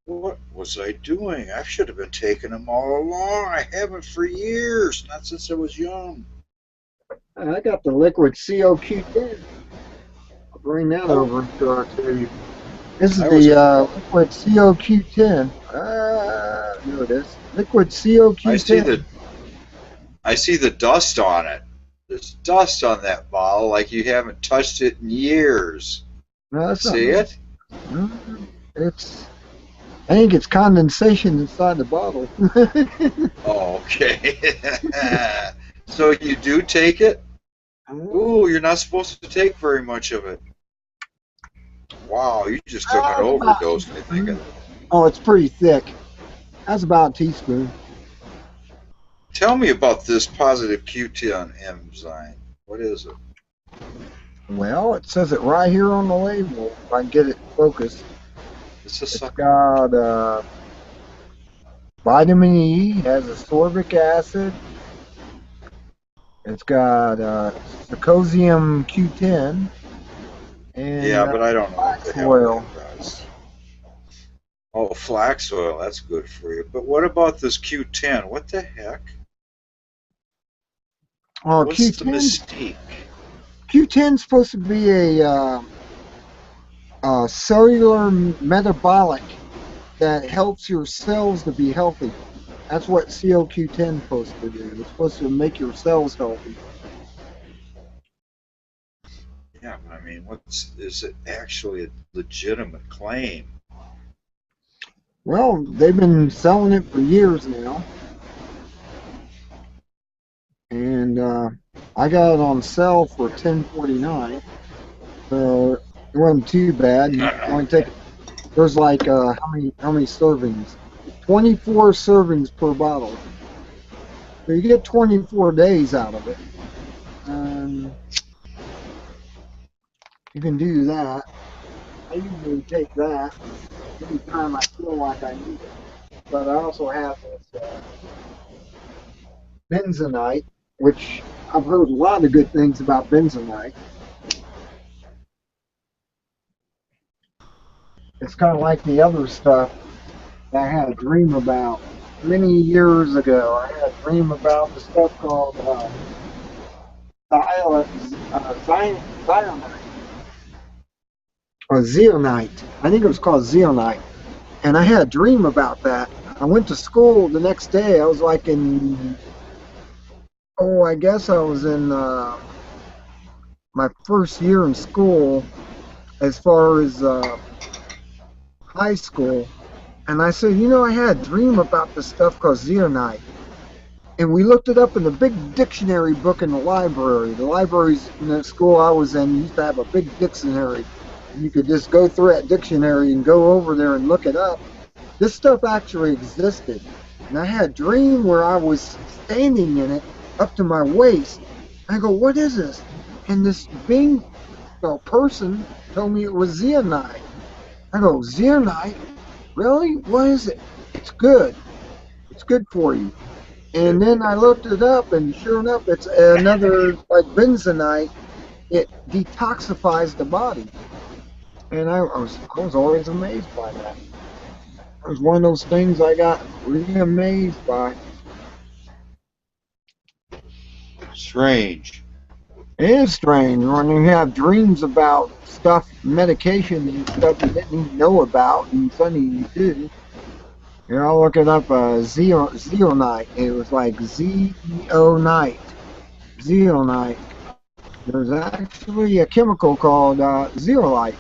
what was I doing? I should have been taking them all along. I haven't for years, not since I was young. I got the liquid COQ10. I'll bring that over and show it to you. This is I was- the liquid COQ10. There it is. Liquid COQ10. I see the dust on it. There's dust on that bottle like you haven't touched it in years. No, that's not See nice. it? I think it's condensation inside the bottle. Oh, okay. So you do take it? Ooh, you're not supposed to take very much of it. Wow, you just took an overdose, I think. Oh, it's pretty thick. That's about a teaspoon. Tell me about this positive Q10 enzyme. What is it? Well, it says it right here on the label. If I can get it focused. It's a It's sucker. got vitamin E, has ascorbic acid. It's got Sarcosium Q10. And, Yeah, but I don't know what the flax hell oil. that does. Oh, flax oil, that's good for you. But what about this Q10? What the heck? Oh, What's the Q10. mystique? Q10 is supposed to be a cellular metabolic that helps your cells to be healthy. That's what COQ10 is supposed to do. It's supposed to make your cells healthy. Yeah, but I mean, is it actually a legitimate claim? Well, they've been selling it for years now. And I got it on sale for $10.49. So it wasn't too bad. You can only take, there's like how many servings? 24 servings per bottle. So you get 24 days out of it. You can do that. I usually take that anytime I feel like I need it. But I also have this bentonite, which I've heard a lot of good things about bentonite. It's kind of like the other stuff that I had a dream about many years ago. I had a dream about the stuff called cyanide. Or zeolite. I think it was called zeolite. And I had a dream about that. I went to school the next day. I was like I guess I was in my first year in school as far as high school. And I said, I had a dream about this stuff called zeolite. And we looked it up in the big dictionary book in the library. The libraries in the school I was in used to have a big dictionary. You could just go through that dictionary and go over there and look it up. This stuff actually existed. And I had a dream where I was standing in it up to my waist. I go, what is this? And this person told me it was zeolite. I go, zeolite? Really? What is it? It's good. It's good for you. And then I looked it up, and sure enough, it's another, like bentonite. It detoxifies the body. And I was always amazed by that. It was one of those things I got really amazed by. Strange. It is strange when you have dreams about stuff, medication and stuff you didn't even know about, and suddenly you do. I'll look it up, zeolite. It was like zeolite. Zeolite. There's actually a chemical called zeolite.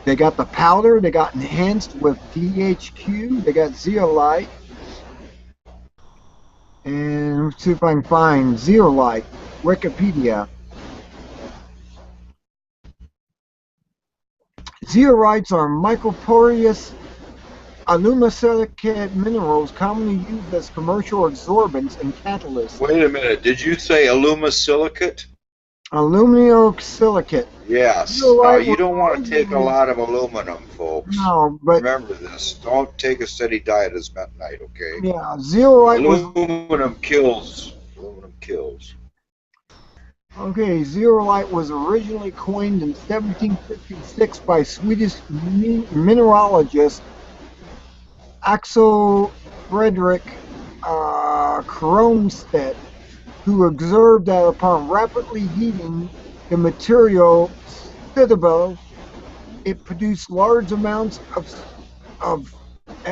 They got the powder, they got enhanced with DHQ, they got zeolite. And let's see if I can find zeolite, Wikipedia. Zeolites are microporous alumosilicate minerals commonly used as commercial absorbents and catalysts. Wait a minute. Did you say alumosilicate? Aluminosilicate. Yes. Zeolite You don't want to take a was- lot of aluminum, folks. No, but Remember this. Don't take a steady diet as bentonite, okay? yeah, zeolite was Aluminum kills kills. Okay, zeolite was originally coined in 1756 by Swedish mineralogist Axel Fredrik Kronstedt, who observed that upon rapidly heating the material citable, it produced large amounts of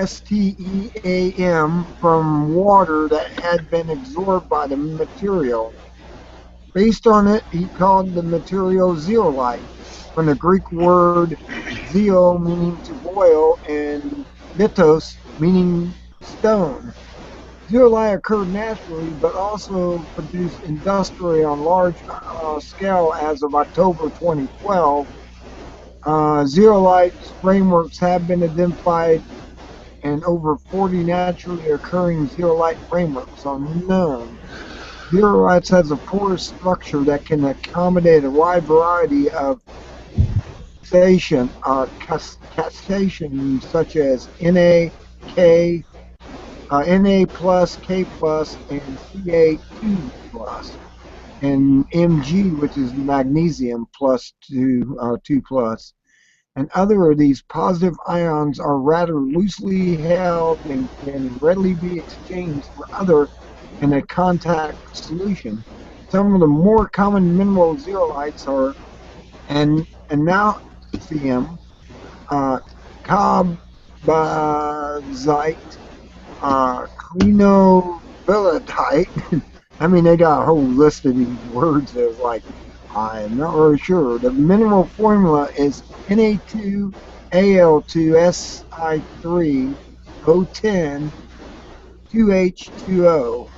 STEAM from water that had been absorbed by the material. Based on it, he called the material zeolite, from the Greek word zeo meaning to boil and lithos meaning stone. Zeolite occurred naturally, but also produced industrially on large scale as of October 2012. Zeolite frameworks have been identified, and over 40 naturally occurring zeolite frameworks are known. Zeolite has a porous structure that can accommodate a wide variety of castations such as Na, K, Na plus, K plus, and Ca2 plus, and Mg, which is magnesium plus 2 plus. And other of these positive ions are rather loosely held and can readily be exchanged for other in a contact solution. Some of the more common mineral zeolites are anuncium, carbazite, clinobilitite. I mean, they got a whole list of these words that like, I'm not really sure. The mineral formula is Na2Al2Si3O10 2H2O.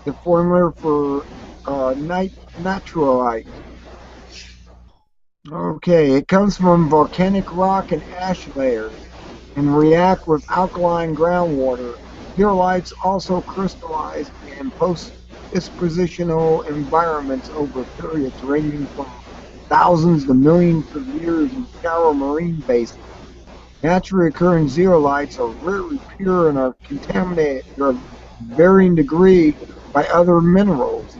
The formula for nitrolite. Okay, it comes from volcanic rock and ash layers and react with alkaline groundwater. Zeolites also crystallize in post-dispositional environments over periods ranging from thousands to millions of years in shallow marine basins. Naturally occurring zeolites are rarely pure and are contaminated to a varying degree by other minerals,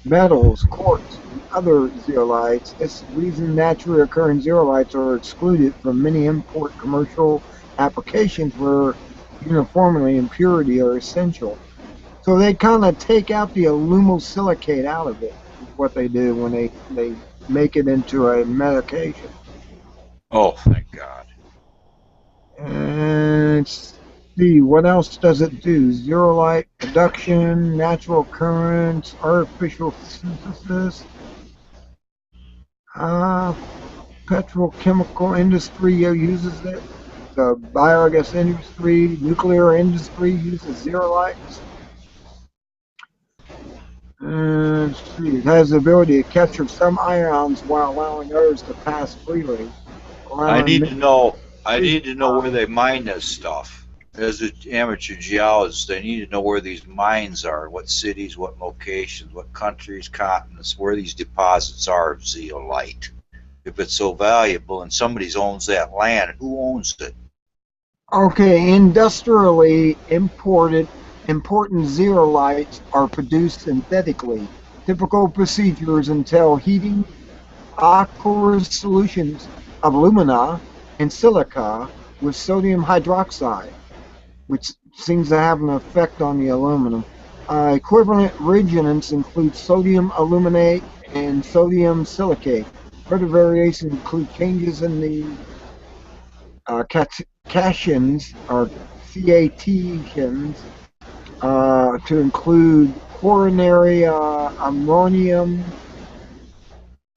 metals, quartz, and other zeolites. This reason naturally occurring zeolites are excluded from many import commercial applications where uniformity and purity are essential. So they kind of take out the alumosilicate out of it, is what they do when they make it into a medication. Oh, thank God. And let's see, what else does it do? Zeolite production, natural occurrence, artificial synthesis, petrochemical industry uses it, the biogas industry, nuclear industry uses zeolites. And let's see, it has the ability to capture some ions while allowing others to pass freely. I need to know where they mine this stuff. As an amateur geologist, I need to know where these mines are, what cities, what locations, what countries, continents, where these deposits are of zeolite. If it's so valuable and somebody owns that land, who owns it? Okay, industrially important zeolites are produced synthetically. Typical procedures entail heating aqueous solutions of alumina and silica with sodium hydroxide, which seems to have an effect on the aluminum. Equivalent reagents include sodium aluminate and sodium silicate. Further variations include changes in the cations or cations to include coronary ammonium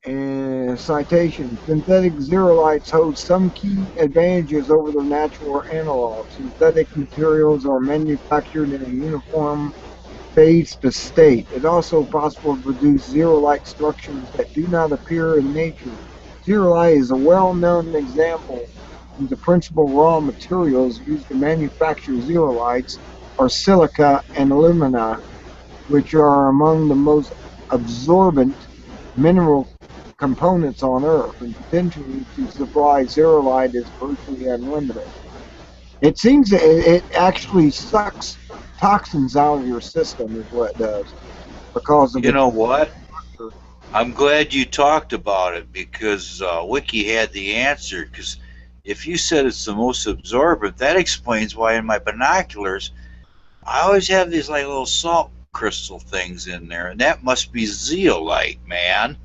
and citation. Synthetic zeolites hold some key advantages over their natural analogs. Synthetic materials are manufactured in a uniform phased state. It's also possible to produce zeolite structures that do not appear in nature. Zeolite is a well-known example. The principal raw materials used to manufacture zeolites are silica and alumina, which are among the most absorbent mineral components on Earth, and potentially to supply zeolite is virtually unlimited. It seems that it actually sucks toxins out of your system, is what it does. because of You its know what? I'm glad you talked about it because Wiki had the answer. Because if you said it's the most absorbent, that explains why in my binoculars I always have these like little salt crystal things in there, and that must be zeolite, man.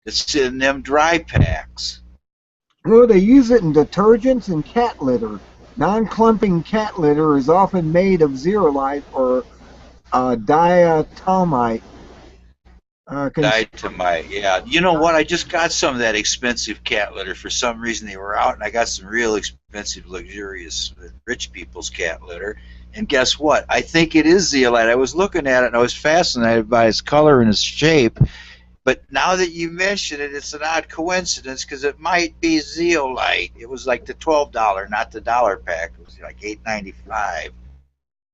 It's in them dry packs. Well, they use it in detergents and cat litter. Non-clumping cat litter is often made of zeolite or diatomite. Diatomite, yeah. You know what? I just got some of that expensive cat litter. For some reason, they were out, and I got some real expensive, luxurious, rich people's cat litter. And guess what? I think it is zeolite. I was looking at it, and I was fascinated by its color and its shape. But now that you mention it, it's an odd coincidence because it might be zeolite. It was like the $12, not the dollar pack. It was like $8.95.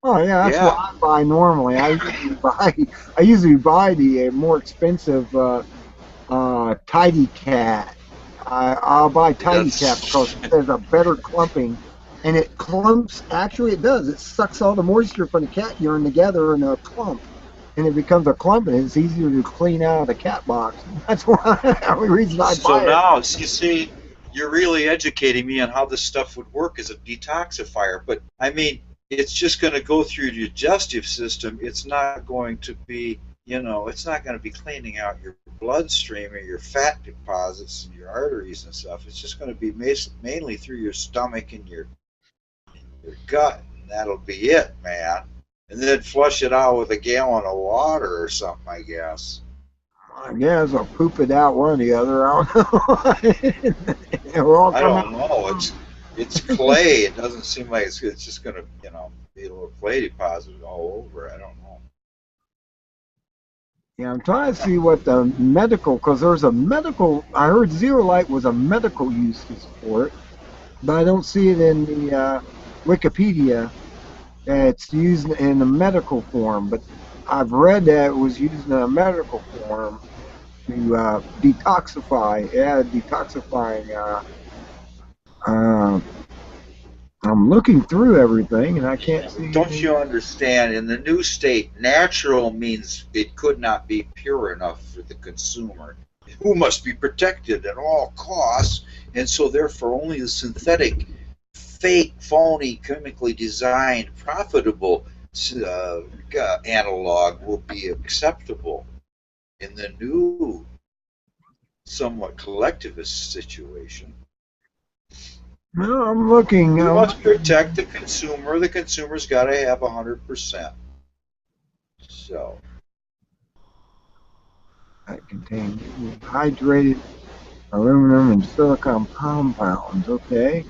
Oh yeah, that's what I buy normally. I usually buy the more expensive Tidy Cat. I'll buy Tidy Cat because there's a better clumping, and it clumps. Actually, it does. It sucks all the moisture from the cat urine together in a clump, and it becomes a clump, and it's easier to clean out of the cat box. That's why the only reason I buy it. So now, you see, you're really educating me on how this stuff would work as a detoxifier. But I mean, it's just going to go through your digestive system. It's not going to be, it's not going to be cleaning out your bloodstream or your fat deposits and your arteries and stuff. It's just going to be mainly through your stomach and your gut, and that'll be it, man. And then flush it out with a gallon of water or something, I guess. I guess I'll poop it out one or the other. I don't know. I don't know. It's clay. It doesn't seem like it's just going to, be a little clay deposit all over. I don't know. Yeah, I'm trying to see what the medical, because there's a medical, I heard zeolite was a medical uses for it, but I don't see it in the Wikipedia. It's used in a medical form, but I've read that it was used in a medical form to detoxify. Yeah, detoxifying. I'm looking through everything, and I can't see. Don't you understand? In the new state, natural means it could not be pure enough for the consumer, who must be protected at all costs, and so therefore only the synthetic, fake, phony, chemically designed, profitable analog will be acceptable. In the new, somewhat collectivist situation, No, I'm looking. we must protect the consumer. The consumer's got to have 100%. So. That contains hydrated aluminum and silicon compounds. Okay.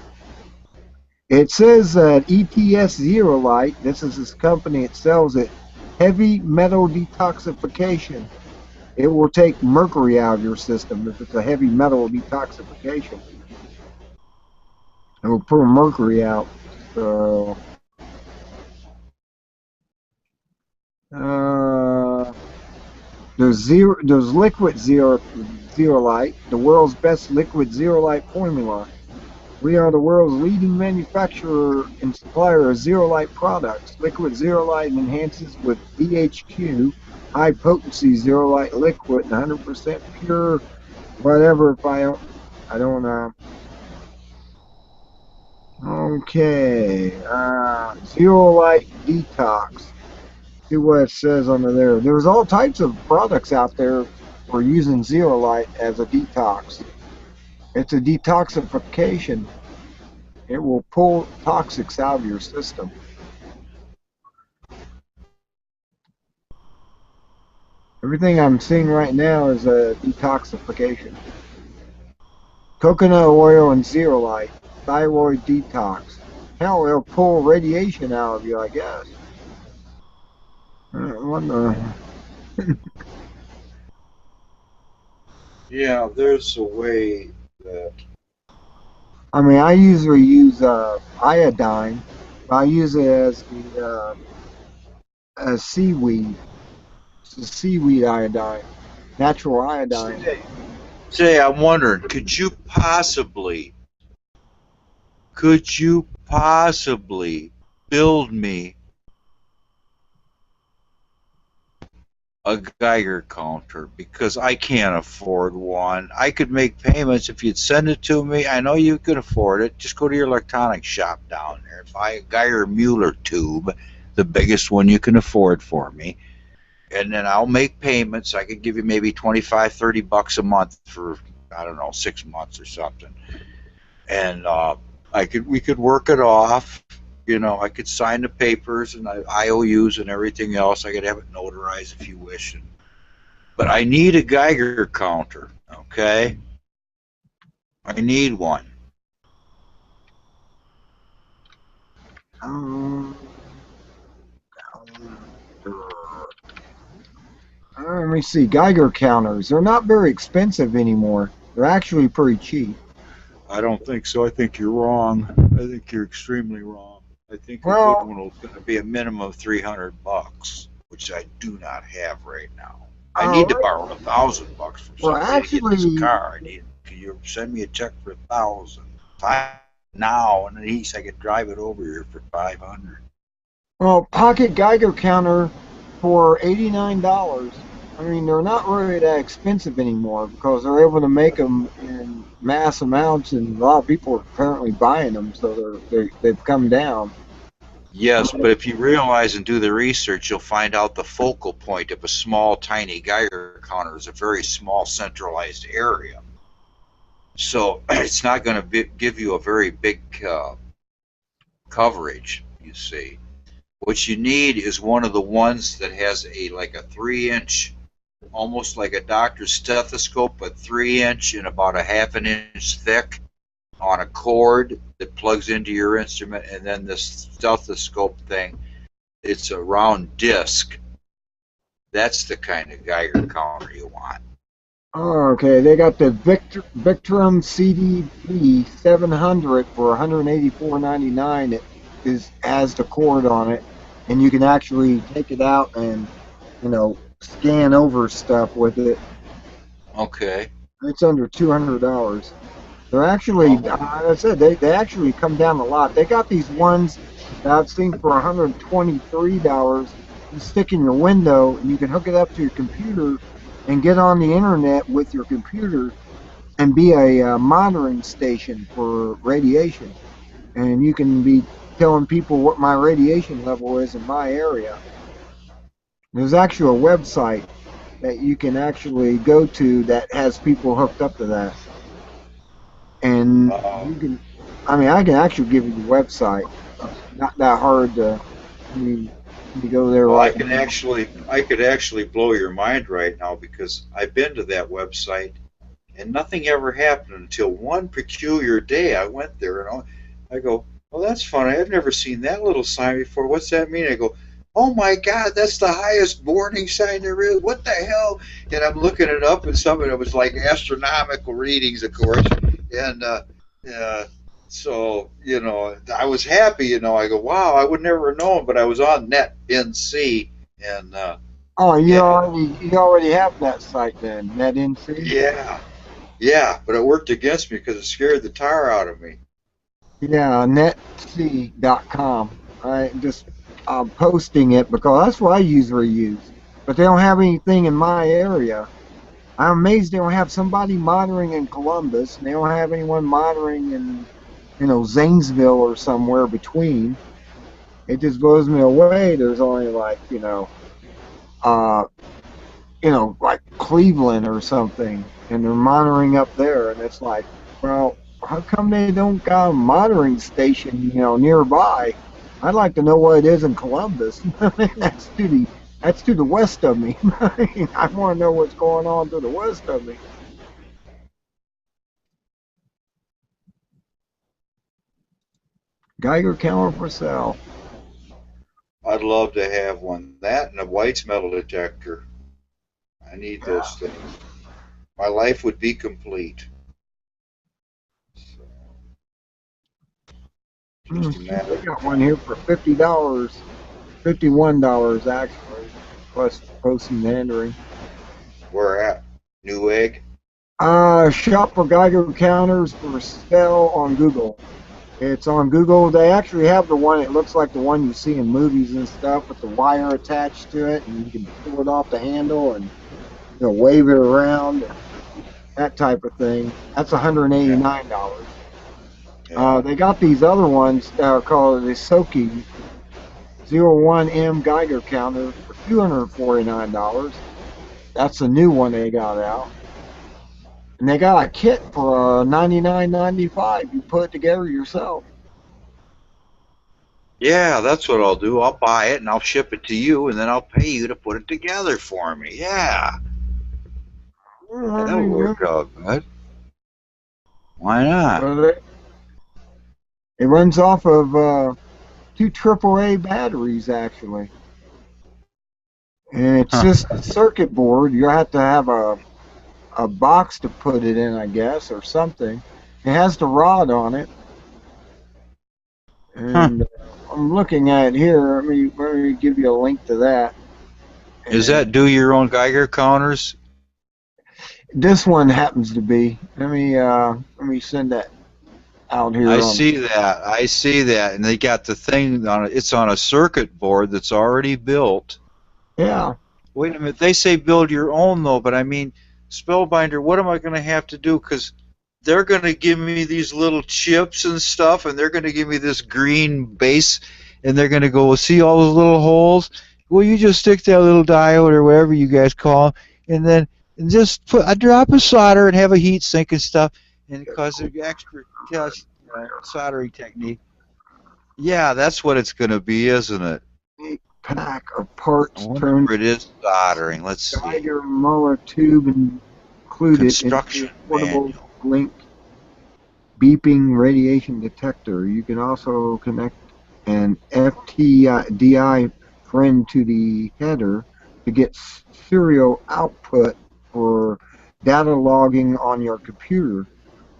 It says that ETS Zeolite, this is this company, it sells it, heavy metal detoxification. It will take mercury out of your system if it's a heavy metal detoxification. It will pull mercury out. So, there's liquid zeolite, the world's best liquid zeolite formula. We are the world's leading manufacturer and supplier of zeolite products. Liquid zeolite enhances with DHQ, high potency zeolite liquid, 100% pure, whatever. If I don't know. Okay, zeolite detox. See what it says under there. There's all types of products out there for using zeolite as a detox. It's a detoxification. It will pull toxics out of your system. Everything I'm seeing right now is a detoxification. Coconut oil and zeolite. Thyroid detox. Hell, it'll pull radiation out of you, I guess. What the? Yeah, there's a way that. I mean, I usually use iodine. I use it as the as seaweed. It's a seaweed iodine, natural iodine. Say, I'm wondering, could you possibly build me a Geiger counter because I can't afford one. I could make payments if you'd send it to me. I know you could afford it. Just go to your electronics shop down there and buy a Geiger Mueller tube, the biggest one you can afford for me. And then I'll make payments. I could give you maybe $25-30 a month for, I don't know, 6 months or something. And we could work it off. You know, I could sign the papers and IOUs and everything else. I could have it notarized if you wish. But I need a Geiger counter, okay? I need one. Let me see. Geiger counters. They're not very expensive anymore. They're actually pretty cheap. I don't think so. I think you're wrong. I think you're extremely wrong. I think a Well- good one is going to be a minimum of $300, which I do not have right now. I Oh, need to right. borrow $1,000 from Well, somebody to get this actually- car. Can you send me a check for $1,000 now, and at least I could drive it over here for $500. Well, pocket Geiger counter for $89. I mean, they're not really that expensive anymore because they're able to make them in mass amounts, and a lot of people are apparently buying them, so they've come down. Yes, but if you realize and do the research, you'll find out the focal point of a small, tiny Geiger counter is a very small, centralized area. So it's not going to give you a very big coverage, you see. What you need is one of the ones that has like a 3-inch, almost like a doctor's stethoscope, but 3-inch and about a ½ an inch thick on a cord that plugs into your instrument, and then this stethoscope thing, it's a round disc. That's the kind of Geiger counter you want. Oh, okay. They got the Victron CDB 700 for $184.99. It has the cord on it, and you can actually take it out and, scan over stuff with it. Okay. It's under $200. They're actually, like I said, they actually come down a lot. They got these ones that I've seen for $123. You stick in your window, and you can hook it up to your computer and get on the internet with your computer and be a monitoring station for radiation. And you can be telling people what my radiation level is in my area. There's actually a website that you can actually go to that has people hooked up to that. And you can, I can actually give you the website. Not that hard to, you go there Well, right I could actually blow your mind right now because I've been to that website and nothing ever happened until one peculiar day I went there and I go, well, that's funny. I've never seen that little sign before. What's that mean? I go, oh my God, that's the highest warning sign there is. What the hell? And I'm looking it up, and some of it was like astronomical readings, of course. And so, I was happy, I go, wow, I would never have known, but I was on NetNC, and Oh, you already have that site then, NetNC? yeah, but it worked against me because it scared the tar out of me. Yeah, netc.com. I'm posting it because that's what I usually use. But they don't have anything in my area. I'm amazed they don't have somebody monitoring in Columbus, and they don't have anyone monitoring in, Zanesville or somewhere between. It just blows me away. There's only like, like Cleveland or something, and they're monitoring up there, and it's like, well, how come they don't got a monitoring station, nearby? I'd like to know what it is in Columbus. That's to the west of me. I want to know what's going on to the west of me. Geiger counter for sale. I'd love to have one. That and a White's metal detector. I need those things. My life would be complete. Just a matter I got one here for $50, $51 actually, plus posting and entering. Where at? Newegg? Shop for Geiger counters for sale on Google. It's on Google. They actually have the one. It looks like the one you see in movies and stuff, with the wire attached to it, and you can pull it off the handle and wave it around, and that type of thing. That's $189. They got these other ones that are called the Soki 01M Geiger counter for $249. That's a new one they got out. And they got a kit for $99.95. You put it together yourself. Yeah, that's what I'll do. I'll buy it and I'll ship it to you, and then I'll pay you to put it together for me. Yeah, that'll work out good. Why not? It runs off of 2 AAA batteries, actually. And it's just a circuit board. You have to have a box to put it in, I guess, or something. It has the rod on it. And I'm looking at it here. Let me give you a link to that. Is that do your own Geiger counters? This one happens to be. Let me send that out here. I see that, and they got the thing on it. It's on a circuit board that's already built. Yeah. Wait a minute. They say build your own though, but I mean, Spellbinder, what am I going to have to do? Because they're going to give me these little chips and stuff, and they're going to give me this green base, and they're going to go, see all those little holes? Well, you just stick that little diode or whatever you guys call them, and then just put a drop of solder and have a heat sink and stuff, and cause an extra test soldering technique. Yeah, that's what it's going to be, isn't it? Pack of parts. I wonder if it is soldering. Let's see. Geiger Muller tube included. Construction portable manual. link beeping radiation detector. You can also connect an FTDI friend to the header to get serial output for data logging on your computer.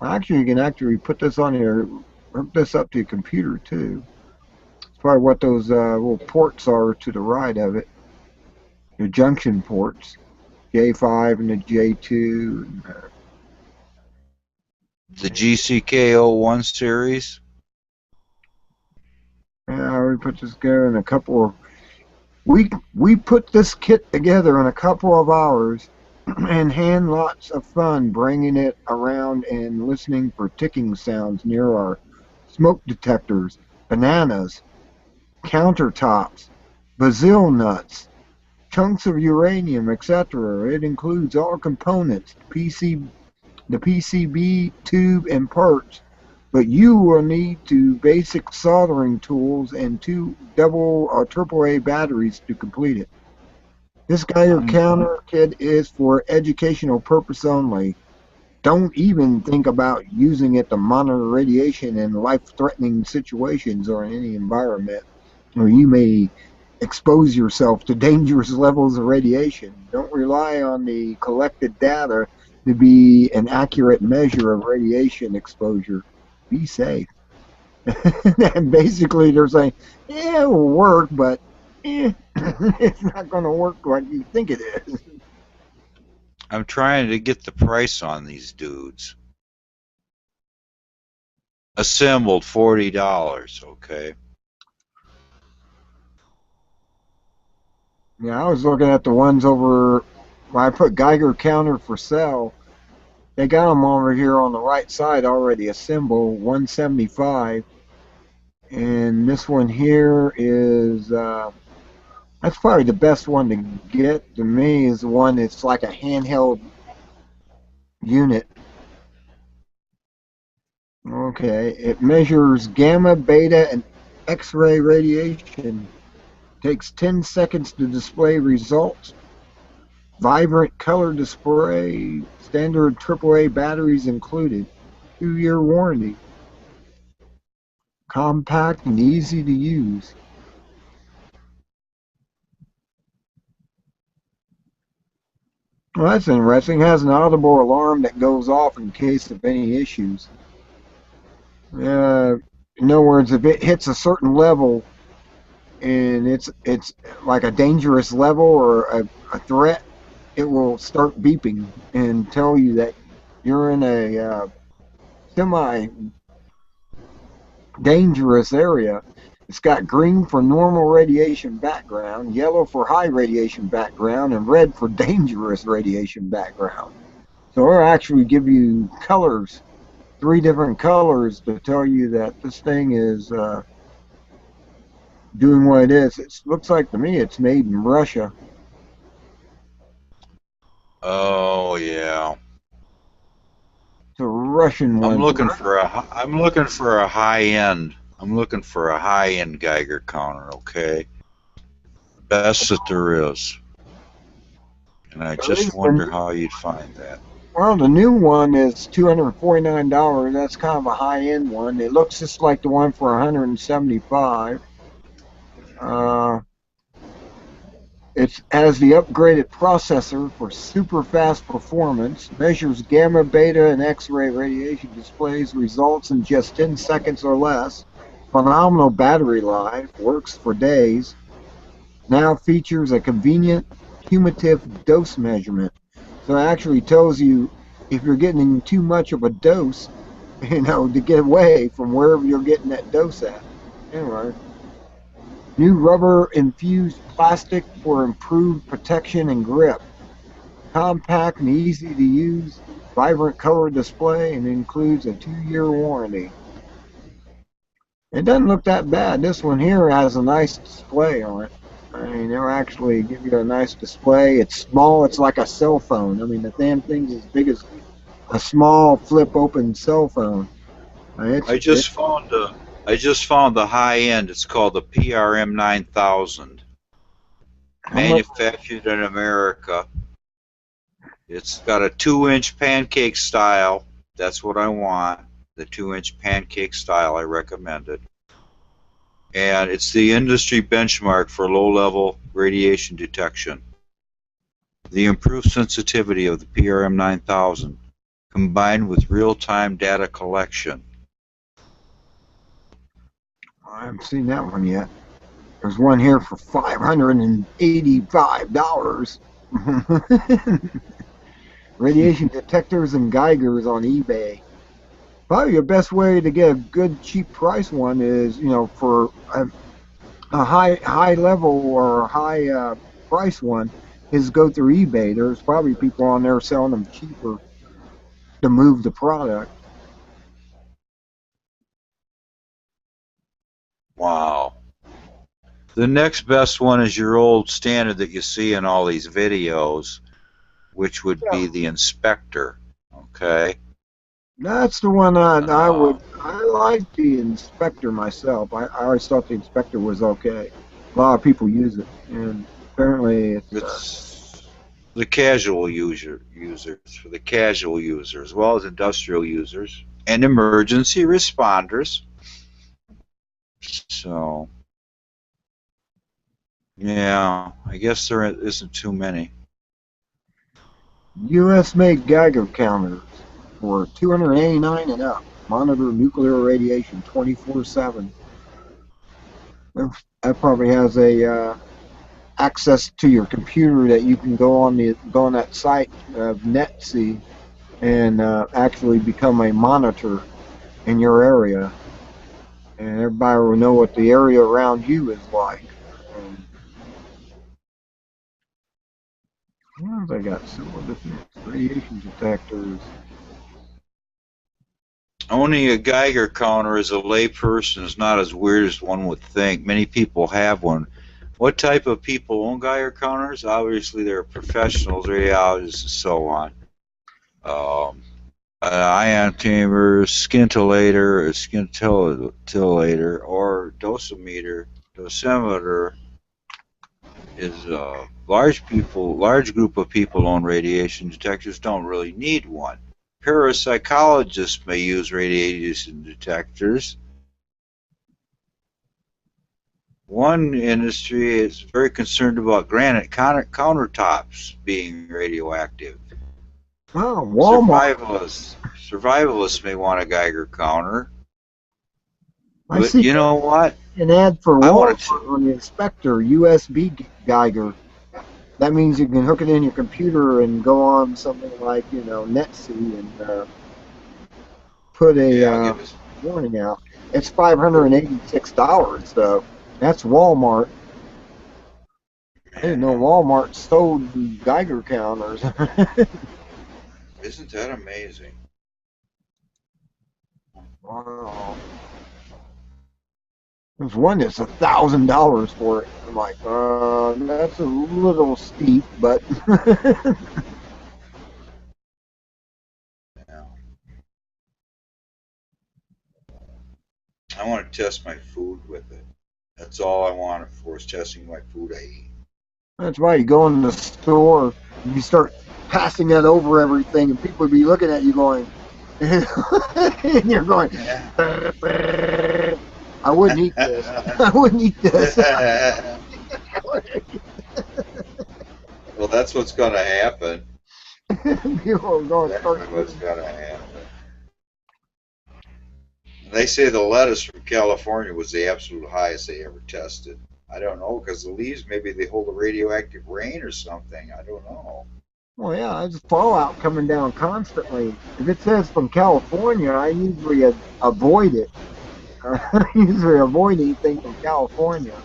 Actually, you can actually put this on hook this up to your computer too. It's probably what those little ports are to the right of it. Your junction ports, J5 and the J2. The GCK01 series. Yeah, we put this together in a couple of. We put this kit together in a couple of hours, and had lots of fun bringing it around and listening for ticking sounds near our smoke detectors, bananas, countertops, Brazil nuts, chunks of uranium, etc. It includes all components, the PCB tube and parts, but you will need 2 basic soldering tools and 2 double or AAA batteries to complete it. This Geiger counter kit is for educational purpose only. Don't even think about using it to monitor radiation in life-threatening situations or in any environment where you may expose yourself to dangerous levels of radiation. Don't rely on the collected data to be an accurate measure of radiation exposure. Be safe. And basically they're saying, yeah, it will work, but it's not going to work like you think it is. I'm trying to get the price on these dudes. Assembled, $40, okay. Yeah, I was looking at the ones over when I put Geiger counter for sale. They got them over here on the right side already assembled, $175. And this one here is, that's probably the best one to get to me, is the one that's like a handheld unit. Okay, it measures gamma, beta, and X-ray radiation. Takes 10 seconds to display results. Vibrant color display. Standard AAA batteries included. 2-year warranty. Compact and easy to use. Well, that's interesting. It has an audible alarm that goes off in case of any issues. In other words, if it hits a certain level and it's like a dangerous level or a threat, it will start beeping and tell you that you're in a dangerous area. It's got green for normal radiation background, yellow for high radiation background, and red for dangerous radiation background. So it'll actually give you colors, 3 different colors to tell you that this thing is doing what it is. It looks like to me it's made in Russia. Oh yeah. It's a Russian one. I'm looking for a high end. I'm looking for a high end Geiger counter. Okay. Best that there is. And I just wonder how you'd find that. Well, the new one is $249. That's kind of a high-end one. It looks just like the one for $175. It has the upgraded processor for super fast performance, measures gamma, beta, and X-ray radiation displays results in just 10 seconds or less. Phenomenal battery life, works for days. Now features a convenient cumulative dose measurement. So it actually tells you if you're getting too much of a dose, to get away from wherever you're getting that dose at. Anyway. New rubber-infused plastic for improved protection and grip. Compact and easy to use, vibrant color display, and includes a 2-year warranty. It doesn't look that bad. This one here has a nice display on it. I mean, they'll actually give you a nice display. It's small. It's like a cell phone. I mean, the damn thing's as big as a small flip-open cell phone. I just found the high end. It's called the PRM 9000. Manufactured in America. It's got a 2-inch pancake style. That's what I want. The 2-inch pancake style. I recommend it. And it's the industry benchmark for low-level radiation detection. The improved sensitivity of the PRM 9000 combined with real-time data collection. I haven't seen that one yet. There's one here for $585. Radiation detectors and Geigers on eBay. Probably the best way to get a good cheap price one is, for a high level or high price one, is go through eBay. There's probably people on there selling them cheaper to move the product. Wow. The next best one is your old standard that you see in all these videos, which would be the Inspector. Okay. That's the one I like the Inspector myself. I always thought the Inspector was okay. A lot of people use it, and apparently it's the casual users, for the casual user, as well as industrial users and emergency responders. So, yeah, I guess there isn't too many. U.S.-made Geiger counters for $289 and up. Monitor nuclear radiation 24/7. That probably has a access to your computer that you can go on that site of NetSea and actually become a monitor in your area, and everybody will know what the area around you is like. What else I got? Several different radiation detectors. Owning a Geiger counter as a layperson is not as weird as one would think. Many people have one. What type of people own Geiger counters? Obviously, they're professionals, radiologists, and so on. An ion tamer, scintillator, a scintillator, or dosimeter, is large group of people own radiation detectors don't really need one. Parapsychologists may use radiation detectors. One industry is very concerned about granite countertops being radioactive. Oh, Walmart. Survivalists may want a Geiger counter. I see. You know what? An ad for Walmart on the Inspector USB Geiger. That means you can hook it in your computer and go on something like, NetSea and put a warning out. it's $586 though. That's Walmart. I didn't know Walmart sold Geiger counters. Isn't that amazing? Wow. There's one that's $1,000 for it. I'm like, that's a little steep, but Yeah. I want to test my food with it. That's all I want it for, is testing my food I eat. that's why you go in the store and you start passing that over everything, and people be looking at you going, and you're going, I wouldn't eat this. I wouldn't eat this. Well, that's what's going to happen. People are going to Exactly start. what's going to happen. They say the lettuce from California was the absolute highest they ever tested. I don't know, because the leaves, maybe they hold a radioactive rain or something. I don't know. Well, yeah, there's fallout coming down constantly. If it says from California, I usually avoid it. I usually avoid anything from California,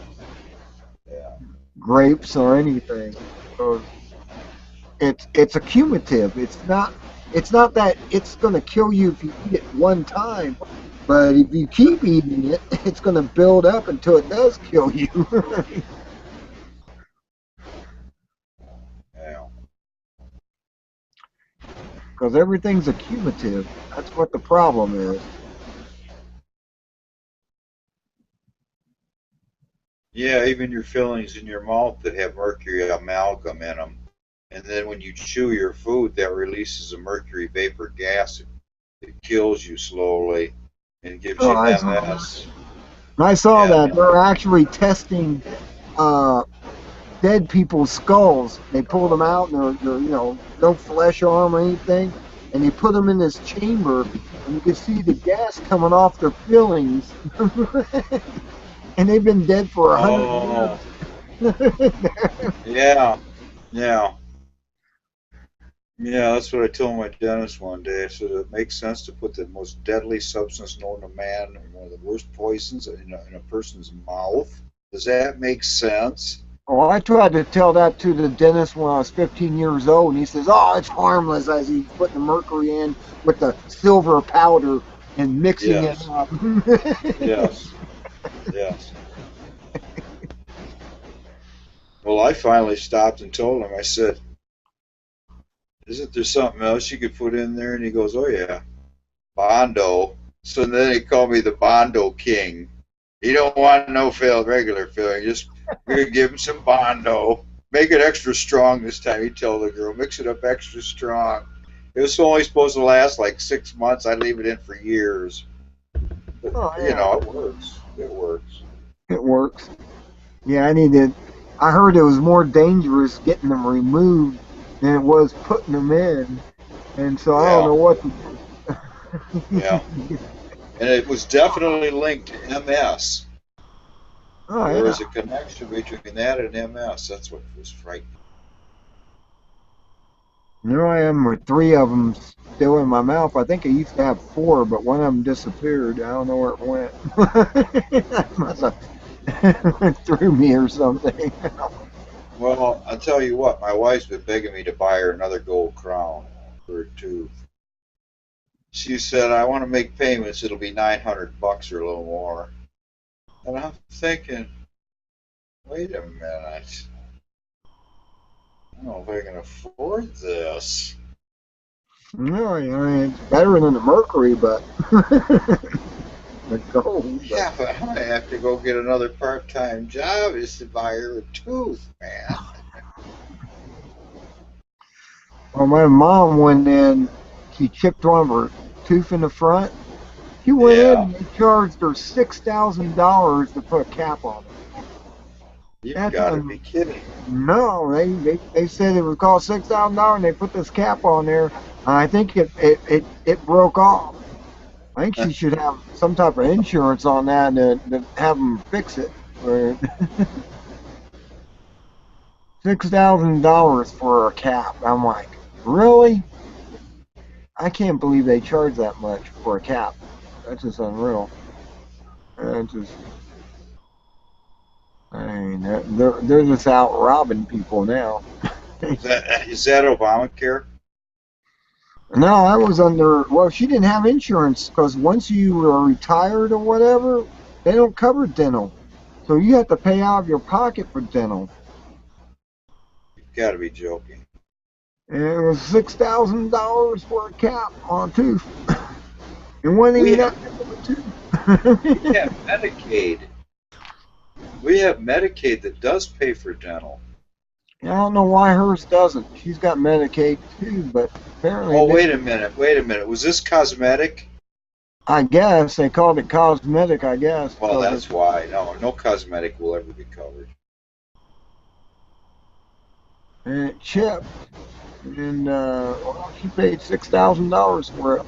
Yeah. grapes or anything. So it's accumulative. It's not that it's going to kill you if you eat it one time, but if you keep eating it, it's going to build up until it does kill you. Yeah. Because everything's accumulative. That's what the problem is. Yeah, even your fillings in your mouth that have mercury amalgam in them. And then when you chew your food, that releases a mercury vapor gas. It kills you slowly and gives you I saw MS. I saw Yeah. that. They're actually testing dead people's skulls. They pulled them out, and they're no flesh on them or anything, and they put them in this chamber, and you can see the gas coming off their fillings. And they've been dead for 100 years. Yeah. Yeah. Yeah, that's what I told my dentist one day. I said it makes sense to put the most deadly substance known to man, one of the worst poisons, in a person's mouth. Does that make sense? Oh, I tried to tell that to the dentist when I was 15 years old, and he says, "Oh, it's harmless," as he's putting the mercury in with the silver powder and mixing Yes. it up. Yes. Yes. Well, I finally stopped and told him, I said, "Isn't there something else you could put in there?" And he goes, "Oh, yeah, Bondo." So then he called me the Bondo King. He don't want no regular filling. Just we're gonna give him some Bondo. Make it extra strong this time. He told the girl, "Mix it up extra strong." It was only supposed to last like 6 months. I'd leave it in for years. But, Oh, yeah. you know, it works. It works. It works. Yeah, I heard it was more dangerous getting them removed than it was putting them in, and so I don't know what to do. Yeah. And it was definitely linked to MS. Oh, There yeah. was a connection between that and MS. That's what was frightening. Here I am with 3 of them still in my mouth. I think I used to have 4, but one of them disappeared. I don't know where it went. That must have threw me or something. Well, I'll tell you what, my wife's been begging me to buy her another gold crown for her tooth. She said, "I want to make payments. It'll be $900 or a little more." And I'm thinking, wait a minute. I don't know if I can afford this. No, I mean, it's better than the mercury, but the gold. But Yeah, but I'm gonna have to go get another part-time job just to buy her a tooth, man. well, my mom went in. She chipped one of her tooth in the front. She went in and they charged her $6,000 to put a cap on it. You've That's got to be kidding. No, they said it would cost $6,000 and they put this cap on there. I think it broke off. I think she should have some type of insurance on that to have them fix it. $6,000 for a cap. I'm like, really? I can't believe they charge that much for a cap. That's just unreal. Just, I mean, they're just out robbing people now. Is that Obamacare? No, I was under. Well, she didn't have insurance because once you are retired or whatever, they don't cover dental, so you have to pay out of your pocket for dental. You've got to be joking. And it was $6,000 for a cap on a tooth. It wasn't even that big of a tooth. We have Medicaid. We have Medicaid that does pay for dental. I don't know why hers doesn't. She's got Medicaid too, but apparently. Oh, wait a minute. Was this cosmetic? I guess they called it cosmetic. I guess. Well, that's why. No cosmetic will ever be covered. And it chipped, and well, she paid $6,000 for it.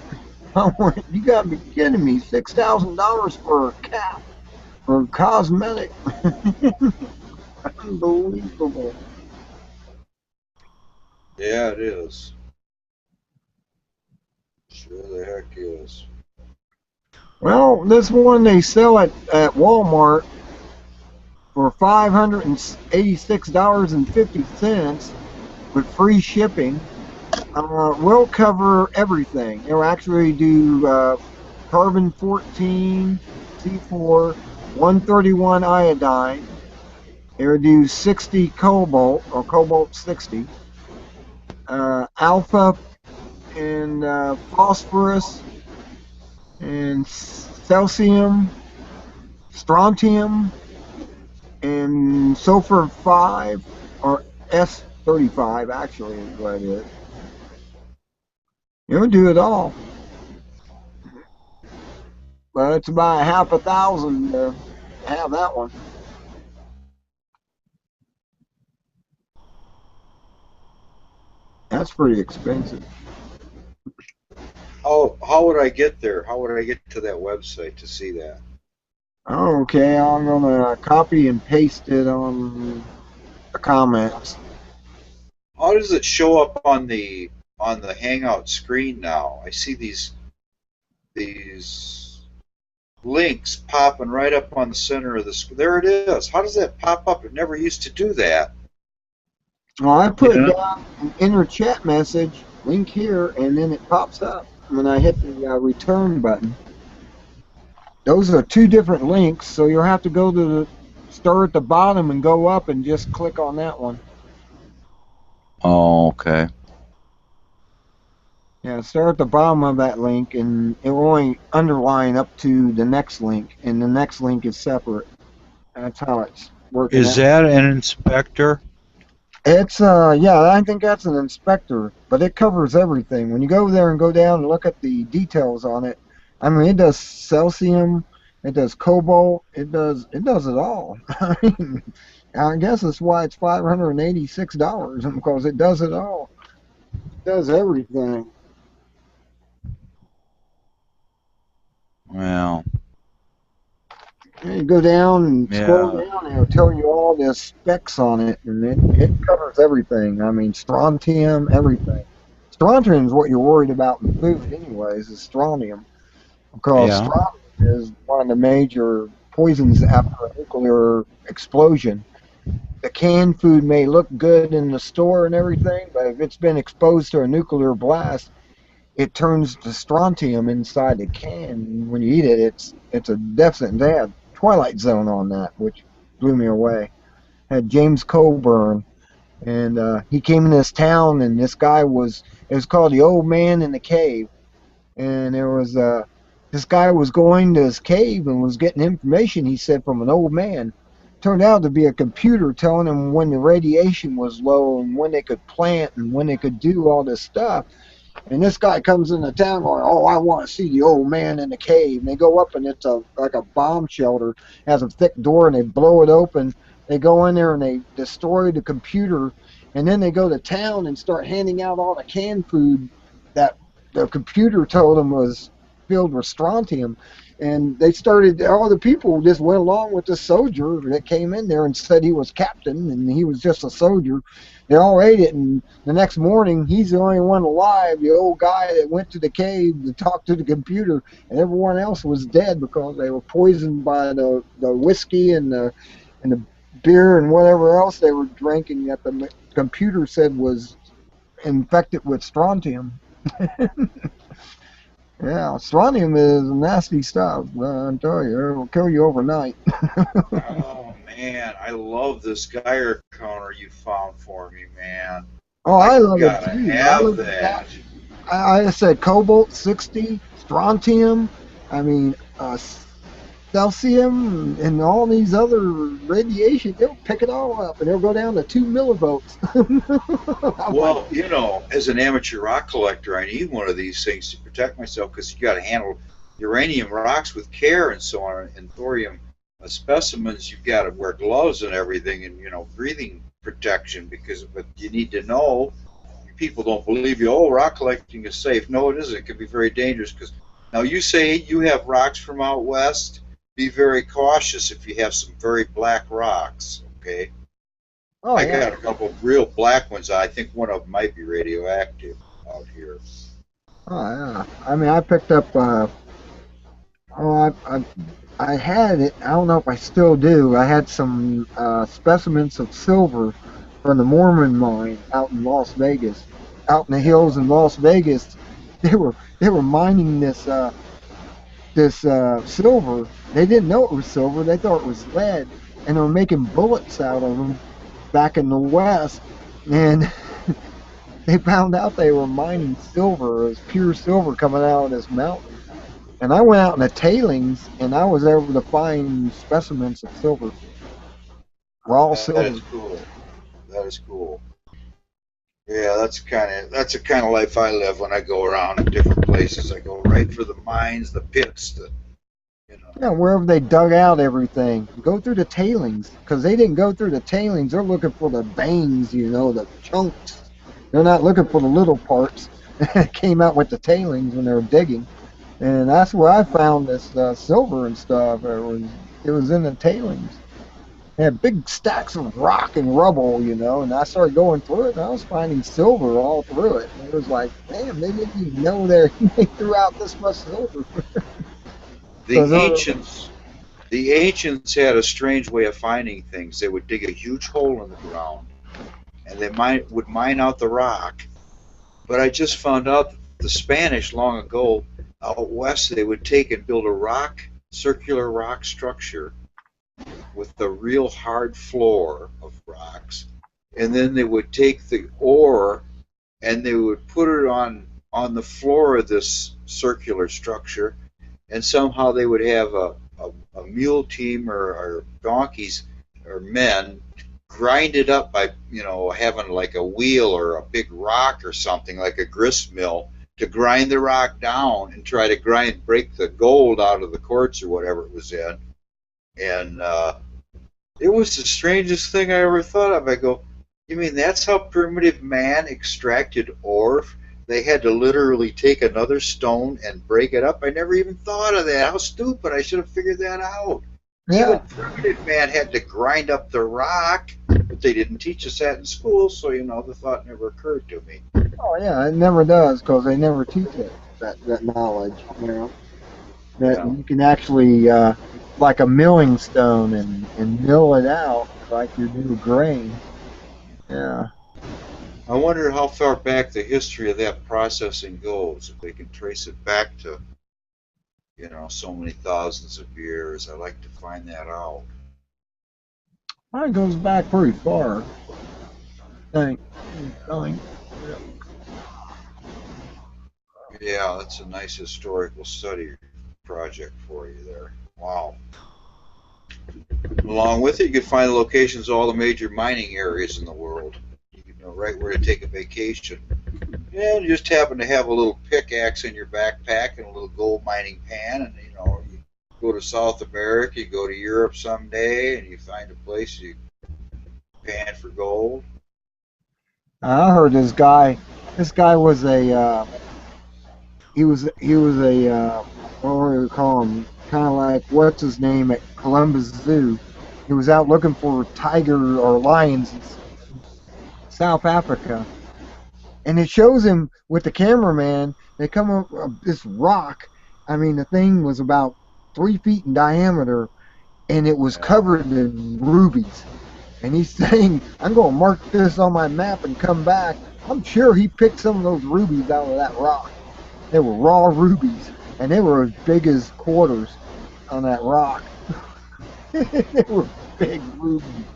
I went, you gotta be kidding me! $6,000 for a cap for cosmetic. Unbelievable. Yeah, it is. Sure the heck is. Well, this one they sell at Walmart for $586.50 with free shipping. Will cover everything. It'll actually do carbon 14, C4, 131 iodine. It'll do 60 cobalt or cobalt 60, alpha and phosphorus and calcium, strontium, and sulfur 5 or S35 actually is what it is. It'll do it all. But it's about $1,000 to have that one. That's pretty expensive. How would I get there? How would I get to that website to see that? Okay, I'm gonna copy and paste it on the comments. How does it show up on the Hangout screen now? I see these links popping right up on the center of the screen. There it is. How does that pop up? It never used to do that. Well, I put down an inner chat message, link here, and then it pops up when I hit the return button. Those are two different links, so you'll have to go to the start at the bottom and go up and just click on that one. Oh, okay. Yeah, start at the bottom of that link, and it will only underline up to the next link, and the next link is separate. That's how it's working. Is that an inspector? It's yeah, I think that's an inspector, but it covers everything. When you go there and go down and look at the details on it, I mean, it does calcium, it does cobalt, it does it all. I mean, I guess that's why it's $586 because it does it all. It does everything. Well, You go down and scroll down, and it'll tell you all the specs on it, and it covers everything. I mean, strontium, everything. Strontium is what you're worried about in food, anyways, is strontium. Because strontium is one of the major poisons after a nuclear explosion. The canned food may look good in the store and everything, but if it's been exposed to a nuclear blast, it turns to strontium inside the can. When you eat it, it's a definite. They had Twilight Zone on that, which blew me away. Had James Coburn, and he came in this town, and this guy it was called The Old Man in the Cave, and there was this guy was going to his cave and was getting information, he said, from an old man. Turned out to be a computer telling him when the radiation was low and when they could plant and when they could do all this stuff. And this guy comes into town going, oh, I want to see the old man in the cave. And they go up, and it's like a bomb shelter. It has a thick door, and they blow it open. They go in there, and they destroy the computer. And then they go to town and start handing out all the canned food that the computer told them was filled with strontium. And they started, all the people just went along with the soldier that came in there and said he was captain and he was just a soldier. They all ate it, and the next morning, he's the only one alive, the old guy that went to the cave to talk to the computer, and everyone else was dead because they were poisoned by the whiskey and the beer and whatever else they were drinking that the computer said was infected with strontium. Yeah, strontium is nasty stuff. I tell you, it will kill you overnight. Oh man, I love this Geiger counter you found for me, man. Oh, I love it Gotta too. I have love that. I said cobalt 60, strontium. I mean, celsium, and all these other radiation. They'll pick it all up, and they'll go down to 2 millivolts. Well, you know, as an amateur rock collector, I need one of these things to protect myself because you got to handle uranium rocks with care and so on, and thorium specimens. You've got to wear gloves and everything, and breathing protection but you need to know. People don't believe you. Oh, rock collecting is safe. No, it isn't. It can be very dangerous because now you say you have rocks from out west. Be very cautious if you have some very black rocks. Okay. Oh, I yeah. got a couple of real black ones. I think one of them might be radioactive out here. Oh, yeah. I mean, I picked up. I had it. I don't know if I still do. I had some specimens of silver from the Mormon mine out in Las Vegas, out in the hills in Las Vegas. They were mining this silver. They didn't know it was silver. They thought it was lead, and they were making bullets out of them back in the West. And they found out they were mining silver. It was pure silver coming out of this mountain. And I went out in the tailings, and I was able to find specimens of silver. Raw silver. That is cool. That is cool. Yeah, that's the kind of life I live when I go around in different places. I go right for the mines, the pits, Yeah, wherever they dug out everything. Go through the tailings, because they didn't go through the tailings. They're looking for the veins, the chunks. They're not looking for the little parts that came out with the tailings when they were digging. And that's where I found this silver and stuff. It was in the tailings. They had big stacks of rock and rubble, and I started going through it, and I was finding silver all through it. And it was like, damn, they didn't even know they threw out this much silver. The ancients had a strange way of finding things. They would dig a huge hole in the ground, and they would mine out the rock. But I just found out that the Spanish long ago out west, they would take and build a circular rock structure with a real hard floor of rocks, and then they would take the ore and they would put it on the floor of this circular structure, and somehow they would have a mule team or donkeys or men grind it up by having like a wheel or a big rock or something like a grist mill to grind the rock down and try to break the gold out of the quartz or whatever it was in. And it was the strangest thing I ever thought of. I go, you mean that's how primitive man extracted ore? They had to literally take another stone and break it up. I never even thought of that. How stupid. I should have figured that out. Yeah. Even primitive man had to grind up the rock, but they didn't teach us that in school, so the thought never occurred to me. Oh, yeah, it never does, because they never teach it, that knowledge, that you can actually, like a milling stone, and mill it out like you do grain. Yeah. I wonder how far back the history of that processing goes, if they can trace it back to, so many thousands of years. I'd like to find that out. Well, it goes back pretty far. I think. Yeah, that's a nice historical study project for you there. Wow. Along with it, you can find the locations of all the major mining areas in the world. You can know right where to take a vacation. And you just happen to have a little pickaxe in your backpack and a little gold mining pan, and you go to South America, you go to Europe someday, and you find a place you pan for gold. I heard this guy was he was a what do we call him? Kind of like what's his name at Columbus Zoo. He was out looking for tiger or lions in South Africa, and it shows him with the cameraman. They come up this rock. I mean, the thing was about 3 feet in diameter, and it was covered in rubies. And he's saying, "I'm going to mark this on my map and come back." I'm sure he picked some of those rubies out of that rock. They were raw rubies, and they were as big as quarters on that rock. They were big rubies.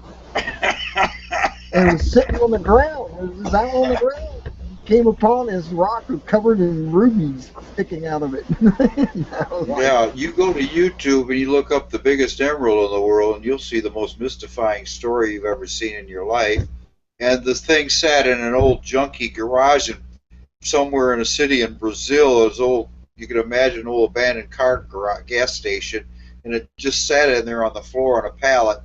And it was sitting on the ground. It was out on the ground. He came upon this rock covered in rubies sticking out of it. Yeah, you go to YouTube and you look up the biggest emerald in the world, and you'll see the most mystifying story you've ever seen in your life. And the thing sat in an old junky garage somewhere in a city in Brazil. It was old. You can imagine an old abandoned gas station, and it just sat in there on the floor on a pallet,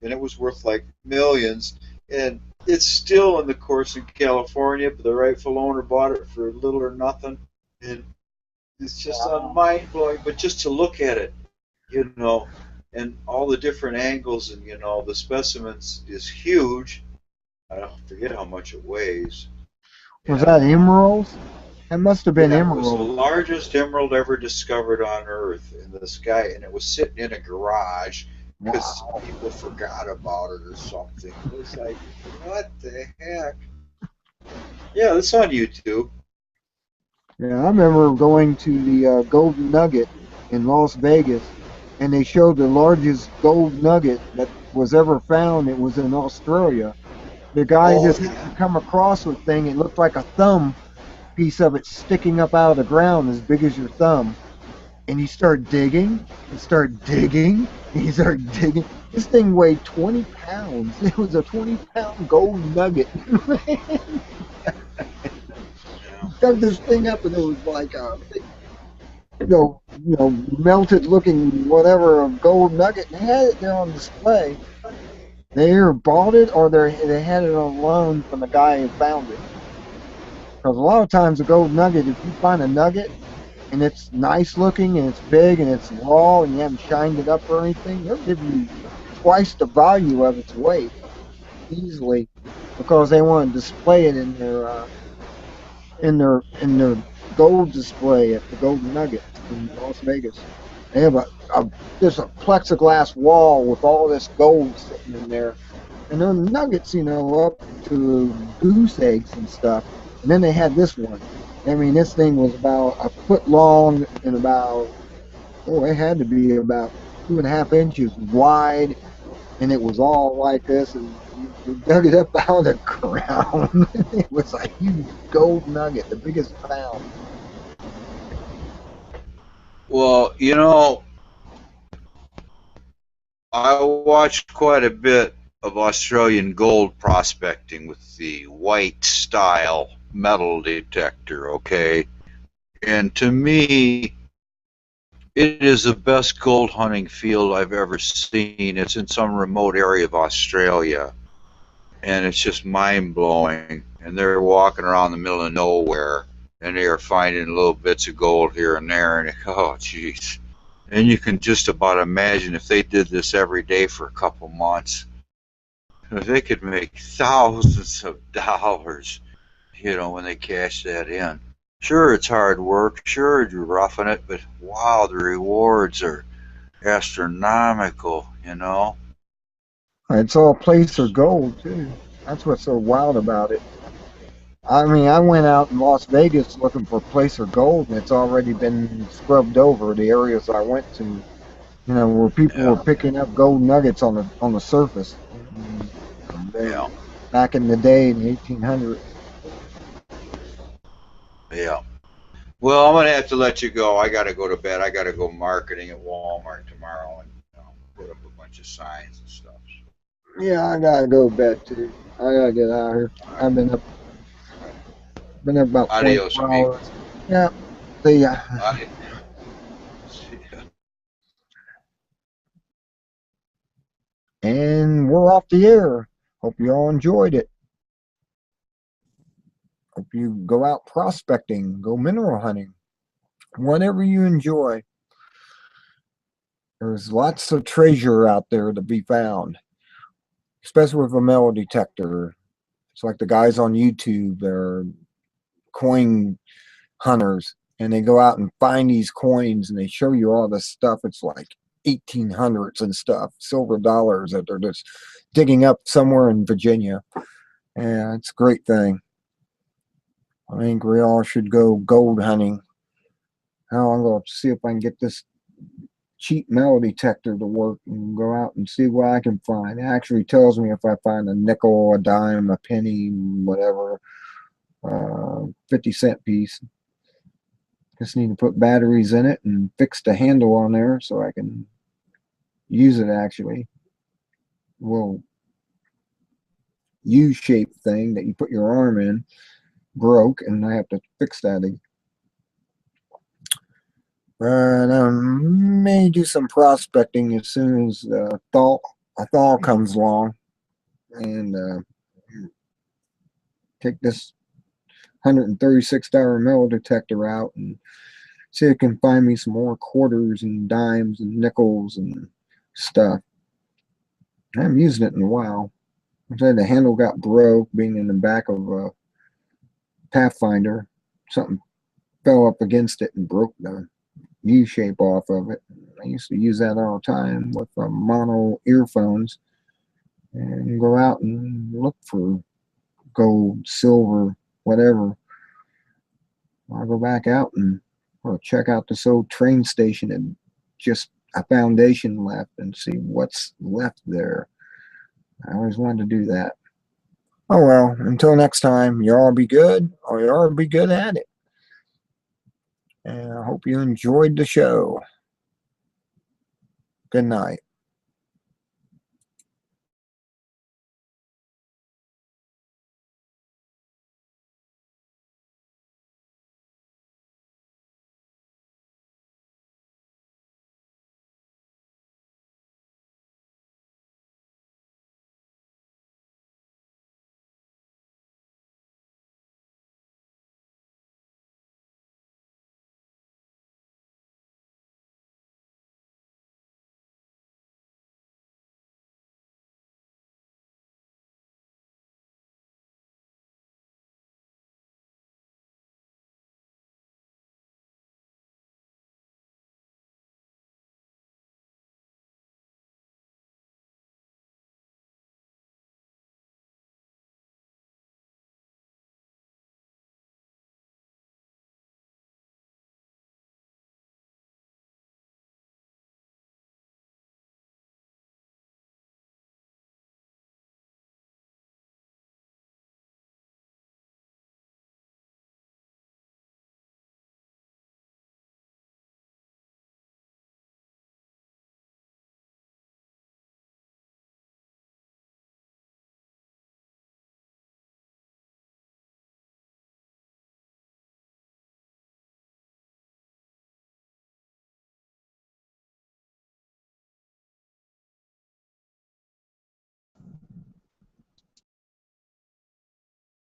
and it was worth like millions. And it's still in the course in California, but the rightful owner bought it for little or nothing. And it's just mind blowing. But just to look at it, you know, and all the different angles, and you know, the specimens is huge. I don't forget how much it weighs. Was that emeralds? That must have been It emeralds. was the largest emerald ever discovered on Earth in the sky, and it was sitting in a garage because people forgot about it or something. It was like, what the heck? Yeah, it's on YouTube. Yeah, I remember going to the Golden Nugget in Las Vegas, and they showed the largest gold nugget that was ever found. It was in Australia. The guy just come across with thing. It looked like a thumb piece of it sticking up out of the ground as big as your thumb. And he started digging, and started digging, and he started digging. This thing weighed 20 pounds. It was a 20-pound gold nugget. Dug this thing up, and it was like a big, melted looking whatever of gold nugget. And they had it there on display. They either bought it or they had it on loan from the guy who found it. Because a lot of times a gold nugget, if you find a nugget and it's nice looking and it's big and it's raw and you haven't shined it up or anything, they'll give you twice the value of its weight easily, because they want to display it in their gold display at the Golden Nugget in Las Vegas. They have just a plexiglass wall with all this gold sitting in there, and they're nuggets, up to goose eggs and stuff. And then they had this one. I mean, this thing was about a foot long and about, it had to be about 2.5 inches wide, and it was all like this, and you dug it up out of the ground. It was a huge gold nugget, the biggest found. Well, I watched quite a bit of Australian gold prospecting with the white style metal detector, okay? And to me, it is the best gold hunting field I've ever seen. It's in some remote area of Australia, and it's just mind-blowing. And they're walking around the middle of nowhere, and they are finding little bits of gold here and there, and oh, jeez. And you can just about imagine if they did this every day for a couple months, they could make thousands of dollars, when they cash that in. Sure, it's hard work. Sure, you're roughing it, but wow, the rewards are astronomical, It's all placer gold, too. That's what's so wild about it. I mean, I went out in Las Vegas looking for placer gold, and it's already been scrubbed over the areas I went to, where people were picking up gold nuggets on the surface. Yeah. Back in the day in the 1800s. Yeah. Well, I'm going to have to let you go. I got to go to bed. I got to go marketing at Walmart tomorrow and put up a bunch of signs and stuff. Yeah, I got to go to bed, too. I got to get out of here. I've been up about 24 hours. Yeah. See ya. And we're off the air. Hope you all enjoyed it. Hope you go out prospecting, go mineral hunting. whatever you enjoy. There's lots of treasure out there to be found, especially with a metal detector. It's like the guys on YouTube, they're coin hunters, and they go out and find these coins and they show you all this stuff. It's like 1800s and stuff, silver dollars that they're just digging up somewhere in Virginia. And it's a great thing. I think we all should go gold hunting. Now I'm going to see if I can get this cheap metal detector to work and go out and see what I can find. It actually tells me if I find a nickel, a dime, a penny, whatever, 50-cent piece. Just need to put batteries in it and fix the handle on there so I can use it actually. Well, U-shaped thing that you put your arm in broke, and I have to fix that again. But I may do some prospecting as soon as a thaw comes along, and take this $136 metal detector out and see if I can find me some more quarters and dimes and nickels and stuff. I haven't used it in a while. I said the handle got broke being in the back of a Pathfinder. Something fell up against it and broke the U-shape off of it. I used to use that all the time with mono earphones and go out and look for gold, silver, whatever. I'll go back out and check out this old train station and just a foundation left and see what's left there. I always wanted to do that. Oh well, until next time, you all be good, or you all be good at it. And I hope you enjoyed the show. Good night.